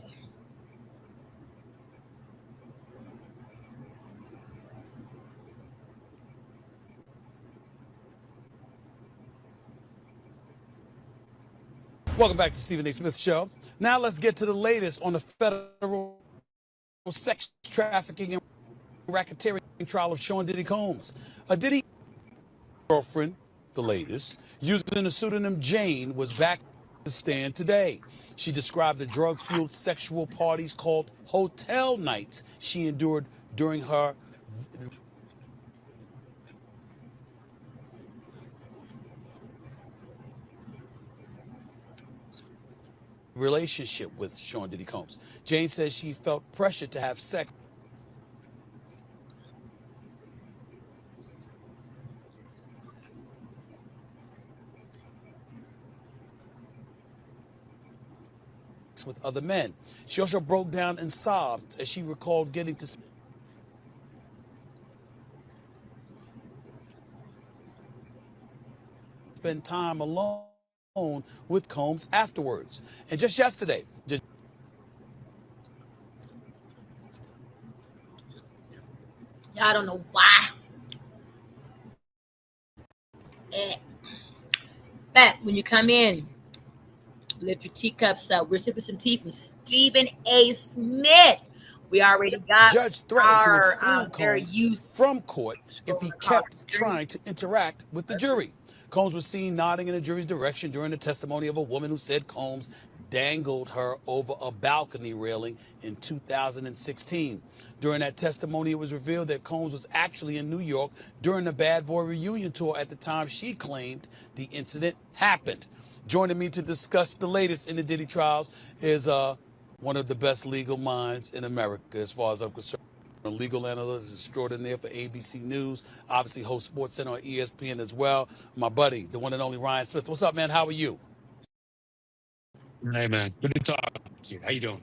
L: Welcome back to Stephen A. Smith Show. Now let's get to the latest on the federal sex trafficking and racketeering trial of Sean Diddy Combs. A Diddy girlfriend, the latest, using the pseudonym Jane, was back to stand today. She described the drug-fueled sexual parties called hotel nights she endured during her relationship with Sean Diddy Combs. Jane says she felt pressure to have sex with other men. She also broke down and sobbed as she recalled getting to spend time alone with Combs afterwards. And just yesterday,
A: I don't know why. But when you come in, lift your teacups up. We're sipping some tea from Stephen A. Smith. We already got
L: judge threatened to exclude
A: very
L: Combs from court if he kept trying to interact with the jury. Combs was seen nodding in the jury's direction during the testimony of a woman who said Combs dangled her over a balcony railing in 2016. During that testimony, it was revealed that Combs was actually in New York during the Bad Boy reunion tour at the time she claimed the incident happened. Joining me to discuss the latest in the Diddy trials is one of the best legal minds in America, as far as I'm concerned. A legal analyst extraordinaire for ABC News, obviously hosts SportsCenter on ESPN as well. My buddy, the one and only Ryan Smith. What's up, man? How are you?
W: Hey, man. Good to talk to you. How you doing?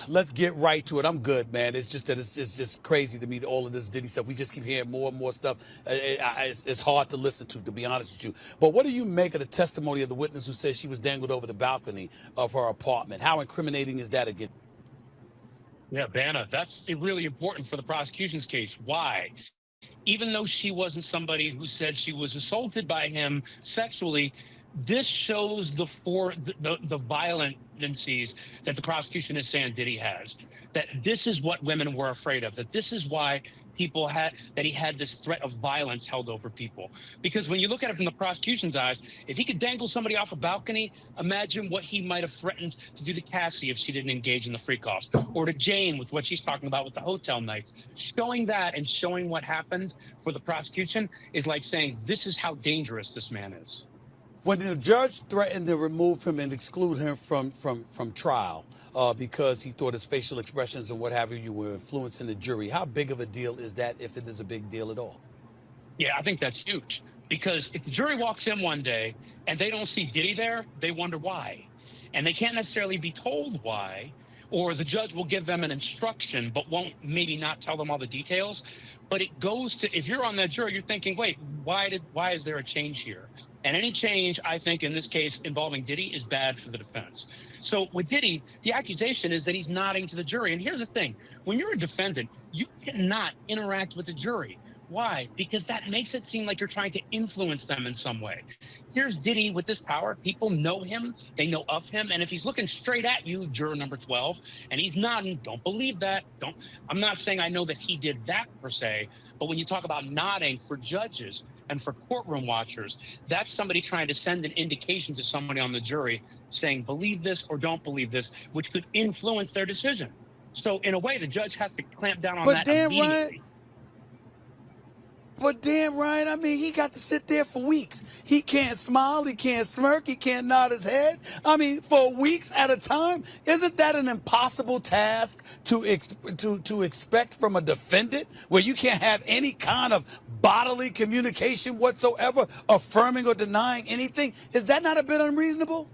L: Let's get right to it. I'm good, man. It's just that it's just crazy to me, all of this Diddy stuff. We just keep hearing more and more stuff. It's hard to listen to be honest with you. But what do you make of the testimony of the witness who says she was dangled over the balcony of her apartment? How incriminating is that again?
W: Yeah, Banna, that's really important for the prosecution's case. Why? Even though she wasn't somebody who said she was assaulted by him sexually, This shows the violent tendencies that the prosecution is saying Diddy has. That this is what women were afraid of. That this is why he had this threat of violence held over people. Because when you look at it from the prosecution's eyes, if he could dangle somebody off a balcony, imagine what he might have threatened to do to Cassie if she didn't engage in the freak-offs, or to Jane with what she's talking about with the hotel nights. Showing that and showing what happened for the prosecution is like saying, this is how dangerous this man is.
L: When the judge threatened to remove him and exclude him from trial because he thought his facial expressions and what have you were influencing the jury, how big of a deal is that, if it is a big deal at all?
W: Yeah, I think that's huge. Because if the jury walks in one day and they don't see Diddy there, they wonder why. And they can't necessarily be told why, or the judge will give them an instruction but won't maybe not tell them all the details. But it goes to, if you're on that jury, you're thinking, wait, why is there a change here? And any change, I think, in this case involving Diddy is bad for the defense. So with Diddy, the accusation is that he's nodding to the jury. And here's the thing. When you're a defendant, you cannot interact with the jury. Why? Because that makes it seem like you're trying to influence them in some way. Here's Diddy with this power. People know him. They know of him. And if he's looking straight at you, juror number 12, and he's nodding, don't believe that. I'm not saying I know that he did that per se, but when you talk about nodding for judges and for courtroom watchers, that's somebody trying to send an indication to somebody on the jury saying, believe this or don't believe this, which could influence their decision. So in a way, the judge has to clamp down on that immediately.
L: But damn right, I mean, he got to sit there for weeks. He can't smile, he can't smirk, he can't nod his head. I mean, for weeks at a time. Isn't that an impossible task to expect from a defendant, where you can't have any kind of bodily communication whatsoever, affirming or denying anything? Is that not a bit unreasonable?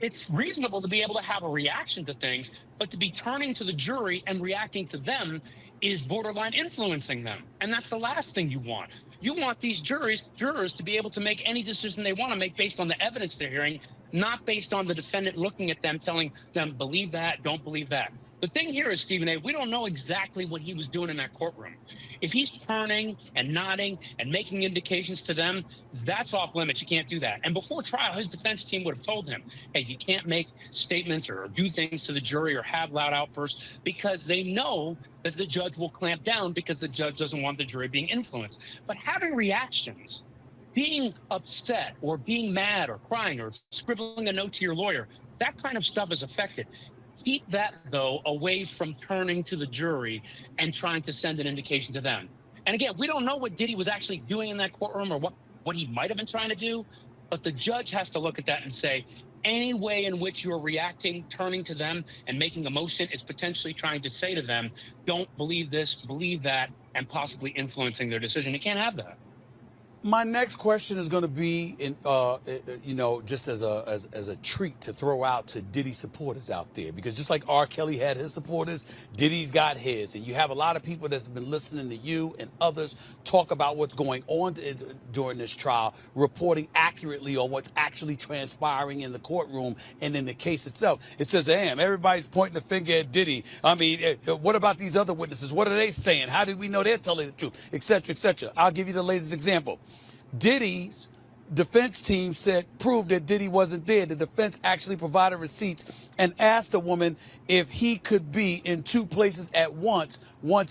W: It's reasonable to be able to have a reaction to things, but to be turning to the jury and reacting to them is borderline influencing them. And that's the last thing you want. You want these jurors to be able to make any decision they want to make based on the evidence they're hearing, not based on the defendant looking at them, telling them, believe that, don't believe that. The thing here is, Stephen A., we don't know exactly what he was doing in that courtroom. If he's turning and nodding and making indications to them, that's off limits. You can't do that. And before trial, his defense team would have told him, hey, you can't make statements or do things to the jury or have loud outbursts, because they know that the judge will clamp down, because the judge doesn't want the jury being influenced. But having reactions, being upset or being mad or crying or scribbling a note to your lawyer, that kind of stuff is affected. Keep that, though, away from turning to the jury and trying to send an indication to them. And again, we don't know what Diddy was actually doing in that courtroom or what he might have been trying to do, but the judge has to look at that and say, any way in which you're reacting, turning to them and making a motion is potentially trying to say to them, don't believe this, believe that, and possibly influencing their decision. You can't have that.
L: My next question is going to be, just as a treat to throw out to Diddy supporters out there, because just like R. Kelly had his supporters, Diddy's got his, and you have a lot of people that's been listening to you and others talk about what's going on during this trial, reporting accurately on what's actually transpiring in the courtroom and in the case itself. It says, damn, everybody's pointing the finger at Diddy. I mean, what about these other witnesses? What are they saying? How did we know they're telling the truth? Et cetera, et cetera. I'll give you the latest example. Diddy's defense team proved that Diddy wasn't there. The defense actually provided receipts and asked the woman if he could be in two places at once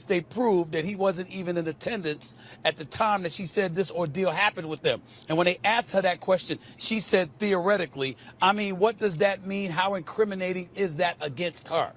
L: they proved that he wasn't even in attendance at the time that she said this ordeal happened with them. And when they asked her that question, she said theoretically. I mean, what does that mean? How incriminating is that against her?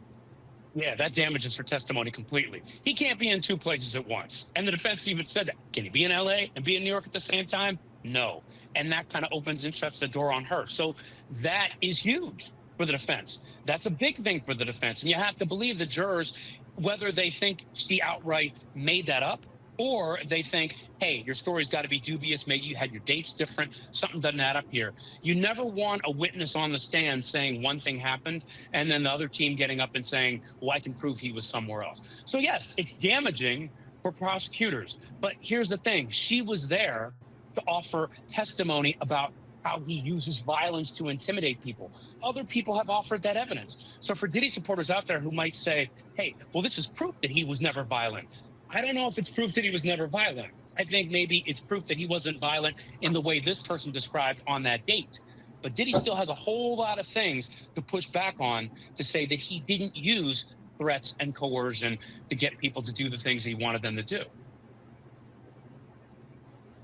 W: Yeah, that damages her testimony completely. He can't be in two places at once. And the defense even said that. Can he be in LA and be in New York at the same time? No. And that kind of opens and shuts the door on her. So that is huge for the defense. That's a big thing for the defense. And you have to believe the jurors, whether they think she outright made that up, or they think, hey, your story's got to be dubious. Maybe you had your dates different. Something doesn't add up here. You never want a witness on the stand saying one thing happened and then the other team getting up and saying, well, I can prove he was somewhere else. So yes, it's damaging for prosecutors. But here's the thing. She was there to offer testimony about how he uses violence to intimidate people. Other people have offered that evidence. So for Diddy supporters out there who might say, hey, well, this is proof that he was never violent. I don't know if it's proof that he was never violent. I think maybe it's proof that he wasn't violent in the way this person described on that date. But Diddy still has a whole lot of things to push back on to say that he didn't use threats and coercion to get people to do the things he wanted them to do.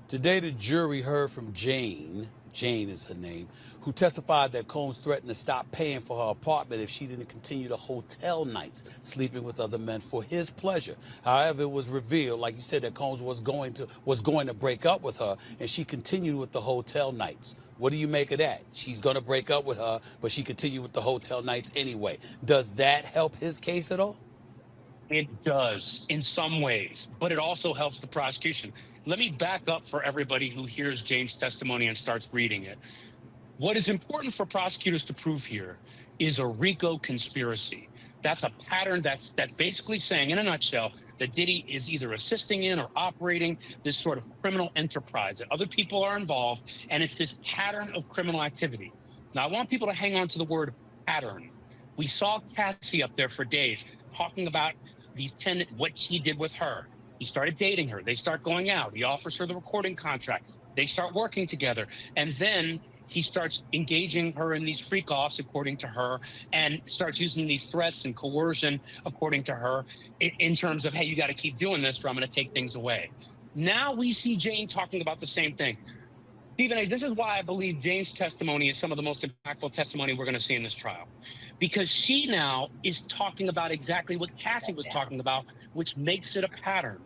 L: Today, the jury heard from Jane is her name, who testified that Combs threatened to stop paying for her apartment if she didn't continue the hotel nights, sleeping with other men for his pleasure. However, it was revealed, like you said, that Combs was going to break up with her, and she continued with the hotel nights. What do you make of that? She's going to break up with her, but she continued with the hotel nights anyway. Does that help his case at all?
W: It does in some ways, but it also helps the prosecution. Let me back up for everybody who hears Jane's testimony and starts reading it. What is important for prosecutors to prove here is a RICO conspiracy. That's a pattern that's basically saying, in a nutshell, that Diddy is either assisting in or operating this sort of criminal enterprise, that other people are involved, and it's this pattern of criminal activity. Now, I want people to hang on to the word pattern. We saw Cassie up there for days talking about what he did with her. He started dating her. They start going out. He offers her the recording contract. They start working together. And then he starts engaging her in these freak-offs, according to her, and starts using these threats and coercion, according to her, in terms of, hey, you got to keep doing this or I'm going to take things away. Now we see Jane talking about the same thing. Stephen A., this is why I believe Jane's testimony is some of the most impactful testimony we're going to see in this trial. Because she now is talking about exactly what Cassie was talking about, which makes it a pattern.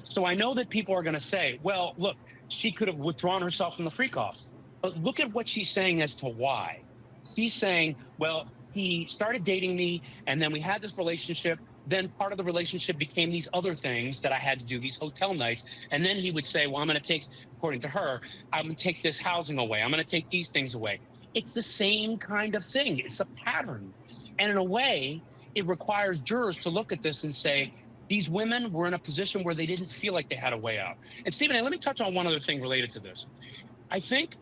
W: So I know that people are going to say, well, look, she could have withdrawn herself from the freak-offs. But look at what she's saying as to why. She's saying, well, he started dating me, and then we had this relationship. Then part of the relationship became these other things that I had to do, these hotel nights. And then he would say, well, I'm going to take, according to her, I'm going to take this housing away. I'm going to take these things away. It's the same kind of thing. It's a pattern. And in a way, it requires jurors to look at this and say, these women were in a position where they didn't feel like they had a way out. And Stephen A., let me touch on one other thing related to this. I think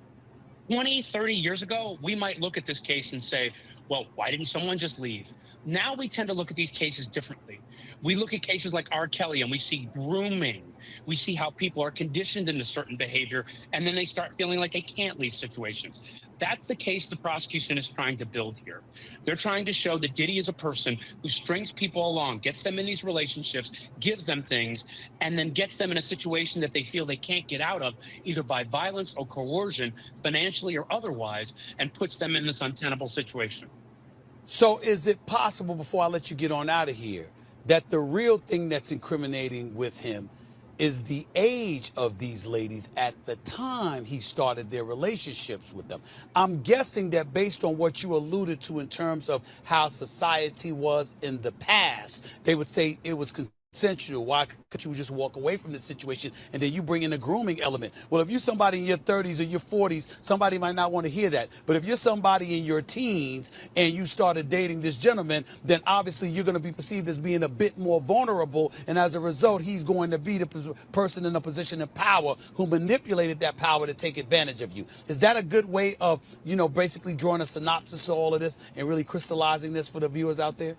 W: 20, 30 years ago, we might look at this case and say, well, why didn't someone just leave? Now we tend to look at these cases differently. We look at cases like R. Kelly and we see grooming. We see how people are conditioned into certain behavior and then they start feeling like they can't leave situations. That's the case the prosecution is trying to build here. They're trying to show that Diddy is a person who strings people along, gets them in these relationships, gives them things, and then gets them in a situation that they feel they can't get out of, either by violence or coercion, financially or otherwise, and puts them in this untenable situation.
L: So is it possible, before I let you get on out of here, that the real thing that's incriminating with him is the age of these ladies at the time he started their relationships with them? I'm guessing that based on what you alluded to in terms of how society was in the past, they would say it was consensual. Why could you just walk away from this situation and then you bring in a grooming element? Well, if you're somebody in your 30s or your 40s, somebody might not want to hear that. But if you're somebody in your teens and you started dating this gentleman, then obviously you're going to be perceived as being a bit more vulnerable. And as a result, he's going to be the person in a position of power who manipulated that power to take advantage of you. Is that a good way of, basically drawing a synopsis of all of this and really crystallizing this for the viewers out there?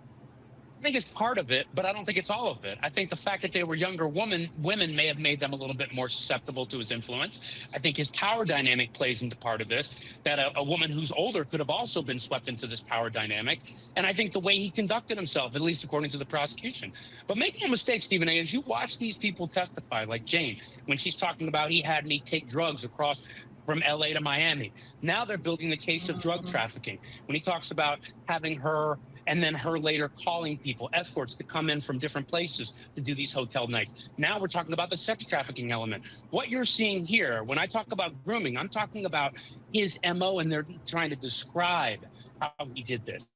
W: I think it's part of it, but I don't think it's all of it. I think the fact that they were younger women may have made them a little bit more susceptible to his influence. I think his power dynamic plays into part of this, that a woman who's older could have also been swept into this power dynamic. And I think the way he conducted himself, at least according to the prosecution. But make no mistake, Stephen A., as you watch these people testify, like Jane, when she's talking about he had me take drugs across from LA to Miami. Now they're building the case of drug trafficking. When he talks about having her and then her later calling people, escorts, to come in from different places to do these hotel nights. Now we're talking about the sex trafficking element. What you're seeing here, when I talk about grooming, I'm talking about his MO, and they're trying to describe how he did this.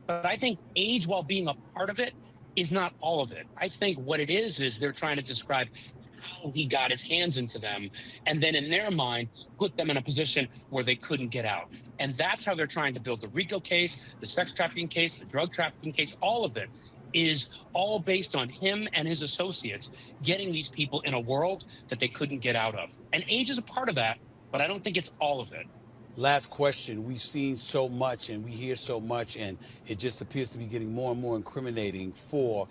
W: But I think age, while being a part of it, is not all of it. I think what it is they're trying to describe how he got his hands into them, and then in their mind, put them in a position where they couldn't get out. And that's how they're trying to build the RICO case, the sex trafficking case, the drug trafficking case. All of it is all based on him and his associates getting these people in a world that they couldn't get out of. And age is a part of that, but I don't think it's all of it.
L: Last question. We've seen so much and we hear so much, and it just appears to be getting more and more incriminating for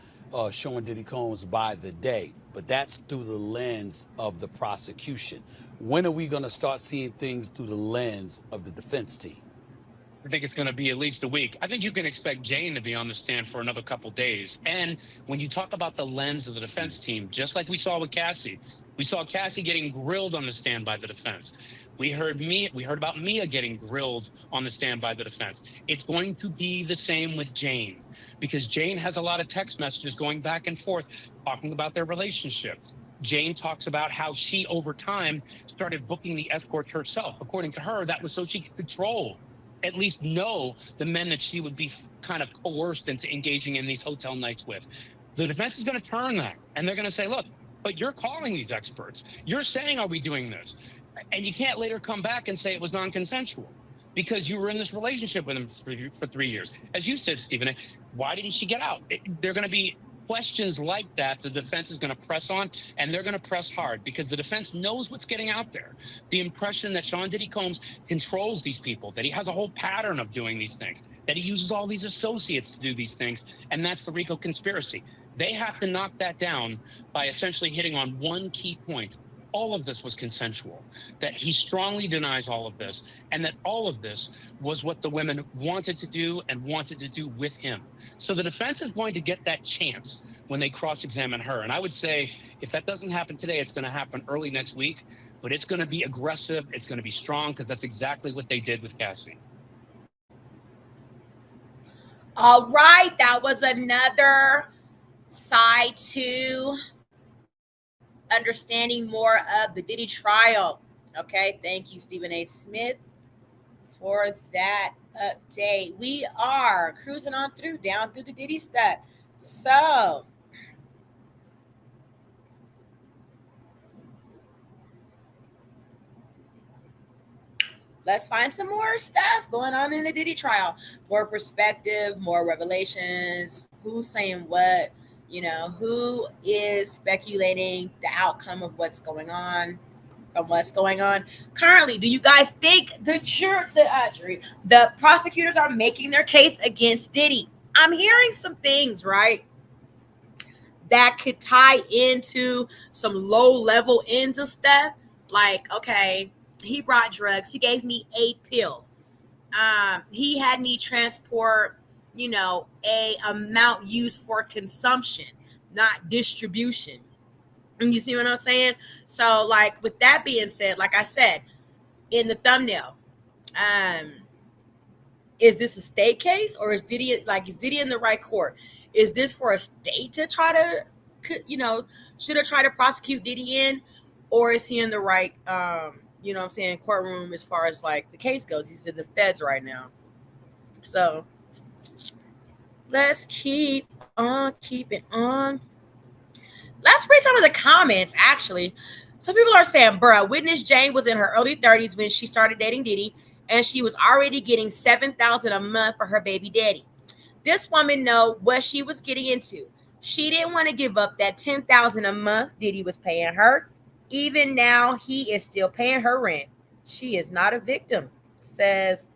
L: Sean Diddy Combs by the day. but that's through the lens of the prosecution. When are we going to start seeing things through the lens of the defense team?
W: I think it's going to be at least a week. I think you can expect Jane to be on the stand for another couple days. And when you talk about the lens of the defense team, just like we saw with Cassie, we saw Cassie getting grilled on the stand by the defense. We heard about Mia getting grilled on the stand by the defense. It's going to be the same with Jane, because Jane has a lot of text messages going back and forth talking about their relationship. Jane talks about how she, over time, started booking the escorts herself. According to her, that was so she could control, at least know, the men that she would be kind of coerced into engaging in these hotel nights with. The defense is going to turn that, and they're going to say, look, but you're calling these experts. You're saying, are we doing this? And you can't later come back and say it was non-consensual because you were in this relationship with him for 3 years. As you said, Stephen, why didn't she get out? They're going to be questions like that the defense is going to press on, and they're going to press hard because the defense knows what's getting out there. The impression that Sean Diddy Combs controls these people, that he has a whole pattern of doing these things, that he uses all these associates to do these things, and that's the RICO conspiracy. They have to knock that down by essentially hitting on one key point. All of this was consensual, that he strongly denies all of this, and that all of this was what the women wanted to do and wanted to do with him. So the defense is going to get that chance when they cross-examine her. And I would say if that doesn't happen today, it's going to happen early next week, but it's going to be aggressive. It's going to be strong because that's exactly what they did with Cassie.
A: All right, that was another side to understanding more of the Diddy trial. Okay, thank you, Stephen A. Smith, for that update. We are cruising on down through the Diddy stuff. So let's find some more stuff going on in the Diddy trial. More perspective, more revelations, who's saying what, who is speculating the outcome of what's going on currently. Do you guys think the prosecutors are making their case against Diddy? I'm hearing some things, right, that could tie into some low-level ends of stuff. Like, okay, he brought drugs. He gave me a pill. He had me transport, a amount used for consumption, not distribution. And you see what I'm saying? So, like, with that being said, like I said in the thumbnail, is this a state case, or is Diddy in the right court? Is this for a state to try to, should have tried to prosecute Diddy in, or is he in the right, courtroom as far as like the case goes? He's in the feds right now. So let's keep on keeping on. Let's read some of the comments, actually. Some people are saying, bruh, witness Jane was in her early 30s when she started dating Diddy, and she was already getting $7,000 a month for her baby daddy. This woman know what she was getting into. She didn't want to give up that $10,000 a month Diddy was paying her. Even now, he is still paying her rent. She is not a victim, says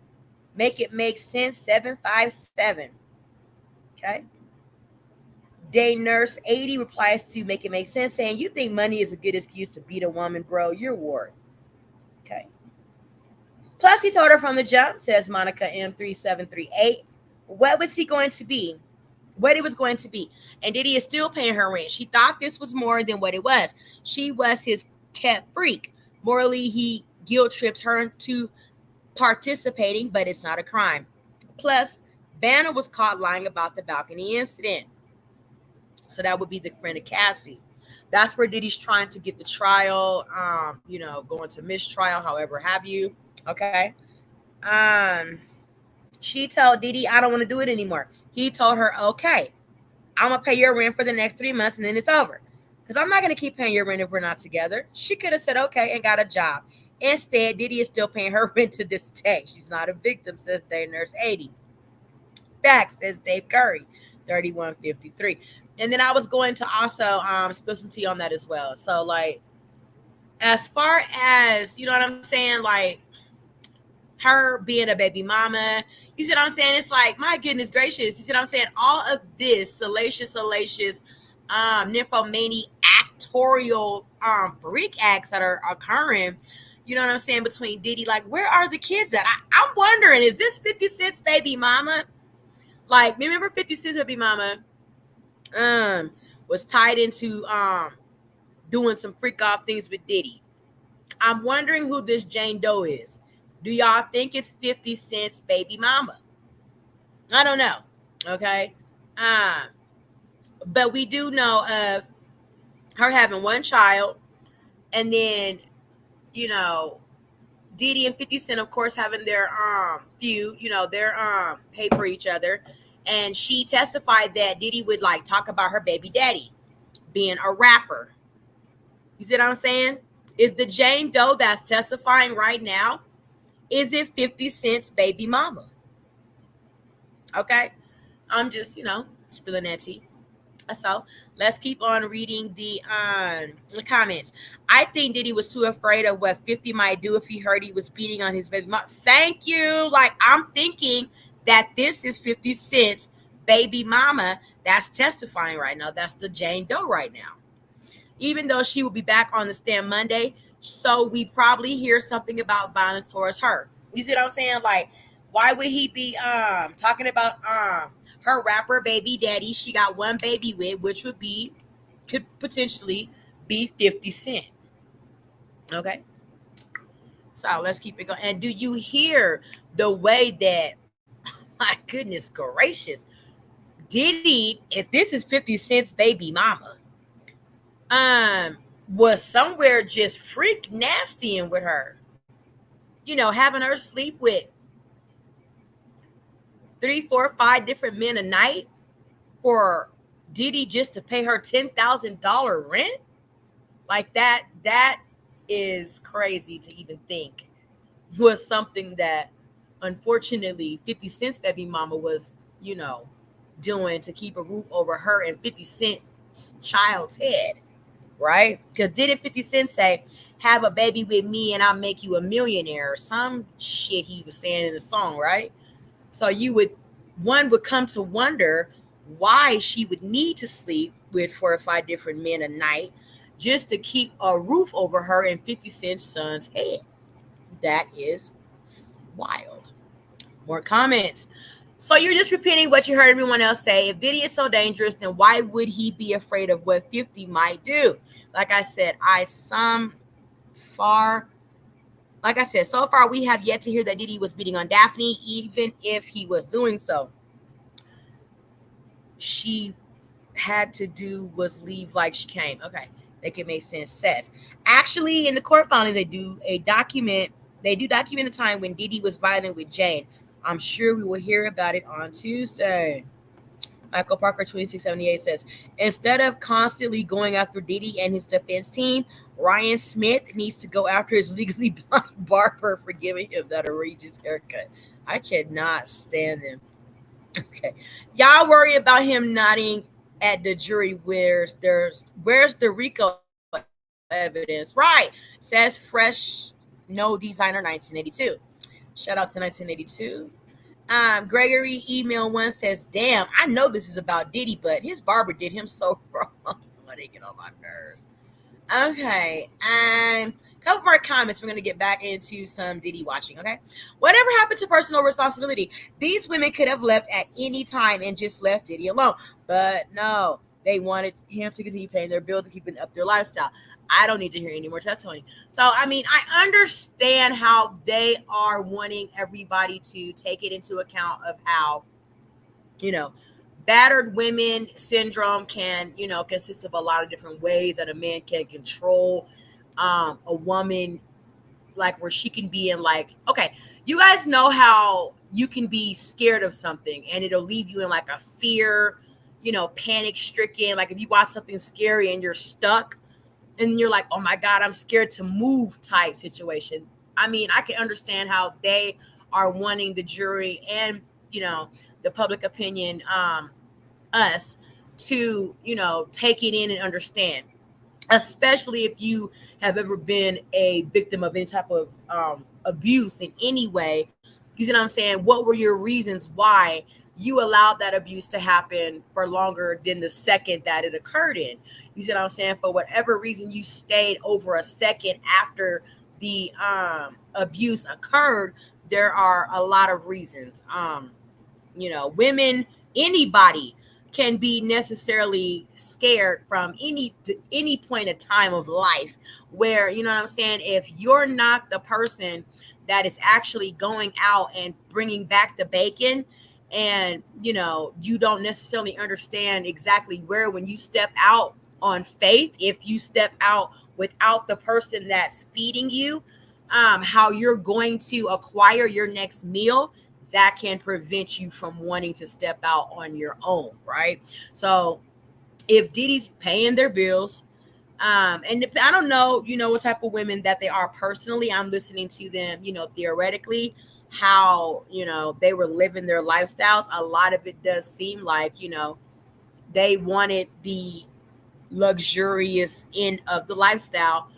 A: Make It Make Sense 757. Okay. Day Nurse 80 replies to Make It Make Sense, saying, you think money is a good excuse to beat a woman, bro? You're ward. Okay. Plus, he told her from the jump, says Monica M3738, what was he going to be? What it was going to be. And Diddy is still paying her rent. She thought this was more than what it was. She was his kept freak. Morally, he guilt trips her into participating, but it's not a crime. Plus, Vanna was caught lying about the balcony incident. So that would be the friend of Cassie. That's where Diddy's trying to get the trial, going to mistrial, however have you. Okay. She told Diddy, I don't want to do it anymore. He told her, okay, I'm going to pay your rent for the next 3 months and then it's over. Because I'm not going to keep paying your rent if we're not together. She could have said, okay, and got a job. Instead, Diddy is still paying her rent to this day. She's not a victim, says Day Nurse 80. Facts, says Dave Curry, 3153. And then I was going to also spill some tea on that as well. So, like, as far as, you know what I'm saying, like, her being a baby mama, you see what I'm saying? It's like, my goodness gracious. You see what I'm saying? All of this salacious, nymphomaniac territorial freak acts that are occurring, you know what I'm saying, between Diddy. Like, where are the kids at? I'm wondering, is this 50 Cent's baby mama? Like, remember 50 Cent's baby mama was tied into doing some freak off things with Diddy. I'm wondering who this Jane Doe is. Do y'all think it's 50 Cent's baby mama? I don't know. Okay. But we do know of her having one child, and then, you know, Diddy and 50 Cent, of course, having their feud, you know, their hate for each other. And she testified that Diddy would like talk about her baby daddy being a rapper. You see what I'm saying? Is the Jane Doe that's testifying right now, is it 50 Cent's baby mama? Okay. I'm just, you know, spilling that tea. So let's keep on reading the comments. I think Diddy was too afraid of what 50 might do if he heard he was beating on his baby mama. Thank you. Like, I'm thinking that this is 50 Cent's baby mama that's testifying right now. That's the Jane Doe right now. Even though she will be back on the stand Monday, so we probably hear something about violence towards her. You see what I'm saying? Like, why would he be talking about her rapper baby daddy she got one baby with, which could potentially be 50 Cent? Okay. So let's keep it going. And do you hear the way that, my goodness gracious, Diddy, if this is 50 Cent's baby mama, was somewhere just freak nastying with her, you know, having her sleep with 3, 4, 5 different men a night for Diddy just to pay her $10,000 rent. Like, that is crazy to even think was something that unfortunately 50 Cent's baby mama was, you know, doing to keep a roof over her and 50 Cent's child's head. Right? Because didn't 50 Cent say, have a baby with me and I'll make you a millionaire, or some shit he was saying in the song, right? So one would come to wonder why she would need to sleep with 4 or 5 different men a night just to keep a roof over her and 50 Cent's son's head. That is wild. More comments. So you're just repeating what you heard everyone else say. If Diddy is so dangerous, then why would he be afraid of what 50 might do? Like I said, so far we have yet to hear that Diddy was beating on Daphne, even if he was doing so. She had to do was leave like she came. Okay, make it make sense. Says, actually, in the court filing, they do document a time when Diddy was violent with Jane. I'm sure we will hear about it on Tuesday. Michael Parker 2678 says, instead of constantly going after Diddy and his defense team, Ryan Smith needs to go after his legally blind barber for giving him that egregious haircut. I cannot stand him. Okay. Y'all worry about him nodding at the jury. Where's the RICO evidence? Right. Says Fresh No Designer 1982. Shout out to 1982. Gregory email 1 says, damn, I know this is about Diddy, but his barber did him so wrong. They get on my nerves. Okay. Couple more comments. We're going to get back into some Diddy watching, okay? Whatever happened to personal responsibility? These women could have left at any time and just left Diddy alone. But no, they wanted him to continue paying their bills and keeping up their lifestyle. I don't need to hear any more testimony. So, I mean, I understand how they are wanting everybody to take it into account of how, you know, battered women syndrome can, you know, consist of a lot of different ways that a man can control a woman, like where she can be in like, okay, you guys know how you can be scared of something and it'll leave you in like a fear, you know, panic stricken. Like if you watch something scary and you're stuck, and you're like, oh my God, I'm scared to move type situation. I mean, I can understand how they are wanting the jury and, you know, the public opinion, us to, you know, take it in and understand, especially if you have ever been a victim of any type of abuse in any way. You see what I'm saying? What were your reasons why you allowed that abuse to happen for longer than the second that it occurred in? You see what I'm saying? For whatever reason, you stayed over a second after the abuse occurred. There are a lot of reasons. Women, anybody can be necessarily scared from any point of time of life where, you know what I'm saying, if you're not the person that is actually going out and bringing back the bacon, and you don't necessarily understand exactly where, when you step out on faith, if you step out without the person that's feeding you, how you're going to acquire your next meal, that can prevent you from wanting to step out on your own, right? So if Diddy's paying their bills, and I don't know, what type of women that they are personally. I'm listening to them, theoretically, how, they were living their lifestyles. A lot of it does seem like, they wanted the luxurious end of the lifestyle.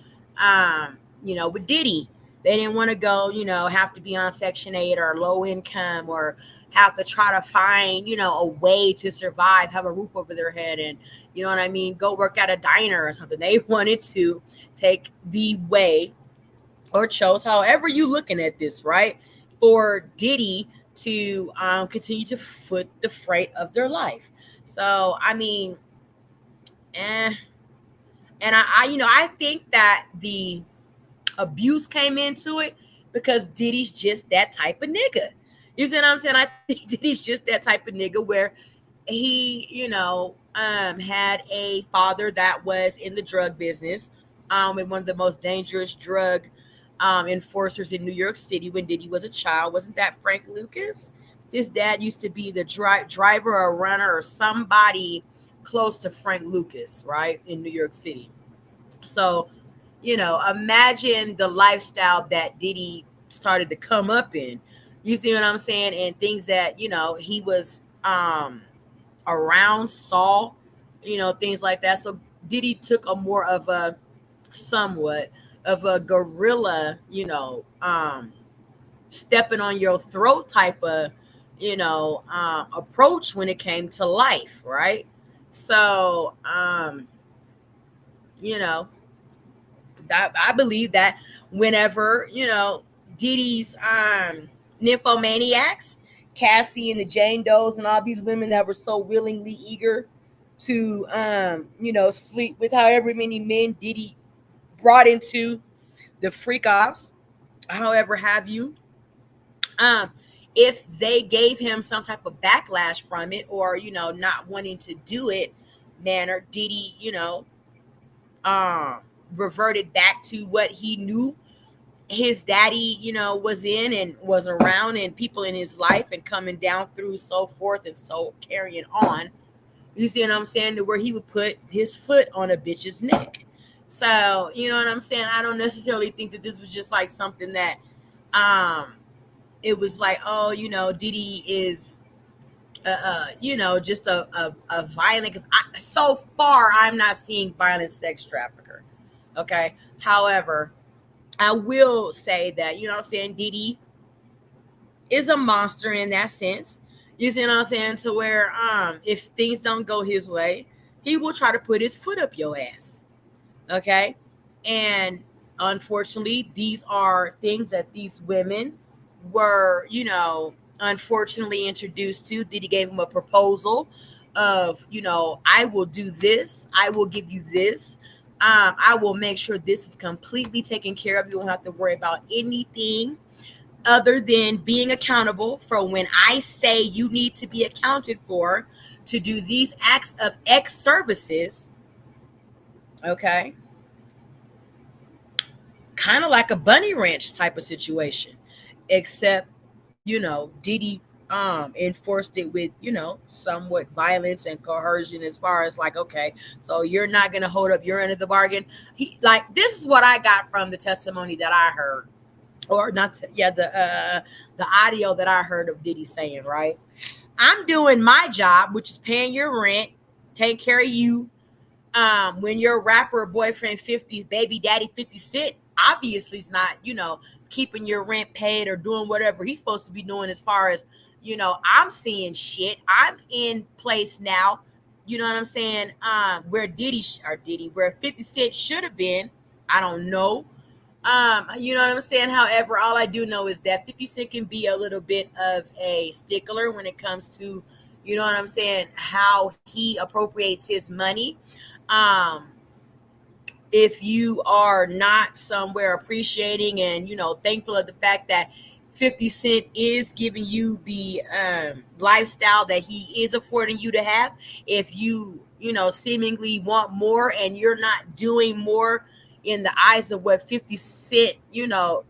A: With Diddy, they didn't want to go, have to be on Section 8 or low income, or have to try to find, a way to survive, have a roof over their head, and, you know what I mean, go work at a diner or something. They wanted to take the way, or chose, however you looking at this, right, for Diddy to continue to foot the freight of their life. So, I mean, and I think that the abuse came into it because Diddy's just that type of nigga. You see what I'm saying? I think Diddy's just that type of nigga where he, had a father that was in the drug business, and one of the most dangerous drug enforcers in New York City when Diddy was a child. Wasn't that Frank Lucas? His dad used to be the driver or runner or somebody close to Frank Lucas, right, in New York City. So, imagine the lifestyle that Diddy started to come up in. You see what I'm saying? And things that, he was around, saw, things like that. So Diddy took a more of a somewhat of a gorilla, stepping on your throat type of, approach when it came to life, right? So, I believe that whenever, Diddy's nymphomaniacs, Cassie and the Jane Does and all these women that were so willingly eager to sleep with however many men Diddy brought into the freak offs, however have you, if they gave him some type of backlash from it, or not wanting to do it, manner, Diddy reverted back to what he knew his daddy, was in and was around, and people in his life, and coming down through, so forth and so carrying on. You see what I'm saying? To where he would put his foot on a bitch's neck. So, you know what I'm saying? I don't necessarily think that this was just like something that it was like, oh, Diddy is just a violent, because so far I'm not seeing violent sex trafficker. Okay. However, I will say that, Diddy is a monster in that sense. You see what I'm saying? To where if things don't go his way, he will try to put his foot up your ass. Okay. And unfortunately, these are things that these women were, unfortunately introduced to. Diddy gave him a proposal of, I will do this. I will give you this. I will make sure this is completely taken care of. You won't have to worry about anything other than being accountable for when I say you need to be accounted for to do these acts of X services. Okay. Kind of like a bunny ranch type of situation, except, Diddy enforced it with, somewhat violence and coercion, as far as like, okay, so you're not going to hold up your end of the bargain. This is what I got from the testimony that I heard, or not, the audio that I heard of Diddy saying, right? I'm doing my job, which is paying your rent, taking care of you. When your rapper boyfriend 50, baby daddy 50 Cent, obviously is not, keeping your rent paid or doing whatever he's supposed to be doing, as far as, I'm seeing shit. I'm in place now you know what I'm saying, where where 50 Cent should have been. I don't know. You know what I'm saying? However, all I do know is that 50 Cent can be a little bit of a stickler when it comes to, you know what I'm saying, how he appropriates his money. If you are not somewhere appreciating and, you know, thankful of the fact that 50 Cent is giving you the lifestyle that he is affording you to have, if you, you know, seemingly want more and you're not doing more in the eyes of what 50 Cent, you know,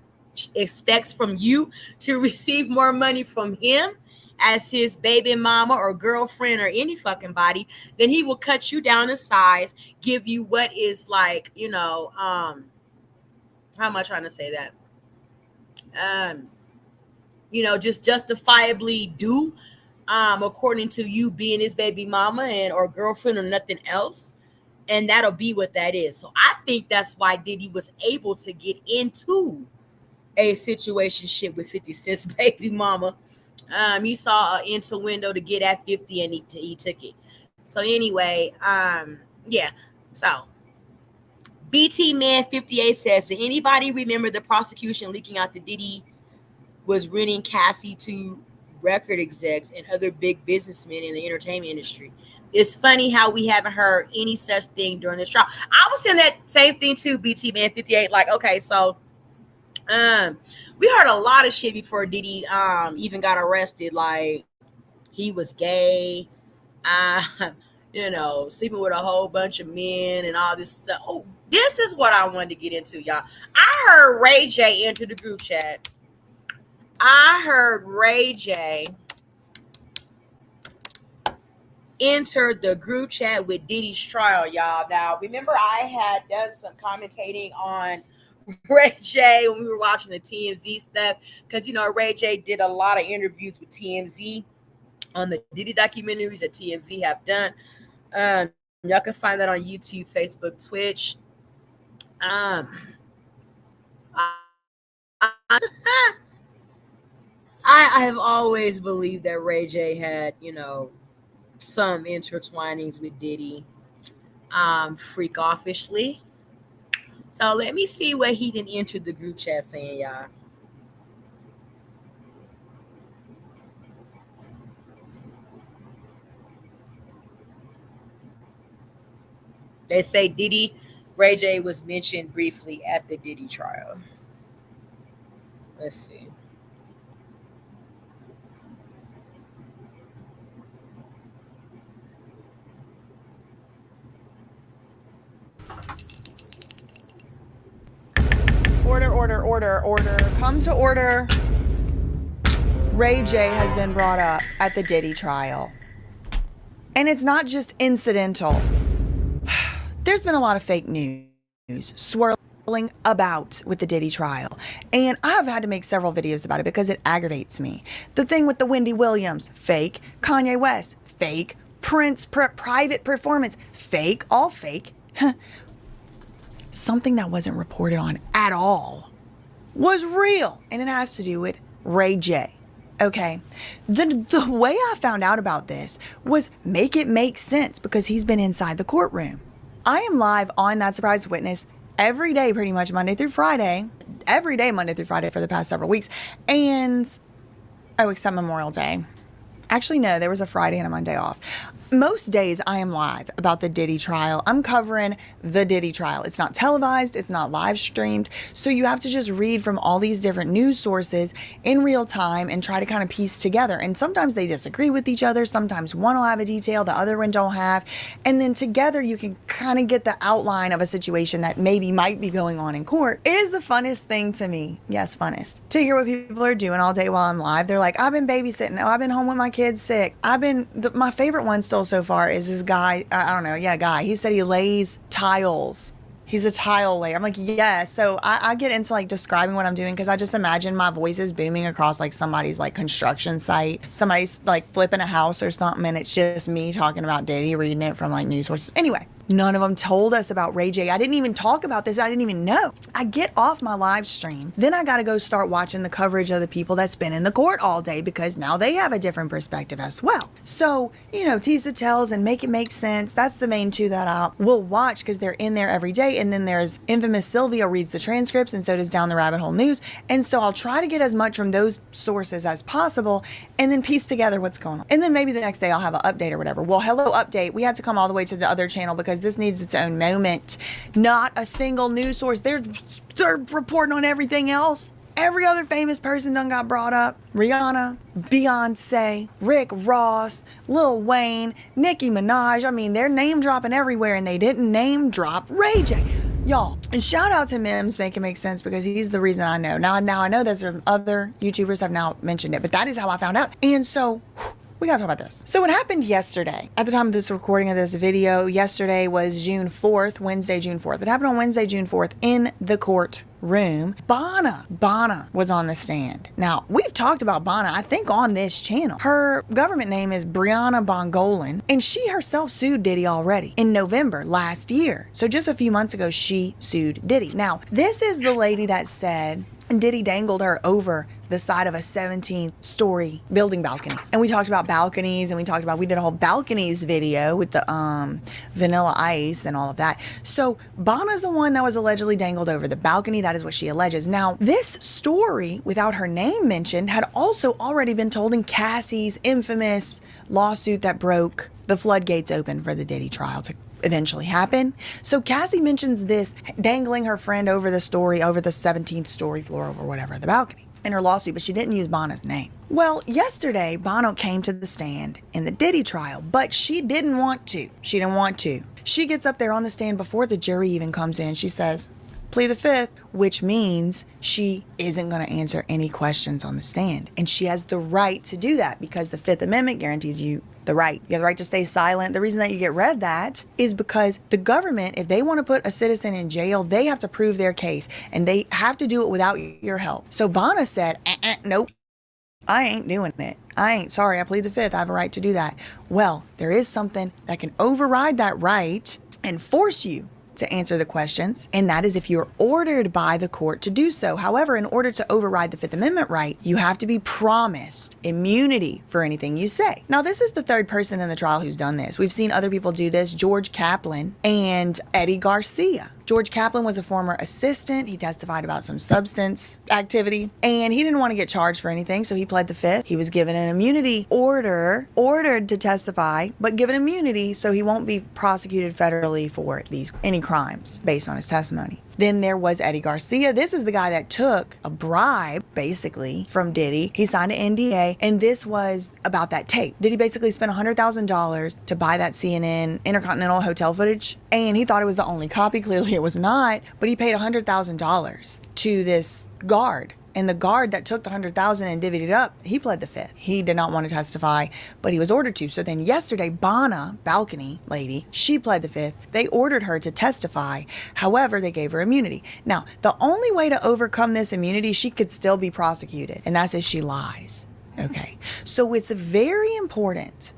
A: expects from you to receive more money from him as his baby mama or girlfriend or any fucking body, then he will cut you down to size, give you what is like, you know, how am I trying to say that? You know, just justifiably do, according to you being his baby mama and or girlfriend or nothing else. And that'll be what that is. So I think that's why Diddy was able to get into a situationship with 50 Cent's baby mama. He saw an into window to get at 50 and he took it. So anyway, yeah. So BT Man 58 says, did anybody remember the prosecution leaking out that Diddy was renting Cassie to record execs and other big businessmen in the entertainment industry? It's funny how we haven't heard any such thing during this trial. I was saying that same thing too, BT Man 58. Like, okay, so we heard a lot of shit before Diddy even got arrested. Like, he was gay, you know, sleeping with a whole bunch of men and all this stuff. Oh, this is what I wanted to get into, y'all. I heard Ray J enter the group chat. I heard Ray J entered the group chat with Diddy's trial, y'all. Now, remember I had done some commentating on Ray J when we were watching the TMZ stuff, because, you know, Ray J did a lot of interviews with TMZ on the Diddy documentaries that TMZ have done. Y'all can find that on YouTube, Facebook, Twitch. I have always believed that Ray J had, you know, some intertwinings with Diddy, freak offishly. So let me see what he didn't enter the group chat saying, y'all. They say Diddy, Ray J was mentioned briefly at the Diddy trial. Let's see.
G: Order. Come to order. Ray J has been brought up at the Diddy trial. And it's not just incidental. There's been a lot of fake news swirling about with the Diddy trial. And I've had to make several videos about it because it aggravates me. The thing with the Wendy Williams, fake. Kanye West, fake. Prince, private performance, fake. All fake. Something that wasn't reported on at all was real, and it has to do with Ray J. Okay, the way I found out about this was make it make sense because he's been inside the courtroom. I am live on That Surprise Witness every day, pretty much Monday through Friday, every day Monday through Friday for the past several weeks, and except Memorial Day. Actually, no, there was a Friday and a Monday off. Most days I am live about the Diddy trial. I'm covering the Diddy trial. It's not televised, it's not live streamed. So you have to just read from all these different news sources in real time and try to kind of piece together. And sometimes they disagree with each other. Sometimes one will have a detail, the other one don't have. And then together you can kind of get the outline of a situation that maybe might be going on in court. It is the funnest thing to me. Yes, funnest. To hear what people are doing all day while I'm live. They're like, I've been babysitting. Oh, I've been home with my kids sick. My favorite one still so far is this guy, guy. He said he lays tiles. He's a tile layer. I'm like, yeah. So I get into like describing what I'm doing because I just imagine my voice is booming across like somebody's like construction site. Somebody's like flipping a house or something and it's just me talking about Diddy, reading it from like news sources. Anyway, None of them told us about Ray J. I didn't even talk about this. I didn't even know. I get off my live stream. Then I got to go start watching the coverage of the people that's been in the court all day because now they have a different perspective as well. So, you know, Tisa Tells and Make It Make Sense, that's the main two that I will watch because they're in there every day. And then there's Infamous Sylvia reads the transcripts, and so does Down the Rabbit Hole News. And so I'll try to get as much from those sources as possible and then piece together what's going on. And then maybe the next day I'll have an update or whatever. Well, hello, update. We had to come all the way to the other channel because this needs its own moment. Not a single news source. They're reporting on everything else. Every other famous person done got brought up. Rihanna, Beyonce, Rick Ross, Lil Wayne, Nicki Minaj. I mean, they're name dropping everywhere and they didn't name drop Ray J. Y'all, and shout out to Mims, Make It Make Sense, because he's the reason I know. Now I know that some other YouTubers have now mentioned it, but that is how I found out. And so, we gotta talk about this. So what happened yesterday, at the time of this recording of this video, yesterday was June 4th, Wednesday, June 4th. It happened on Wednesday, June 4th in the courtroom. Bana was on the stand. Now, we've talked about Bana, I think, on this channel. Her government name is Brianna Bongolan, and she herself sued Diddy already in November last year. So just a few months ago, she sued Diddy. Now, this is the lady that said Diddy dangled her over the side of a 17th-story building balcony. And we talked about balconies, and we did a whole balconies video with the Vanilla Ice and all of that. So Bana's the one that was allegedly dangled over the balcony. That is what she alleges. Now, this story, without her name mentioned, had also already been told in Cassie's infamous lawsuit that broke the floodgates open for the Diddy trial to eventually happen. So Cassie mentions this, dangling her friend over the 17th story floor over whatever, the balcony, in her lawsuit, but she didn't use Bana's name. Well, yesterday, Bono came to the stand in the Diddy trial, but she didn't want to. She gets up there on the stand before the jury even comes in. She says, plead the fifth, which means she isn't going to answer any questions on the stand. And she has the right to do that because the Fifth Amendment guarantees you the right. You have the right to stay silent. The reason that you get read that is because the government, if they want to put a citizen in jail, they have to prove their case, and they have to do it without your help. So Bana said, nope, I ain't doing it. I plead the fifth. I have a right to do that. Well, there is something that can override that right and force you to answer the questions, and that is if you're ordered by the court to do so. However, in order to override the Fifth Amendment right, you have to be promised immunity for anything you say. Now, this is the third person in the trial who's done this. We've seen other people do this, George Kaplan and Eddie Garcia. George Kaplan was a former assistant. He testified about some substance activity, and he didn't want to get charged for anything, so he pled the fifth. He was given an immunity ordered to testify, but given immunity so he won't be prosecuted federally for any crimes based on his testimony. Then there was Eddie Garcia. This is the guy that took a bribe, basically, from Diddy. He signed an NDA, and this was about that tape. Diddy basically spent $100,000 to buy that CNN Intercontinental Hotel footage, and he thought it was the only copy. Clearly it was not, but he paid $100,000 to this guard. And the guard that took the $100,000 and divvied it up, he pled the fifth. He did not want to testify, but he was ordered to. So then yesterday, Bana, balcony lady, she pled the fifth. They ordered her to testify. However, they gave her immunity. Now, the only way to overcome this immunity, she could still be prosecuted, and that's if she lies. Okay. So it's very important.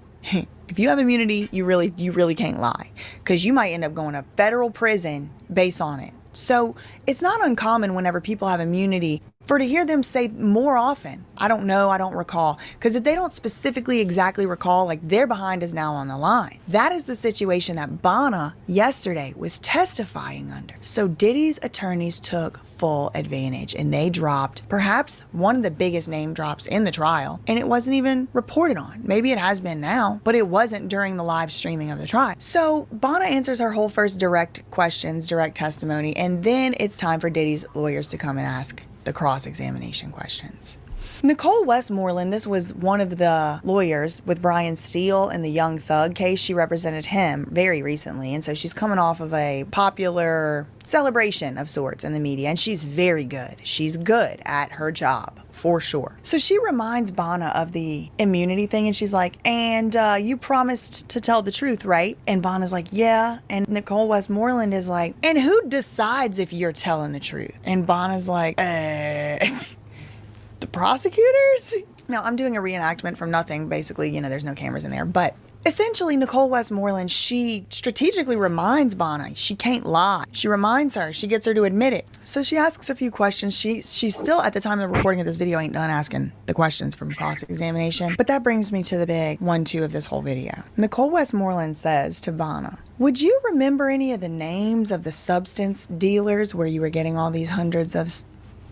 G: If you have immunity, you really can't lie, because you might end up going to federal prison based on it. So it's not uncommon whenever people have immunity to hear them say more often, I don't know, I don't recall. Because if they don't specifically exactly recall, like their behind is now on the line. That is the situation that Bana yesterday was testifying under. So Diddy's attorneys took full advantage, and they dropped perhaps one of the biggest name drops in the trial, and it wasn't even reported on. Maybe it has been now, but it wasn't during the live streaming of the trial. So Bana answers her whole first direct questions, direct testimony, and then it's time for Diddy's lawyers to come and ask the cross-examination questions. Nicole Westmoreland, this was one of the lawyers with Brian Steele in the Young Thug case. She represented him very recently, and so she's coming off of a popular celebration of sorts in the media, and she's very good. She's good at her job, for sure. So she reminds Bana of the immunity thing, and she's like, and you promised to tell the truth, right? And Bana's like, yeah. And Nicole Westmoreland is like, and who decides if you're telling the truth? And Bana's like, the prosecutors? Now, I'm doing a reenactment from nothing. Basically, there's no cameras in there, but Essentially, Nicole Westmoreland, she strategically reminds Bonner she can't lie. She reminds her. She gets her to admit it. So she asks a few questions. She's still, at the time of the recording of this video, ain't done asking the questions from cross-examination. But that brings me to the big 1-2 of this whole video. Nicole Westmoreland says to Bonner, would you remember any of the names of the substance dealers where you were getting all these hundreds of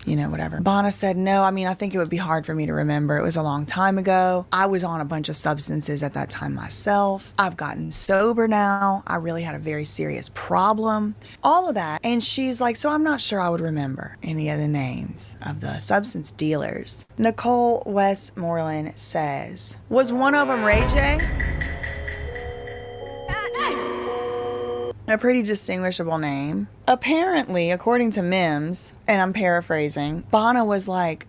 G: whatever. Bonner said, no, I think it would be hard for me to remember. It was a long time ago. I was on a bunch of substances at that time myself. I've gotten sober now. I really had a very serious problem. All of that. And she's like, so I'm not sure I would remember any of the names of the substance dealers. Nicole Westmoreland says, was one of them Ray J? A pretty distinguishable name. Apparently, according to Mims, and I'm paraphrasing, Bonner was like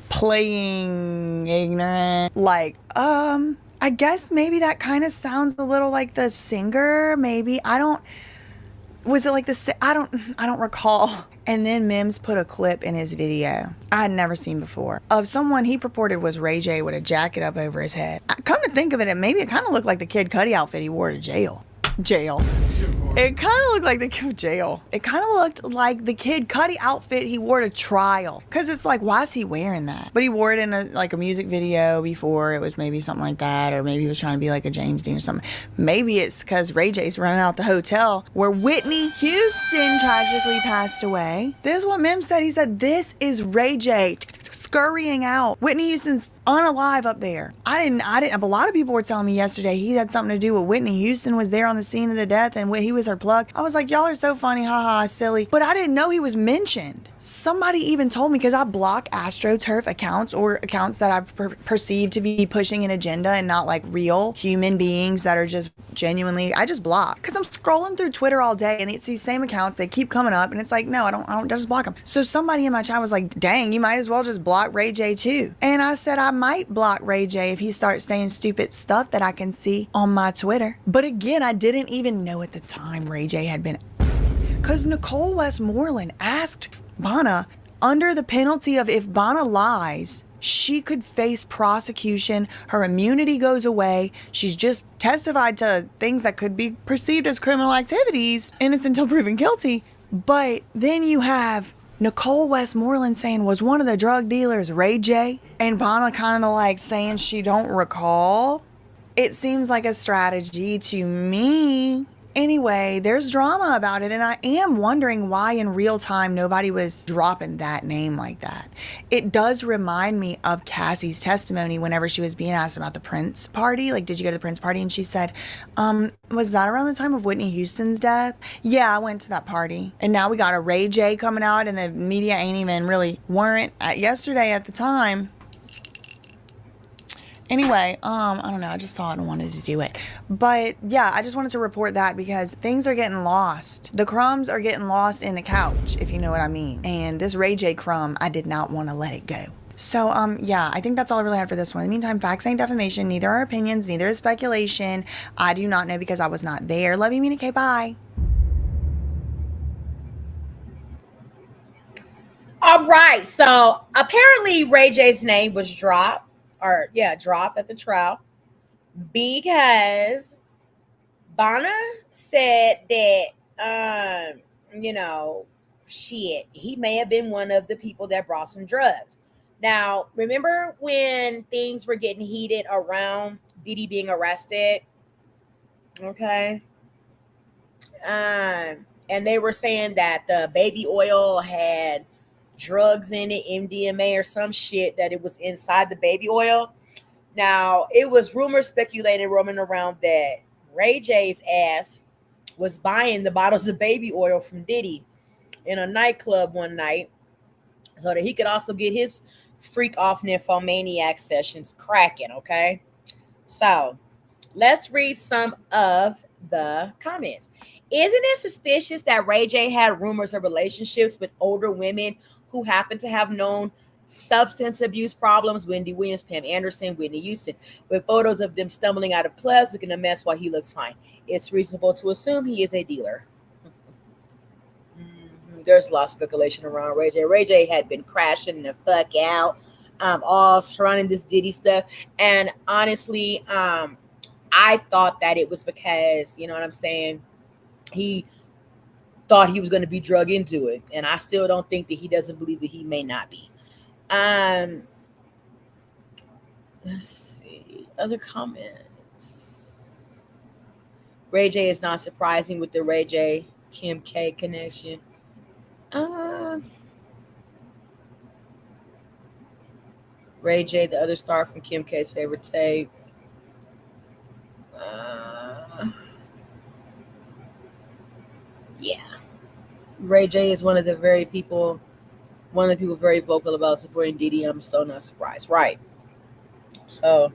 G: playing ignorant. Like, I guess maybe that kind of sounds a little like the singer. Maybe was it like I don't recall. And then Mims put a clip in his video I had never seen before of someone he purported was Ray J with a jacket up over his head. Come to think of it, maybe it kind of looked like the Kid Cudi outfit he wore to jail. It kind of looked like the jail. It kind of looked like the Kid Cudi outfit he wore to trial. Cause it's like, why is he wearing that? But he wore it in a music video before. It was maybe something like that, or maybe he was trying to be like a James Dean or something. Maybe it's cause Ray J's running out the hotel where Whitney Houston tragically passed away. This is what Mim said. He said, this is Ray J scurrying out. Whitney Houston's unalive up there. I didn't. A lot of people were telling me yesterday he had something to do with Whitney Houston was there on the scene of the death and he was her plug. I was like, y'all are so funny, haha, silly. But I didn't know he was mentioned. Somebody even told me, because I block AstroTurf accounts or accounts that I perceive to be pushing an agenda and not like real human beings that are just genuinely, I just block. Because I'm scrolling through Twitter all day and it's these same accounts, they keep coming up and it's like, no, I don't just block them. So somebody in my chat was like, dang, you might as well just block Ray J too. And I said, I might block Ray J if he starts saying stupid stuff that I can see on my Twitter. But again, I didn't even know at the time Ray J had been, because Nicole Westmoreland asked Bonner, under the penalty of if Bonner lies, she could face prosecution, her immunity goes away, she's just testified to things that could be perceived as criminal activities, innocent until proven guilty. But then you have Nicole Westmoreland saying, was one of the drug dealers Ray J? And Bonner kind of like saying she don't recall. It seems like a strategy to me. Anyway, there's drama about it, and I am wondering why in real time nobody was dropping that name like that. It does remind me of Cassie's testimony whenever she was being asked about the Prince party. Like, did you go to the Prince party? And she said, was that around the time of Whitney Houston's death? Yeah, I went to that party. And now we got a Ray J coming out, and the media ain't even really weren't yesterday at the time. Anyway, I don't know. I just saw it and wanted to do it. But yeah, I just wanted to report that because things are getting lost. The crumbs are getting lost in the couch, if you know what I mean. And this Ray J crumb, I did not want to let it go. So, yeah, I think that's all I really had for this one. In the meantime, facts ain't defamation. Neither are opinions. Neither is speculation. I do not know because I was not there. Love you, Mina K. Bye.
A: All right. So apparently Ray J's name was dropped. Dropped at the trial because Bonner said that, he may have been one of the people that brought some drugs. Now, remember when things were getting heated around Diddy being arrested? Okay. And they were saying that the baby oil had drugs in it, MDMA or some shit, that it was inside the baby oil. Now, it was rumors speculated roaming around that Ray J's ass was buying the bottles of baby oil from Diddy in a nightclub one night so that he could also get his freak off nymphomaniac sessions cracking, okay? So, let's read some of the comments. Isn't it suspicious that Ray J had rumors of relationships with older women who happen to have known substance abuse problems? Wendy Williams, Pam Anderson, Whitney Houston, with photos of them stumbling out of clubs looking a mess while he looks fine. It's reasonable to assume he is a dealer. There's a lot of speculation around Ray J. Ray J had been crashing the fuck out. all surrounding this Diddy stuff. And honestly, I thought that it was because, you know what I'm saying, he thought he was going to be drug into it, and I still don't think that he doesn't believe that he may not be. Let's see other comments. Ray J is not surprising with the Ray J Kim K connection. Ray J, the other star from Kim K's favorite tape. Yeah. Ray J is one of the people very vocal about supporting Diddy. I'm so not surprised. Right. So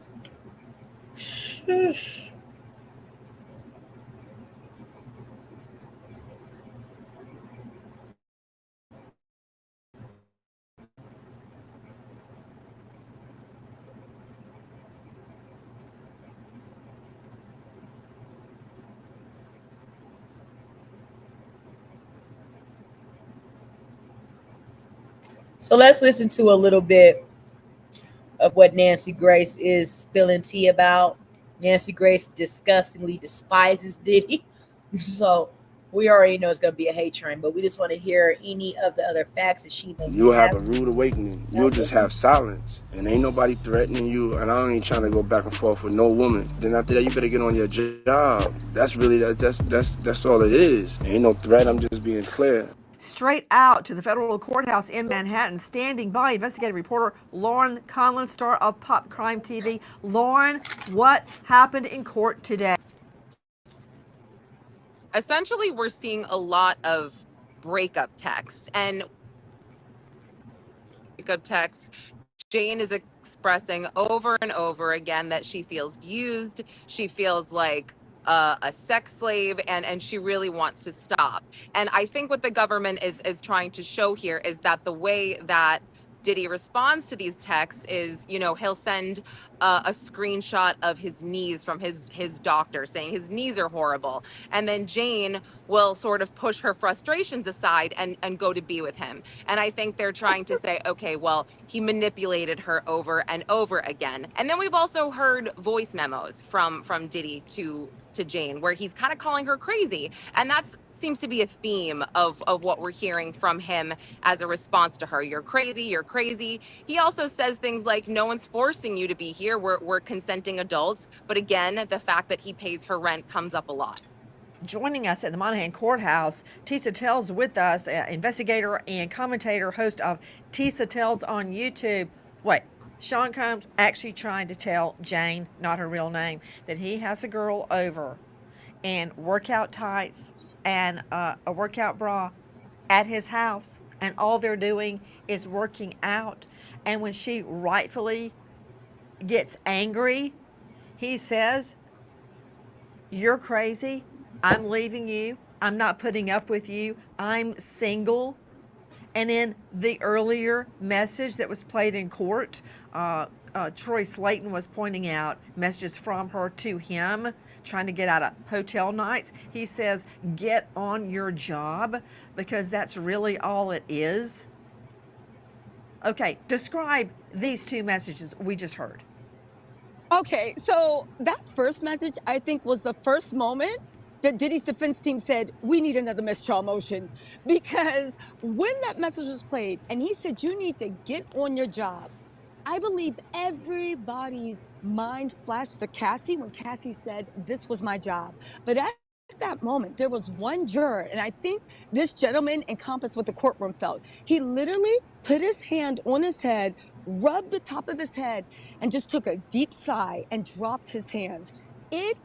A: let's listen to a little bit of what Nancy Grace is spilling tea about. Nancy Grace disgustingly despises Diddy. So we already know it's going to be a hate train, but we just want to hear any of the other facts that she may
Q: You'll have a rude awakening. You'll just have silence, and ain't nobody threatening you, and I ain't trying to go back and forth with no woman. Then after that, you better get on your job. That's really, that's all it is. Ain't no threat, I'm just being clear.
I: Straight out to the federal courthouse in Manhattan, standing by investigative reporter Lauren Conlon, star of Pop Crime TV. Lauren, what happened in court today?
K: Essentially, we're seeing a lot of breakup texts, and breakup texts. Jane is expressing over and over again that she feels used, she feels like a sex slave, and she really wants to stop. And I think what the government is trying to show here is that the way that Diddy responds to these texts is, you know, he'll send a screenshot of his knees from his doctor saying his knees are horrible. And then Jane will sort of push her frustrations aside and go to be with him. And I think they're trying to say, okay, well, he manipulated her over and over again. And then we've also heard voice memos from Diddy to Jane where he's kind of calling her crazy. And that seems to be a theme of what we're hearing from him as a response to her. You're crazy, you're crazy. He also says things like, no one's forcing you to be here. We're consenting adults. But again, the fact that he pays her rent comes up a lot.
I: Joining us at the Monahan Courthouse, Tisa Tells with us, investigator and commentator, host of Tisa Tells on YouTube. Wait, Sean Combs actually trying to tell Jane, not her real name, that he has a girl over in workout tights and a workout bra at his house, and all they're doing is working out. And when she rightfully gets angry, he says, you're crazy, I'm leaving you, I'm not putting up with you, I'm single. And in the earlier message that was played in court, Troy Slayton was pointing out messages from her to him, trying to get out of hotel nights. He says, get on your job, because that's really all it is. Okay, describe these two messages we just heard.
N: Okay, so that first message, I think, was the first moment that Diddy's defense team said, we need another mistrial motion. Because when that message was played and he said, you need to get on your job, I believe everybody's mind flashed to Cassie when Cassie said, this was my job. But at that moment, there was one juror, and I think this gentleman encompassed what the courtroom felt. He literally put his hand on his head, rubbed the top of his head, and just took a deep sigh and dropped his hands. It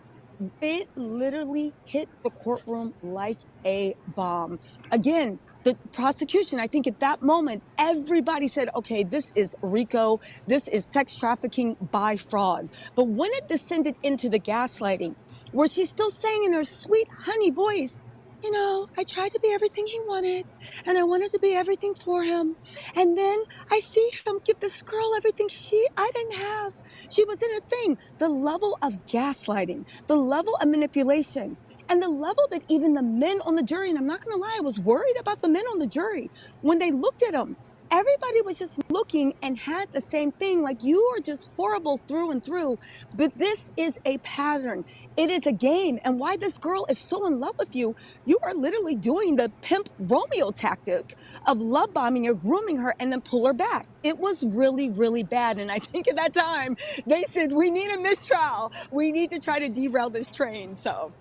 N: literally hit the courtroom like a bomb. Again, the prosecution, I think at that moment, everybody said, okay, this is RICO, this is sex trafficking by fraud. But when it descended into the gaslighting, where she's still saying in her sweet honey voice, you know, I tried to be everything he wanted, and I wanted to be everything for him. And then I see him give this girl everything I didn't have. She was in a thing. The level of gaslighting, the level of manipulation, and the level that even the men on the jury, and I'm not going to lie, I was worried about the men on the jury. When they looked at him, everybody was just looking and had the same thing. Like, you are just horrible through and through. But this is a pattern. It is a game. And why this girl is so in love with you, you are literally doing the pimp Romeo tactic of love bombing her, grooming her, and then pull her back. It was really, really bad. And I think at that time, they said, we need a mistrial. We need to try to derail this train. So.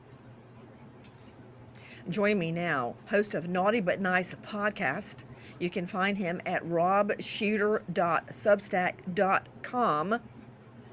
I: Joining me now, host of Naughty But Nice podcast. You can find him at robshooter.substack.com.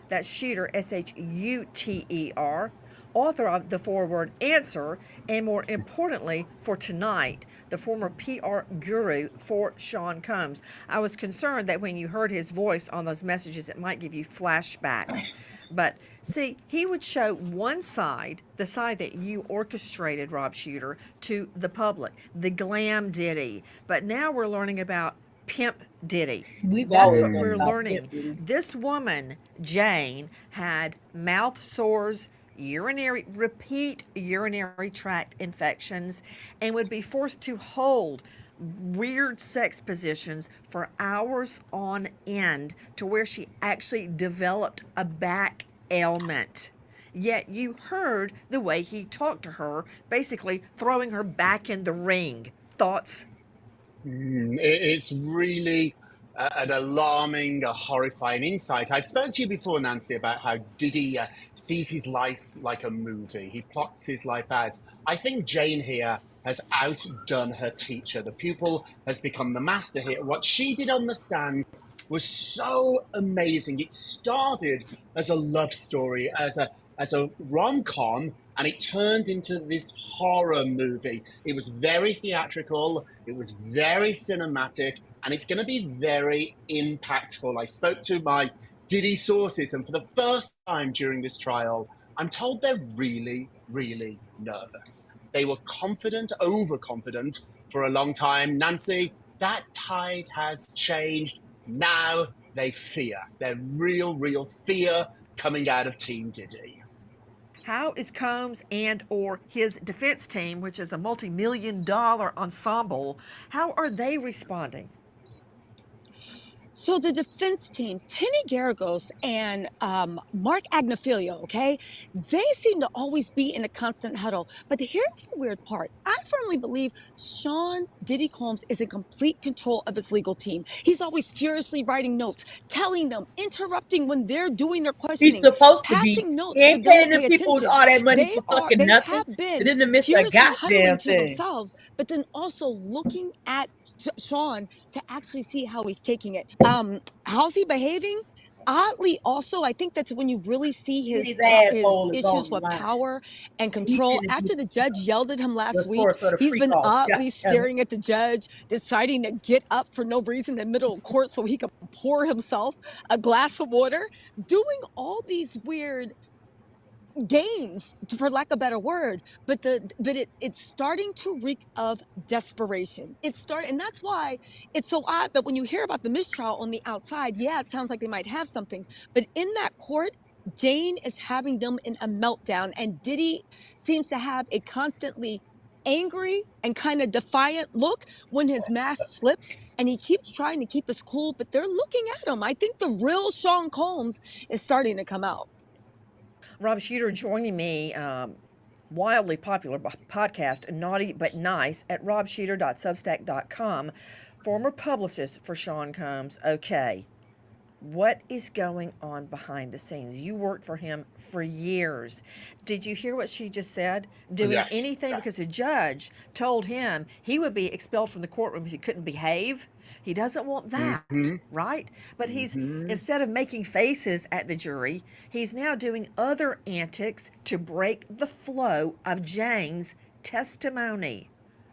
I: That's Shooter, S-H-U-T-E-R. Author of The Forward Answer, and more importantly, for tonight, the former PR guru for Sean Combs. I was concerned that when you heard his voice on those messages, it might give you flashbacks. But see, he would show one side, the side that you orchestrated, Rob Shooter, to the public, the glam Diddy. But now we're learning about Pimp Diddy. That's what we're learning. This woman, Jane, had mouth sores, repeat urinary tract infections, and would be forced to hold weird sex positions for hours on end, to where she actually developed a back ailment. Yet you heard the way he talked to her, basically throwing her back in the ring. Thoughts?
H: It's really an alarming, a horrifying insight. I've spoken to you before, Nancy, about how Diddy sees his life like a movie. He plots his life out. I think Jane here has outdone her teacher. The pupil has become the master here. What she did on the stand was so amazing. It started as a love story, as a rom-com, and it turned into this horror movie. It was very theatrical, it was very cinematic, and it's going to be very impactful. I spoke to my Diddy sources, and for the first time during this trial, I'm told they're really, really nervous. They were confident, overconfident for a long time. Nancy, that tide has changed. Now they fear. They're real fear coming out of Team Diddy.
I: How is Combs and or his defense team, which is a multi-million-dollar ensemble, how are they responding?
N: So the defense team, Tenny Garagos and Mark Agnafilio, okay, they seem to always be in a constant huddle. But here's the weird part. I firmly believe Sean Diddy Combs is in complete control of his legal team. He's always furiously writing notes, telling them, interrupting when they're doing their questioning,
A: He's supposed to be.
N: passing notes
A: He
N: for
A: ain't
N: them
A: paying
N: to
A: the
N: pay
A: people
N: attention.
A: all that money for fucking
N: They
A: nothing.
N: have
A: They
N: been
A: didn't miss a
N: furiously huddling
A: goddamn
N: to
A: thing.
N: themselves, but then also looking at Sean to actually see how he's taking it. How's he behaving? Oddly, also, I think that's when you really see his
A: asshole is
N: issues
A: on the
N: with
A: line.
N: power and
A: He
N: control.
A: finna
N: After
A: be
N: the judge yelled at him
A: the
N: last week,
A: source of the
N: he's
A: free
N: been
A: calls.
N: oddly staring at the judge, deciding to get up for no reason in the middle of court so he could pour himself a glass of water, doing all these weird games, for lack of a better word, but it's starting to reek of desperation. And that's why it's so odd that when you hear about the mistrial on the outside, yeah, it sounds like they might have something, but in that court, Jane is having them in a meltdown, and Diddy seems to have a constantly angry and kind of defiant look when his mask slips, and he keeps trying to keep us cool, but they're looking at him. I think the real Sean Combs is starting to come out.
I: Rob Shooter joining me, wildly popular podcast, Naughty But Nice, at robshooter.substack.com, former publicist for Sean Combs. Okay, what is going on behind the scenes? You worked for him for years. Did you hear what she just said? Doing anything because the judge told him he would be expelled from the courtroom if he couldn't behave. He doesn't want that, right? But he's, instead of making faces at the jury, he's now doing other antics to break the flow of Jane's testimony.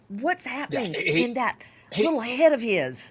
I: What's happening in that little head of his?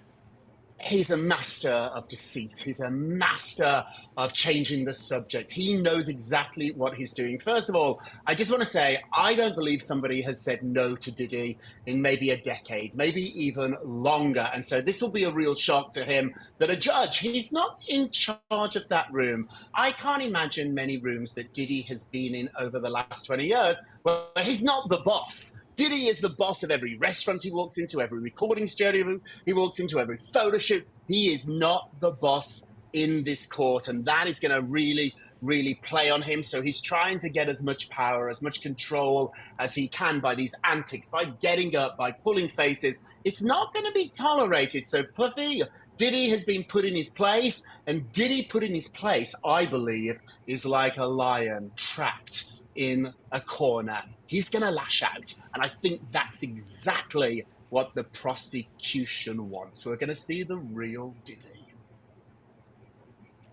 H: He's a master of deceit. He's a master of changing the subject. He knows exactly what he's doing. First of all, I just want to say, I don't believe somebody has said no to Diddy in maybe a decade, maybe even longer. And so this will be a real shock to him that a judge, he's not in charge of that room. I can't imagine many rooms that Diddy has been in over the last 20 years where he's not the boss. Diddy is the boss of every restaurant he walks into, every recording studio he walks into, every photo shoot. He is not the boss in this court, and that is going to really, really play on him. So he's trying to get as much power, as much control as he can by these antics, by getting up, by pulling faces. It's not going to be tolerated. So Puffy, Diddy has been put in his place, and Diddy put in his place, I believe, is like a lion trapped in a corner. He's going to lash out, and I think that's exactly what the prosecution wants. We're going to see the real Diddy.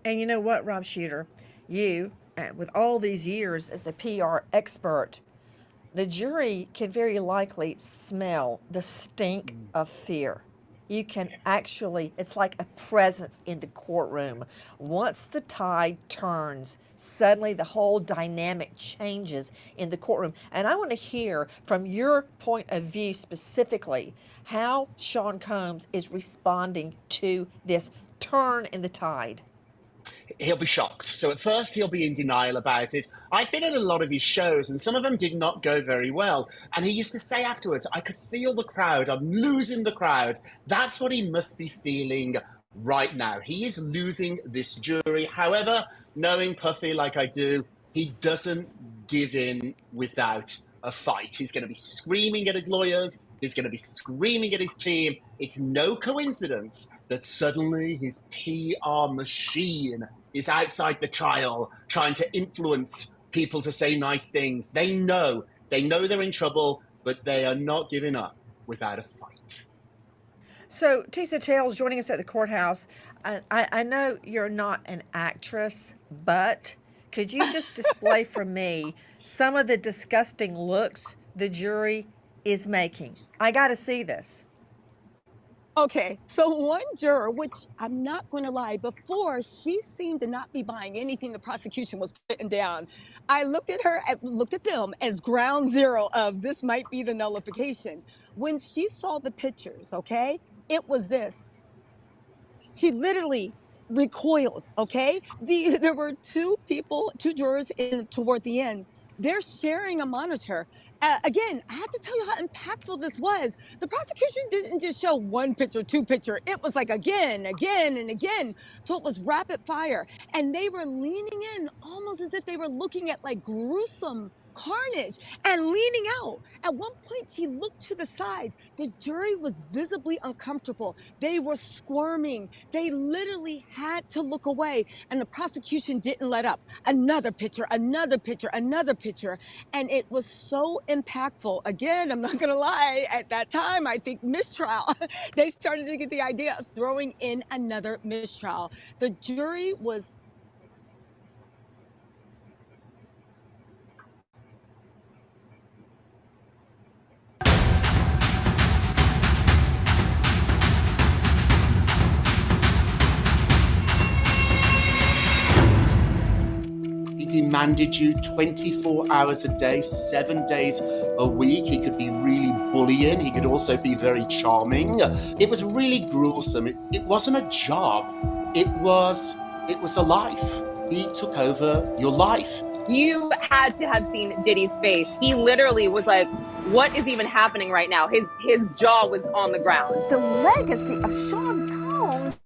I: And you know what, Rob Shooter? You, with all these years as a PR expert, the jury can very likely smell the stink of fear. You can actually, it's like a presence in the courtroom. Once the tide turns, suddenly the whole dynamic changes in the courtroom. And I want to hear from your point of view specifically how Sean Combs is responding to this turn in the tide.
H: He'll be shocked. So at first he'll be in denial about it. I've been at a lot of his shows and some of them did not go very well. And he used to say afterwards, I could feel the crowd. I'm losing the crowd. That's what he must be feeling right now. He is losing this jury. However, knowing Puffy like I do, he doesn't give in without a fight. He's going to be screaming at his lawyers. He's going to be screaming at his team. It's no coincidence that suddenly his PR machine is outside the trial trying to influence people to say nice things. They know they're in trouble, but they are not giving up without a fight.
I: So Tisa Tales joining us at the courthouse. I know you're not an actress, but could you just display for me some of the disgusting looks the jury is making? I got to see this.
N: Okay, so one juror, which I'm not going to lie, before she seemed to not be buying anything the prosecution was putting down. I looked at them as ground zero of this might be the nullification. When she saw the pictures, okay, it was this. She literally recoiled, okay? There were two jurors toward the end. They're sharing a monitor. Again, I have to tell you how impactful this was. The prosecution didn't just show one picture, two picture. It was like again, and again. So it was rapid fire. And they were leaning in almost as if they were looking at like gruesome carnage and leaning out. At one point, she looked to the side. The jury was visibly uncomfortable. They were squirming. They literally had to look away, and the prosecution didn't let up. Another picture, another picture, another picture, and it was so impactful. Again, I'm not gonna lie, at that time, I think mistrial. They started to get the idea of throwing in another mistrial. The jury was
H: demanded you 24 hours a day, 7 days a week. He could be really bullying. He could also be very charming. It was really gruesome. It wasn't a job. It was a life. He took over your life.
K: You had to have seen Diddy's face. He literally was like, what is even happening right now? His jaw was on the ground.
J: The legacy of Sean Combs?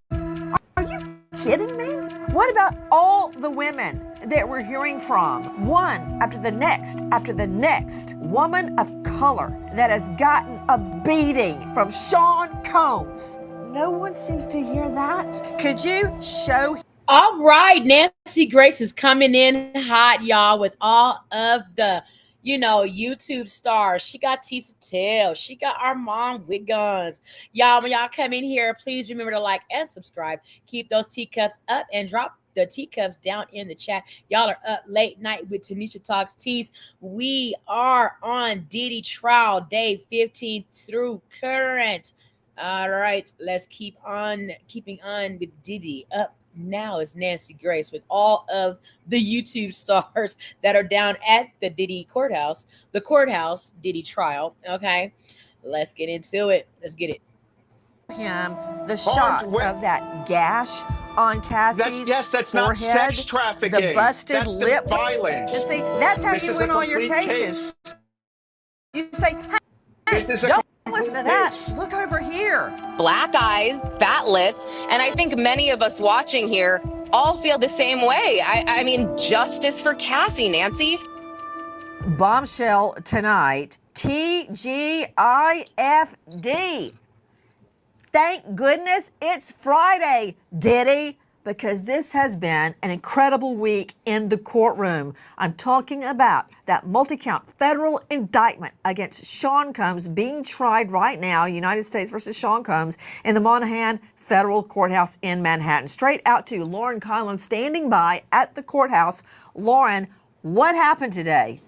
J: Are you kidding me? What about all the women that we're hearing from, one after the next woman of color that has gotten a beating from Sean Combs? No one seems to hear that. Could you show?
A: All right, Nancy Grace is coming in hot, y'all, with all of the, YouTube stars. She got Tisa Tales. She got our mom with guns. Y'all, when y'all come in here, please remember to like and subscribe. Keep those teacups up and drop the teacups down in the chat. Y'all are up late night with Tanisha Talks Teas. We are on Diddy trial day 15 through current. All right, let's keeping on with Diddy. Up now is Nancy Grace with all of the YouTube stars that are down at the Diddy courthouse, the courthouse Diddy trial. Okay, let's get into it. Let's get it.
J: Him the shots of that gash on Cassie's
M: that's
J: forehead,
M: not sex trafficking.
J: the busted
M: that's
J: lip.
M: Violence.
J: You see, that's how
M: this
J: you
M: is
J: win
M: a
J: all your
M: complete
J: cases.
M: case.
J: You say, hey,
H: This is a
J: Don't listen to that. Look over here.
K: Black eyes, fat lips, and I think many of us watching here all feel the same way. I mean, justice for Cassie, Nancy.
J: Bombshell tonight. TGIFD. Thank goodness it's Friday, Diddy, because this has been an incredible week in the courtroom. I'm talking about that multi-count federal indictment against Sean Combs being tried right now, United States versus Sean Combs, in the Monahan Federal Courthouse in Manhattan. Straight out to Lauren Conlon standing by at the courthouse. Lauren, what happened today?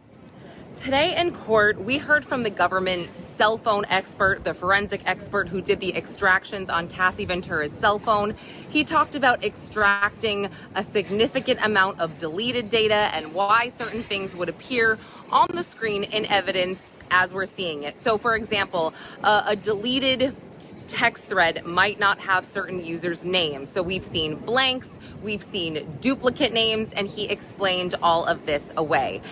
K: Today in court, we heard from the government cell phone expert, the forensic expert who did the extractions on Cassie Ventura's cell phone. He talked about extracting a significant amount of deleted data and why certain things would appear on the screen in evidence as we're seeing it. So, for example, a deleted text thread might not have certain users' names. So we've seen blanks, we've seen duplicate names, and he explained all of this away.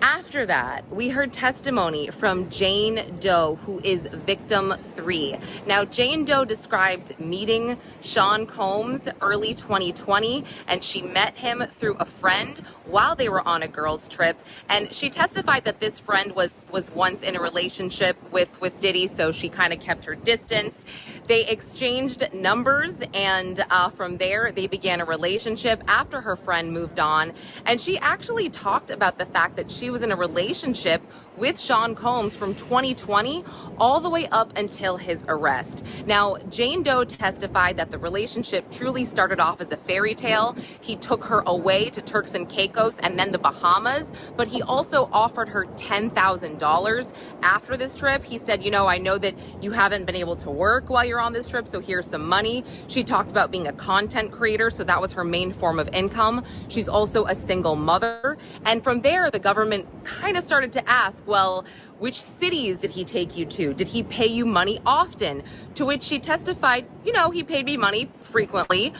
K: After that, we heard testimony from Jane Doe, who is victim 3. Now, Jane Doe described meeting Sean Combs early 2020, and she met him through a friend while they were on a girls' trip. And she testified that this friend was once in a relationship with Diddy, so she kind of kept her distance. They exchanged numbers, and from there, they began a relationship after her friend moved on. And she actually talked about the fact that she was in a relationship with Sean Combs from 2020 all the way up until his arrest. Now, Jane Doe testified that the relationship truly started off as a fairy tale. He took her away to Turks and Caicos and then the Bahamas, but he also offered her $10,000 after this trip. He said, I know that you haven't been able to work while you're on this trip, so here's some money. She talked about being a content creator, so that was her main form of income. She's also a single mother. And from there, the government kind of started to ask, well, which cities did he take you to? Did he pay you money often? To which she testified, he paid me money frequently.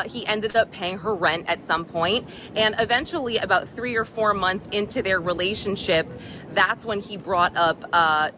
K: He ended up paying her rent at some point. And eventually, about 3 or 4 months into their relationship, that's when he brought up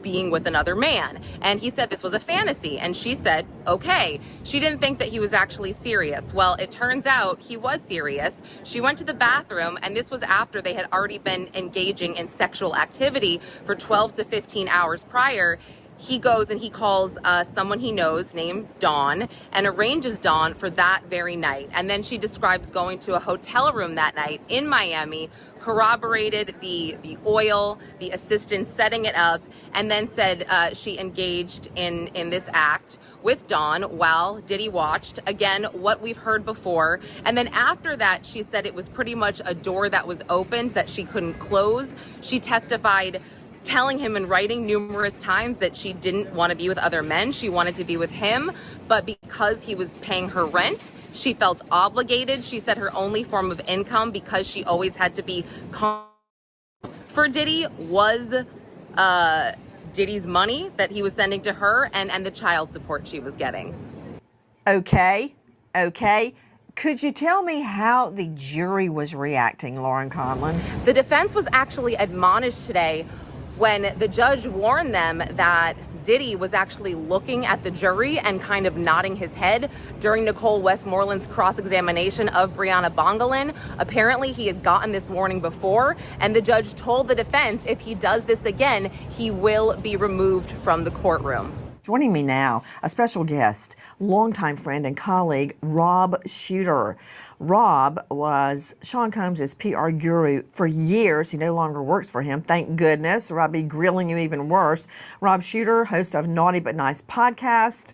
K: being with another man. And he said this was a fantasy. And she said, okay. She didn't think that he was actually serious. Well, it turns out he was serious. She went to the bathroom, and this was after they had already been engaging in sexual activity for 12 to 15 hours prior. He goes and he calls someone he knows named Dawn and arranges Dawn for that very night. And then she describes going to a hotel room that night in Miami, corroborated the oil, the assistant setting it up, and then said she engaged in this act with Dawn while Diddy watched. Again, what we've heard before. And then after that, she said it was pretty much a door that was opened that she couldn't close. She testified telling him in writing numerous times that she didn't want to be with other men. She wanted to be with him, but because he was paying her rent, she felt obligated. She said her only form of income, because she always had to be for Diddy, was Diddy's money that he was sending to her and the child support she was getting.
J: Okay. Could you tell me how the jury was reacting, Lauren Conlon?
K: The defense was actually admonished today when the judge warned them that Diddy was actually looking at the jury and kind of nodding his head during Nicole Westmoreland's cross-examination of Brianna Bongolan. Apparently, he had gotten this warning before, and the judge told the defense if he does this again, he will be removed from the courtroom.
J: Joining me now, a special guest, longtime friend and colleague, Rob Shooter. Rob was Sean Combs' PR guru for years. He no longer works for him, thank goodness, or I'd be grilling you even worse. Rob Shooter, host of Naughty But Nice podcast.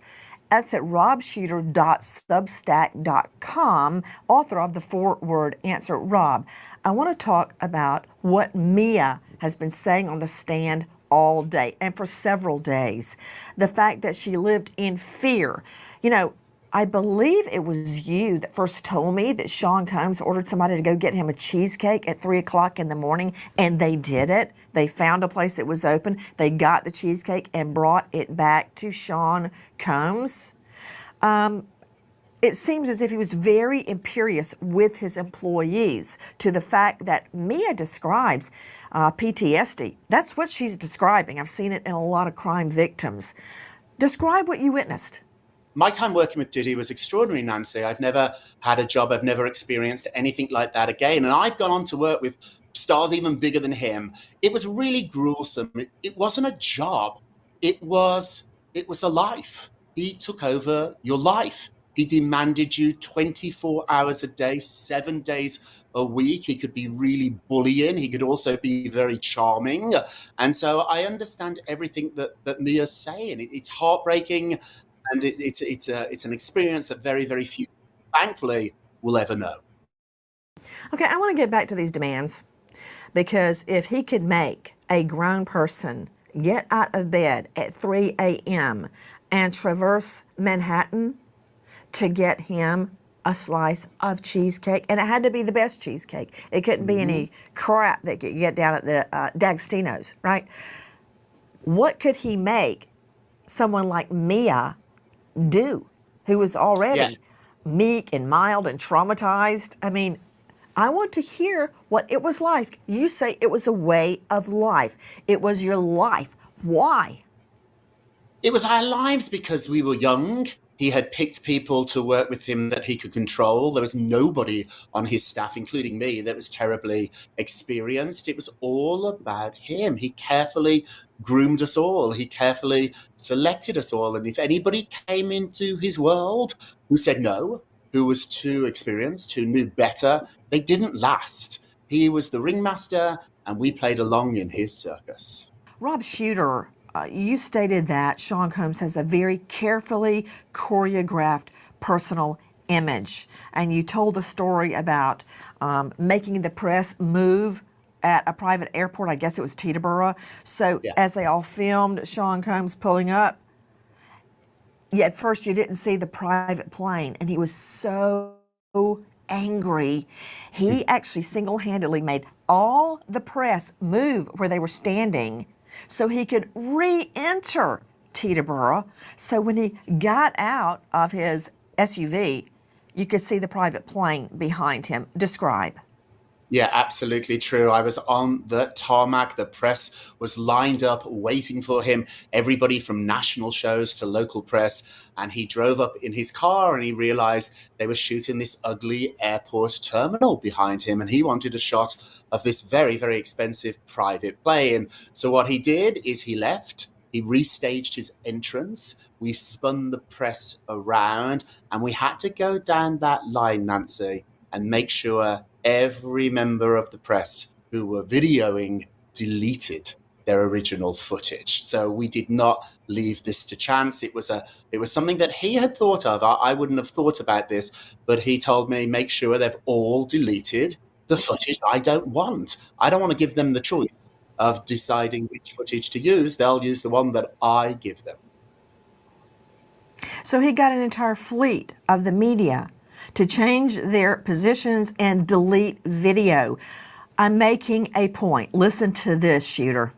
J: That's at robshooter.substack.com, author of the 4-word answer. Rob, I want to talk about what Mia has been saying on the stand all day and for several days. The fact that she lived in fear. I believe it was you that first told me that Sean Combs ordered somebody to go get him a cheesecake at 3 o'clock in the morning, and they did it. They found a place that was open. They got the cheesecake and brought it back to Sean Combs. it seems as if he was very imperious with his employees, to the fact that Mia describes PTSD. That's what she's describing. I've seen it in a lot of crime victims. Describe what you witnessed.
M: My time working with Diddy was extraordinary, Nancy. I've never had a job, I've never experienced anything like that again. And I've gone on to work with stars even bigger than him. It was really gruesome. It wasn't a job. It was a life. He took over your life. He demanded you 24 hours a day, 7 days a week. He could be really bullying. He could also be very charming. And so I understand everything that Mia's saying. It's heartbreaking. And it's an experience that very, very few, thankfully, will ever know.
J: Okay, I want to get back to these demands, because if he could make a grown person get out of bed at 3 a.m. and traverse Manhattan to get him a slice of cheesecake, and it had to be the best cheesecake. It couldn't be any crap that you get down at the D'Agostino's, right? What could he make someone like Mia do, who was already meek and mild and traumatized? I mean, I want to hear what it was like. You say it was a way of life. It was your life. Why?
M: It was our lives because we were young. He had picked people to work with him that he could control. There was nobody on his staff, including me, that was terribly experienced. It was all about him. He carefully groomed us all. He carefully selected us all. And if anybody came into his world who said no, who was too experienced, who knew better, they didn't last. He was the ringmaster, and we played along in his circus.
J: Rob Shooter, you stated that Sean Combs has a very carefully choreographed personal image. And you told a story about making the press move at a private airport. I guess it was Teterboro. So as they all filmed Sean Combs pulling up, at first you didn't see the private plane, and he was so angry. He actually single-handedly made all the press move where they were standing so he could re-enter Teterboro. So when he got out of his SUV, you could see the private plane behind him. Describe.
M: Yeah, absolutely true. I was on the tarmac. The press was lined up waiting for him, everybody from national shows to local press. And he drove up in his car and he realized they were shooting this ugly airport terminal behind him. And he wanted a shot of this very, very expensive private plane. So what he did is he left. He restaged his entrance. We spun the press around and we had to go down that line, Nancy, and make sure every member of the press who were videoing deleted their original footage. So we did not leave this to chance. It was something that he had thought of. I wouldn't have thought about this, but he told me, make sure they've all deleted the footage I don't want. I don't want to give them the choice of deciding which footage to use. They'll use the one that I give them.
J: So he got an entire fleet of the media to change their positions and delete video. I'm making a point. Listen to this, Shooter.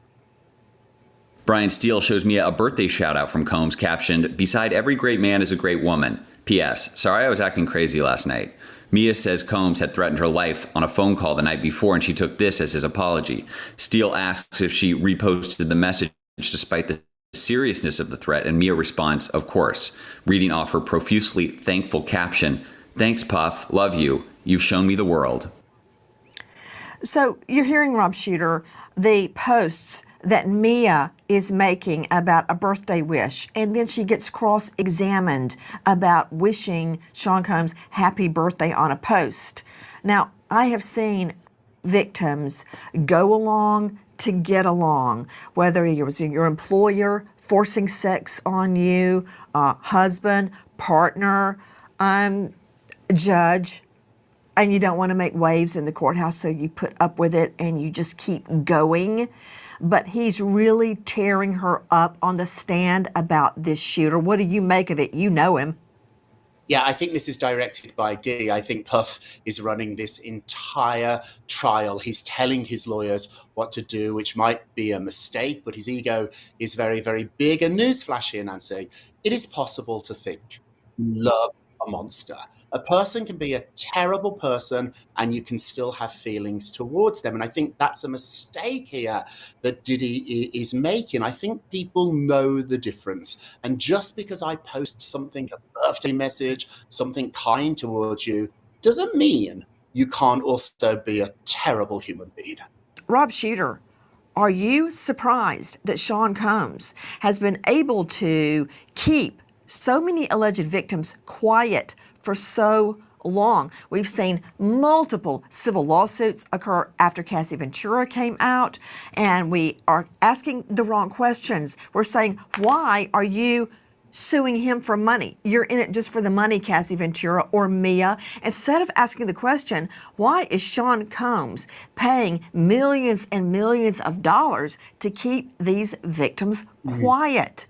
O: Brian Steele shows me a birthday shout out from Combs captioned, "Beside every great man is a great woman. P.S. Sorry I was acting crazy last night." Mia says Combs had threatened her life on a phone call the night before, and she took this as his apology. Steele asks if she reposted the message despite the seriousness of the threat, and Mia responds, "Of course," reading off her profusely thankful caption, "Thanks, Puff. Love you. You've shown me the world."
J: So you're hearing, Rob Shooter, the posts that Mia is making about a birthday wish, and then she gets cross-examined about wishing Sean Combs happy birthday on a post. Now, I have seen victims go along to get along, whether it was your employer forcing sex on you, husband, partner, judge, and you don't want to make waves in the courthouse, so you put up with it and you just keep going. But he's really tearing her up on the stand about this shooter. What do you make of it? You know him.
M: Yeah, I think this is directed by Diddy. I think Puff is running this entire trial. He's telling his lawyers what to do, which might be a mistake, but his ego is very, very big. And newsflash here, Nancy, it is possible to think you love a monster. A person can be a terrible person and you can still have feelings towards them. And I think that's a mistake here that Diddy is making. I think people know the difference. And just because I post something, a birthday message, something kind towards you, doesn't mean you can't also be a terrible human being.
J: Rob Shooter, are you surprised that Sean Combs has been able to keep so many alleged victims quiet for so long? We've seen multiple civil lawsuits occur after Cassie Ventura came out, and we are asking the wrong questions. We're saying, why are you suing him for money? You're in it just for the money, Cassie Ventura or Mia. Instead of asking the question, why is Sean Combs paying millions and millions of dollars to keep these victims quiet?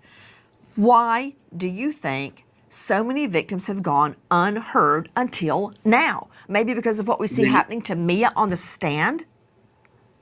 J: Why do you think so many victims have gone unheard until now? Maybe because of what we see happening to Mia on the stand?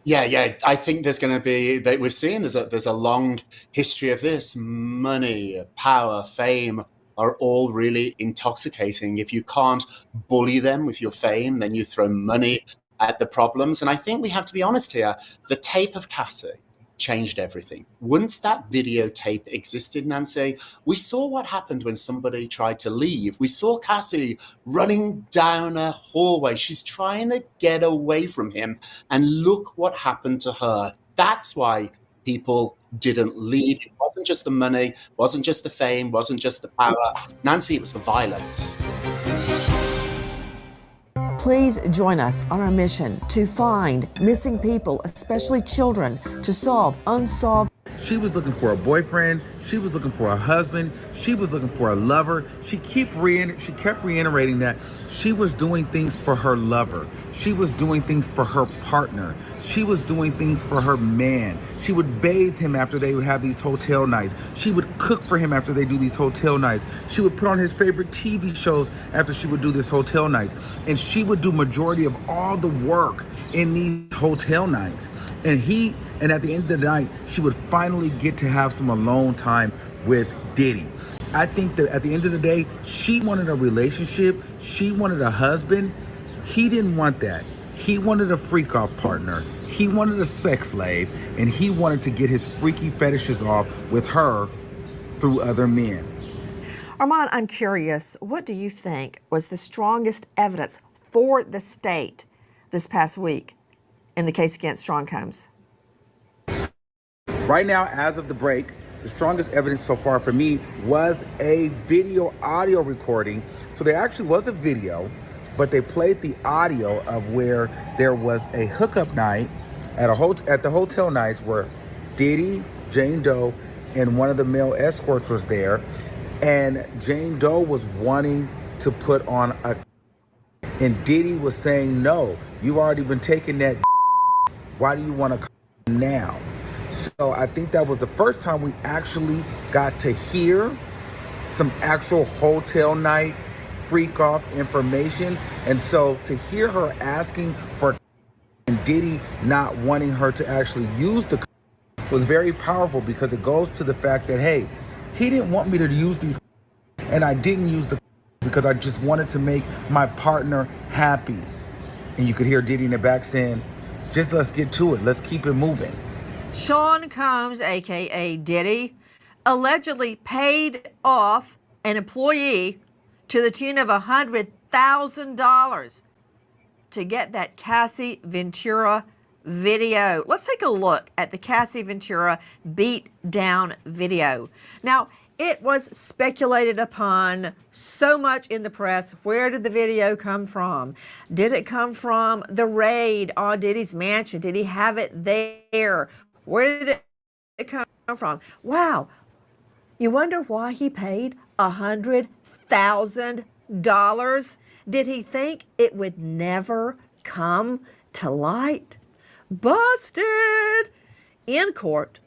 M: Yeah. I think there's going to be, that we've seen there's a long history of this. Money, power, fame are all really intoxicating. If you can't bully them with your fame, then you throw money at the problems. And I think we have to be honest here. The tape of Cassie changed everything. Once that videotape existed, Nancy, we saw what happened when somebody tried to leave. We saw Cassie running down a hallway. She's trying to get away from him, and look what happened to her. That's why people didn't leave. It wasn't just the money, wasn't just the fame, wasn't just the power. Nancy, it was the violence.
J: Please join us on our mission to find missing people, especially children, to solve unsolved.
P: She was looking for a boyfriend. She was looking for a husband. She was looking for a lover. She kept reiterating that she was doing things for her lover. She was doing things for her partner. She was doing things for her man. She would bathe him after they would have these hotel nights. She would cook for him after they do these hotel nights. She would put on his favorite TV shows after she would do this hotel nights. And she would do majority of all the work in these hotel nights. And at the end of the night, she would finally get to have some alone time with Diddy. I think that at the end of the day, she wanted a relationship. She wanted a husband. He didn't want that. He wanted a freak-off partner. He wanted a sex slave, and he wanted to get his freaky fetishes off with her through other men.
J: Armand, I'm curious, what do you think was the strongest evidence for the state this past week in the case against Sean Combs?
P: Right now, as of the break, the strongest evidence so far for me was a video audio recording. So there actually was a video, but they played the audio of where there was a hookup night at the hotel nights where Diddy, Jane Doe, and one of the male escorts was there. And Jane Doe was wanting to put on and Diddy was saying, no, you've already been taking that. Why do you want to come now? So I think that was the first time we actually got to hear some actual hotel night freak off information. And so to hear her asking for and Diddy not wanting her to actually use the was very powerful, because it goes to the fact that, hey, he didn't want me to use these and I didn't use the because I just wanted to make my partner happy. And you could hear Diddy in the back saying, just let's get to it. Let's keep it moving.
J: Sean Combs, a.k.a. Diddy, allegedly paid off an employee to the tune of $100,000 to get that Cassie Ventura video. Let's take a look at the Cassie Ventura beat down video. Now, it was speculated upon so much in the press. Where did the video come from? Did it come from the raid on Diddy's mansion? Did he have it there? Where did it come from? Wow. You wonder why he paid $100,000? Did he think it would never come to light? Busted! In court,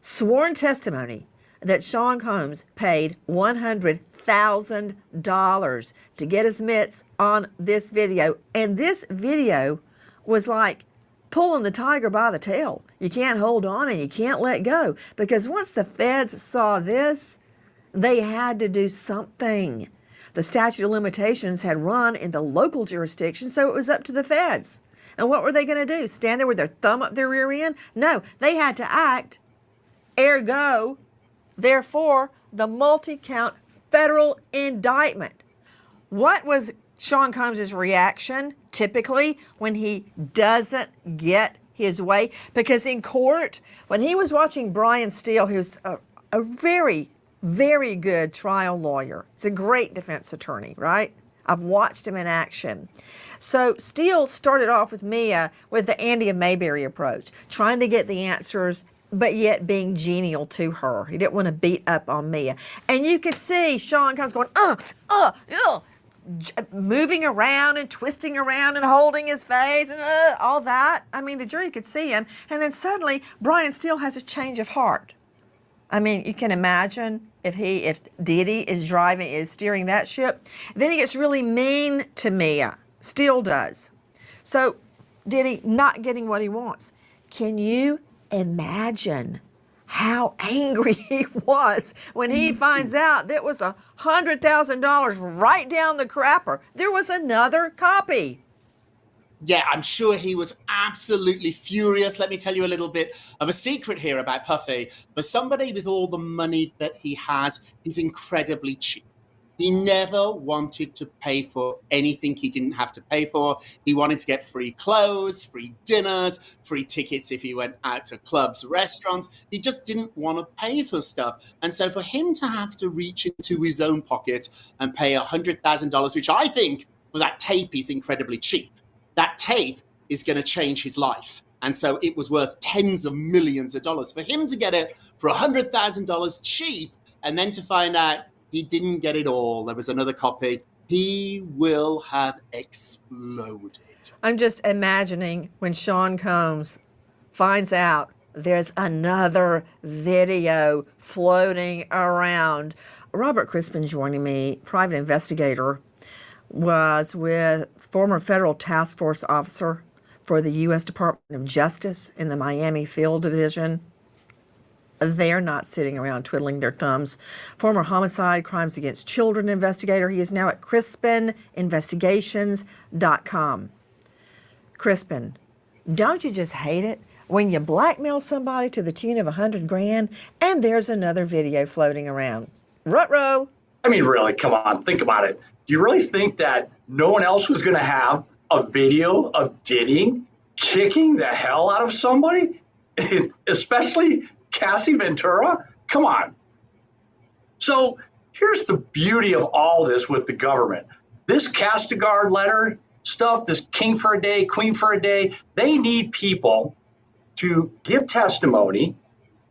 J: sworn testimony that Sean Combs paid $100,000 to get his mitts on this video. And this video was like pulling the tiger by the tail. You can't hold on and you can't let go. Because once the feds saw this, they had to do something. The statute of limitations had run in the local jurisdiction, so it was up to the feds. And what were they going to do? Stand there with their thumb up their rear end? No, they had to act. Ergo, therefore, the multi-count federal indictment. What was Sean Combs' reaction typically when he doesn't get his way? Because in court, when he was watching Brian Steele, who's a very, very good trial lawyer, he's a great defense attorney, right? I've watched him in action. So Steele started off with Mia with the Andy and Mayberry approach, trying to get the answers, but yet being genial to her. He didn't want to beat up on Mia. And you could see Sean Combs going, moving around and twisting around and holding his face and all that. I mean, the jury could see him. And then suddenly, Brian Steele has a change of heart. I mean, you can imagine if Diddy is steering that ship, then he gets really mean to Mia. Steele does. So Diddy not getting what he wants. Can you imagine how angry he was when he finds out that was $100,000 right down the crapper? There was another copy.
M: Yeah, I'm sure he was absolutely furious. Let me tell you a little bit of a secret here about Puffy. For somebody with all the money that he has, he's incredibly cheap. He never wanted to pay for anything he didn't have to pay for. He wanted to get free clothes, free dinners, free tickets if he went out to clubs, restaurants. He just didn't want to pay for stuff. And so for him to have to reach into his own pocket and pay $100,000, which I think for that tape is incredibly cheap. That tape is going to change his life. And so it was worth tens of millions of dollars. For him to get it for $100,000 cheap and then to find out he didn't get it all, there was another copy, he will have exploded.
J: I'm just imagining when Sean Combs finds out there's another video floating around. Robert Crispin joining me, private investigator, was with former federal task force officer for the U.S. Department of Justice in the Miami Field Division. They're not sitting around twiddling their thumbs. Former homicide, crimes against children investigator. He is now at CrispinInvestigations.com. Crispin, don't you just hate it when you blackmail somebody to the tune of $100,000 and there's another video floating around? Ruh-roh.
D: I mean, really, come on, think about it. Do you really think that no one else was going to have a video of Diddy kicking the hell out of somebody? Especially Cassie Ventura? Come on. So here's the beauty of all this with the government. This Castigar letter stuff, this king for a day, queen for a day, they need people to give testimony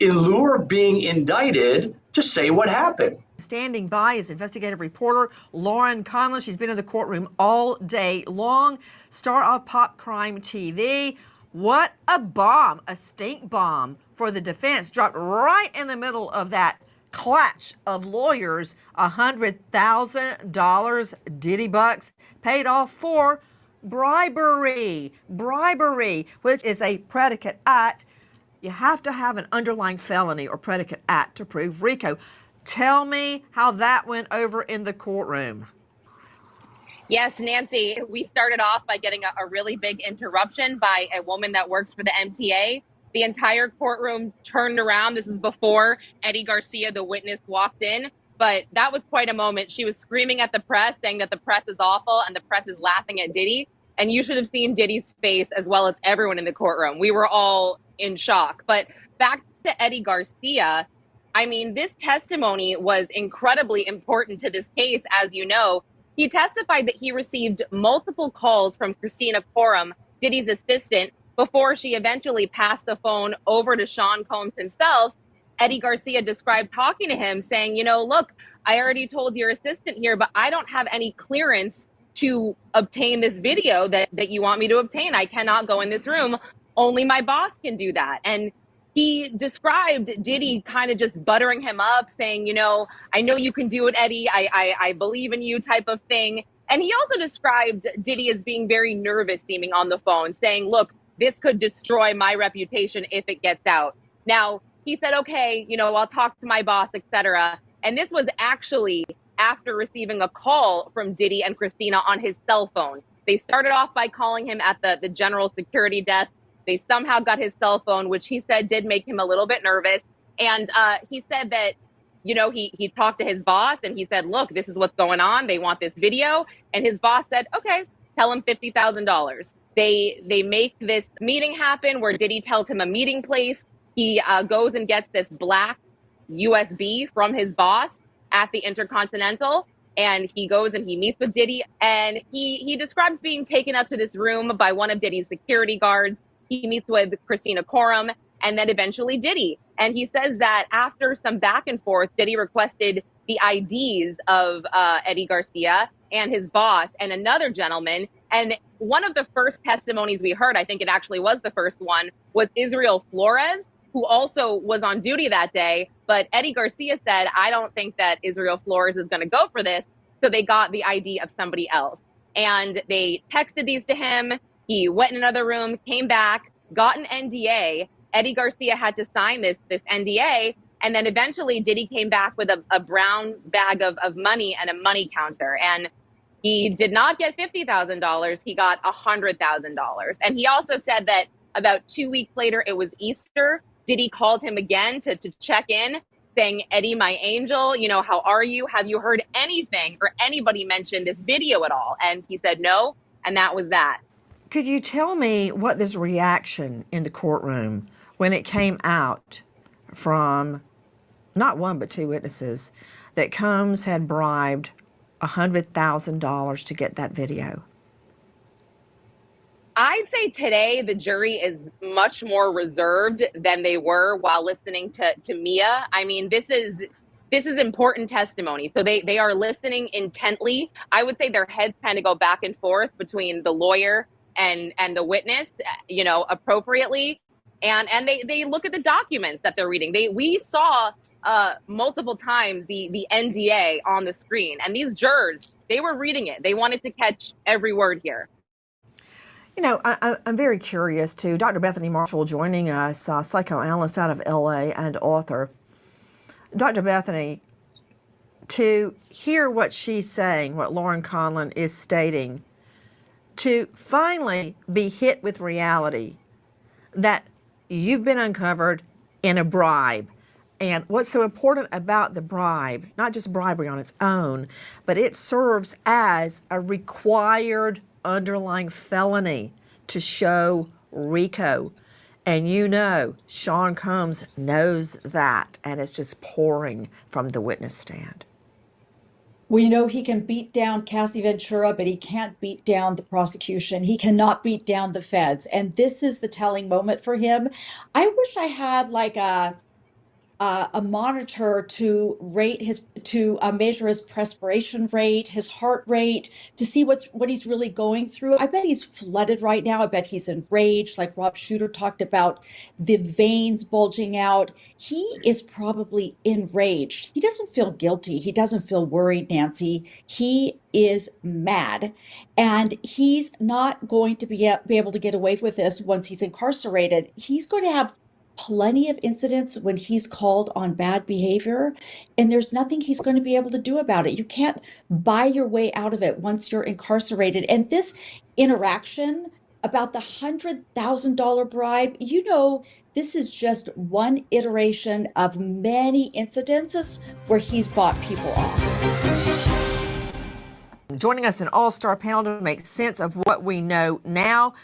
D: in lieu of being indicted to say what happened.
J: Standing by is investigative reporter Lauren Conlon. She's been in the courtroom all day long. Star of Pop Crime TV. What a bomb, a stink bomb for the defense, dropped right in the middle of that clutch of lawyers. $100,000 Diddy bucks paid off for bribery, which is a predicate act. You have to have an underlying felony or predicate act to prove RICO. Tell me how that went over in the courtroom.
K: Yes, Nancy, we started off by getting a really big interruption by a woman that works for the MTA. The entire courtroom turned around. This is before Eddie Garcia, the witness, walked in. But that was quite a moment. She was screaming at the press, saying that the press is awful and the press is laughing at Diddy. And you should have seen Diddy's face as well as everyone in the courtroom. We were all in shock. But back to Eddie Garcia, I mean, this testimony was incredibly important to this case, as you know. He testified that he received multiple calls from Christina Coram, Diddy's assistant, before she eventually passed the phone over to Sean Combs himself. Eddie Garcia described talking to him, saying, you know, look, I already told your assistant here, but I don't have any clearance to obtain this video that you want me to obtain. I cannot go in this room. Only my boss can do that. And he described Diddy kind of just buttering him up, saying, you know you can do it, Eddie. I believe in you type of thing. And he also described Diddy as being very nervous seeming on the phone, saying, look, this could destroy my reputation if it gets out. Now, he said, okay, I'll talk to my boss, etc. And this was actually after receiving a call from Diddy and Christina on his cell phone. They started off by calling him at the general security desk. They somehow got his cell phone, which he said did make him a little bit nervous. And he said that, you know, he talked to his boss and he said, look, this is what's going on. They want this video. And his boss said, okay, tell him $50,000. They make this meeting happen where Diddy tells him a meeting place. He goes and gets this black USB from his boss at the Intercontinental. And he goes and he meets with Diddy. And he describes being taken up to this room by one of Diddy's security guards. He meets with Christina Corum and then eventually Diddy. And he says that after some back and forth, Diddy requested the IDs of Eddie Garcia and his boss and another gentleman. And one of the first testimonies we heard, I think it actually was the first one, was Israel Flores, who also was on duty that day. But Eddie Garcia said, I don't think that Israel Flores is going to go for this. So they got the ID of somebody else. And they texted these to him. He went in another room, came back, got an NDA. Eddie Garcia had to sign this NDA. And then eventually Diddy came back with a brown bag of money and a money counter. And he did not get $50,000. He got $100,000. And he also said that about 2 weeks later, it was Easter. Diddy called him again to check in, saying, Eddie, my angel, you know, how are you? Have you heard anything or anybody mention this video at all? And he said no. And that was that.
J: Could you tell me what this reaction in the courtroom when it came out from not one but two witnesses that Combs had bribed $100,000 to get that video?
K: I'd say today the jury is much more reserved than they were while listening to Mia. I mean, this is important testimony. So they are listening intently. I would say their heads kind of go back and forth between the lawyer and the witness, you know, appropriately. And they look at the documents that they're reading. We saw multiple times the NDA on the screen, and these jurors, they were reading it. They wanted to catch every word here.
J: You know, I'm very curious too. Dr. Bethany Marshall joining us, psychoanalyst out of LA and author. Dr. Bethany, to hear what she's saying, what Lauren Conlon is stating, to finally be hit with reality that you've been uncovered in a bribe. And what's so important about the bribe, not just bribery on its own, but it serves as a required underlying felony to show RICO. And you know, Sean Combs knows that, and it's just pouring from the witness stand.
R: We know he can beat down Cassie Ventura, but he can't beat down the prosecution. He cannot beat down the feds. And this is the telling moment for him. I wish I had like a monitor to measure his perspiration rate, his heart rate, to see what he's really going through. I bet he's flooded right now. I bet he's enraged, like Rob Shooter talked about, the veins bulging out. He is probably enraged. He doesn't feel guilty. He doesn't feel worried, Nancy. He is mad, and he's not going to be able to get away with this once he's incarcerated. He's going to have plenty of incidents when he's called on bad behavior, and there's nothing he's going to be able to do about it. You can't buy your way out of it once you're incarcerated. And this interaction about the $100,000 bribe, you know, this is just one iteration of many incidences where he's bought people off.
J: Joining us an all-star panel to make sense of what we know now.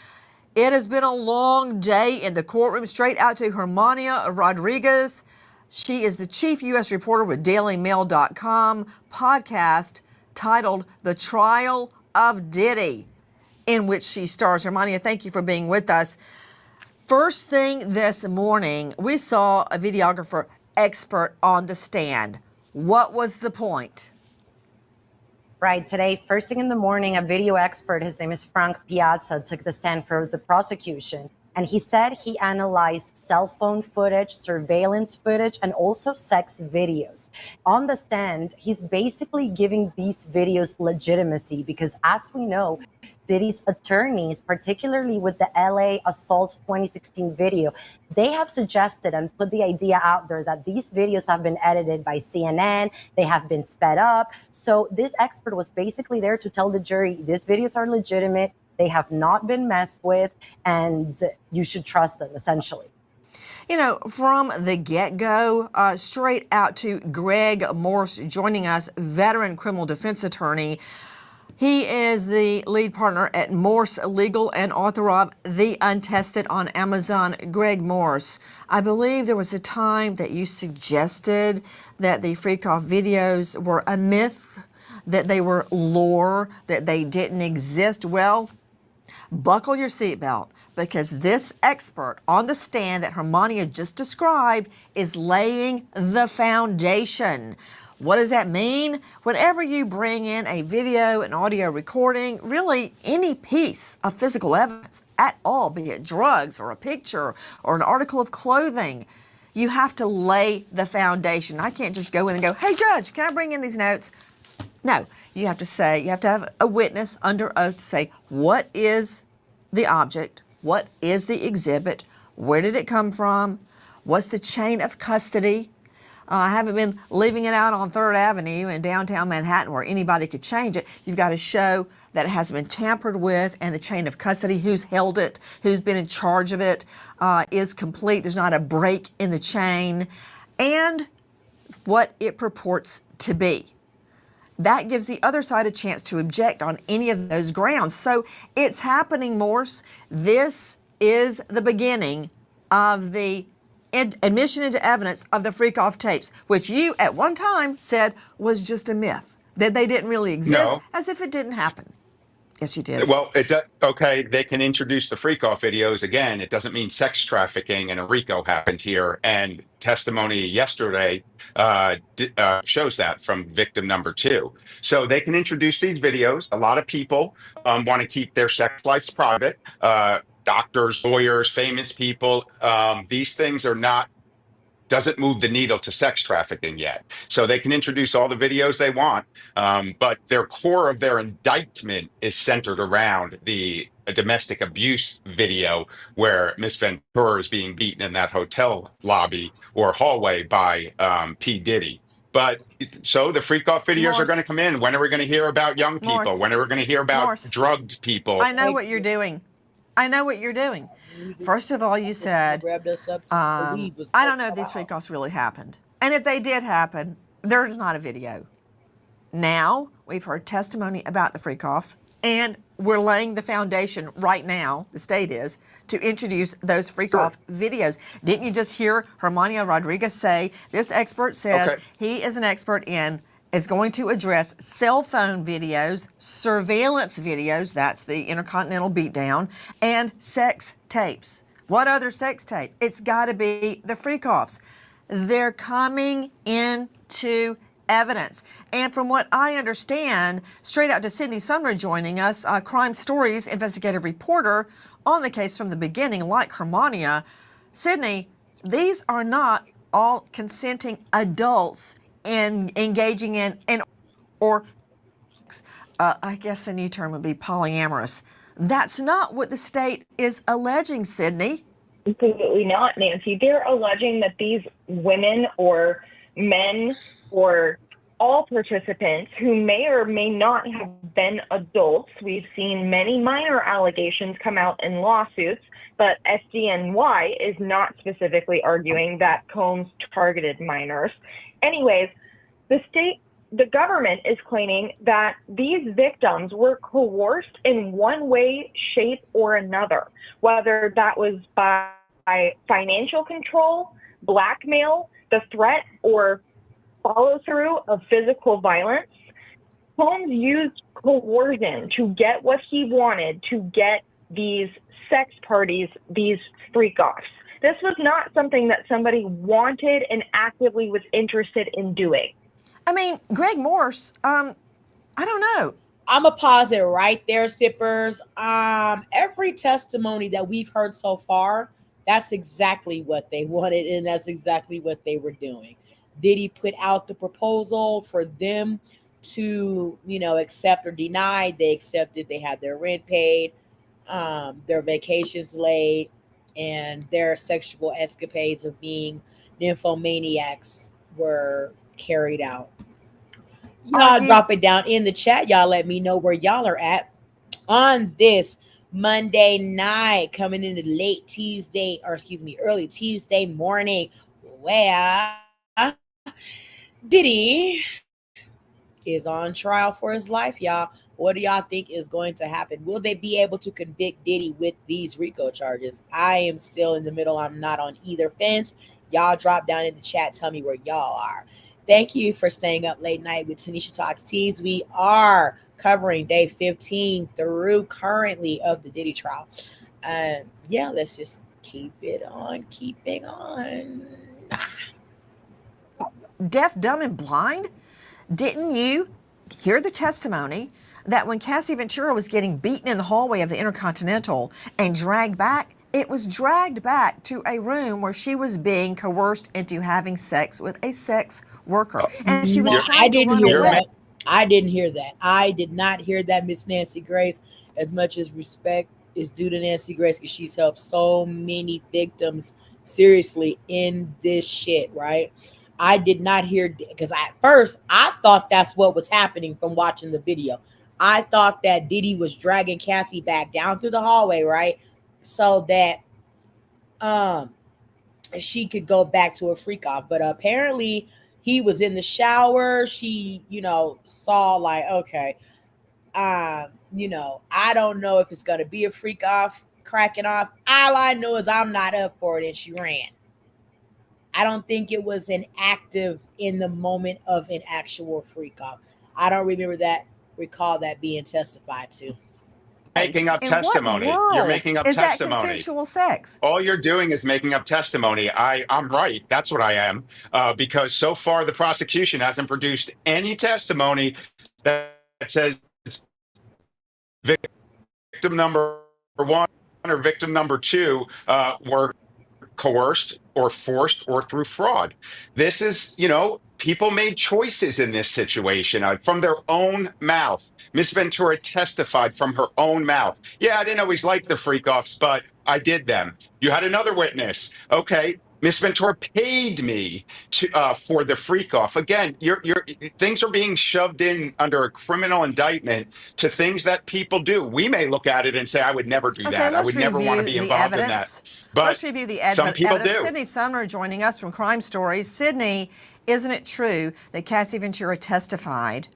J: It has been a long day in the courtroom. Straight out to Hermania Rodriguez. She is the chief U.S. reporter with DailyMail.com podcast titled The Trial of Diddy, in which she stars. Hermania, thank you for being with us. First thing this morning, we saw a videographer expert on the stand. What was the point?
S: Right. Today, first thing in the morning, a video expert, his name is Frank Piazza, took the stand for the prosecution. And he said he analyzed cell phone footage, surveillance footage, and also sex videos. On the stand, he's basically giving these videos legitimacy because, as we know, Diddy's attorneys, particularly with the LA Assault 2016 video, they have suggested and put the idea out there that these videos have been edited by CNN, they have been sped up. So this expert was basically there to tell the jury, these videos are legitimate, they have not been messed with, and you should trust them, essentially.
J: You know, from the get-go, straight out to Greg Morse joining us, veteran criminal defense attorney. He is the lead partner at Morse Legal and author of The Untested on Amazon. Greg Morse, I believe there was a time that you suggested that the freak-off videos were a myth, that they were lore, that they didn't exist. Well, buckle your seatbelt, because this expert on the stand that Hermania just described is laying the foundation. What does that mean? Whenever you bring in a video, an audio recording, really any piece of physical evidence at all, be it drugs or a picture or an article of clothing, you have to lay the foundation. I can't just go in and go, hey, judge, can I bring in these notes? No, you have to say, you have to have a witness under oath to say, what is the object? What is the exhibit? Where did it come from? What's the chain of custody? I haven't been leaving it out on 3rd Avenue in downtown Manhattan where anybody could change it. You've got to show that it hasn't been tampered with, and the chain of custody, who's held it, who's been in charge of it, is complete. There's not a break in the chain, and what it purports to be. That gives the other side a chance to object on any of those grounds. So it's happening, Morse. This is the beginning of the admission into evidence of the freak-off tapes, which you at one time said was just a myth, that they didn't really exist,
B: No.
J: as if it didn't happen. Yes, you did.
B: Well, okay, they can introduce the freak-off videos. Again, it doesn't mean sex trafficking and a RICO happened here. And testimony yesterday shows that from victim number 2. So they can introduce these videos. A lot of people want to keep their sex lives private. Doctors, lawyers, famous people. These things doesn't move the needle to sex trafficking yet. So they can introduce all the videos they want, but their core of their indictment is centered around the domestic abuse video where Miss Ventura is being beaten in that hotel lobby or hallway by P. Diddy. But so the freak-off videos are going to come in. When are we going to hear about young people? When are we going to hear about drugged people?
J: I know what you're doing. I know what you're doing. First of all, you said, I don't know if these freak-offs really happened. And if they did happen, there's not a video. Now, we've heard testimony about the freak-offs, and we're laying the foundation right now, the state is, to introduce those freak-off videos. Didn't you just hear Hermania Rodriguez say, this expert says he is an expert is going to address cell phone videos, surveillance videos, that's the Intercontinental beatdown, and sex tapes. What other sex tape? It's got to be the freak-offs. They're coming into evidence. And from what I understand, straight out to Sydney Sumner joining us, Crime Stories investigative reporter on the case from the beginning, like Hermania. Sydney, these are not all consenting adults and engaging in I guess the new term would be polyamorous. That's not what the state is alleging, Sydney.
T: Absolutely not, Nancy. They're alleging that these women or men or all participants who may or may not have been adults, we've seen many minor allegations come out in lawsuits, but SDNY is not specifically arguing that Combs targeted minors. Anyways, the government is claiming that these victims were coerced in one way, shape, or another, whether that was by financial control, blackmail, the threat, or follow-through of physical violence. Combs used coercion to get what he wanted, to get these sex parties, these freak-offs. This was not something that somebody wanted and actively was interested in doing.
J: I mean, Greg Morse, I don't know.
A: I'm gonna pause it right there, sippers. Every testimony that we've heard so far, that's exactly what they wanted, and that's exactly what they were doing. Diddy put out the proposal for them to, accept or deny. They accepted. They had their rent paid, their vacations laid, and their sexual escapades of being nymphomaniacs were carried out.
J: Are
A: Y'all
J: you
A: drop it down in the chat. Y'all let me know where y'all are at on this Monday night, coming into late Tuesday, or excuse me, early Tuesday morning, where Diddy is on trial for his life, y'all. What do y'all think is going to happen? Will they be able to convict Diddy with these RICO charges? I am still in the middle. I'm not on either fence. Y'all drop down in the chat. Tell me where y'all are. Thank you for staying up late night with Tanisha Talks Teas. We are covering day 15 through currently of the Diddy trial. Yeah, let's just keep it on, keeping on.
J: deaf, dumb, and blind? Didn't you hear the testimony that when Cassie Ventura was getting beaten in the hallway of the Intercontinental and dragged back, it was dragged back to a room where she was being coerced into having sex with a sex worker, and she was
A: No, I
J: trying to
A: didn't
J: run
A: hear
J: away.
A: that. I didn't hear that. I did not hear that, Miss Nancy Grace. As much as respect is due to Nancy Grace, because she's helped so many victims seriously in this shit, right? I did not hear, because at first I thought that's what was happening from watching the video. I thought that Diddy was dragging Cassie back down through the hallway, right? So that um she could go back to a freak off. But apparently he was in the shower. She, saw like, okay, I don't know if it's gonna be a freak off, cracking off. All I know is I'm not up for it, and she ran. I don't think it was an active in the moment of an actual freak off. I don't recall that being testified to.
B: Making up
J: In what
B: testimony. You're
J: world
B: making up
J: is that
B: testimony.
J: consensual sex?
B: All you're doing is making up testimony. I'm right. That's what I am. Because so far the prosecution hasn't produced any testimony that says victim number one or victim number two were coerced or forced or through fraud. This is, people made choices in this situation from their own mouth. Miss Ventura testified from her own mouth. Yeah, I didn't always like the freak offs, but I did them. You had another witness. Okay. Miss Ventura paid me to for the freak off. Again, your things are being shoved in under a criminal indictment to things that people do. We may look at it and say, I would never do
J: Okay,
B: that. I
J: let's
B: would never want to
J: review
B: be
J: the
B: involved in that.
J: evidence.
B: But
J: Let's review the
B: some people
J: evidence.
B: do.
J: Sydney Sumner joining us from Crime Stories. Sydney, isn't it true that Cassie Ventura testified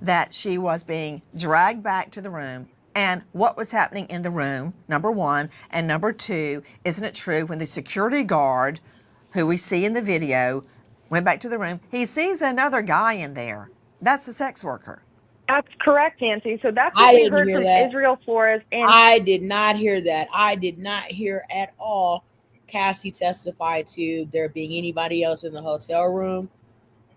J: that she was being dragged back to the room and what was happening in the room, number one, and number two, isn't it true when the security guard, who we see in the video, went back to the room, he sees another guy in there. That's the sex worker.
T: That's correct, Nancy. So that's
A: I
T: what we
A: didn't
T: heard
A: hear
T: from
A: that.
T: Israel Flores. And
A: I did not hear that. I did not hear at all Cassie testify to there being anybody else in the hotel room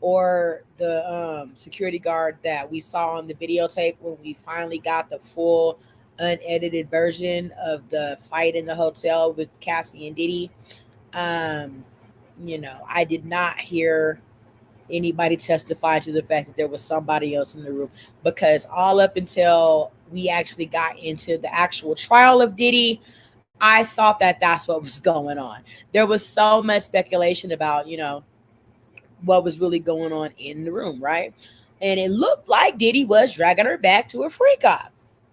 A: or the security guard that we saw on the videotape when we finally got the full unedited version of the fight in the hotel with Cassie and Diddy. Um, I did not hear anybody testify to the fact that there was somebody else in the room, because all up until we actually got into the actual trial of Diddy, I thought that that's what was going on. There was so much speculation about, what was really going on in the room, right? And it looked like Diddy was dragging her back to a freak off.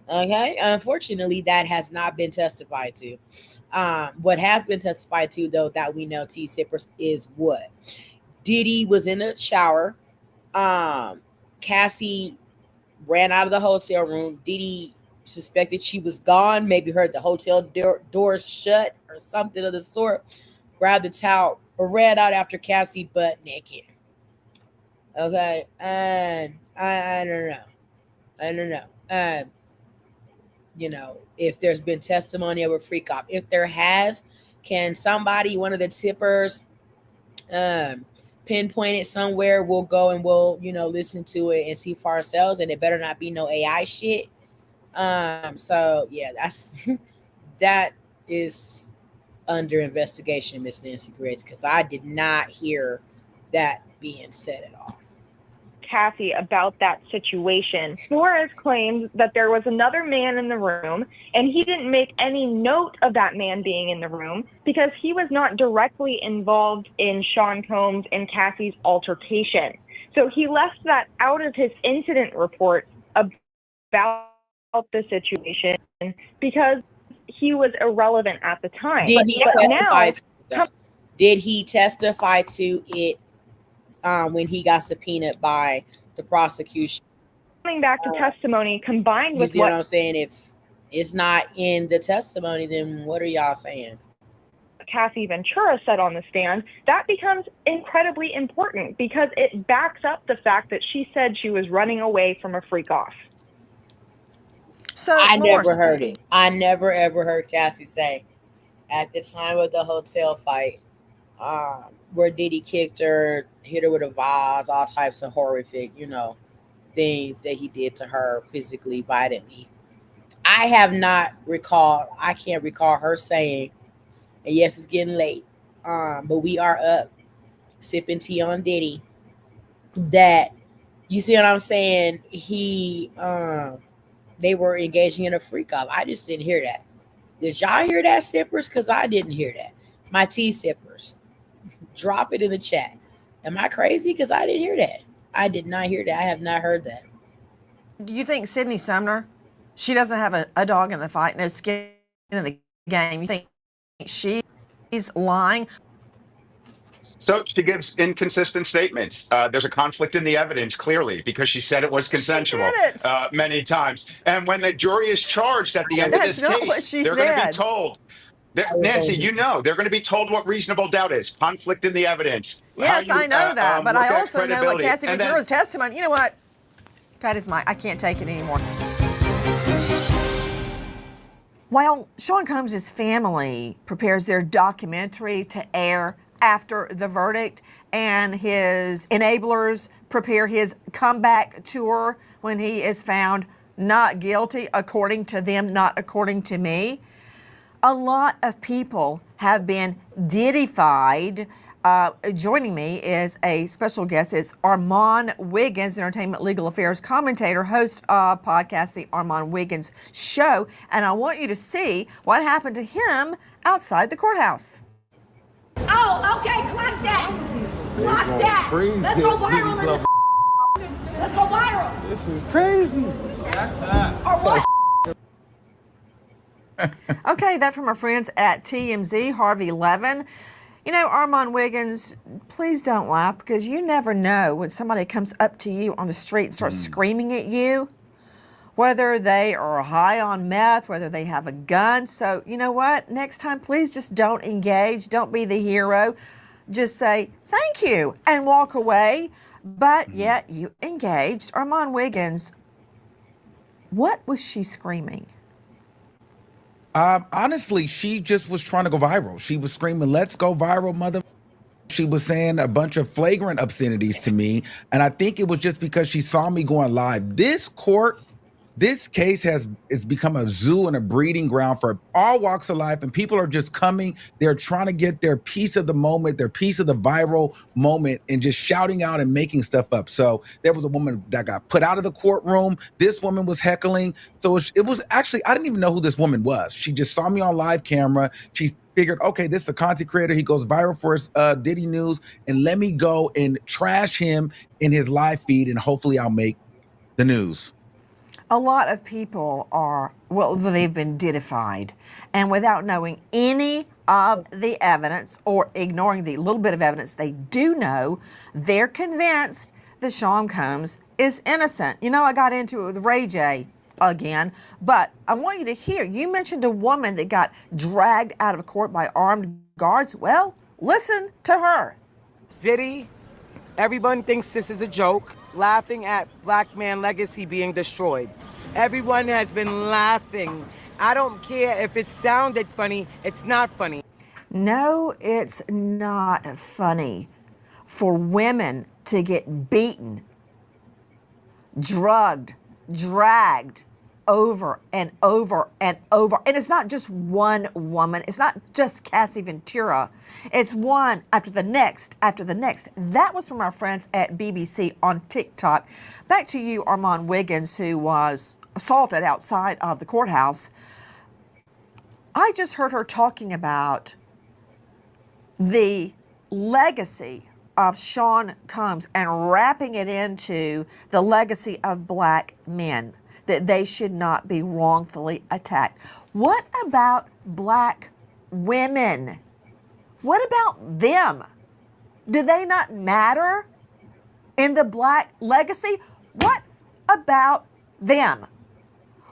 A: Okay. Unfortunately, that has not been testified to. What has been testified to, though, that we know, T Sippers, is what? Diddy was in the shower. Cassie ran out of the hotel room. Diddy suspected she was gone, maybe heard the hotel door shut or something of the sort, grabbed a towel or ran out after Cassie butt naked. Okay, and I don't know. I don't know. If there's been testimony of a freak off. If there has, can somebody, one of the tippers, pinpoint it somewhere, we'll go and we'll, listen to it and see for ourselves. And it better not be no AI shit. So yeah, that is under investigation, Miss Nancy Grace, because I did not hear that being said at all.
T: Cassie about that situation. Suarez claims that there was another man in the room, and he didn't make any note of that man being in the room because he was not directly involved in Sean Combs and Cassie's altercation. So he left that out of his incident report about the situation because he was irrelevant at the time.
A: Did he testify to it when he got subpoenaed by the prosecution?
T: Coming back to testimony combined with
A: what I'm saying, if it's not in the testimony, then what are y'all saying?
T: Cassie Ventura said on the stand, that becomes incredibly important because it backs up the fact that she said she was running away from a freak off.
J: So
A: I never heard it. I never ever heard Cassie say at the time of the hotel fight, where Diddy kicked her, hit her with a vase, all types of horrific, things that he did to her physically, violently. I can't recall her saying, and yes, it's getting late, but we are up sipping tea on Diddy, that, you see what I'm saying, they were engaging in a freak off. I just didn't hear that. Did y'all hear that, sippers? Because I didn't hear that. My tea sippers, drop it in the chat. Am I crazy? Because I didn't hear that. I did not hear that. I have not heard that.
J: Do you think Sydney Sumner, she doesn't have a dog in the fight, no skin in the game? You think she's lying?
B: So she gives inconsistent statements. There's a conflict in the evidence, clearly, because she said it was consensual many times. And when the jury is charged at the end of this case, they're going to be told. Nancy, they're going to be told what reasonable doubt is. Conflict in the evidence.
J: Yes, I know that, but I also know what Cassie Ventura's testimony. You know what? Pat is I can't take it anymore. While Sean Combs' family prepares their documentary to air after the verdict, and his enablers prepare his comeback tour when he is found not guilty, according to them, not according to me, a lot of people have been Diddy-fied. Joining me is a special guest. It's Armand Wiggins, entertainment legal affairs commentator, host of podcast The Armand Wiggins Show. And I want you to see what happened to him outside the courthouse.
C: Oh, okay, clock that. Clock that. Let's go viral in this. Let's go viral.
P: This is crazy.
C: Or what?
J: Okay, that from our friends at TMZ, Harvey Levin. Armand Wiggins, please don't laugh, because you never know when somebody comes up to you on the street and starts screaming at you, whether they are high on meth, whether they have a gun. So, you know what? Next time, please just don't engage. Don't be the hero. Just say, thank you, and walk away. But yet, you engaged. Armand Wiggins, what was she screaming?
P: Honestly, she just was trying to go viral. She was screaming, "Let's go viral, mother." She was saying a bunch of flagrant obscenities to me. And I think it was just because she saw me going live. This case has become a zoo and a breeding ground for all walks of life, and people are just coming. They're trying to get their piece of the moment, their piece of the viral moment, and just shouting out and making stuff up. So there was a woman that got put out of the courtroom. This woman was heckling. So it was actually, I didn't even know who this woman was. She just saw me on live camera. She figured, okay, this is a content creator. He goes viral for his Diddy news, and let me go and trash him in his live feed, and hopefully I'll make the news.
J: A lot of people they've been Diddified, and without knowing any of the evidence or ignoring the little bit of evidence they do know, they're convinced that Sean Combs is innocent. I got into it with Ray J again, but I want you to hear, you mentioned a woman that got dragged out of court by armed guards. Well, listen to her.
U: Diddy, everyone thinks this is a joke, laughing at Black man legacy being destroyed. Everyone has been laughing. I don't care if it sounded funny, it's not funny.
J: No, it's not funny. for women to get beaten, drugged, dragged over and over and over. And it's not just one woman. It's not just Cassie Ventura. It's one after the next, after the next. That was from our friends at BBC on TikTok. Back to you, Armand Wiggins, who was assaulted outside of the courthouse. I just heard her talking about the legacy of Sean Combs and wrapping it into the legacy of black men, that they should not be wrongfully attacked. What about black women? What about them? Do they not matter in the black legacy? What about them?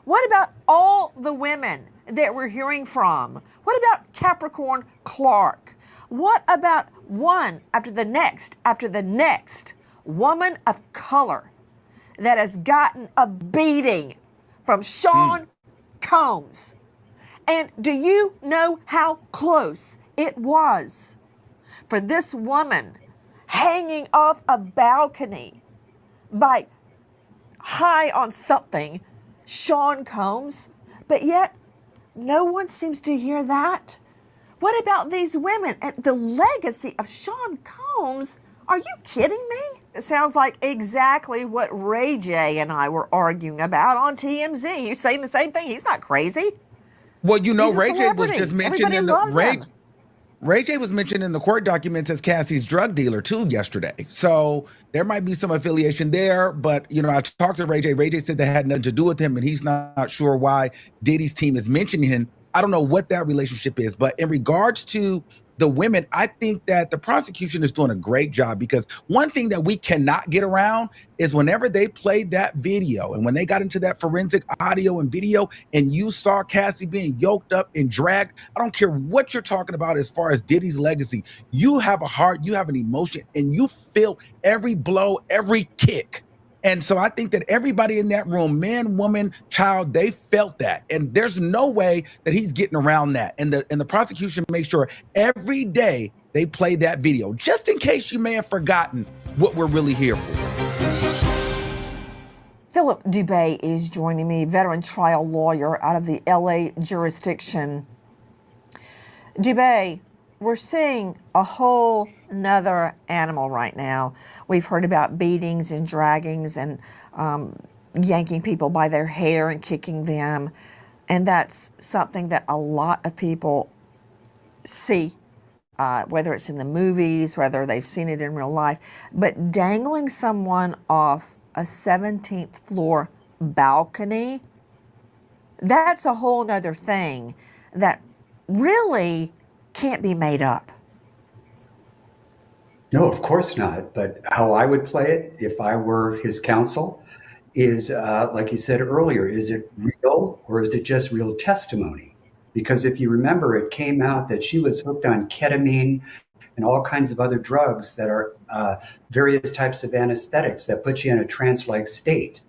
J: What about all the women that we're hearing from? What about Capricorn Clark? What about one after the next woman of color that has gotten a beating from Sean Combs? And do you know how close it was for this woman hanging off a balcony by high on something, Sean Combs? But yet, no one seems to hear that. What about these women and the legacy of Sean Combs? Are you kidding me? It sounds like exactly what Ray J and I were arguing about on TMZ. You're saying the same thing. He's not crazy.
P: Well, you know,
J: He's a
P: Ray J was
J: celebrity.
P: just mentioned
J: Everybody
P: in
J: loves him.
P: Ray J was mentioned in the court documents as Cassie's drug dealer too yesterday. So there might be some affiliation there, but you know, I talked to Ray J. Ray J said that had nothing to do with him, and he's not sure why Diddy's team is mentioning him. I don't know what that relationship is, but in regards to the women, I think that the prosecution is doing a great job, because one thing that we cannot get around is whenever they played that video and when they got into that forensic audio and video and you saw Cassie being yoked up and dragged, I don't care what you're talking about as far as Diddy's legacy. You have a heart, you have an emotion, and you feel every blow, every kick. And so I think that everybody in that room, man, woman, child, they felt that. And there's no way that he's getting around that. And the prosecution makes sure every day they play that video, just in case you may have forgotten what we're really here for.
J: Philip Dubé is joining me, veteran trial lawyer out of the LA jurisdiction. Dubé, we're seeing a whole nother animal right now. We've heard about beatings and draggings and yanking people by their hair and kicking them. And that's something that a lot of people see, whether it's in the movies, whether they've seen it in real life. But dangling someone off a 17th floor balcony, that's a whole nother thing that really can't be made up.
E: No, of course not. But how I would play it if I were his counsel is, like you said earlier, is it real or is it just real testimony? Because if you remember, it came out that she was hooked on ketamine and all kinds of other drugs that are various types of anesthetics that put you in a trance-like state,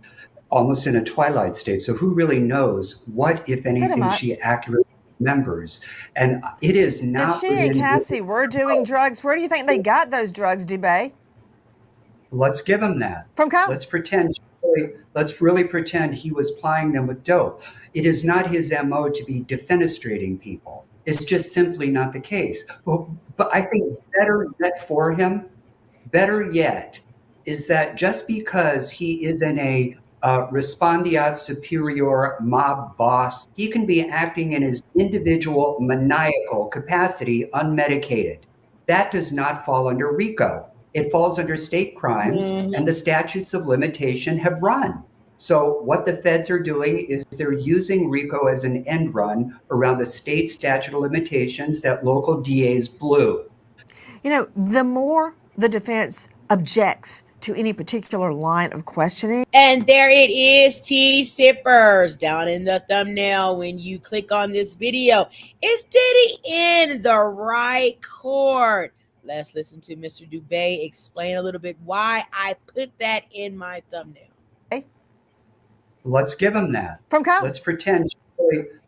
E: almost in a twilight state. So who really knows what, if anything, she accurately remembers? And it is not.
J: If she and Cassie were doing drugs, where do you think they got those drugs, Dubé?
E: Let's give him that.
J: From Combs.
E: Let's really pretend he was plying them with dope. It is not his MO to be defenestrating people. It's just simply not the case. But I think better yet, is that just because he is in a respondeat superior mob boss, he can be acting in his individual maniacal capacity unmedicated. That does not fall under RICO. It falls under state crimes, and the statutes of limitation have run. So what the feds are doing is they're using RICO as an end run around the state statute of limitations that local DAs blew.
J: You know, the more the defense objects to any particular line of questioning.
A: And there it is, tea sippers, down in the thumbnail when you click on this video. Is Diddy in the right court? Let's listen to Mr. Dubé explain a little bit why I put that in my thumbnail.
E: Let's give him that.
J: From Combs.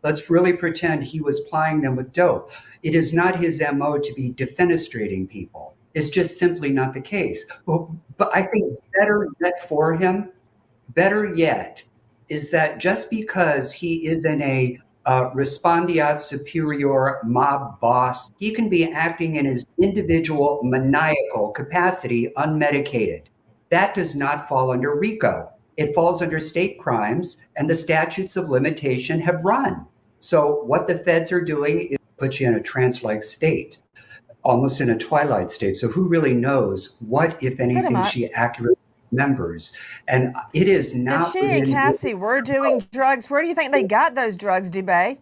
E: Let's really pretend he was plying them with dope. It is not his MO to be defenestrating people. It's just simply not the case. But I think better yet, is that just because he is in a respondeat superior mob boss, he can be acting in his individual maniacal capacity unmedicated. That does not fall under RICO. It falls under state crimes, and the statutes of limitation have run. So what the feds are doing is put you in a trance-like state, almost in a twilight state. So who really knows what, if anything, she accurately remembers? And it is not.
J: If she and Cassie were doing drugs, where do you think they got those drugs, Dubé?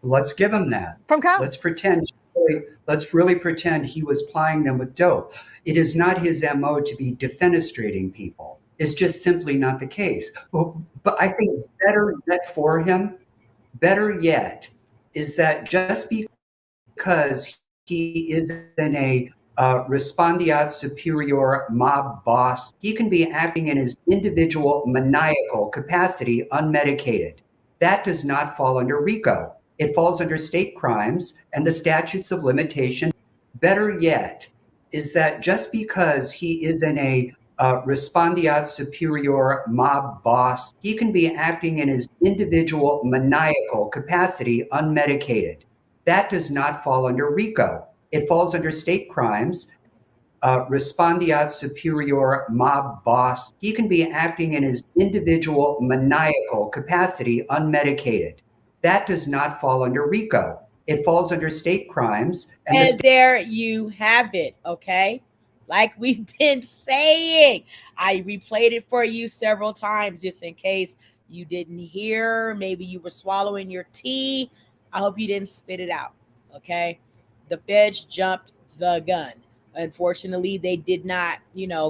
E: Let's give him that.
J: From Combs.
E: Let's really pretend he was plying them with dope. It is not his MO to be defenestrating people. It's just simply not the case. But I think better yet, is that just because he is in a respondeat superior mob boss, he can be acting in his individual maniacal capacity unmedicated. That does not fall under RICO. It falls under state crimes and the statutes of limitation. Better yet, is that just because he is in a respondeat superior mob boss, he can be acting in his individual maniacal capacity unmedicated. That does not fall under RICO. It falls under state crimes. Respondeat superior mob boss, he can be acting in his individual maniacal capacity unmedicated. That does not fall under RICO. It falls under state crimes.
A: And there you have it, okay? Like we've been saying, I replayed it for you several times just in case you didn't hear. Maybe you were swallowing your tea. I hope you didn't spit it out, okay? The feds jumped the gun. Unfortunately, they did not,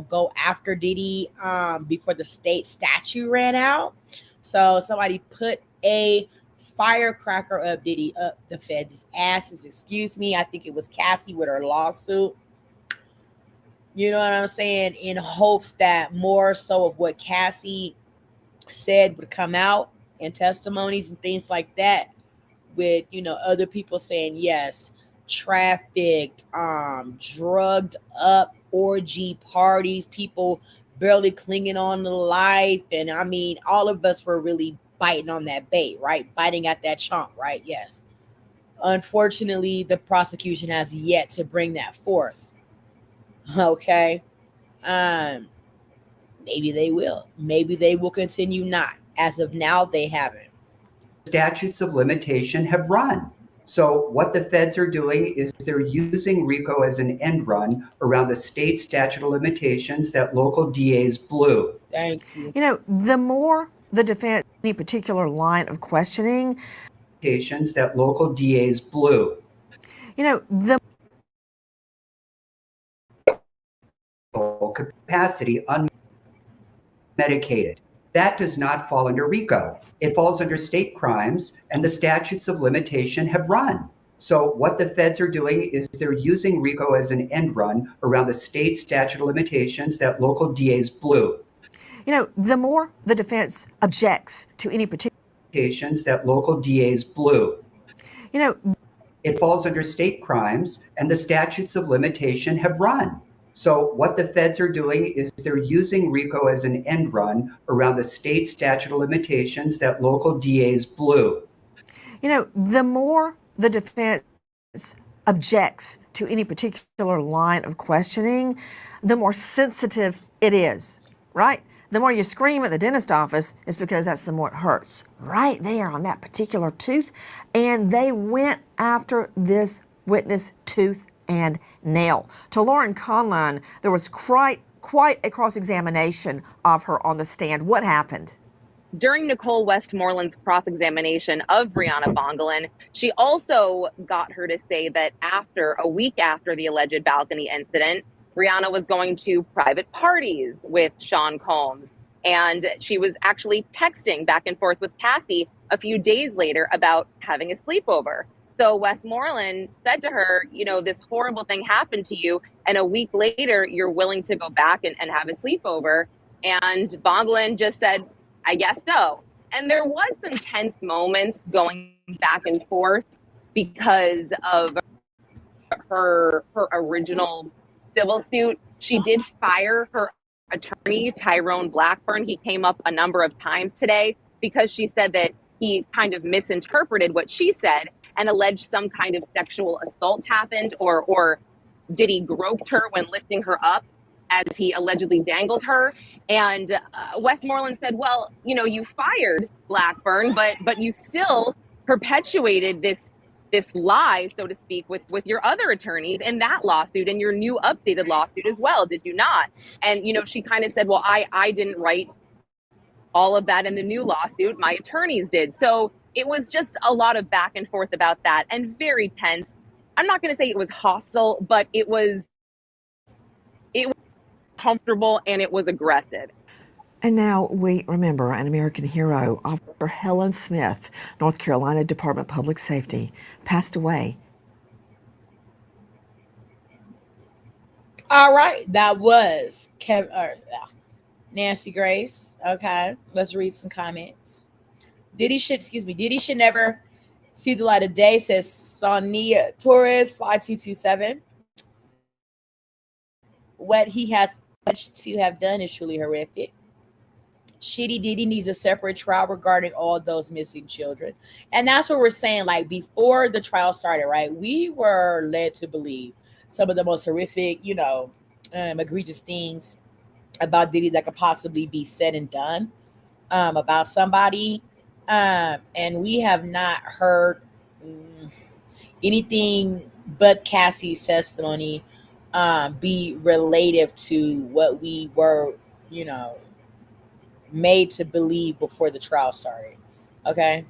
A: go after Diddy before the state statute ran out. So somebody put a firecracker of Diddy up the feds' asses. Excuse me. I think it was Cassie with her lawsuit. You know what I'm saying? In hopes that more so of what Cassie said would come out in testimonies and things like that, with other people saying yes, trafficked, drugged up, orgy parties, people barely clinging on to life. And I mean, all of us were really biting on that bait, right? Biting at that chomp, right? Yes. Unfortunately, the prosecution has yet to bring that forth. Okay. Maybe they will. Maybe they will continue not. As of now, they haven't.
E: Statutes of limitation have run. So what the feds are doing is they're using RICO as an end run around the state statute of limitations that local DAs blew.
A: Thank you.
J: The more the defense, any particular line of questioning,
E: that local DAs blew.
J: The
E: capacity unmedicated. That does not fall under RICO. It falls under state crimes, and the statutes of limitation have run. So what the feds are doing is they're using RICO as an end run around the state statute of limitations that local DAs blew.
J: The more the defense objects to any particular
E: that local DAs blew. It falls under state crimes, and the statutes of limitation have run. So what the feds are doing is they're using RICO as an end run around the state statute of limitations that local DAs blew.
J: The more the defense objects to any particular line of questioning, the more sensitive it is, right? The more you scream at the dentist office, it's because that's the more it hurts. Right there on that particular tooth. And they went after this witness tooth and nail. To Lauren Conlon, there was quite a cross-examination of her on the stand. What happened?
K: During Nicole Westmoreland's cross-examination of Brianna Bongolan, she also got her to say that a week after the alleged balcony incident, Brianna was going to private parties with Sean Combs. And she was actually texting back and forth with Cassie a few days later about having a sleepover. So Westmoreland said to her, this horrible thing happened to you, and a week later, you're willing to go back and have a sleepover. And Bongolan just said, I guess so. And there was some tense moments going back and forth because of her original civil suit, she did fire her attorney, Tyrone Blackburn. He came up a number of times today because she said that he kind of misinterpreted what she said and alleged some kind of sexual assault happened, or Diddy groped her when lifting her up as he allegedly dangled her. And Westmoreland said, well, you know, you fired Blackburn, but you still perpetuated this lie, so to speak, with your other attorneys in that lawsuit and your new updated lawsuit as well, did you not? And, you know, she kind of said, well, I didn't write all of that in the new lawsuit, my attorneys did. So it was just a lot of back and forth about that and very tense. I'm not going to say it was hostile, but it was comfortable and it was aggressive.
J: And now we remember an American hero, Officer Helen Smith, North Carolina Department of Public Safety, passed away.
A: All right, that was Nancy Grace. Okay, let's read some comments. Diddy should never see the light of day, says Sonia Torres, Fly 227. What he has to have done is truly horrific. Shitty Diddy needs a separate trial regarding all those missing children. And that's what we're saying. Like, before the trial started, right, we were led to believe some of the most horrific, egregious things about Diddy that could possibly be said and done about somebody. And we have not heard anything but Cassie's testimony be relative to what we were, made to believe before the trial started. Okay.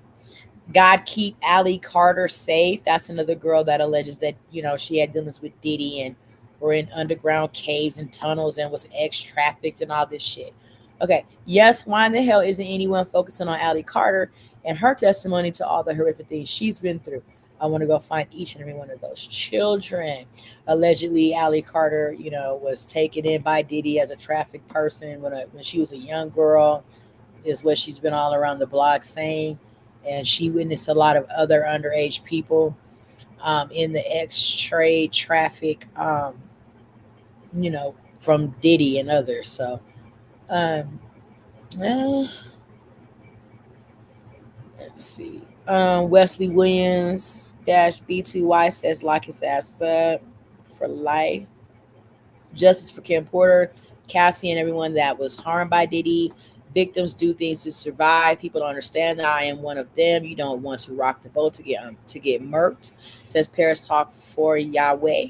A: God keep Allie Carter safe. That's another girl that alleges that, she had dealings with Diddy and were in underground caves and tunnels and was ex-trafficked and all this shit. Okay. Yes, why in the hell isn't anyone focusing on Allie Carter and her testimony to all the horrific things she's been through? I want to go find each and every one of those children. Allegedly, Allie Carter, was taken in by Diddy as a trafficked person when she was a young girl, is what she's been all around the block saying. And she witnessed a lot of other underage people in the ex-trade traffic, from Diddy and others. So, let's see. Wesley Williams -B2Y says, lock his ass up for life. Justice for Kim Porter, Cassie, and everyone that was harmed by Diddy. Victims do things to survive. People don't understand that. I am one of them. You don't want to rock the boat to get murked. Says Paris Talk for Yahweh.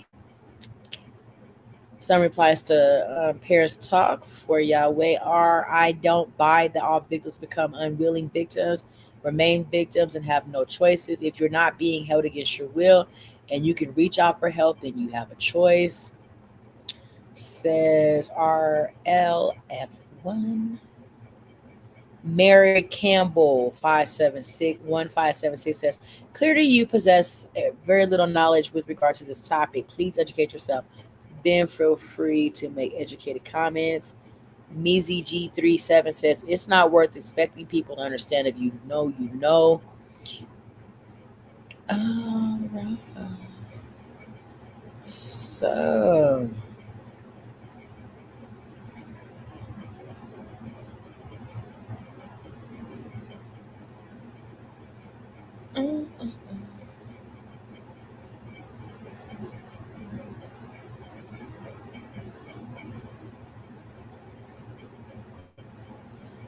A: Some replies to Paris Talk for Yahweh are, I don't buy that all victims become unwilling victims, remain victims, and have no choices. If you're not being held against your will and you can reach out for help, then you have a choice. Says RLF1. Mary Campbell 1576 says, clearly you possess very little knowledge with regard to this topic. Please educate yourself. Then feel free to make educated comments. Measy G37 says, it's not worth expecting people to understand. If you know, you know. All right. So,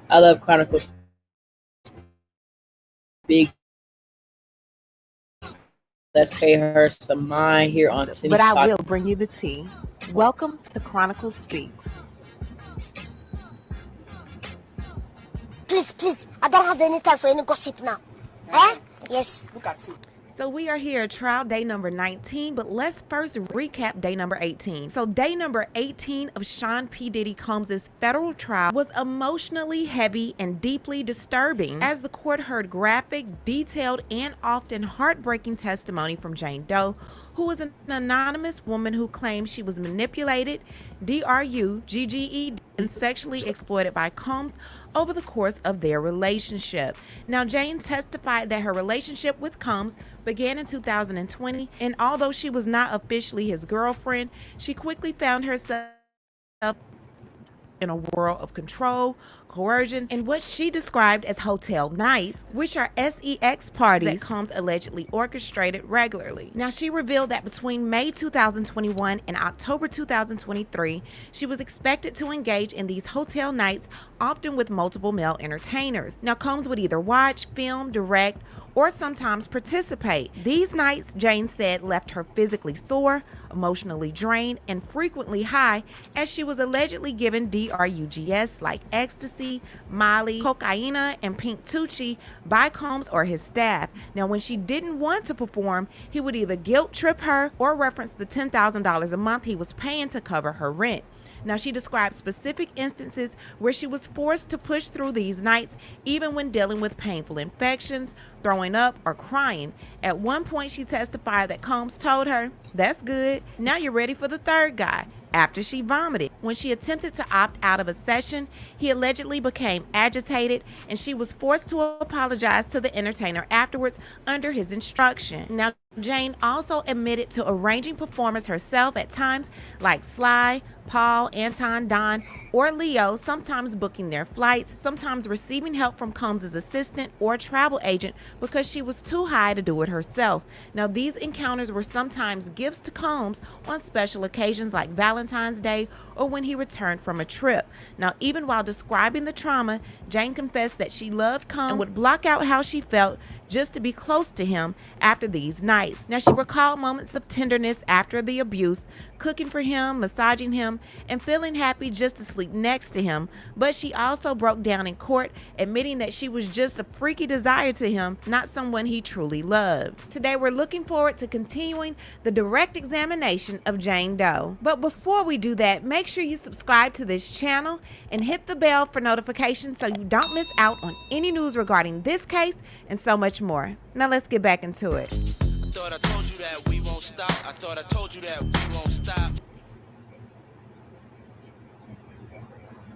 A: I love Chronicles. Big. Let's pay her some mind here on Tinny
F: But I
A: Talk.
F: will bring you the tea. Welcome to Chronicles Speaks.
L: Please, I don't have any time for any gossip now. Eh? Yes. Look at you.
F: So we are here at trial day number 19, but let's first recap day number 18. So day number 18 of Sean P. Diddy Combs' federal trial was emotionally heavy and deeply disturbing, as the court heard graphic, detailed, and often heartbreaking testimony from Jane Doe, who is an anonymous woman who claims she was manipulated, drugged, and sexually exploited by Combs over the course of their relationship. Now, Jane testified that her relationship with Combs began in 2020, and although she was not officially his girlfriend, she quickly found herself in a world of control, coercion, and what she described as hotel nights, which are sex parties that Combs allegedly orchestrated regularly. Now, she revealed that between May 2021 and October 2023, she was expected to engage in these hotel nights, often with multiple male entertainers. Now, Combs would either watch, film, direct, or sometimes participate. These nights, Jane said, left her physically sore, emotionally drained, and frequently high, as she was allegedly given drugs like ecstasy, Molly, cocaine, and pink Tucci by Combs or his staff. Now, when she didn't want to perform, he would either guilt trip her or reference the $10,000 a month he was paying to cover her rent. Now, she described specific instances where she was forced to push through these nights, even when dealing with painful infections, throwing up, or crying. At one point, she testified that Combs told her, "That's good. Now you're ready for the third guy," after she vomited. When she attempted to opt out of a session, he allegedly became agitated, and she was forced to apologize to the entertainer afterwards under his instruction. Now, Jane also admitted to arranging performers herself at times, like Sly, Paul, Anton, Don, or Leo, sometimes booking their flights, sometimes receiving help from Combs' assistant or travel agent because she was too high to do it herself. Now, these encounters were sometimes gifts to Combs on special occasions like Valentine's Day or when he returned from a trip. Now, even while describing the trauma, Jane confessed that she loved Combs and would block out how she felt just to be close to him after these nights. Now, she recalled moments of tenderness after the abuse, cooking for him, massaging him, and feeling happy just to sleep next to him. But she also broke down in court, admitting that she was just a freaky desire to him, not someone he truly loved. Today, we're looking forward to continuing the direct examination of Jane Doe. But before we do that, make sure you subscribe to this channel and hit the bell for notifications so you don't miss out on any news regarding this case and so much more. Now let's get back into it.
G: I thought I told you that we won't stop. I thought I told you that we won't stop.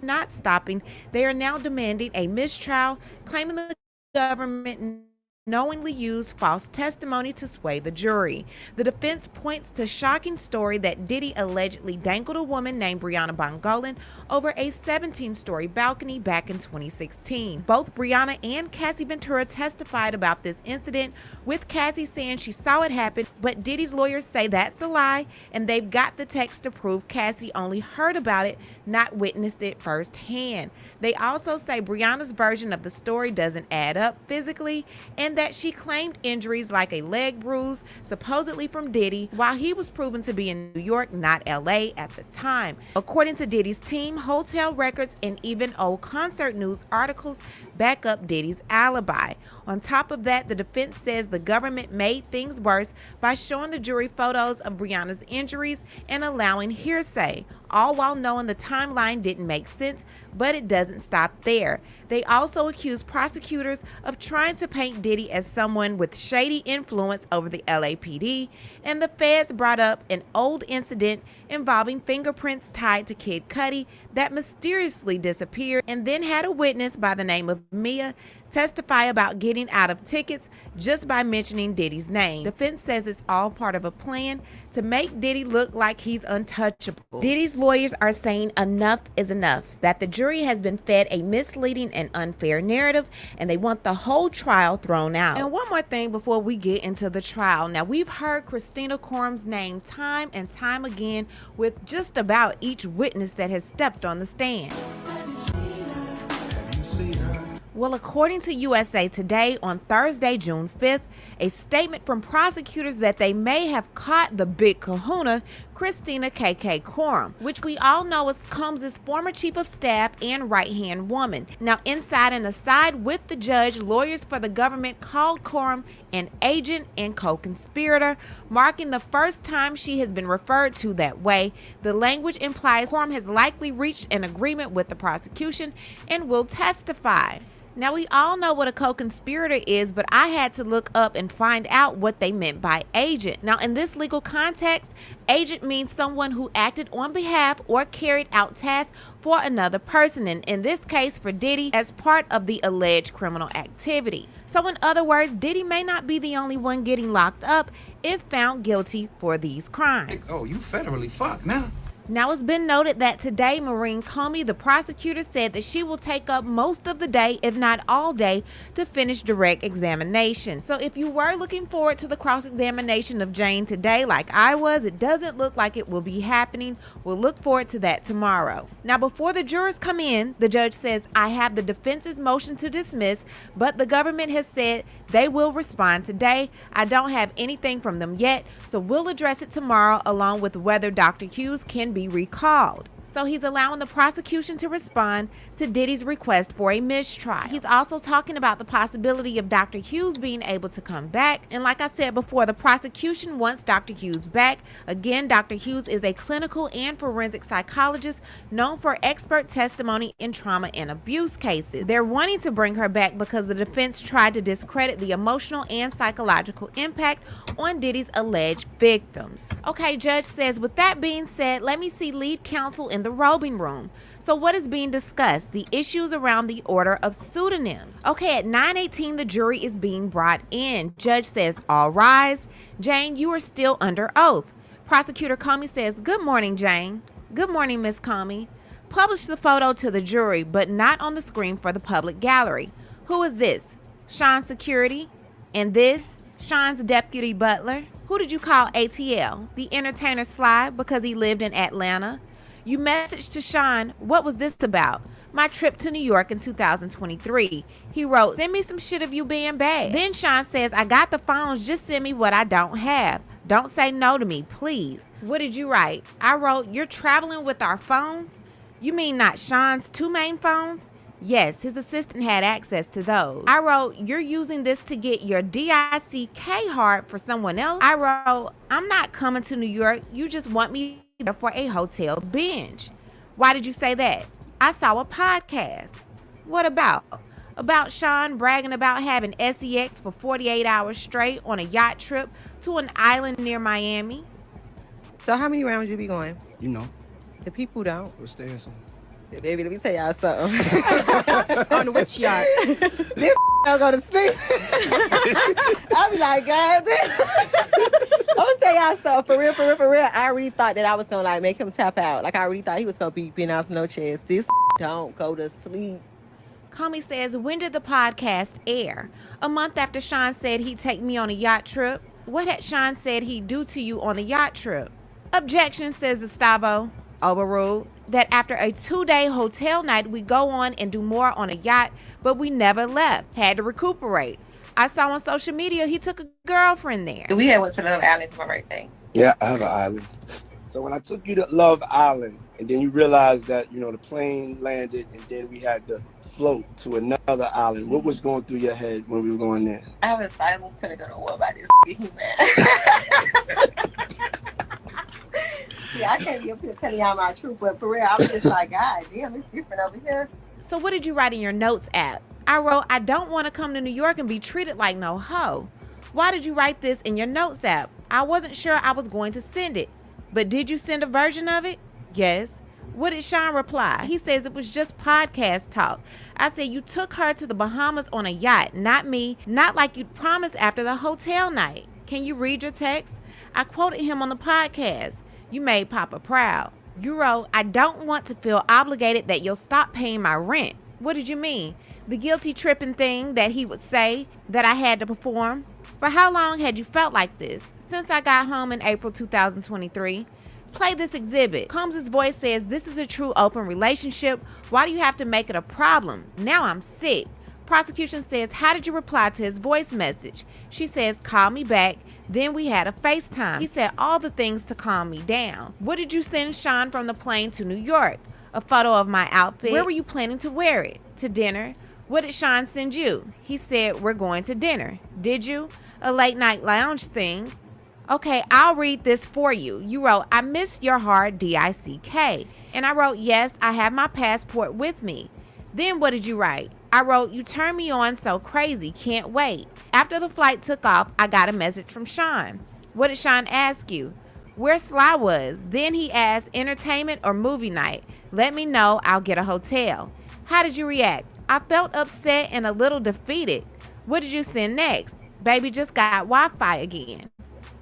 F: Not stopping, they are now demanding a mistrial, claiming the government knowingly used false testimony to sway the jury. The defense points to shocking story that Diddy allegedly dangled a woman named Brianna Bongolan over a 17-story balcony back in 2016. Both Brianna and Cassie Ventura testified about this incident, with Cassie saying she saw it happen, but Diddy's lawyers say that's a lie, and they've got the text to prove Cassie only heard about it, not witnessed it firsthand. They also say Brianna's version of the story doesn't add up physically, and that she claimed injuries like a leg bruise, supposedly from Diddy, while he was proven to be in New York, not LA at the time. According to Diddy's team, hotel records and even old concert news articles back up Diddy's alibi. On top of that, the defense says the government made things worse by showing the jury photos of Brianna's injuries and allowing hearsay, all while knowing the timeline didn't make sense, but it doesn't stop there. They also accuse prosecutors of trying to paint Diddy as someone with shady influence over the LAPD, and the feds brought up an old incident involving fingerprints tied to Kid Cudi that mysteriously disappeared, and then had a witness by the name of Mia testify about getting out of tickets just by mentioning Diddy's name. Defense says it's all part of a plan to make Diddy look like he's untouchable. Diddy's lawyers are saying enough is enough, that the jury has been fed a misleading and unfair narrative, and they want the whole trial thrown out. And one more thing before we get into the trial. Now, we've heard Christina Corum's name time and time again with just about each witness that has stepped on the stand. Well, according to USA Today on Thursday, June 5th, a statement from prosecutors that they may have caught the big kahuna, Christina KK Corum, which we all know is Combs' former chief of staff and right-hand woman. Now, inside and aside with the judge, lawyers for the government called Corum an agent and co-conspirator, marking the first time she has been referred to that way. The language implies Corum has likely reached an agreement with the prosecution and will testify. Now, we all know what a co-conspirator is, but I had to look up and find out what they meant by agent. Now, in this legal context, agent means someone who acted on behalf or carried out tasks for another person, and in this case for Diddy, as part of the alleged criminal activity. So in other words, Diddy may not be the only one getting locked up if found guilty for these crimes.
Q: Oh, you federally fucked now.
F: Now, it's been noted that today, Maureen Comey, the prosecutor, said that she will take up most of the day, if not all day, to finish direct examination. So if you were looking forward to the cross-examination of Jane today, like I was, it doesn't look like it will be happening. We'll look forward to that tomorrow. Now, before the jurors come in, the judge says, I have the defense's motion to dismiss, but the government has said they will respond today. I don't have anything from them yet, so we'll address it tomorrow, along with whether Dr. Hughes can be recalled. So he's allowing the prosecution to respond to Diddy's request for a mistrial. He's also talking about the possibility of Dr. Hughes being able to come back. And like I said before, the prosecution wants Dr. Hughes back. Again, Dr. Hughes is a clinical and forensic psychologist known for expert testimony in trauma and abuse cases. They're wanting to bring her back because the defense tried to discredit the emotional and psychological impact on Diddy's alleged victims. Okay, judge says, with that being said, let me see lead counsel in the robing room. So what is being discussed? The issues around the order of pseudonyms. Okay, at 9:18, the jury is being brought in. Judge says, all rise. Jane, you are still under oath. Prosecutor Comey says, good morning, Jane. Good morning, Miss Comey. Publish the photo to the jury, but not on the screen for the public gallery. Who is this? Sean's security? And this? Sean's deputy butler? Who did you call ATL? The entertainer Sly because he lived in Atlanta? You messaged to Sean, what was this about? My trip to New York in 2023. He wrote, send me some shit of you being bad. Then Sean says, I got the phones, just send me what I don't have. Don't say no to me, please. What did you write? I wrote, you're traveling with our phones? You mean not Sean's two main phones? Yes, his assistant had access to those. I wrote, you're using this to get your DICK hard for someone else? I wrote, I'm not coming to New York. You just want me there for a hotel binge. Why did you say that? I saw a podcast. What about? About Sean bragging about having sex for 48 hours straight on a yacht trip to an island near Miami.
V: So how many rounds you be going?
Q: You know.
V: The people don't.
Q: What's the answer?
V: Baby, let me tell y'all something. On which yacht? This don't go to sleep. I'll be like, God damn. I'm gonna tell y'all something. For real. I already thought that I was gonna like make him tap out. Like I already thought he was gonna be being no chest. This don't go to sleep.
F: Comey says, when did the podcast air? A month after Sean said he'd take me on a yacht trip. What had Sean said he'd do to you on the yacht trip? Objection, says Gustavo. Overruled. That after a 2-day hotel night, we go on and do more on a yacht, but we never left. Had to recuperate. I saw on social media he took a girlfriend there.
V: We had went to another island for my birthday.
W: Yeah, I have an island. So when I took you to Love Island, and then you realized that, the plane landed, and then we had to float to another island, what was going through your head when we were going there?
V: I was finally gonna go to war by this human. Yeah, I can't be up here telling y'all my truth, but for real, I was just like, God damn, it's different over here.
F: So what did you write in your notes app? I wrote, I don't want to come to New York and be treated like no hoe. Why did you write this in your notes app? I wasn't sure I was going to send it. But did you send a version of it? Yes. What did Sean reply? He says it was just podcast talk. I said, you took her to the Bahamas on a yacht, not me, not like you promised after the hotel night. Can you read your text? I quoted him on the podcast. You made Papa proud. You wrote, I don't want to feel obligated that you'll stop paying my rent. What did you mean? The guilty tripping thing that he would say that I had to perform? For how long had you felt like this? Since I got home in April 2023. Play this exhibit. Combs' voice says, this is a true open relationship. Why do you have to make it a problem? Now I'm sick. Prosecution says, how did you reply to his voice message? She says, call me back. Then we had a FaceTime. He said all the things to calm me down. What did you send Sean from the plane to New York? A photo of my outfit. Where were you planning to wear it? To dinner. What did Sean send you? He said, we're going to dinner. Did you? A late night lounge thing. Okay, I'll read this for you. You wrote, I miss your hard DICK. And I wrote, yes, I have my passport with me. Then what did you write? I wrote, you turn me on so crazy, can't wait. After the flight took off, I got a message from Sean. What did Sean ask you? Where Sly was. Then he asked, entertainment or movie night? Let me know, I'll get a hotel. How did you react? I felt upset and a little defeated. What did you send next? Baby just got Wi-Fi again.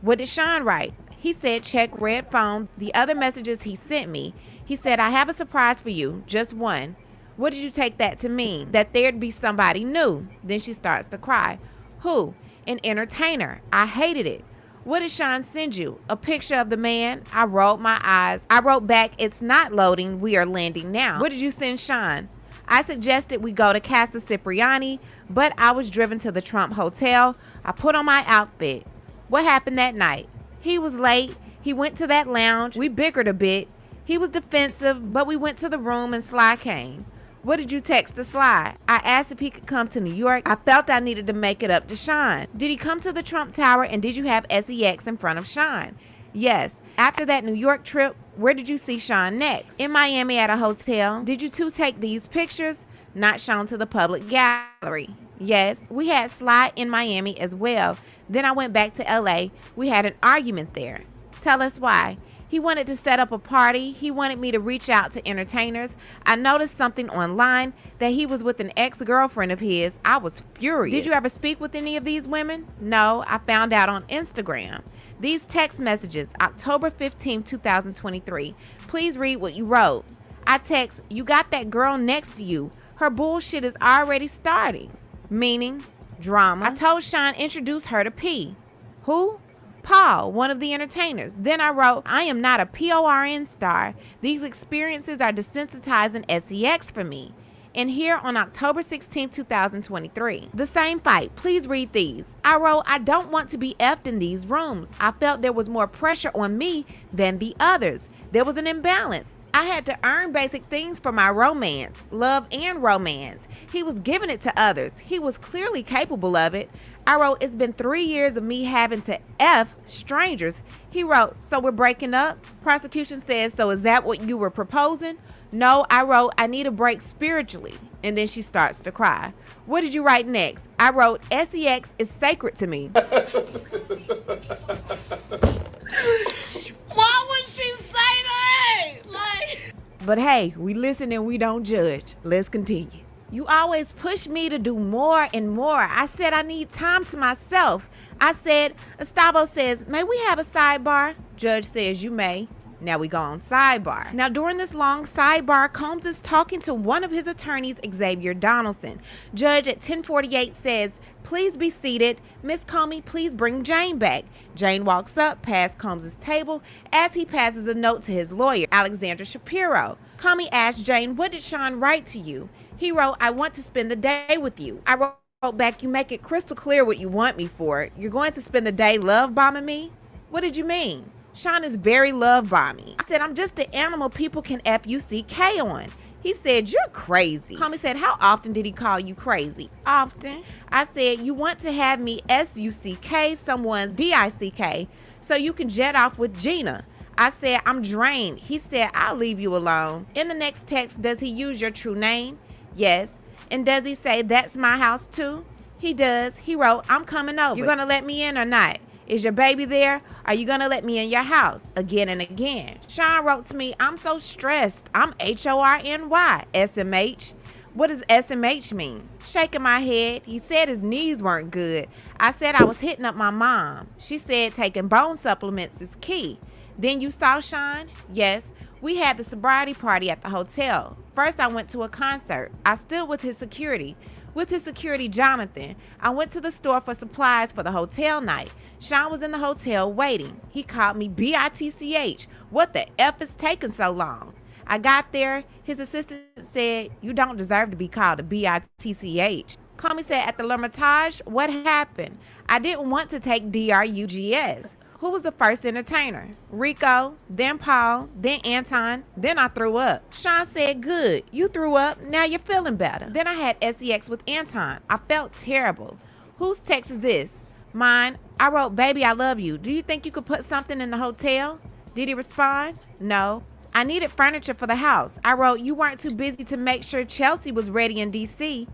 F: What did Sean write? He said, check red phone. The other messages he sent me, he said, I have a surprise for you, just one. What did you take that to mean? That there'd be somebody new. Then she starts to cry. Who? An entertainer. I hated it. What did Sean send you? A picture of the man? I rolled my eyes. I wrote back, it's not loading. We are landing now. What did you send Sean? I suggested we go to Casa Cipriani, but I was driven to the Trump Hotel. I put on my outfit. What happened that night? He was late. He went to that lounge. We bickered a bit. He was defensive, but we went to the room and Sly came. What did you text to Sly? I asked if he could come to New York. I felt I needed to make it up to Sean. Did he come to the Trump Tower and did you have SEX in front of Sean? Yes. After that New York trip, where did you see Sean next? In Miami at a hotel. Did you two take these pictures? Not shown to the public gallery. Yes. We had Sly in Miami as well. Then I went back to LA. We had an argument there. Tell us why. He wanted to set up a party. He wanted me to reach out to entertainers. I noticed something online that he was with an ex-girlfriend of his. I was furious. Did you ever speak with any of these women? No, I found out on Instagram. These text messages, October 15, 2023. Please read what you wrote. I text, you got that girl next to you. Her bullshit is already starting. Meaning, drama. I told Sean introduce her to P. Who? Paul, one of the entertainers. Then I wrote, I am not a PORN star. These experiences are desensitizing SEX for me. And here on October 16, 2023. The same fight. Please read these. I wrote, I don't want to be effed in these rooms. I felt there was more pressure on me than the others. There was an imbalance. I had to earn basic things for my romance, love and romance. He was giving it to others. He was clearly capable of it. I wrote, it's been 3 years of me having to F strangers. He wrote, so we're breaking up? Prosecution says, so is that what you were proposing? No, I wrote, I need a break spiritually. And then she starts to cry. What did you write next? I wrote, SEX is sacred to me.
A: Why would she say that?
F: But hey, we listen and we don't judge. Let's continue. You always push me to do more and more. I said I need time to myself. I said, Estavo says, may we have a sidebar? Judge says you may. Now we go on sidebar. Now during this long sidebar, Combs is talking to one of his attorneys, Xavier Donaldson. Judge at 10:48 says, please be seated. Miss Comey, please bring Jane back. Jane walks up past Combs' table as he passes a note to his lawyer, Alexandra Shapiro. Comey asked Jane, what did Sean write to you? He wrote, I want to spend the day with you. I wrote back, you make it crystal clear what you want me for. You're going to spend the day love bombing me? What did you mean? Sean is very love bombing. I said, I'm just an animal people can F-U-C-K on. He said, you're crazy. Comey said, how often did he call you crazy? Often. I said, you want to have me S-U-C-K, someone's D-I-C-K, so you can jet off with Gina. I said, I'm drained. He said, I'll leave you alone. In the next text, does he use your true name? Yes. And does he say, that's my house too? He does. He wrote, I'm coming over. You gonna let me in or not? Is your baby there? Are you gonna let me in your house? Again and again. Sean wrote to me, I'm so stressed. I'm H-O-R-N-Y. S-M-H. What does SMH mean? Shaking my head. He said his knees weren't good. I said I was hitting up my mom. She said taking bone supplements is key. Then you saw Sean? Yes. We had the sobriety party at the hotel. First, I went to a concert. I stood with his security. With his security, Jonathan. I went to the store for supplies for the hotel night. Sean was in the hotel waiting. He called me B-I-T-C-H. What the F is taking so long? I got there. His assistant said, you don't deserve to be called a B-I-T-C-H. Comey said, at the L'Hermitage, what happened? I didn't want to take D-R-U-G-S. Who was the first entertainer? Rico, then Paul, then Anton, then I threw up. Sean said, good, you threw up, now you're feeling better. Then I had SEX with Anton. I felt terrible. Whose text is this? Mine. I wrote, baby, I love you. Do you think you could put something in the hotel? Did he respond? No. I needed furniture for the house. I wrote, you weren't too busy to make sure Chelsea was ready in D.C.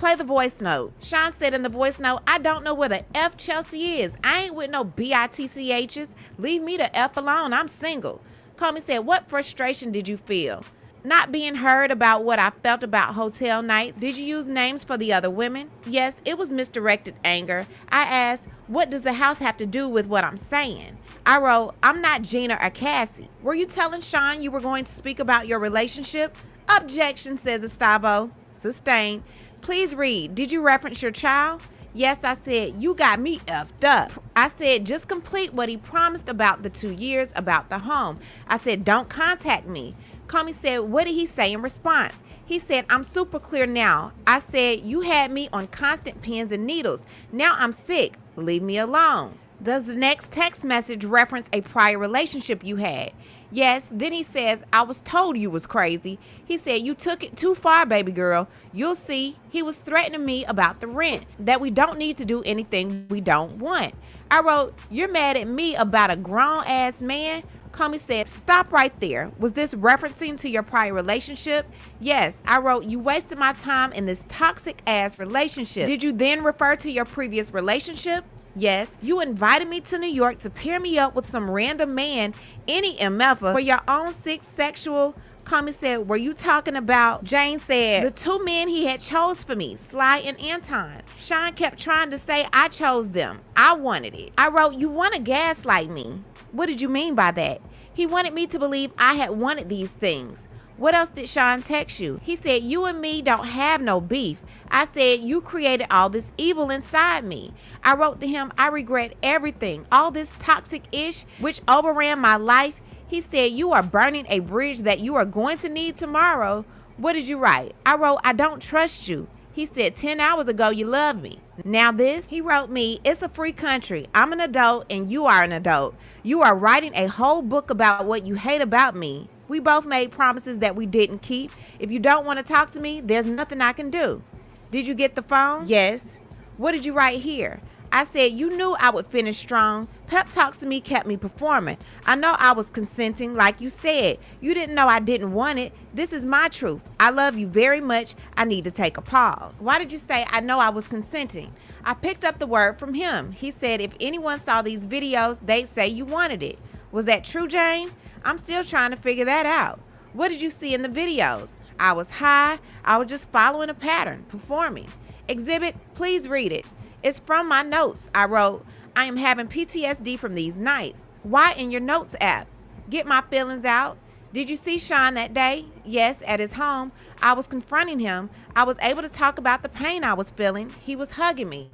F: Play the voice note. Sean said in the voice note, I don't know where the F Chelsea is. I ain't with no bitchs. Leave me the F alone. I'm single. Comey said, what frustration did you feel? Not being heard about what I felt about hotel nights. Did you use names for the other women? Yes, it was misdirected anger. I asked, what does the house have to do with what I'm saying? I wrote, I'm not Gina or Cassie. Were you telling Sean you were going to speak about your relationship? Objection, says Estavo. Sustained. Please read. Did you reference your child? Yes, I said, you got me effed up. I said, just complete what he promised about the 2 years about the home. I said, don't contact me. Comey said, what did he say in response? He said, I'm super clear now. I said, you had me on constant pins and needles. Now I'm sick. Leave me alone. Does the next text message reference a prior relationship you had? Yes. Then he says, I was told you was crazy. He said, you took it too far, baby girl. You'll see. He was threatening me about the rent, that we don't need to do anything we don't want. I wrote, you're mad at me about a grown-ass man? Comey said, stop right there. Was this referencing to your prior relationship? Yes. I wrote, you wasted my time in this toxic-ass relationship. Did you then refer to your previous relationship? Yes. You invited me to New York to pair me up with some random man, any MFer, for your own sick sexual. Comey said, were you talking about? Jane said, the two men he had chose for me, Sly and Anton. Sean kept trying to say I chose them. I wanted it. I wrote, you want to gaslight me. What did you mean by that? He wanted me to believe I had wanted these things. What else did Sean text you? He said, you and me don't have no beef. I said, you created all this evil inside me. I wrote to him, I regret everything, all this toxic ish, which overran my life. He said, you are burning a bridge that you are going to need tomorrow. What did you write? I wrote, I don't trust you. He said, 10 hours ago, you loved me. Now this, he wrote me, it's a free country. I'm an adult and you are an adult. You are writing a whole book about what you hate about me. We both made promises that we didn't keep. If you don't want to talk to me, there's nothing I can do. Did you get the phone? Yes. What did you write here? I said, you knew I would finish strong. Pep talks to me kept me performing. I know I was consenting like you said. You didn't know I didn't want it. This is my truth. I love you very much. I need to take a pause. Why did you say I know I was consenting? I picked up the word from him. He said if anyone saw these videos, they'd say you wanted it. Was that true, Jane? I'm still trying to figure that out. What did you see in the videos? I was high. I was just following a pattern, performing. Exhibit, please read it. It's from my notes. I wrote, I am having PTSD from these nights. Why in your notes app? Get my feelings out. Did you see Sean that day? Yes, at his home. I was confronting him. I was able to talk about the pain I was feeling. He was hugging me.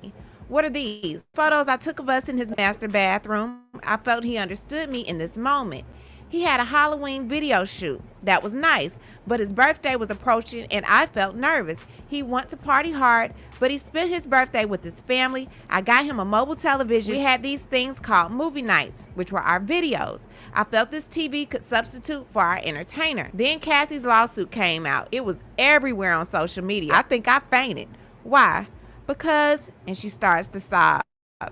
F: What are these? Photos I took of us in his master bathroom. I felt he understood me in this moment. He had a Halloween video shoot. That was nice, but his birthday was approaching and I felt nervous. He wanted to party hard, but he spent his birthday with his family. I got him a mobile television. We had these things called movie nights, which were our videos. I felt this TV could substitute for our entertainer. Then Cassie's lawsuit came out. It was everywhere on social media. I think I fainted. Why? Because, and she starts to sob.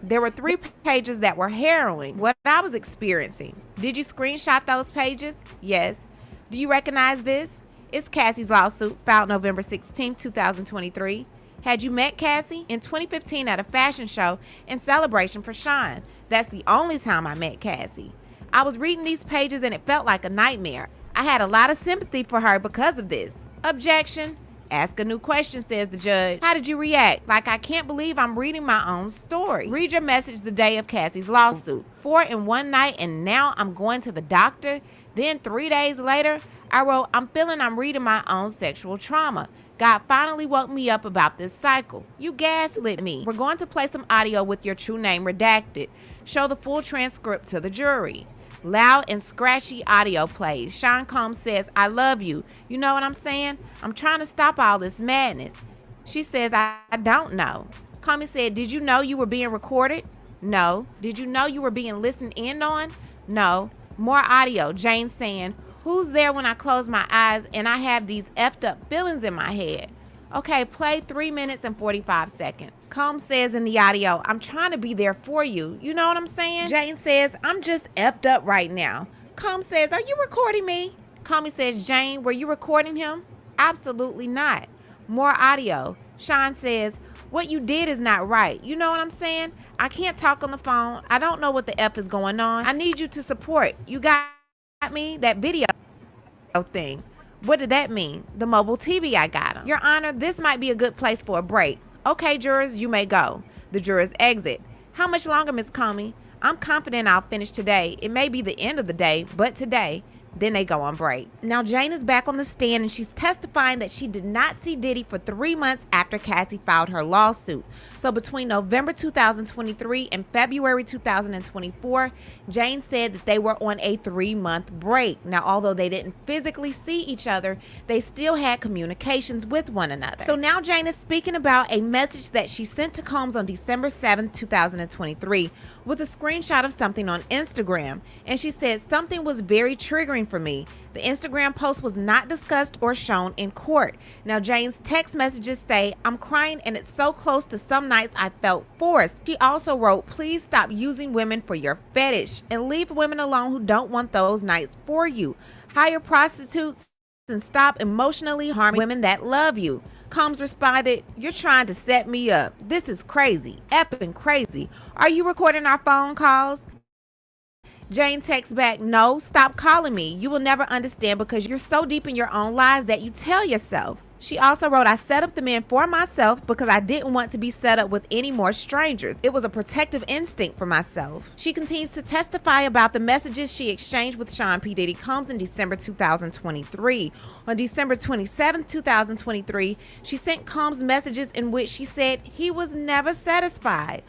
F: There were 3 pages that were harrowing what I was experiencing. Did you screenshot those pages? Yes. Do you recognize this? It's Cassie's lawsuit filed November 16, 2023. Had you met Cassie? In 2015 at a fashion show in celebration for Sean. That's the only time I met Cassie. I was reading these pages and it felt like a nightmare. I had a lot of sympathy for her because of this. Objection. Ask a new question, says the judge. How did you react? Like, I can't believe I'm reading my own story. Read your message the day of Cassie's lawsuit. 4 in one night and now I'm going to the doctor. Then 3 days later, I wrote, I'm feeling I'm reading my own sexual trauma. God finally woke me up about this cycle. You gaslit me. We're going to play some audio with your true name redacted. Show the full transcript to the jury. Loud and scratchy audio plays. Sean Combs says, I love you. You know what I'm saying? I'm trying to stop all this madness. She says, I don't know. Comey said, did you know you were being recorded? No. Did you know you were being listened in on? No. More audio. Jane saying, who's there when I close my eyes and I have these effed up feelings in my head? Okay, play 3 minutes and 45 seconds. Combs says in the audio, I'm trying to be there for you. You know what I'm saying? Jane says, I'm just effed up right now. Combs says, are you recording me? Comey says, Jane, were you recording him? Absolutely not. More audio. Sean says, what you did is not right. You know what I'm saying? I can't talk on the phone. I don't know what the F is going on. I need you to support. You got me? That video thing. What did that mean? The mobile TV I got him. Your Honor, this might be a good place for a break. Okay, jurors, you may go. The jurors exit. How much longer, Miss Comey? I'm confident I'll finish today. It may be the end of the day, but today. Then they go on break. Now Jane is back on the stand and she's testifying that she did not see Diddy for 3 months after Cassie filed her lawsuit. So between November 2023 and February 2024, Jane said that they were on a 3-month break. Now, although they didn't physically see each other, they still had communications with one another. So now Jane is speaking about a message that she sent to Combs on December 7th, 2023 with a screenshot of something on Instagram. And she said something was very triggering for me. The Instagram post was not discussed or shown in court. Now, Jane's text messages say, I'm crying and it's so close to some nights I felt forced. She also wrote, please stop using women for your fetish and leave women alone who don't want those nights for you. Hire prostitutes and stop emotionally harming women that love you. Combs responded, you're trying to set me up. This is crazy, effing crazy. Are you recording our phone calls? Jane texts back, no, stop calling me. You will never understand because you're so deep in your own lies that you tell yourself. She also wrote, I set up the men for myself because I didn't want to be set up with any more strangers. It was a protective instinct for myself. She continues to testify about the messages she exchanged with Sean P. Diddy Combs in December 2023. On December 27, 2023, she sent Combs messages in which she said he was never satisfied.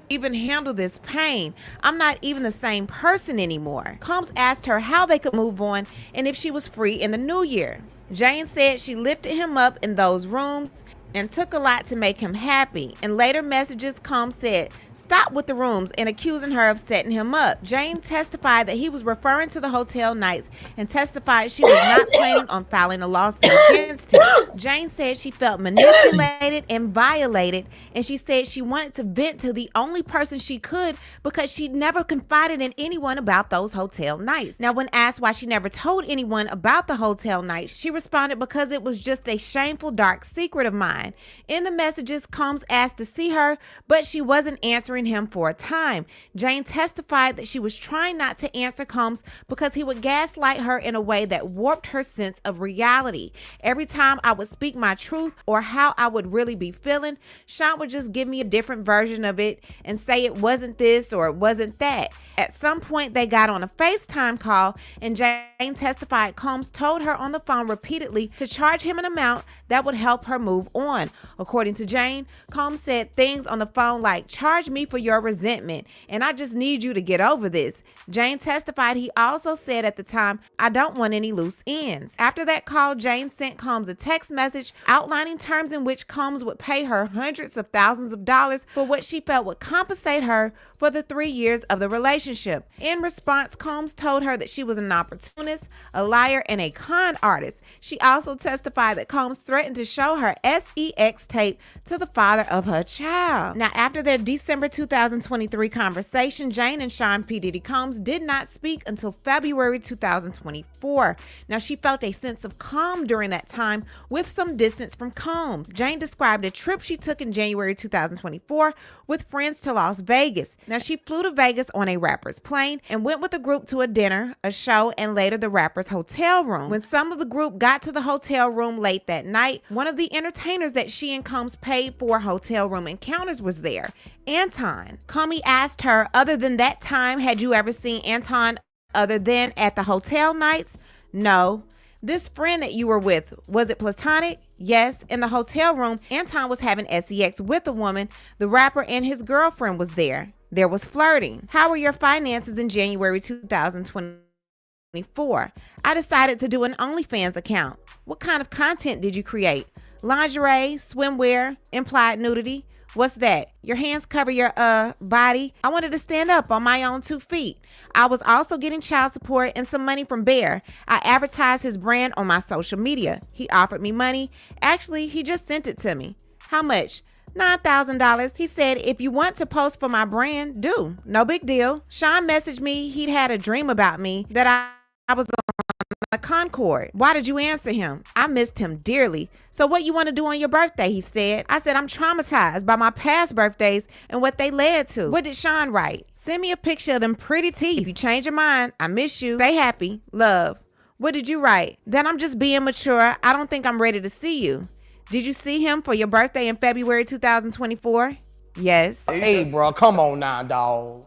F: Even handle this pain. I'm not even the same person anymore. Combs asked her how they could move on and if she was free in the new year. Jane said she lifted him up in those rooms and took a lot to make him happy. In later messages, Combs said, stop with the rooms, and accusing her of setting him up. Jane testified that he was referring to the hotel nights and testified she was not planning on filing a lawsuit against him. Jane said she felt manipulated and violated, and she said she wanted to vent to the only person she could because she'd never confided in anyone about those hotel nights. Now, when asked why she never told anyone about the hotel nights, she responded because it was just a shameful, dark secret of mine. In the messages, Combs asked to see her, but she wasn't answering him for a time. Jane testified that she was trying not to answer Combs because he would gaslight her in a way that warped her sense of reality. Every time I would speak my truth or how I would really be feeling, Sean would just give me a different version of it and say it wasn't this or it wasn't that. At some point, they got on a FaceTime call, and Jane testified Combs told her on the phone repeatedly to charge him an amount that would help her move on. According to Jane, Combs said things on the phone like, charge me for your resentment, and I just need you to get over this. Jane testified he also said at the time, I don't want any loose ends. After that call, Jane sent Combs a text message outlining terms in which Combs would pay her hundreds of thousands of dollars for what she felt would compensate her for the 3 years of the relationship. In response, Combs told her that she was an opportunist, a liar, and a con artist. She also testified that Combs threatened to show her sex tape to the father of her child. Now, after their December 2023 conversation, Jane and Sean P. Diddy Combs did not speak until February 2024. Now, she felt a sense of calm during that time with some distance from Combs. Jane described a trip she took in January 2024 with friends to Las Vegas. Now, she flew to Vegas on a rapper's plane and went with the group to a dinner, a show, and later the rapper's hotel room. When some of the group got to the hotel room late that night, one of the entertainers that she and Combs paid for hotel room encounters was there, Anton. Comey asked her, other than that time, had you ever seen Anton other than at the hotel nights? No. This friend that you were with, was it platonic? Yes. In the hotel room, Anton was having sex with a woman. The rapper and his girlfriend was there. There was flirting. How were your finances in January 2024? I decided to do an OnlyFans account. What kind of content did you create? Lingerie, swimwear, implied nudity? What's that? Your hands cover your body? I wanted to stand up on my own 2 feet. I was also getting child support and some money from Bear. I advertised his brand on my social media. He offered me money. Actually, he just sent it to me. How much? $9,000. He said, if you want to post for my brand, do. No big deal. Sean messaged me he'd had a dream about me that I was on the Concord. Why did you answer him? I missed him dearly. So what you want to do on your birthday, he said. I said, I'm traumatized by my past birthdays and what they led to. What did Sean write? Send me a picture of them pretty teeth. If you change your mind, I miss you. Stay happy. Love. What did you write? Then I'm just being mature. I don't think I'm ready to see you. Did you see him for your birthday in February 2024? Yes.
V: Hey, bro, come on now, dog.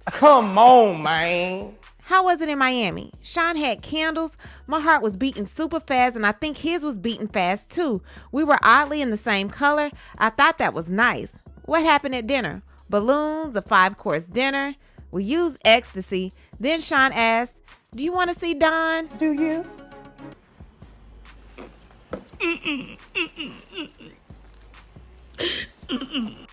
V: Come on, man.
F: How was it in Miami? Sean had candles. My heart was beating super fast, and I think his was beating fast too. We were oddly in the same color. I thought that was nice. What happened at dinner? Balloons, a 5-course dinner. We used ecstasy. Then Sean asked, do you want to see Don?
V: Do you?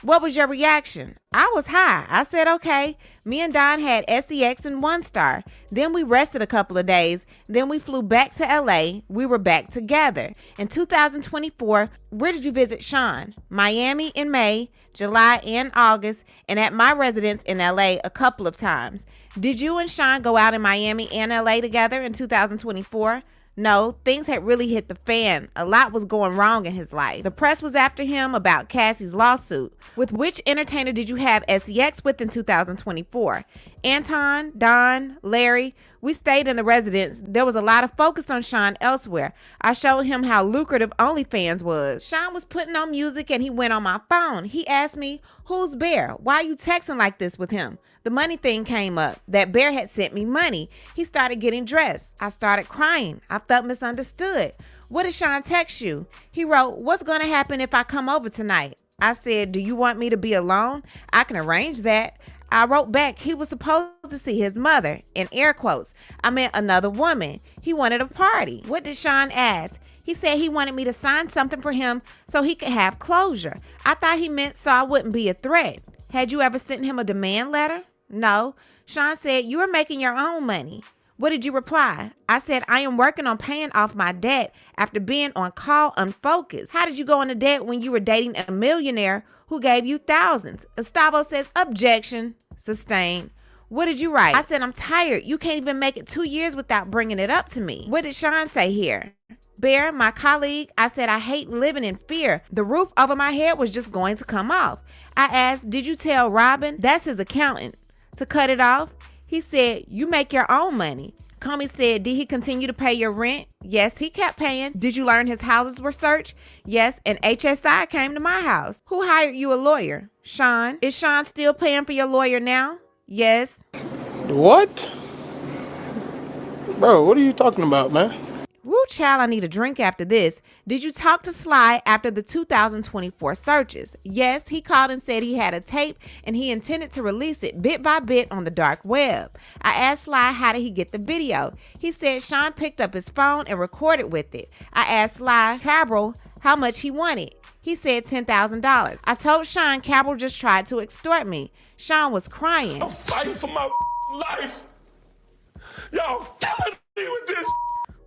F: What was your reaction? I was high. I said, okay. Me and Don had SEX and 1-star. Then we rested a couple of days. Then we flew back to LA. We were back together. In 2024, where did you visit Sean? Miami in May, July and August, and at my residence in LA a couple of times. Did you and Sean go out in Miami and LA together in 2024? No, things had really hit the fan. A lot was going wrong in his life. The press was after him about Cassie's lawsuit. With which entertainer did you have sex with in 2024? Anton, Don, Larry. We stayed in the residence. There was a lot of focus on Sean elsewhere. I showed him how lucrative OnlyFans was. Sean was putting on music and he went on my phone. He asked me, who's Bear? Why are you texting like this with him? The money thing came up. That Bear had sent me money. He started getting dressed. I started crying. I felt misunderstood. What did Sean text you? He wrote, what's going to happen if I come over tonight? I said, do you want me to be alone? I can arrange that. I wrote back, he was supposed to see his mother, in air quotes. I meant another woman. He wanted a party. What did Sean ask? He said he wanted me to sign something for him so he could have closure. I thought he meant so I wouldn't be a threat. Had you ever sent him a demand letter? No. Sean said, you are making your own money. What did you reply? I said, I am working on paying off my debt after being on call unfocused. How did you go into debt when you were dating a millionaire who gave you thousands? Gustavo says, objection. Sustained. What did you write? I said, I'm tired. You can't even make it 2 years without bringing it up to me. What did Sean say here? Bear, my colleague, I said, I hate living in fear. The roof over my head was just going to come off. I asked, did you tell Robin, that's his accountant, to cut it off? He said, you make your own money. Comey said, did he continue to pay your rent? Yes, he kept paying. Did you learn his houses were searched? Yes, and HSI came to my house. Who hired you a lawyer? Sean. Is Sean still paying for your lawyer now? Yes.
V: What? Bro, what are you talking about, man?
F: Woo, child, I need a drink after this. Did you talk to Sly after the 2024 searches? Yes, he called and said he had a tape and he intended to release it bit by bit on the dark web. I asked Sly how did he get the video. He said Sean picked up his phone and recorded with it. I asked Sly Cabral how much he wanted. He said $10,000. I told Sean Cabral just tried to extort me. Sean was crying.
I: I'm fighting for my life. Y'all killing me with this.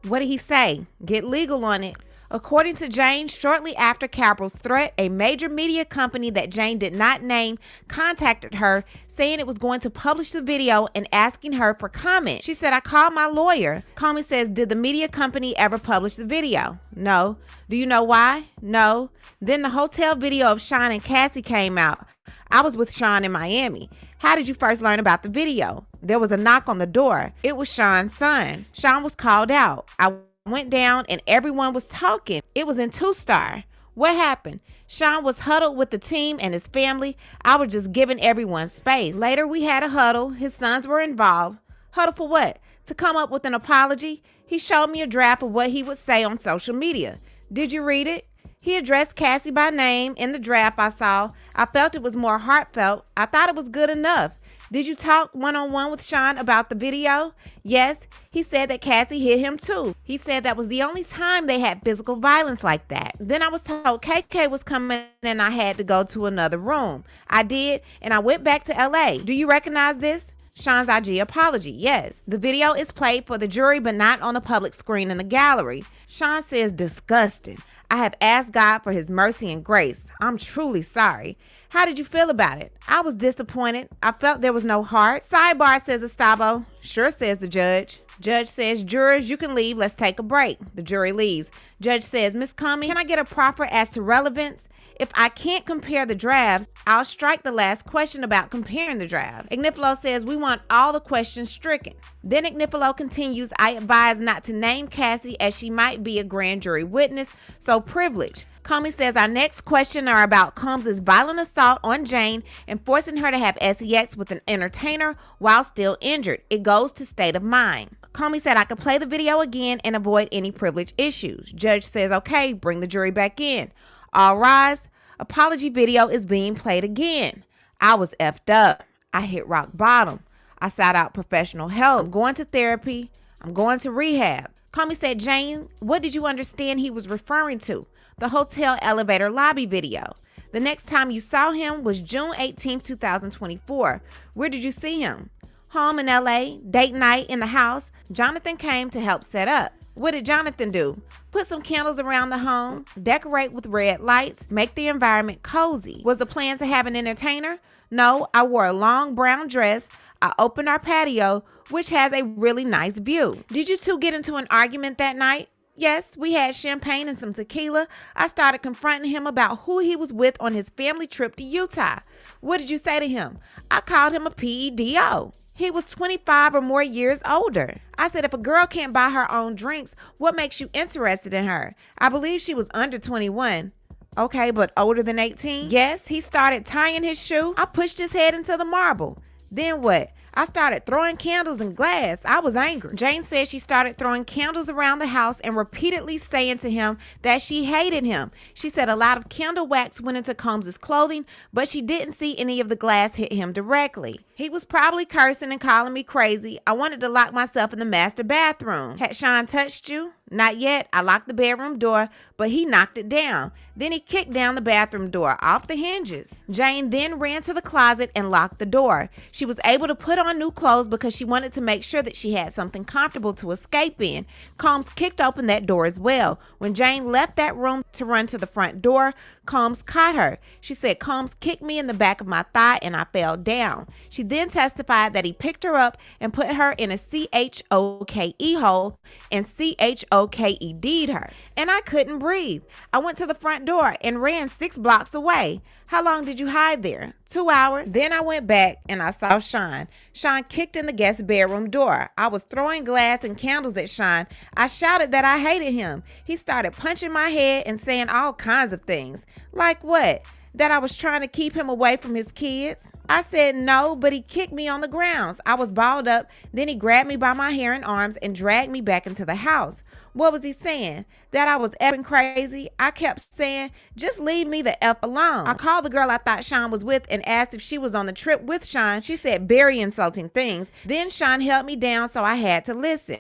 F: What did he say? Get legal on it. According to Jane, shortly after Cabral's threat, a major media company that Jane did not name contacted her saying it was going to publish the video and asking her for comment. She said, I called my lawyer. Comey says, did the media company ever publish the video? No. Do you know why? No. Then the hotel video of Sean and Cassie came out. I was with Sean in Miami. How did you first learn about the video? There was a knock on the door. It was Sean's son. Sean was called out. I went down and everyone was talking. It was in 2-star. What happened? Sean was huddled with the team and his family. I was just giving everyone space. Later, we had a huddle. His sons were involved. Huddle for what? To come up with an apology? He showed me a draft of what he would say on social media. Did you read it? He addressed Cassie by name in the draft I saw. I felt it was more heartfelt. I thought it was good enough. Did you talk one-on-one with Sean about the video? Yes. He said that Cassie hit him too. He said that was the only time they had physical violence like that. Then I was told KK was coming and I had to go to another room. I did, and I went back to LA. Do you recognize this? Sean's IG apology. Yes. The video is played for the jury but not on the public screen in the gallery. Sean says disgusting. I have asked God for his mercy and grace. I'm truly sorry. How did you feel about it? I was disappointed. I felt there was no heart. Sidebar, says Estavo. Sure, says the judge. Judge says, jurors, you can leave. Let's take a break. The jury leaves. Judge says, Miss Cummings, can I get a proffer as to relevance? If I can't compare the drafts, I'll strike the last question about comparing the drafts. Ignifilo says, we want all the questions stricken. Then Ignifilo continues, I advise not to name Cassie as she might be a grand jury witness, so privilege. Comey says our next question are about Combs' violent assault on Jane and forcing her to have sex with an entertainer while still injured. It goes to state of mind. Comey said I could play the video again and avoid any privilege issues. Judge says, okay, bring the jury back in. All rise. Apology video is being played again. I was effed up. I hit rock bottom. I sought out professional help. I'm going to therapy. I'm going to rehab. Comey said, Jane, what did you understand he was referring to? The hotel elevator lobby video. The next time you saw him was June 18, 2024. Where did you see him? Home in LA, date night in the house. Jonathan came to help set up. What did Jonathan do? Put some candles around the home, decorate with red lights, make the environment cozy. Was the plan to have an entertainer? No, I wore a long brown dress. I opened our patio, which has a really nice view. Did you two get into an argument that night? Yes, we had champagne and some tequila. I started confronting him about who he was with on his family trip to Utah. What did you say to him? I called him a PEDO. He was 25 or more years older. I said, if a girl can't buy her own drinks, what makes you interested in her? I believe she was under 21. Okay, but older than 18? Yes, he started tying his shoe. I pushed his head into the marble. Then what? I started throwing candles and glass. I was angry. Jane said she started throwing candles around the house and repeatedly saying to him that she hated him. She said a lot of candle wax went into Combs' clothing, but she didn't see any of the glass hit him directly. He was probably cursing and calling me crazy. I wanted to lock myself in the master bathroom. Had Sean touched you? Not yet. I locked the bedroom door, but he knocked it down. Then he kicked down the bathroom door off the hinges. Jane then ran to the closet and locked the door. She was able to put on new clothes because she wanted to make sure that she had something comfortable to escape in. Combs kicked open that door as well. When Jane left that room to run to the front door, Combs caught her. She said Combs kicked me in the back of my thigh and I fell down. She then testified that he picked her up and put her in a CHOKE hole and CHOKED'd her. And I couldn't breathe. I went to the front door and ran 6 blocks away. How long did you hide there? 2 hours. Then I went back and I saw Sean. Sean kicked in the guest bedroom door. I was throwing glass and candles at Sean. I shouted that I hated him. He started punching my head and saying all kinds of things. Like what? That I was trying to keep him away from his kids? I said no, but he kicked me on the grounds. I was balled up. Then he grabbed me by my hair and arms and dragged me back into the house. What was he saying? That I was effing crazy? I kept saying, just leave me the F alone. I called the girl I thought Sean was with and asked if she was on the trip with Sean. She said very insulting things. Then Sean held me down, so I had to listen.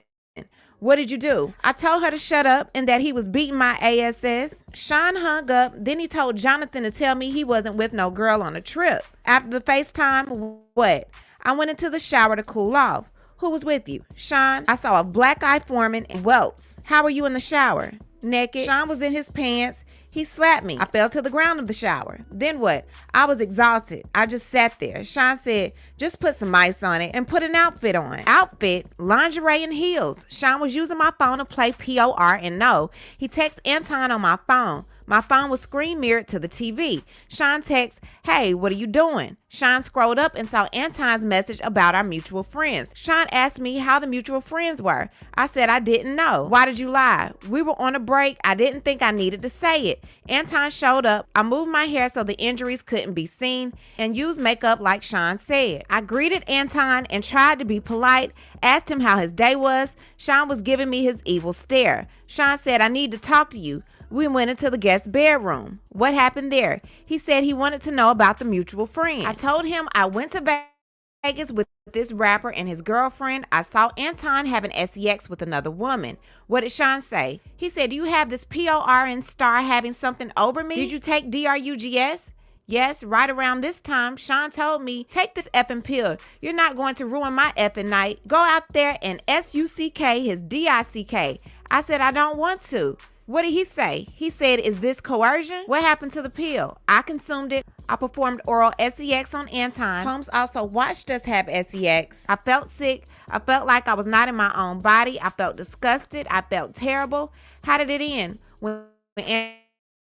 F: What did you do? I told her to shut up and that he was beating my ass. Sean hung up. Then he told Jonathan to tell me he wasn't with no girl on a trip. After the FaceTime, what? I went into the shower to cool off. Who was with you? Sean. I saw a black eye forming and welts. How were you in the shower? Naked. Sean was in his pants. He slapped me. I fell to the ground of the shower. Then what? I was exhausted. I just sat there. Sean said, just put some ice on it and put an outfit on. Outfit? Lingerie and heels. Sean was using my phone to play POR and no. He texted Anton on my phone. My phone was screen mirrored to the TV. Sean texts, hey, what are you doing? Sean scrolled up and saw Anton's message about our mutual friends. Sean asked me how the mutual friends were. I said I didn't know. Why did you lie? We were on a break. I didn't think I needed to say it. Anton showed up. I moved my hair so the injuries couldn't be seen and used makeup like Sean said. I greeted Anton and tried to be polite, asked him how his day was. Sean was giving me his evil stare. Sean said, I need to talk to you. We went into the guest bedroom. What happened there? He said he wanted to know about the mutual friend. I told him I went to Vegas with this rapper and his girlfriend. I saw Anton having sex with another woman. What did Sean say? He said, do you have this PORN star having something over me? Did you take DRUGS? Yes, right around this time, Sean told me, take this effing pill. You're not going to ruin my effing night. Go out there and SUCK his DICK. I said, I don't want to. What did he say? He said, is this coercion? What happened to the pill? I consumed it. I performed oral sex on Anton. Combs also watched us have sex. I felt sick. I felt like I was not in my own body. I felt disgusted. I felt terrible. How did it end? When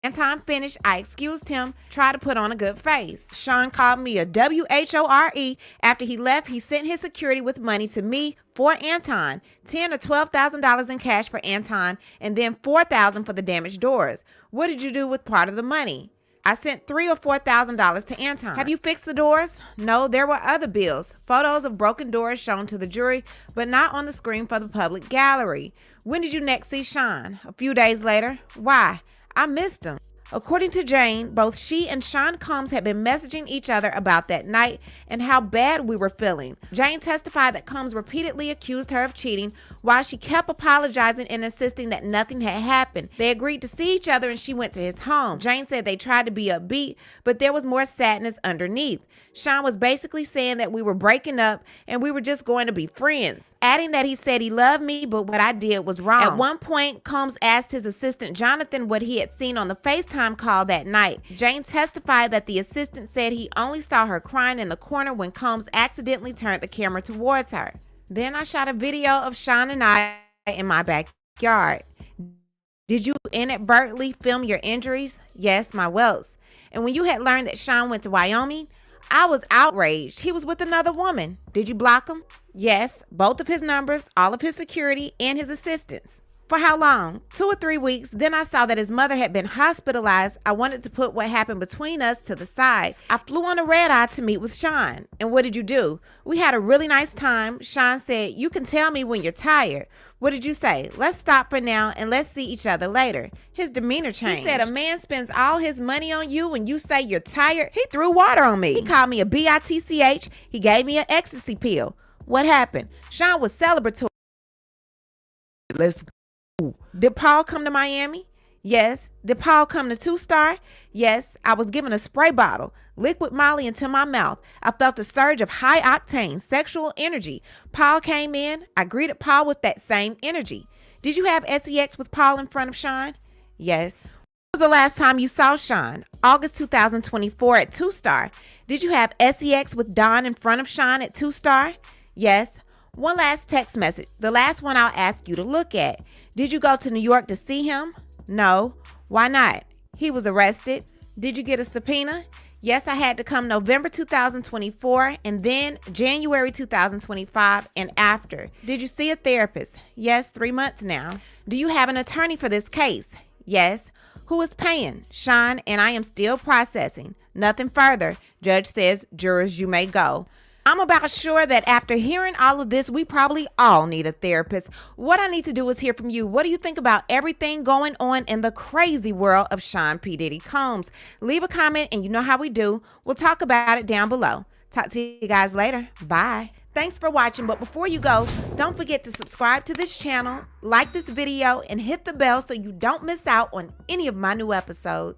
F: Anton finished, I excused him, tried to put on a good face. Sean called me a WHORE. After he left, he sent his security with money to me for Anton, $10,000 or $12,000 in cash for Anton, and then $4,000 for the damaged doors. What did you do with part of the money? I sent $3,000 or $4,000 to Anton. Have you fixed the doors? No, there were other bills. Photos of broken doors shown to the jury, but not on the screen for the public gallery. When did you next see Sean? A few days later. Why? I missed him. According to Jane, both she and Sean Combs had been messaging each other about that night and how bad we were feeling. Jane testified that Combs repeatedly accused her of cheating while she kept apologizing and insisting that nothing had happened. They agreed to see each other and she went to his home. Jane said they tried to be upbeat, but there was more sadness underneath. Sean was basically saying that we were breaking up and we were just going to be friends, adding that he said he loved me, but what I did was wrong. At one point, Combs asked his assistant Jonathan what he had seen on the FaceTime call that night. Jane testified that the assistant said he only saw her crying in the corner when Combs accidentally turned the camera towards her. Then I shot a video of Sean and I in my backyard. Did you inadvertently film your injuries? Yes, my welts. And when you had learned that Sean went to Wyoming, I was outraged. He was with another woman. Did you block him? Yes, both of his numbers, all of his security, and his assistants. For how long? 2 or 3 weeks. Then I saw that his mother had been hospitalized. I wanted to put what happened between us to the side. I flew on a red eye to meet with Sean. And what did you do? We had a really nice time. Sean said, you can tell me when you're tired. What did you say? Let's stop for now and let's see each other later. His demeanor changed. He said a man spends all his money on you when you say you're tired. He threw water on me. He called me a bitch. He gave me an ecstasy pill. What happened? Sean was celebratory. Let's go. Did Paul come to Miami? Yes. Did Paul come to 2-Star? Yes. I was given a spray bottle, liquid Molly into my mouth. I felt a surge of high octane sexual energy. Paul came in. I greeted Paul with that same energy. Did you have sex with Paul in front of Sean? Yes. When was the last time you saw Sean? August 2024 at 2-Star. Did you have sex with Don in front of Sean at 2-Star? Yes. One last text message, the last one I'll ask you to look at. Did you go to New York to see him? No. Why not? He was arrested. Did you get a subpoena? Yes, I had to come November 2024 and then January 2025 and after. Did you see a therapist? Yes, 3 months now. Do you have an attorney for this case? Yes. Who is paying? Sean, and I am still processing. Nothing further. Judge says, jurors, you may go. I'm about sure that after hearing all of this, we probably all need a therapist. What I need to do is hear from you. What do you think about everything going on in the crazy world of Sean P. Diddy Combs? Leave a comment and you know how we do. We'll talk about it down below. Talk to you guys later. Bye. Thanks for watching, but before you go, don't forget to subscribe to this channel, like this video, and hit the bell so you don't miss out on any of my new episodes.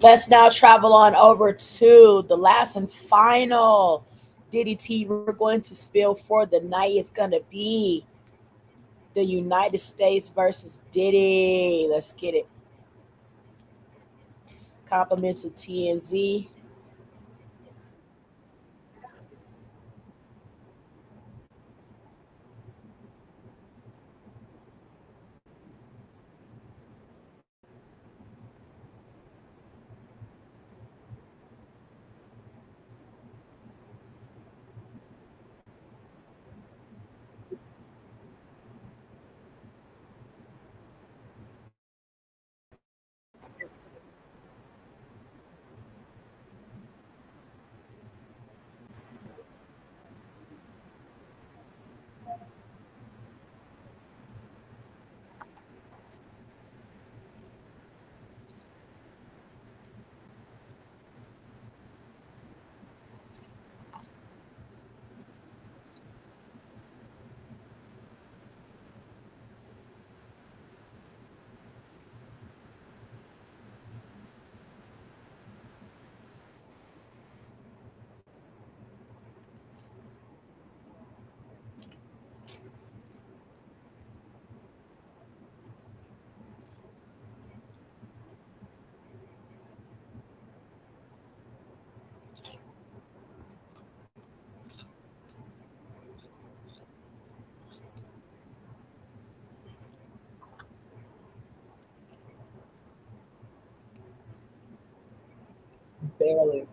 A: Let's now travel on over to the last and final Diddy tea we're going to spill for the night. Is going to be the United States versus Diddy. Let's get it. Compliments of TMZ. Barely.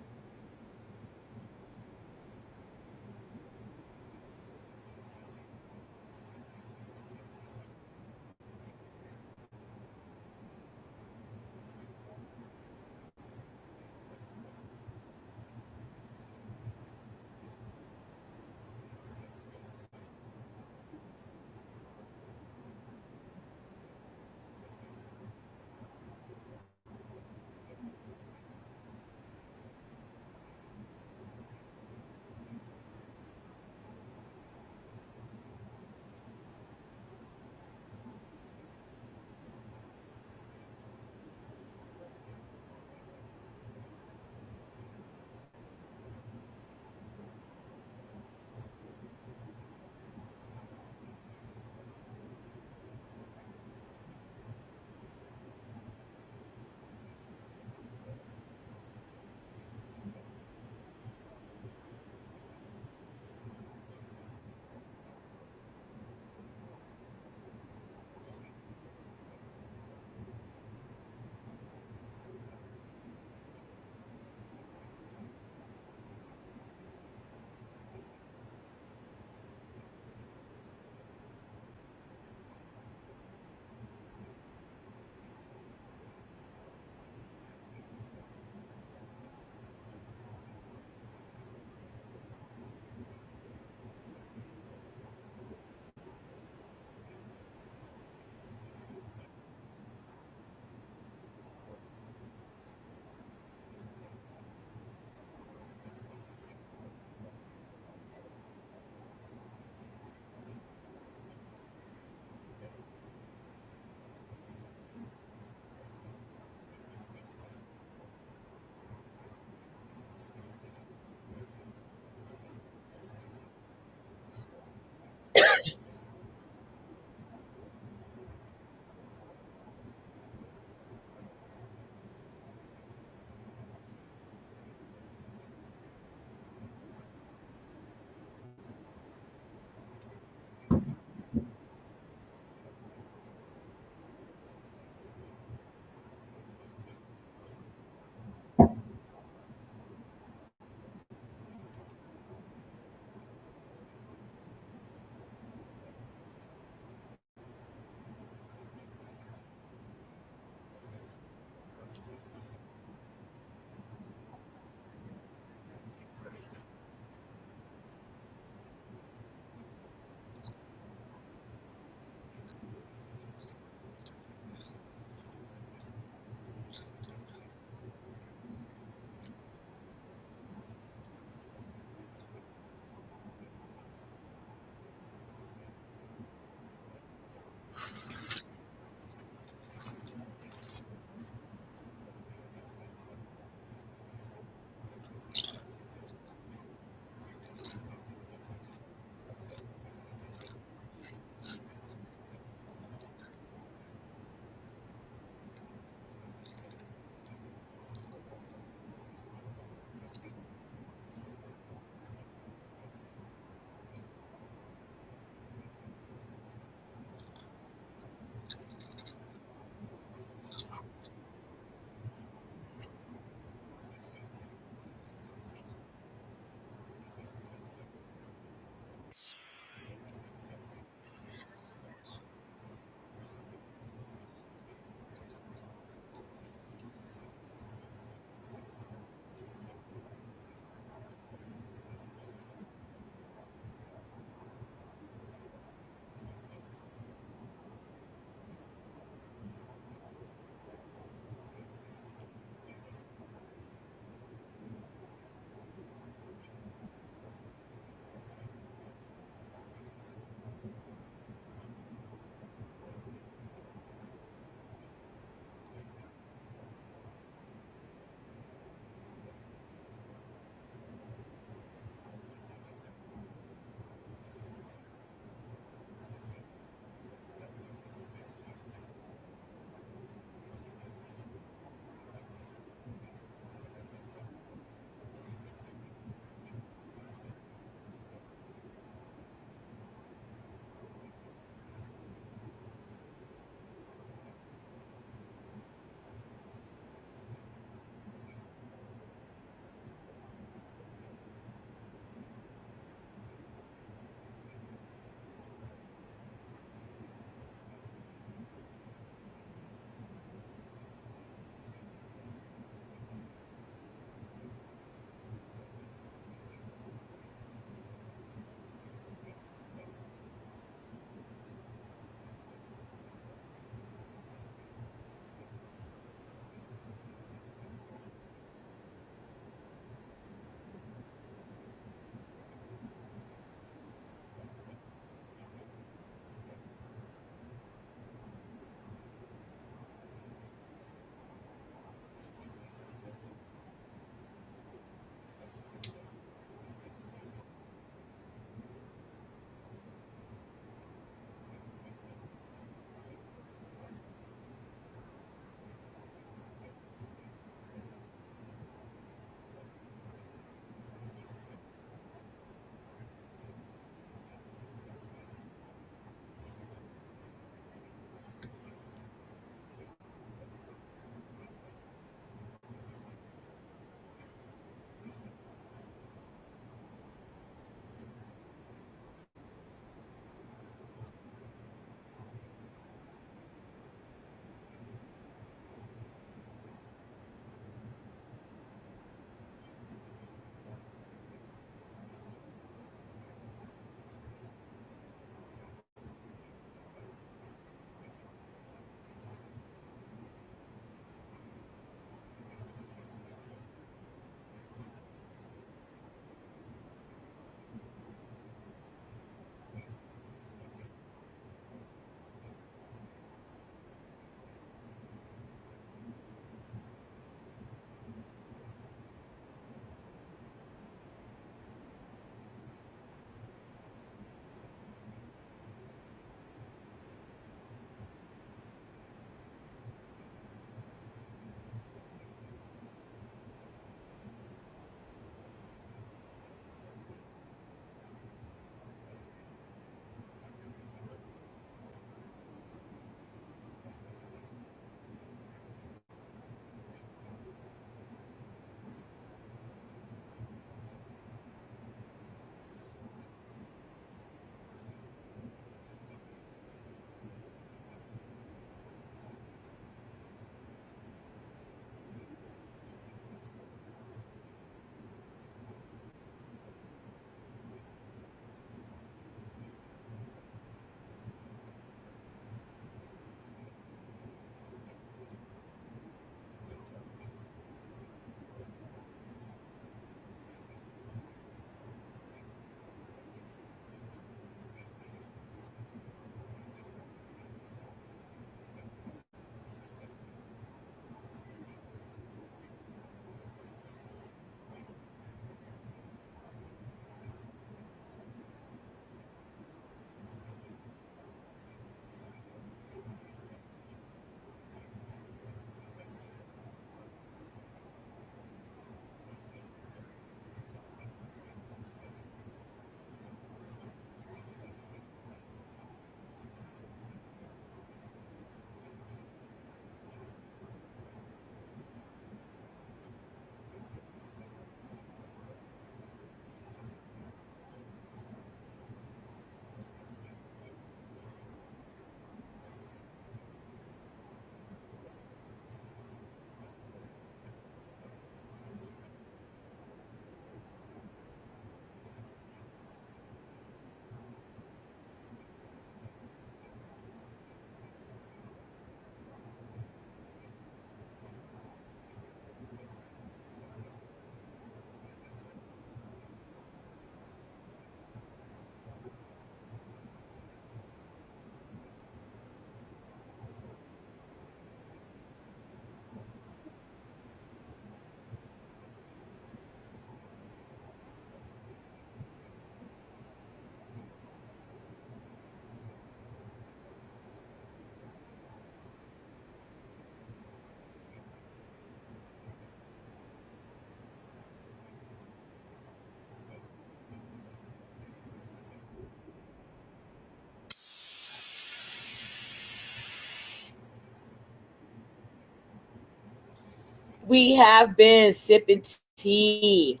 A: We have been sipping tea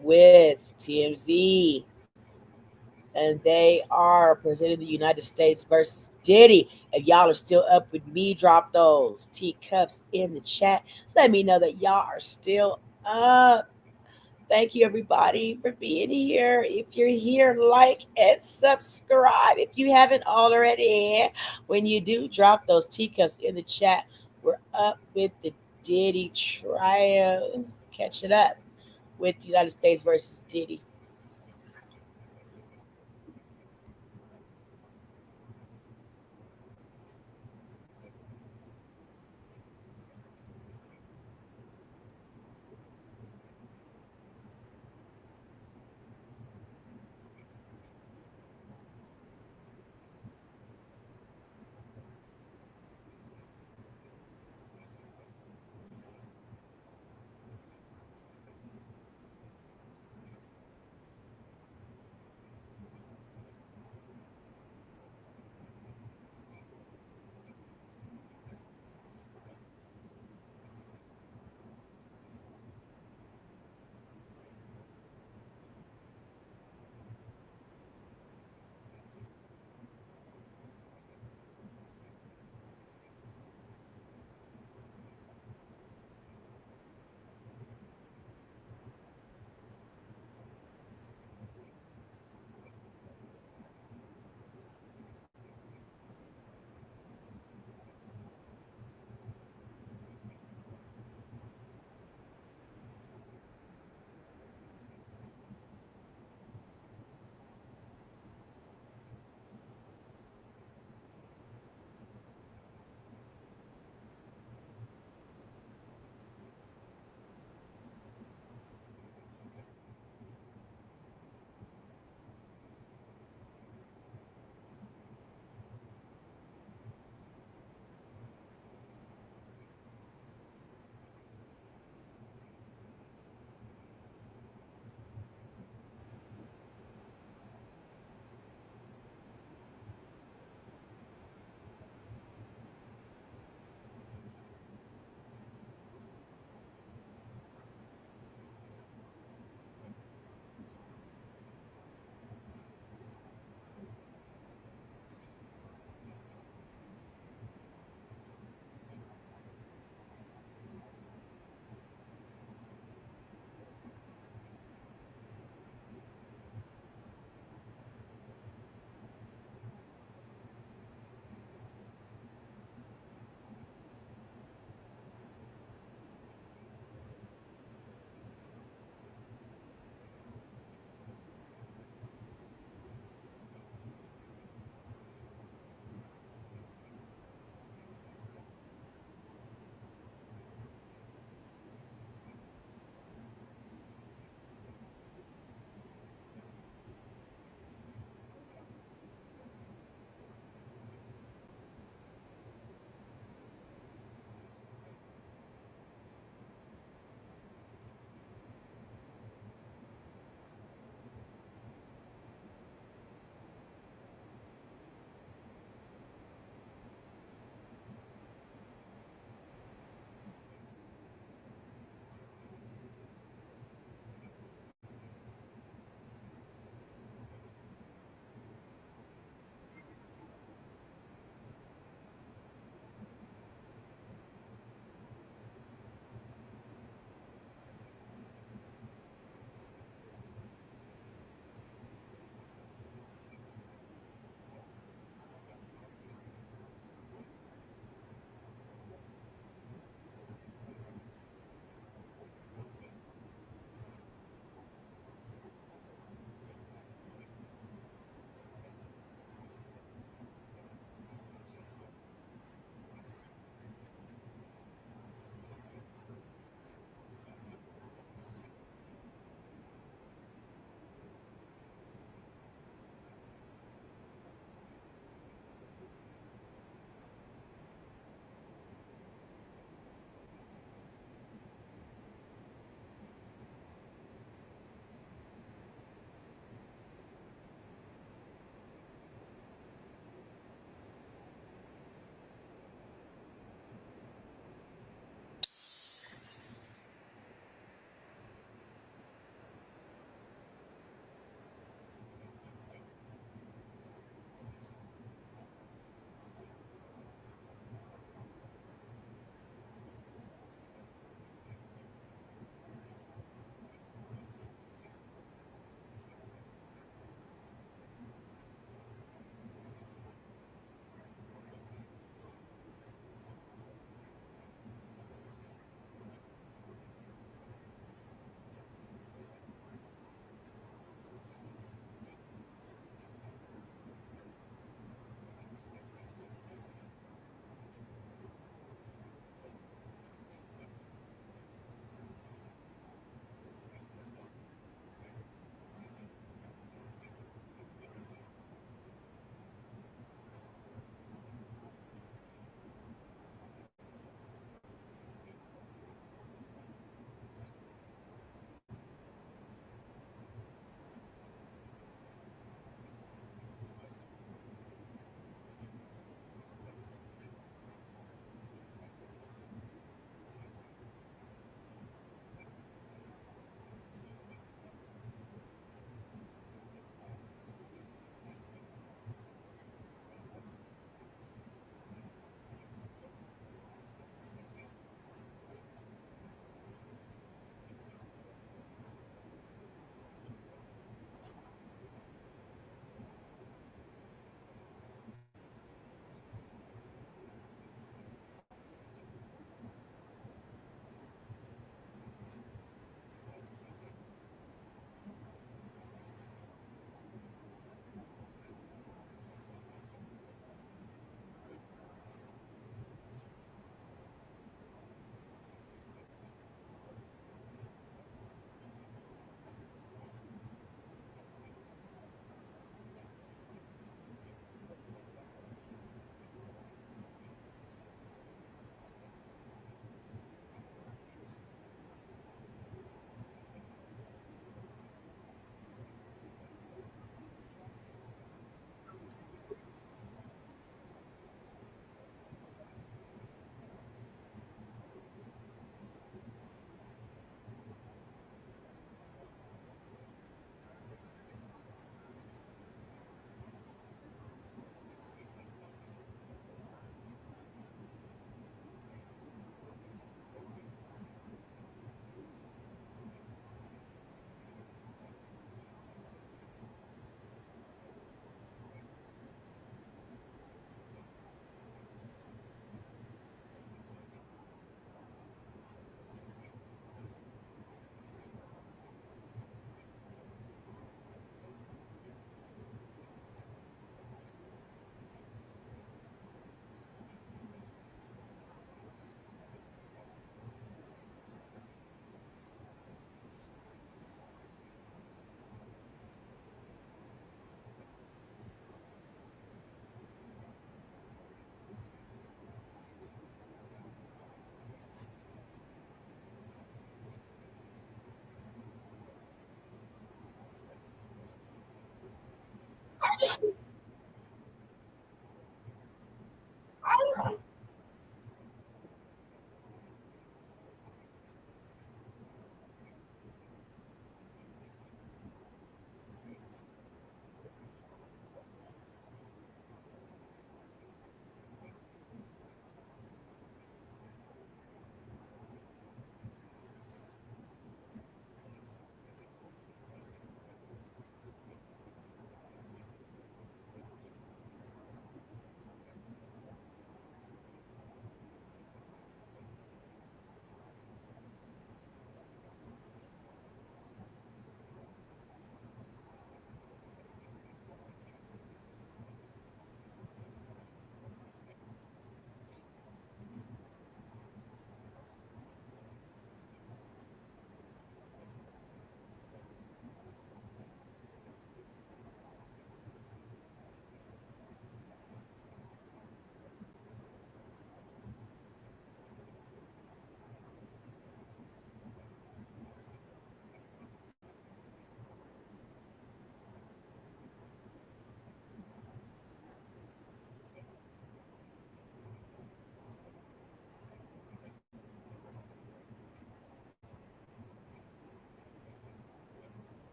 A: with TMZ, and they are presenting the United States versus Diddy. If y'all are still up with me, drop those teacups in the chat. Let me know that y'all are still up. Thank you, everybody, for being here. If you're here, like and subscribe if you haven't already. When you do, drop those teacups in the chat. We're up with the Diddy trial. Catch it up with United States versus Diddy.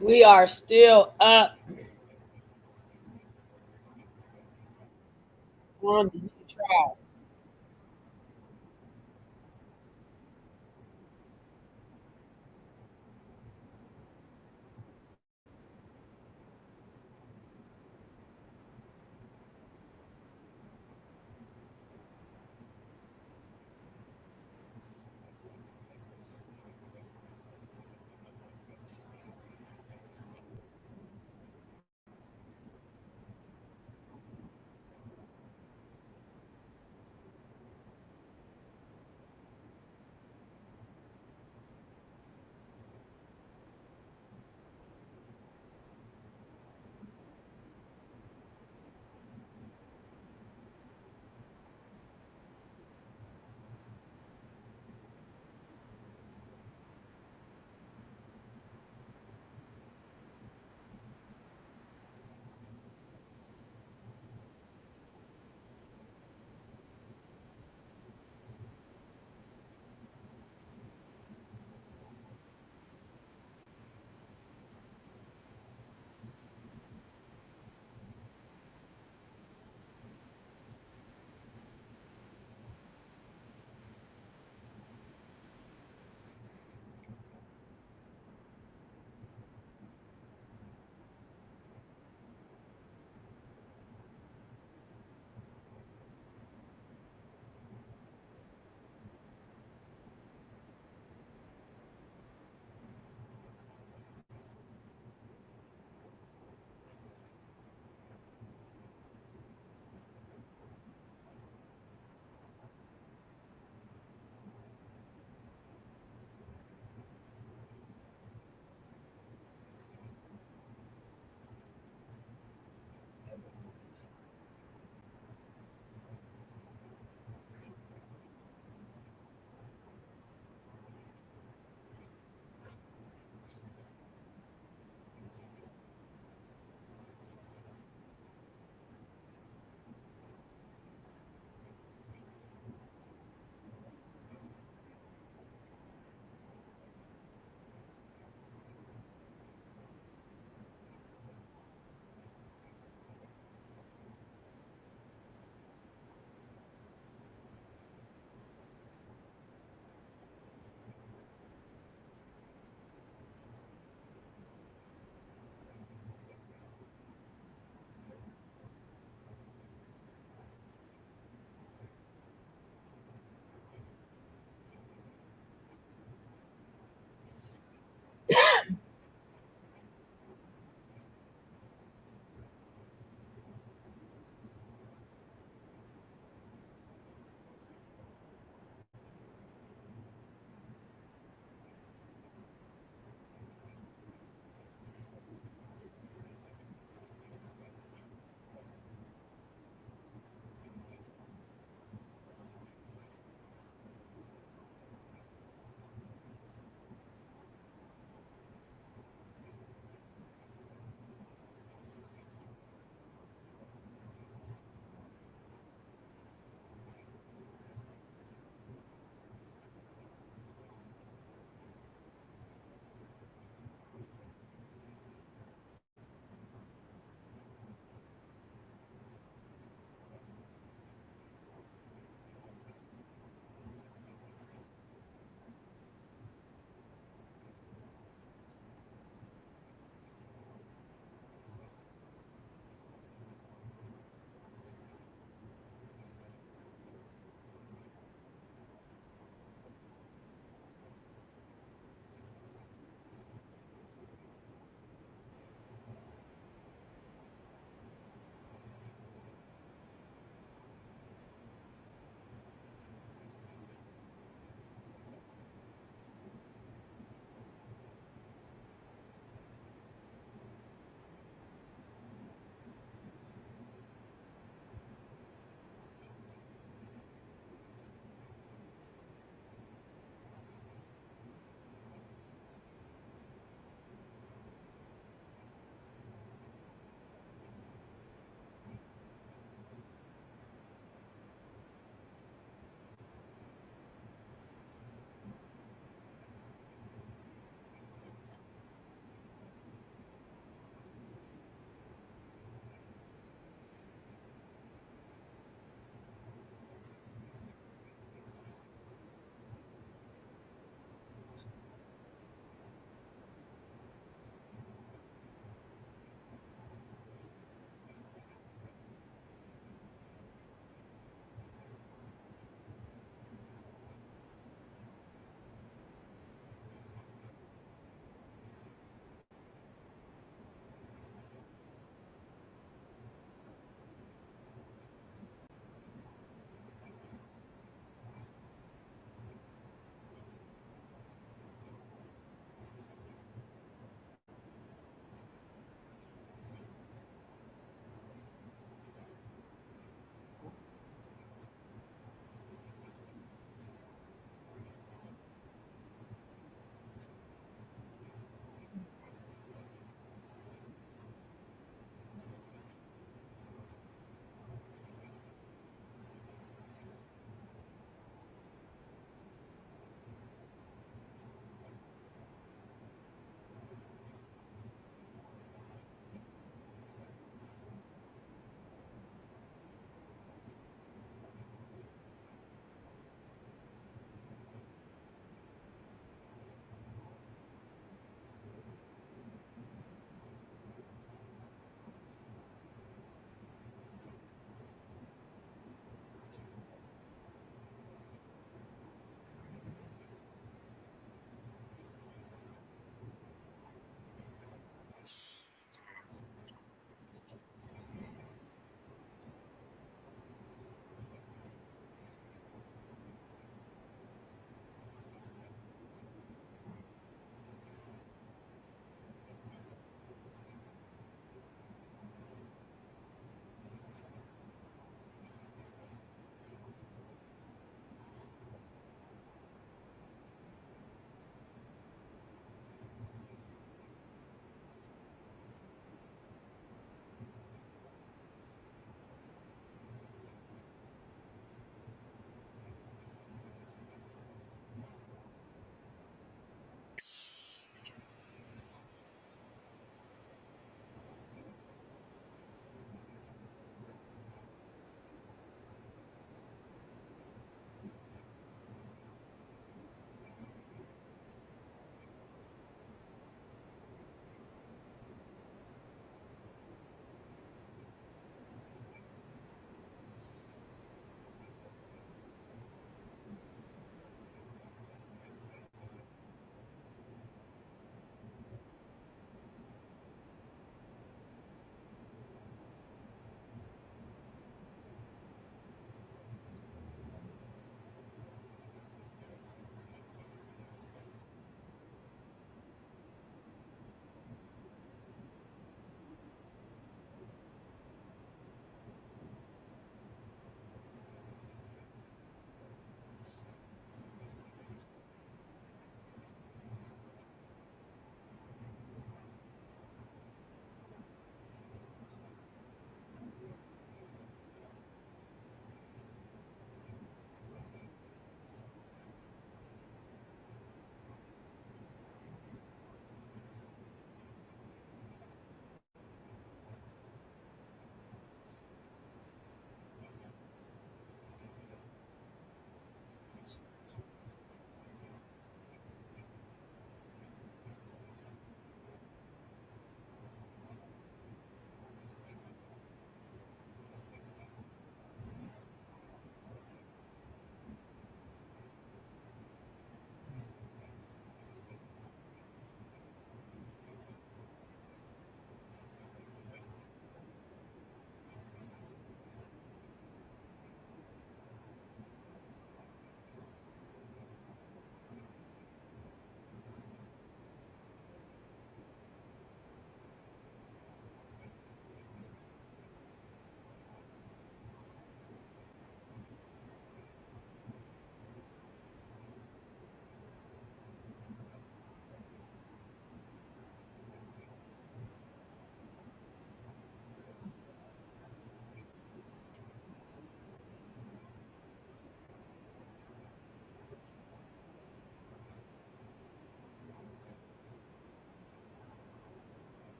A: We are still up on the trial.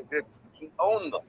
H: as if he owned them.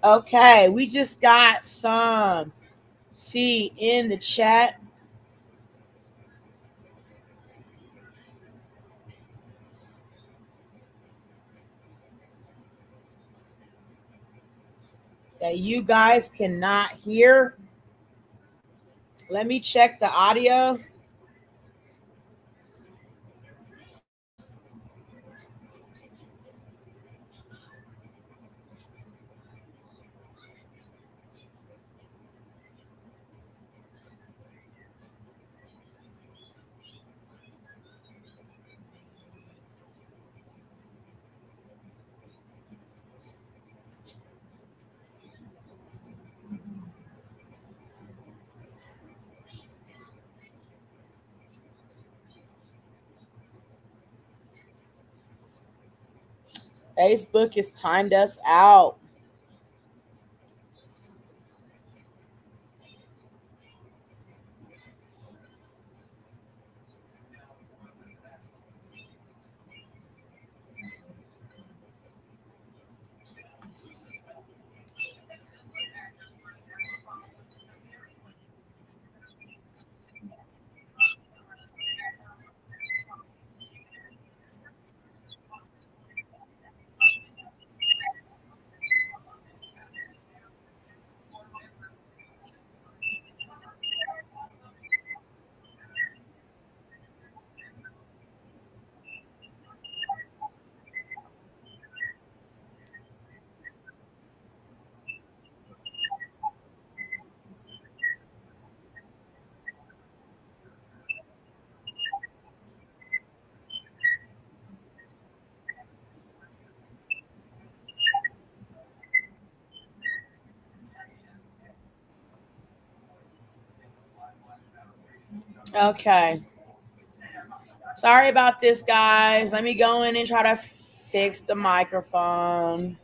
A: Okay, we just got some tea in the chat. That you guys cannot hear. Let me check the audio. Facebook has timed us out. Okay. Sorry about this, guys. Let me go in and try to fix the microphone.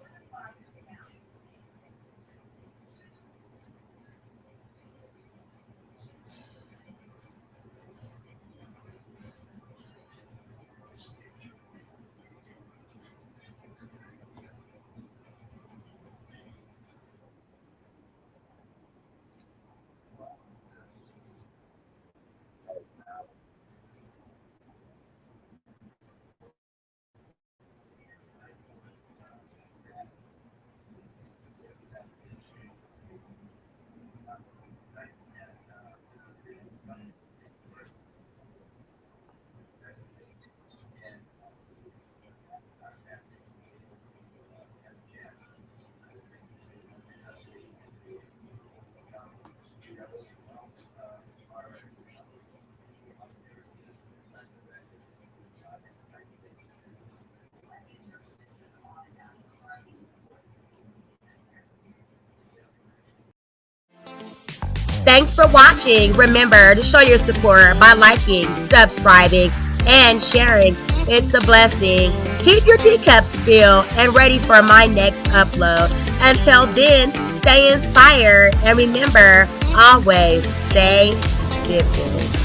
A: Thanks for watching. Remember to show your support by liking, subscribing, and sharing. It's a blessing. Keep your teacups filled and ready for my next upload. Until then, stay inspired and remember, always stay dipping.